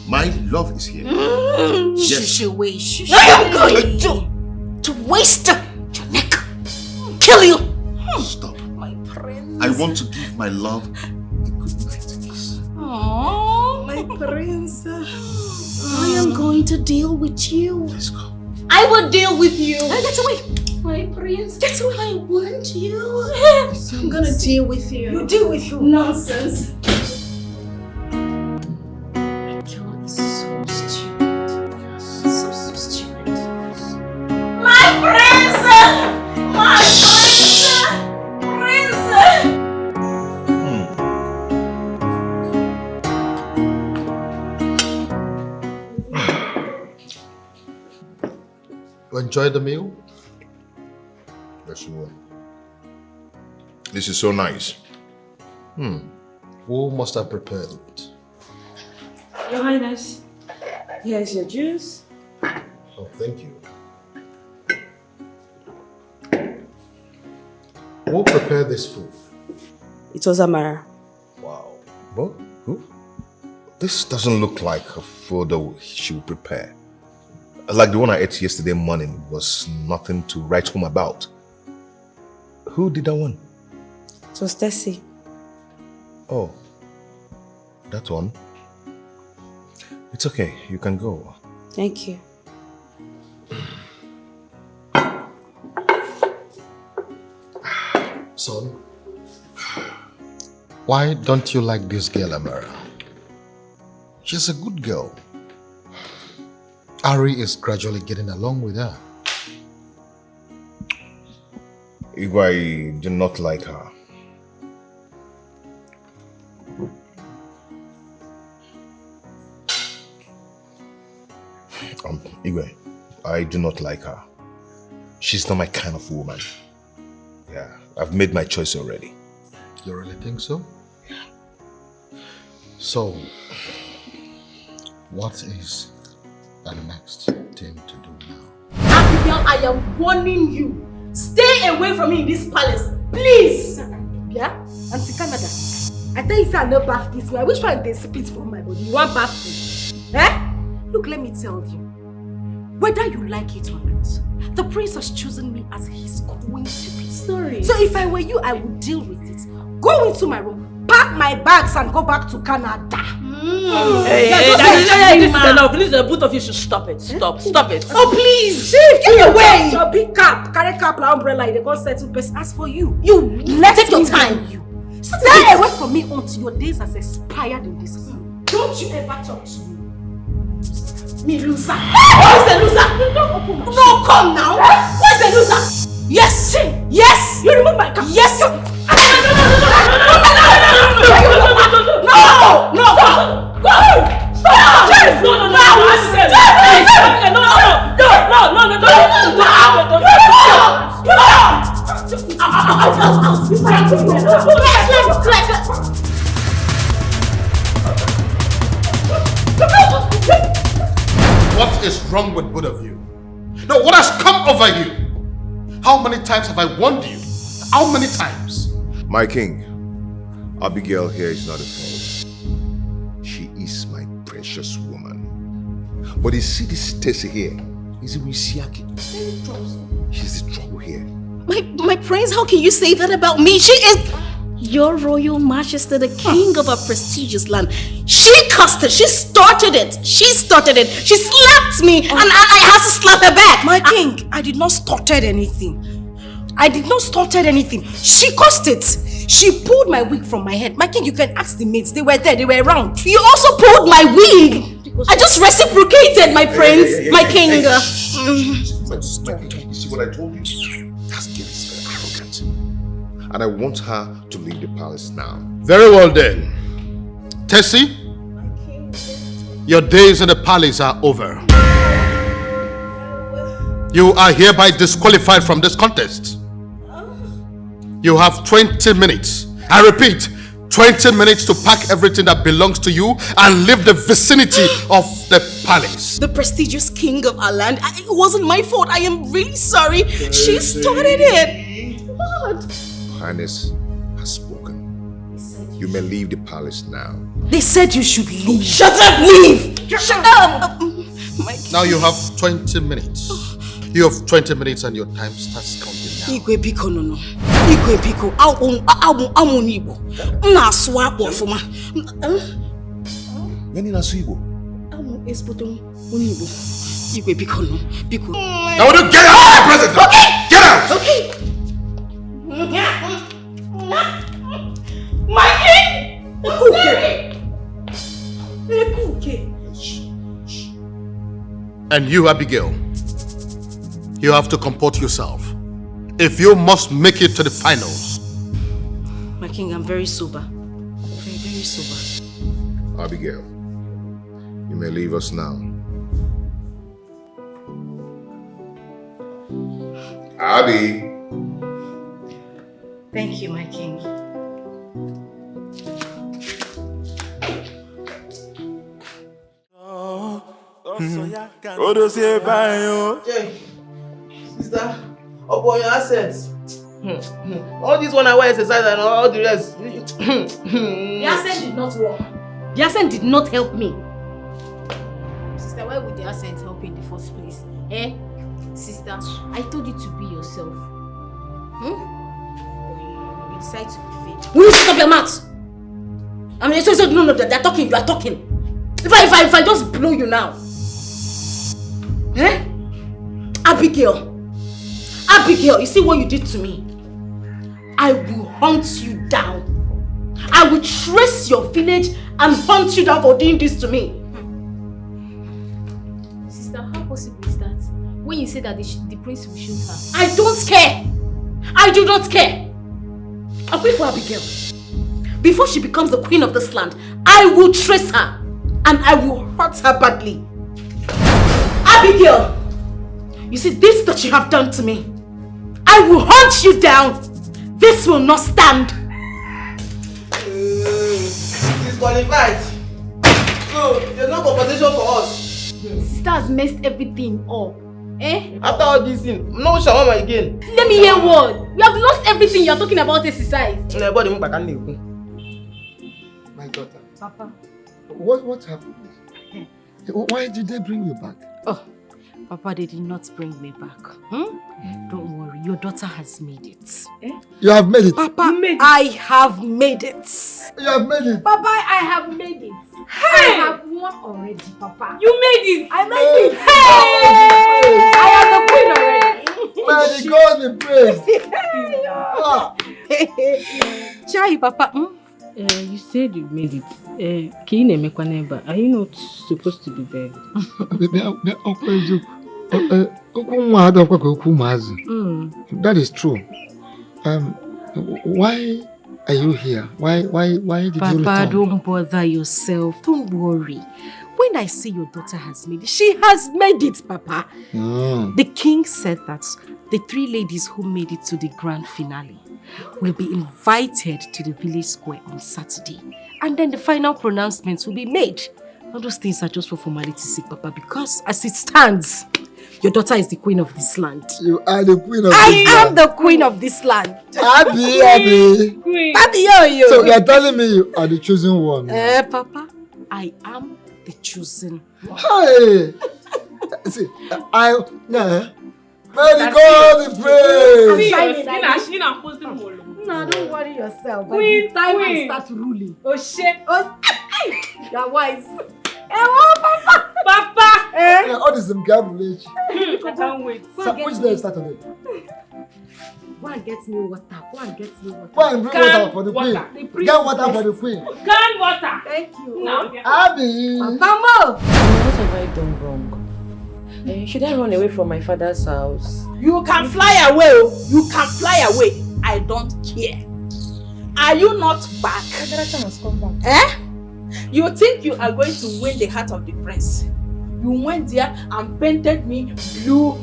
My love is here. Yes. I am going to waste your neck. Kill you. Stop. My prince. I want to give my love a good night kiss. Aww. My prince. I am going to deal with you. Let's go. I will deal with you. Get away. My prince. Get away. I want you. I'm gonna deal with you. You deal with you. Nonsense. My prince! My prince! Prince! You enjoy the meal? Yes, you will. This is so nice. Who must have prepared it? Your Highness, here's your juice. Oh, thank you. Who prepared this food? It was Amara. Wow. What? Who? This doesn't look like a food that she would prepare. Like the one I ate yesterday morning was nothing to write home about. Who did that one? It was Tessie. Oh, that one? It's okay, you can go. Thank you. Son, why don't you like this girl, Amara? She's a good girl. Ari is gradually getting along with her. I do not like her. Igwe, I do not like her. She's not my kind of woman. Yeah, I've made my choice already. You really think so? So, what is the next thing to do now? Abigail, I am warning you. Stay away from me in this palace, please. Yeah? Auntie Canada, I tell you, say I no bath this way. Which one they spit from my body? You want bath me? Eh? Look, let me tell you. Whether you like it or not, the prince has chosen me as his queen to be. Sorry. So if I were you, I would deal with it. Go into my room, pack my bags and go back to Canada. This is enough. Please, the both of you should stop it. Stop it. Oh please, shift get away. Your big cap, carry cap, like umbrella. They go settle person. As for you, take your time. Stay away from me until your days has expired in this room. Don't you ever talk to me. Me loser. Where's the loser? No, come now. Where's the loser? Yes. Yes. You remove my cap. Yes. No. What is wrong with both of you? No, what has come over you? How many times have I warned you? How many times? My king, Abigail here is not a fault. She is my precious woman. But you see this Tessie here, is it Wisiaki? She's the trouble here. My prince, how can you say that about me? She is your royal majesty, the king of a prestigious land. She cussed it. She started it. She slapped me and I had to slap her back. My king, I did not started anything. She caused it. She pulled my wig from my head. My king, you can ask the maids. They were there. They were around. You also pulled my wig. I just reciprocated, my prince, my king. You see what I told you? That girl is very arrogant. And I want her to leave the palace now. Very well then. Tessie, your days in the palace are over. You are hereby disqualified from this contest. You have 20 minutes. I repeat, 20 minutes to pack everything that belongs to you and leave the vicinity of the palace. The prestigious king of our land. It wasn't my fault. I am really sorry. She started it. What? Highness has spoken. You may leave the palace now. They said you should leave. Shut up, leave! Shut up! Now you have 20 minutes. You have 20 minutes and your time starts counting now. Igwe biko no. Igwe biko. Amu Igbo. Na swap ofuma. Yeni na Igbo. Amu espoto Igbo. Igwe biko no. Biko. Now will you get out of my presence? Okay. Get out. Okay. My king. And you, Abigail, you have to comport yourself. If you must make it to the finals. My king, I'm very sober. Very, very sober. Abigail, you may leave us now. Abby. Thank you, my king. Sister, upon your assets. All this one I wear exercise and all the rest. The accent did not work. The accent did not help me. Sister, why would the accent help in the first place? Eh? Sister, I told you to be yourself. You decide to be fake. Will you shut up your mouth? I mean, so no, they're talking, you are talking. If I just blow you now. Eh? Abigail, you see what you did to me? I will hunt you down. I will trace your village and hunt you down for doing this to me. Sister, how possible is that? When you say that the prince will shoot her. I don't care. I do not care. I'll wait for Abigail. Before she becomes the queen of this land, I will trace her and I will hurt her badly. Abigail, you see this that you have done to me. I will hunt you down. This will not stand. Disqualified. So, there's no compensation for us. Sister has messed everything up. Eh? After all this thing, no shawarma again. Let me hear what? We have lost everything. You're talking about exercise. My daughter. Papa. What happened? Why did they bring you back? Oh, Papa, they did not bring me back. Don't worry, your daughter has made it. Eh? You have made it? Papa, I have made it. You have made it? Papa, I have made it. Hey! I have won already, Papa. You made it! I made it! Hey! I am the queen already. May God be praised. Chai, Papa. You said you made it. Are you not supposed to be there? That is true. Why are you here? Why did Papa, you return? don't bother yourself. Don't worry. When I see your daughter has made it, she has made it, Papa. The king said that the 3 ladies who made it to the grand finale will be invited to the village square on Saturday. And then the final pronouncements will be made. All those things are just for formality's sake, Papa, because as it stands, your daughter is the queen of this land. You are the queen of this I land. am the queen of this land. Abby. Queen. Abby, yo. So you are telling me you are the chosen one? Papa, I am the chosen one. Hey. See, may the God be praised. No, don't worry yourself. Queen, By the time I start ruling. Oh shit. Oh, you're wise. Papa! All this is garbage. I can't wait. Which day start on it? Go and get me water. Go and get me water. Go and bring water for the queen. Get water for the queen. Can water. Thank you. No. Abby. Papa, What have I done wrong? Should I run away from my father's house? You can fly away. You can fly away. I don't care. Are you not back? Georgina has come back. Eh? You think you are going to win the heart of the prince? You went there and painted me blue,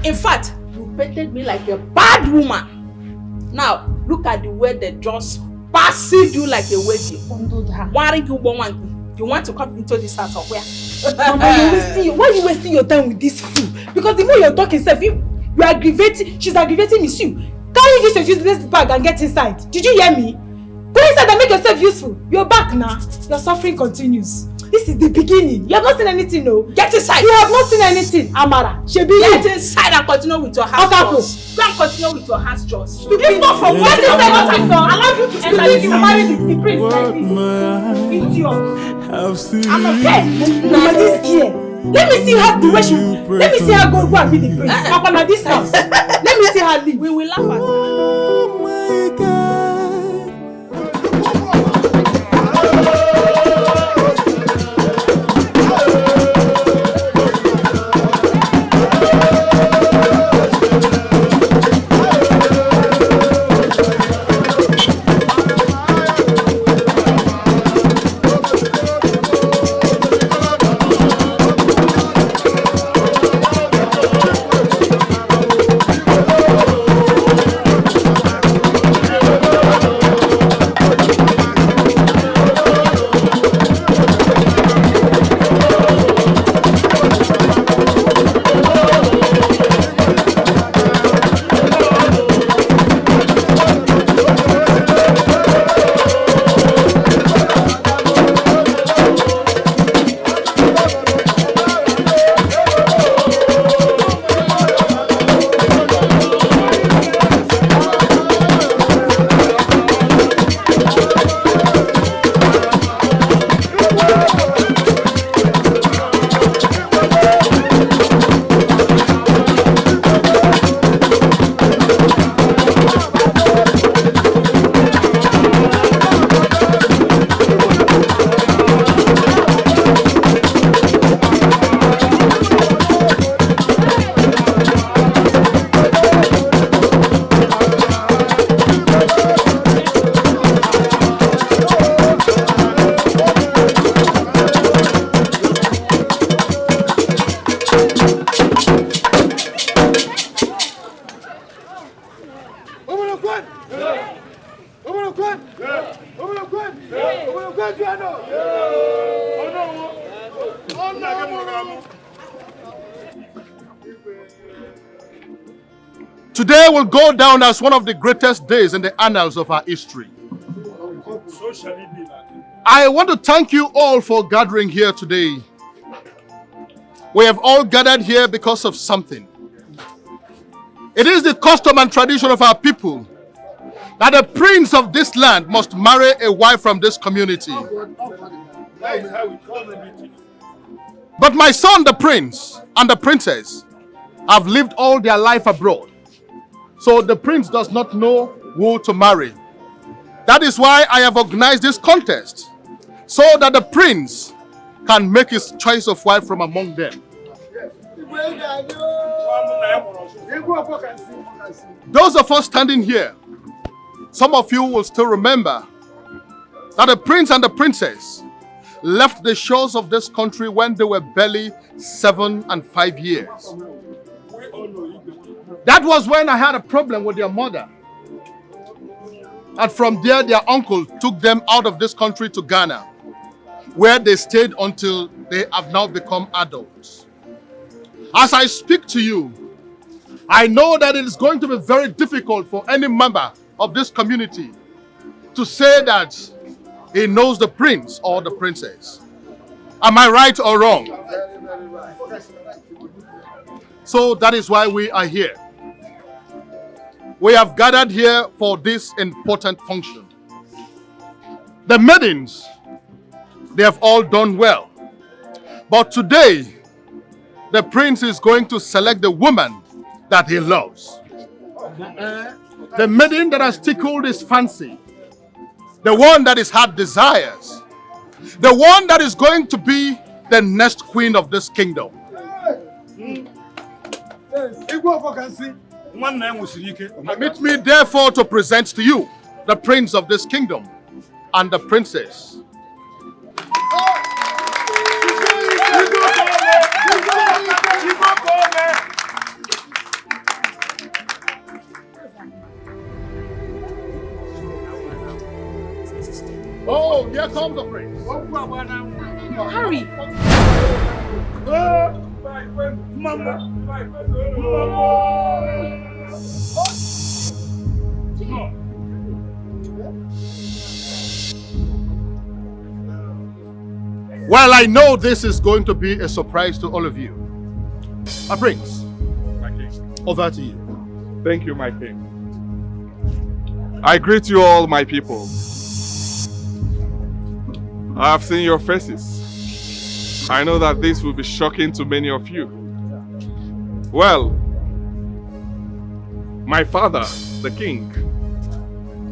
In fact, you painted me like a bad woman. Now, look at the way they just passive you like a wedding. Why are you one? You want to come into this house or where? Mama, why are you wasting your time with this fool? Because the more you're talking, you are aggravating. She's aggravating me too. Carry this your useless bag and get inside. Did you hear me? Go inside and make yourself useful. You're back now. Your suffering continues. This is the beginning. You have not seen anything, no? Get inside. You have not seen anything, Amara. Shebi, get inside and continue with your house chores. Go and continue with your house chores. It's not from what you said. What I saw. Allow you to enter. You marry the prince like this. Idiot. I'm okay. Mama, this year. Let me see her the way she. Let me see her go and be the prince. Papa, this house. Let me see her leave. We will laugh at her. Oh my God. Today will go down as one of the greatest days in the annals of our history. So shall it be. I want to thank you all for gathering here today. We have all gathered here because of something. It is the custom and tradition of our people that the prince of this land must marry a wife from this community. But my son, the prince, and the princess have lived all their life abroad. So the prince does not know who to marry. That is why I have organized this contest, so that the prince can make his choice of wife from among them. Those of us standing here, some of you will still remember that the prince and the princess left the shores of this country when they were barely 7 and 5 years. That was when I had a problem with their mother. And from there, their uncle took them out of this country to Ghana, where they stayed until they have now become adults. As I speak to you, I know that it is going to be very difficult for any member of this community to say that he knows the prince or the princess. Am I right or wrong? So that is why we are here. We have gathered here for this important function. The maidens, they have all done well. But today, the prince is going to select the woman that he loves. The maiden that has tickled his fancy. The one that his heart desires. The one that is going to be the next queen of this kingdom. Permit me therefore to present to you the prince of this kingdom and the princess. storms of rain. Harry! Well, I know this is going to be a surprise to all of you. My prince, My king. over to you. Thank you, my king. I greet you all, my people. I have seen your faces. I know that this will be shocking to many of you. Well, my father, the king,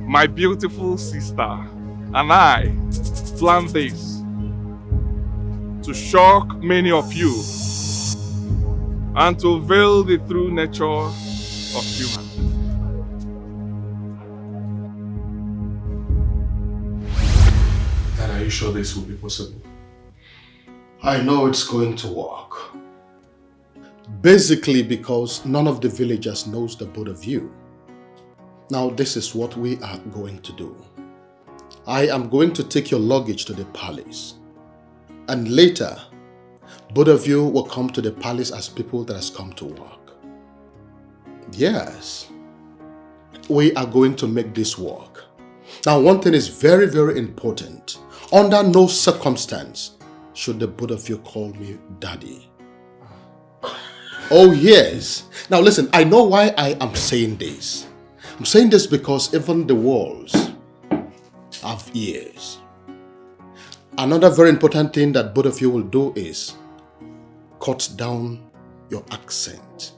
my beautiful sister, and I planned this to shock many of you and to veil the true nature of human. Dad, are you sure this will be possible? I know it's going to work. Basically because none of the villagers knows the both of you. Now this is what we are going to do. I am going to take your luggage to the palace. And later, both of you will come to the palace as people that has come to work. Yes. We are going to make this work. Now one thing is very, very important. Under no circumstance should the both of you call me daddy. Oh yes. Now listen, I know why I am saying this. I'm saying this because even the walls have ears. Another very important thing that both of you will do is cut down your accent.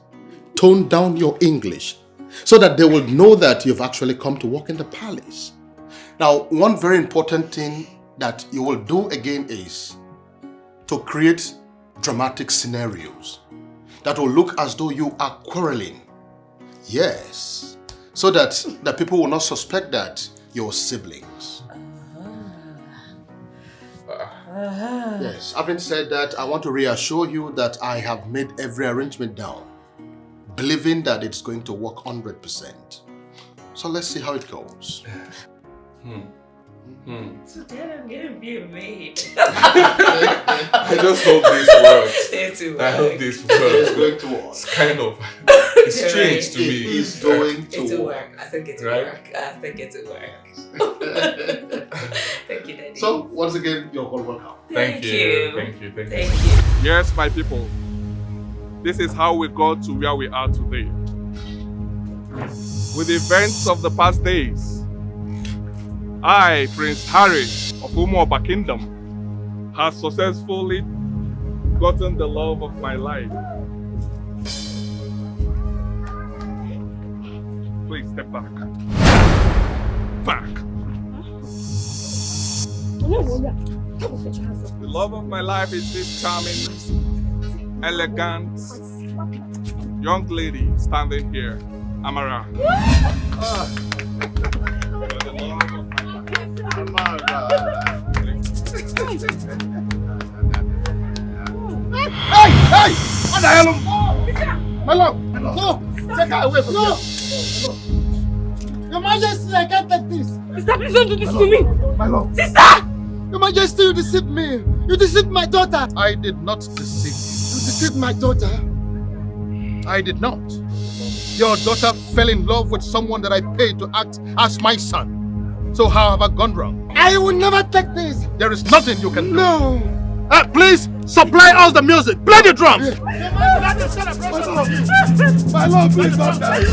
Tone down your English so that they will know that you've actually come to work in the palace. Now, one very important thing that you will do again is to create dramatic scenarios that will look as though you are quarreling. Yes, so that the people will not suspect that you're siblings. Yes, having said that, I want to reassure you that I have made every arrangement down, believing that it's going to work 100%. So let's see how it goes. So then I'm gonna be a maid. I just hope this works. I hope this works. It's going to work. It's kind of it's strange to me. It's going to work. I think it'll work. I think it'll work. Thank you, Daddy. So, once again, you're all welcome. Thank you. Yes, my people. This is how we got to where we are today. With the events of the past days, I, Prince Harry of Umuoba Kingdom, has successfully gotten the love of my life. Please step back. Back. The love of my life is this charming, elegant, young lady standing here, Amara. Hey! What the hell? My love! No! Take her away from here! Your Majesty, I can't take this! Sister, please don't do this to me! My love! Sister! Your Majesty, you deceived me! You deceived my daughter! I did not deceive you. You deceived my daughter! I did not. Your daughter fell in love with someone that I paid to act as my son. So how have I gone wrong? I will never take this! There is nothing you can do. No! Please, supply us the music. Play the drums! My love, please don't die!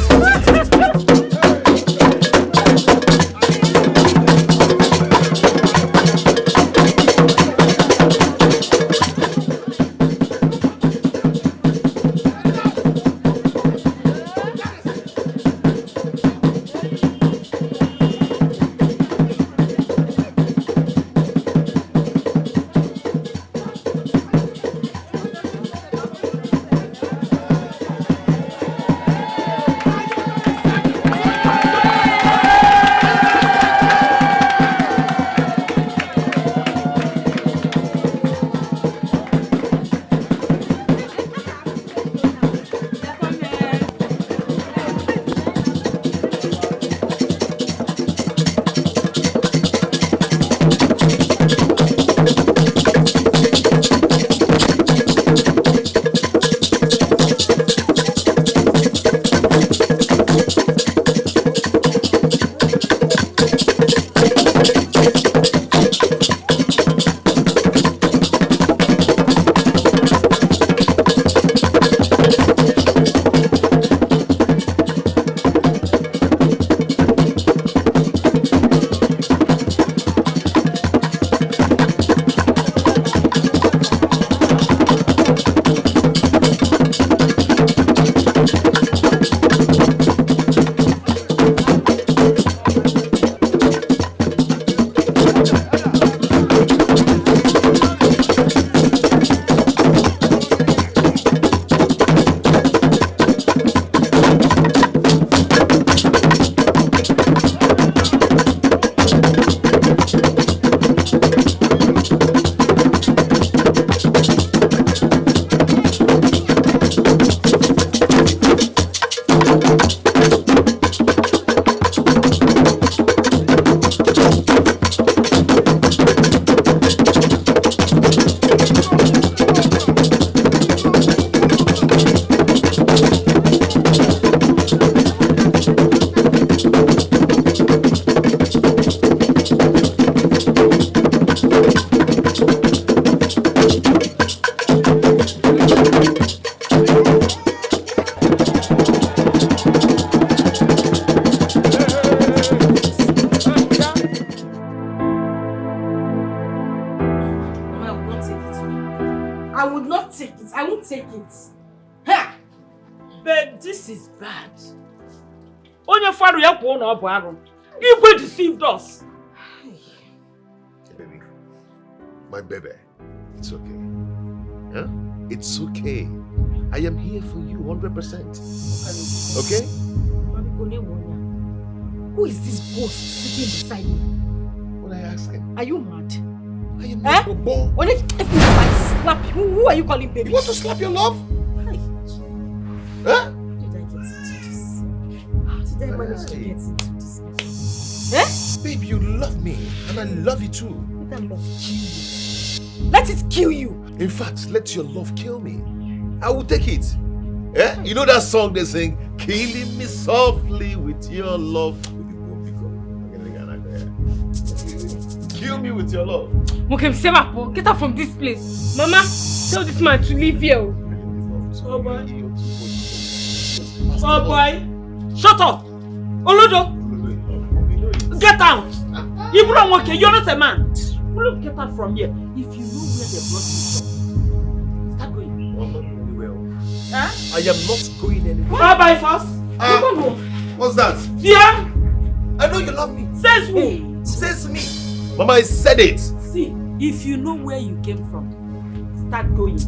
would not take it. I won't take it. Ha! But this is bad. Onye faru ya kwuo na ọ bụ arụ. Igwe deceived us. Baby, my baby, it's okay. Huh? It's okay. I am here for you 100%. Okay? Who is this ghost sitting beside me? What are you asking? Are you mad? I am not a boy. When if I slap you, who are you calling baby? You want to slap your love? Hi. Huh? How did I get into this? How did I manage to get into this? Eh? Babe, you love me and I love you too. Let that love kill you. Let it kill you. In fact, let your love kill me. I will take it. Eh? You know that song they sing, killing me softly with your love. Kill me with your love. Mokem, Semapo, get out from this place. Mama, tell this man to leave here. Oh boy. Oh boy. Shut up. Olodo. Get out. You're not a man. Get out from here. If you know where they brought you from, start going. I'm not going anywhere. Huh? I am not going anywhere. Bye-bye first. What's that? Yeah. I know you love me. Says who? Says me. Mama, I said it. See, if you know where you came from, start going.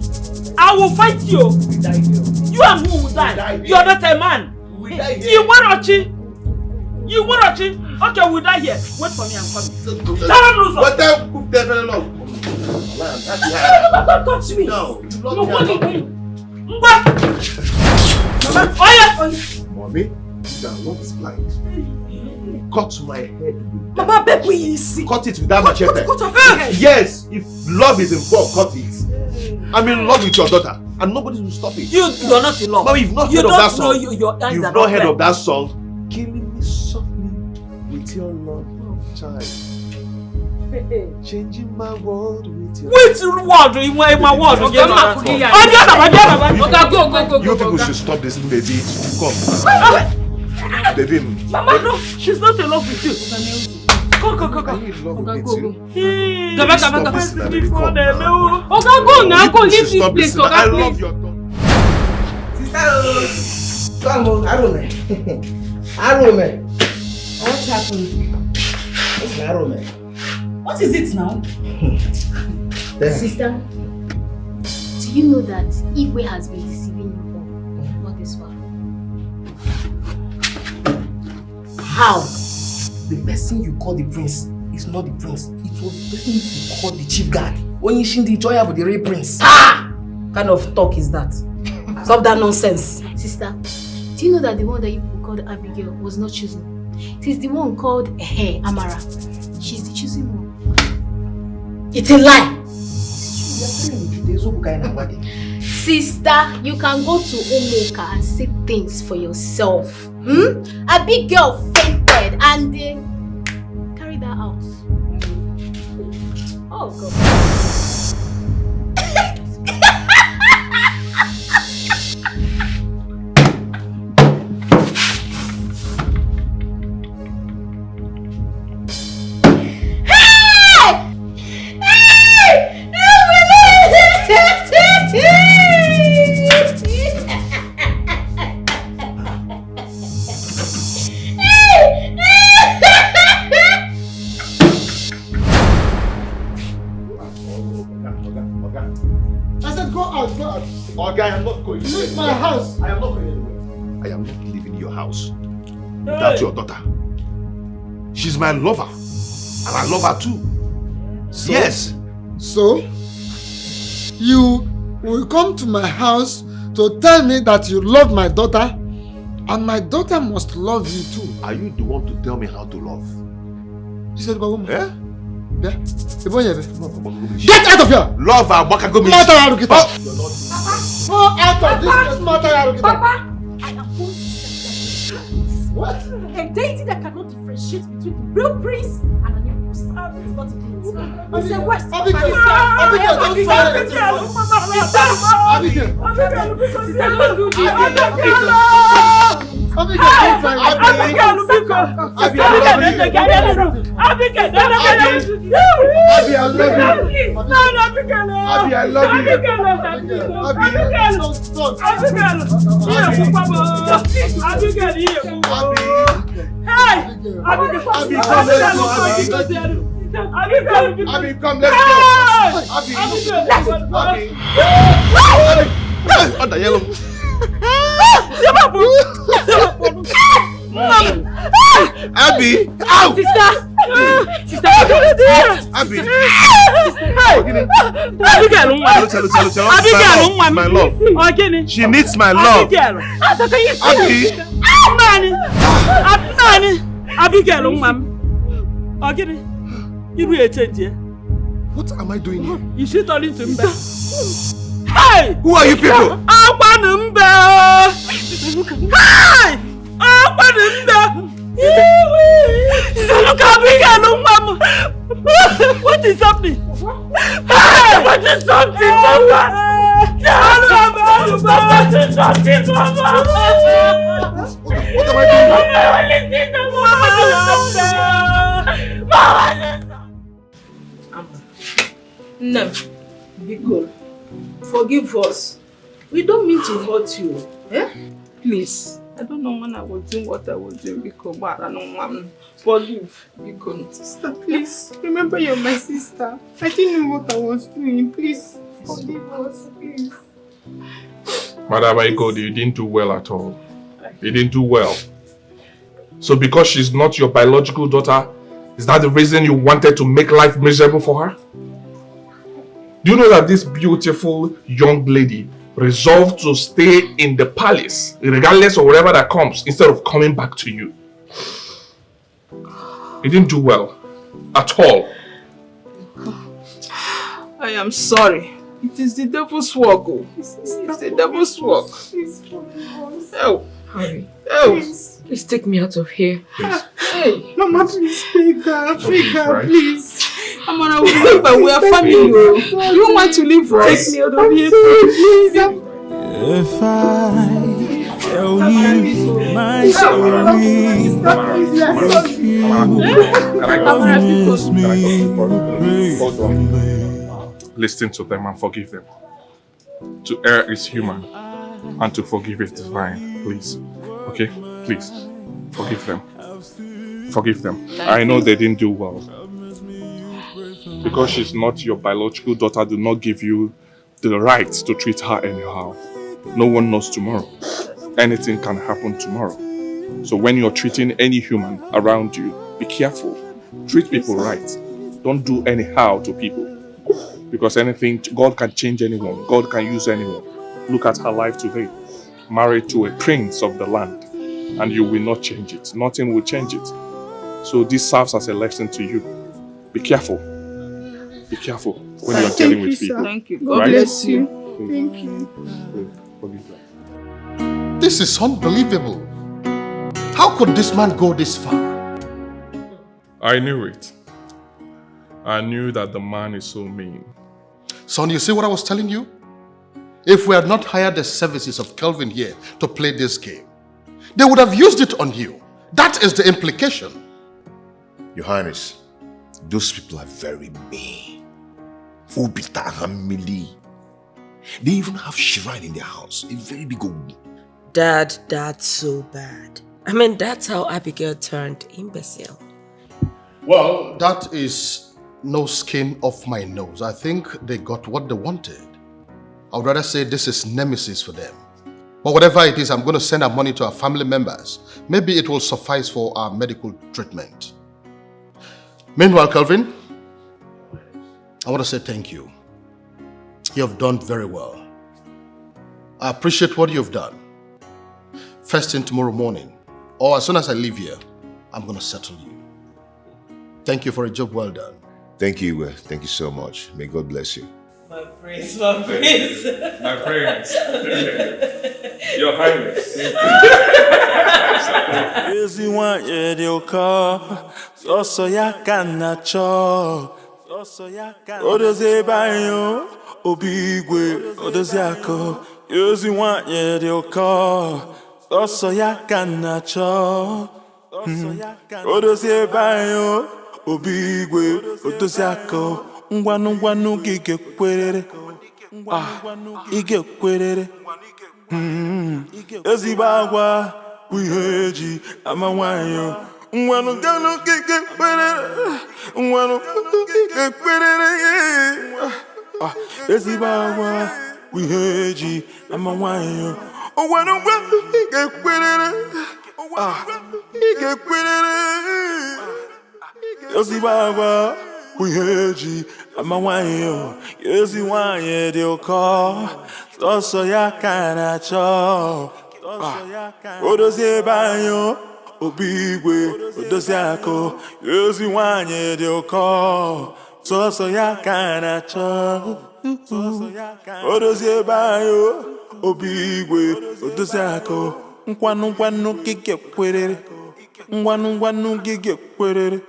I will fight you. We die here. You and who will die? You're not a man. We die here. You want to You want to Okay, we'll die here. Wait for me, I'm coming. What time cook definitely love? Don't touch me. No, you love me. Mommy, that love is blind. Cut my head with that. Mama, baby, cut it with that machete. Cut off your head. Yes, if love is involved, cut it. I'm in love with your daughter, and nobody will stop it. You're not in love. Mama, you've not heard of that song. Your eyes You've are not heard of that song. Killing me softly with your love, child. Changing my world with your Which word? In my word? You people should stop this, baby. Come. Baby. Mama, no, she's not in love with you. Go. Are you in love with me too? Go. Leave this place. I love your daughter. Sister, come on, Arome. What happened? What's Arome? What is it now? Sister, do you know that Igwe has been deceiving you all this while? How? The person you call the prince is not the prince. It was the person you call the chief guard. When you shin the joy of the real prince. Ah! What kind of talk is that? Stop that nonsense. Sister, do you know that the one that you called Abigail was not chosen? It is the one called Amara. She's the chosen one. It's a lie. Sister, you can go to Omoka and see things for yourself. Abigail fainted and they carried her out. Oh God. Okay, I am not going. Leave my house. I am not going anywhere. I am not leaving your house without your daughter. She's my lover, and I love her too. So, yes. So, you will come to my house to tell me that you love my daughter, and my daughter must love you too. Are you the one to tell me how to love? You said, "Bagum." Eh? Yeah. Get out of here! Love Abakagomi. Go out of this place, Papa, I am going to set that. What? A deity that cannot differentiate between the real prince and an imposter is not a deity. It's a West. Abigail, don't Come, let's go. On the yellow. Abby! Ow! Sister! Abby! Abigail, my love. She needs my love. Abby! Abigail, what am I doing here? You should turn into Mbe. Hey! Who are you people? Hey! What is happening? Hey! What is something, Mama? What is something, Mama? What am I doing? No, be cool. Forgive us. We don't mean to hurt you. Eh? Please. I don't know when I was doing what I was doing because I don't want forgive. Sister, please. Remember you're my sister. I didn't know what I was doing. Please forgive us, please. Madam Aiko, you didn't do well at all. You didn't do well. So because she's not your biological daughter, is that the reason you wanted to make life miserable for her? Do you know that this beautiful young lady resolved to stay in the palace, regardless of whatever that comes, instead of coming back to you? You didn't do well. At all. I am sorry. It is the devil's work. Oh. It's the devil's work. Oh, Harry. Oh. Please take me out of here. Hey. Mama, please take her. Take her, please. I'm on a way, but we are family. You don't want to leave us. Take me out of here. Please. If I tell you my story, Listen to them and forgive them. To err is human, and to forgive is divine. Please. Okay? Please. Forgive them. Forgive them. I know they didn't do well. Because she's not your biological daughter, do not give you the right to treat her anyhow. No one knows tomorrow. Anything can happen tomorrow. So when you're treating any human around you, be careful. Treat people right. Don't do anyhow to people. Because anything, God can change anyone. God can use anyone. Look at her life today. Married to a prince of the land. And you will not change it. Nothing will change it. So this serves as a lesson to you. Be careful. Be careful when you're dealing with people. Thank you. God bless you. Thank you. This is unbelievable. How could this man go this far? I knew it. I knew that the man is so mean. Son, you see what I was telling you? If we had not hired the services of Kelvin here to play this game, they would have used it on you. That is the implication. Your Highness, those people are very mean. They even have shrine in their house, a very big one. Dad, that's so bad. I mean, that's how Abigail turned imbecile. Well, that is no skin off my nose. I think they got what they wanted. I would rather say this is nemesis for them. But whatever it is, I'm going to send our money to our family members. Maybe it will suffice for our medical treatment. Meanwhile, Kelvin, I want to say thank you. You have done very well. I appreciate what you've done. First thing tomorrow morning, or as soon as I leave here, I'm going to settle you. Thank you for a job well done. Thank you, Iwe. Thank you so much. May God bless you. My prince, my prince. My prince. Your Highness. Odoze banyo, obigwe, odoze ako. Yozi wanye de oka. sọsọ ya ka na-achọ odozi ebe anyị obi igwe odozi aka ngwanụ gị ga-ekwerere ị ga-ekwerere ezigbo agwa bụ ihe eji ama nwanyị ngwanụ gị ga-ekwerere ngwanụ gị ga-ekwerere ezigbo agwa bụ ihe eji ama nwanyị ngwanụ gị ga-ekwerere ị ga-ekwerere ezigbo agwa bụ ihe eji ama nwanyị ezi nwanyị dị ụkọ sọsọ ya ka na-achọ odozi ebe anyị obi igwe odozi akụ ezi nwanyị dị ụkọ sọsọ ya ka na-achọ odozi ebe anyị obi igwe odozi akụ ngwanụ gị ga-ekwerere ngwanụ gị ga-ekwerere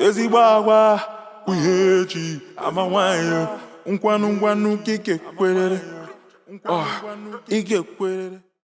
ezigbo agwa bụ ihe eji ama nwanyị ngwanụ gị ga-ekwerere ị ga-ekwerere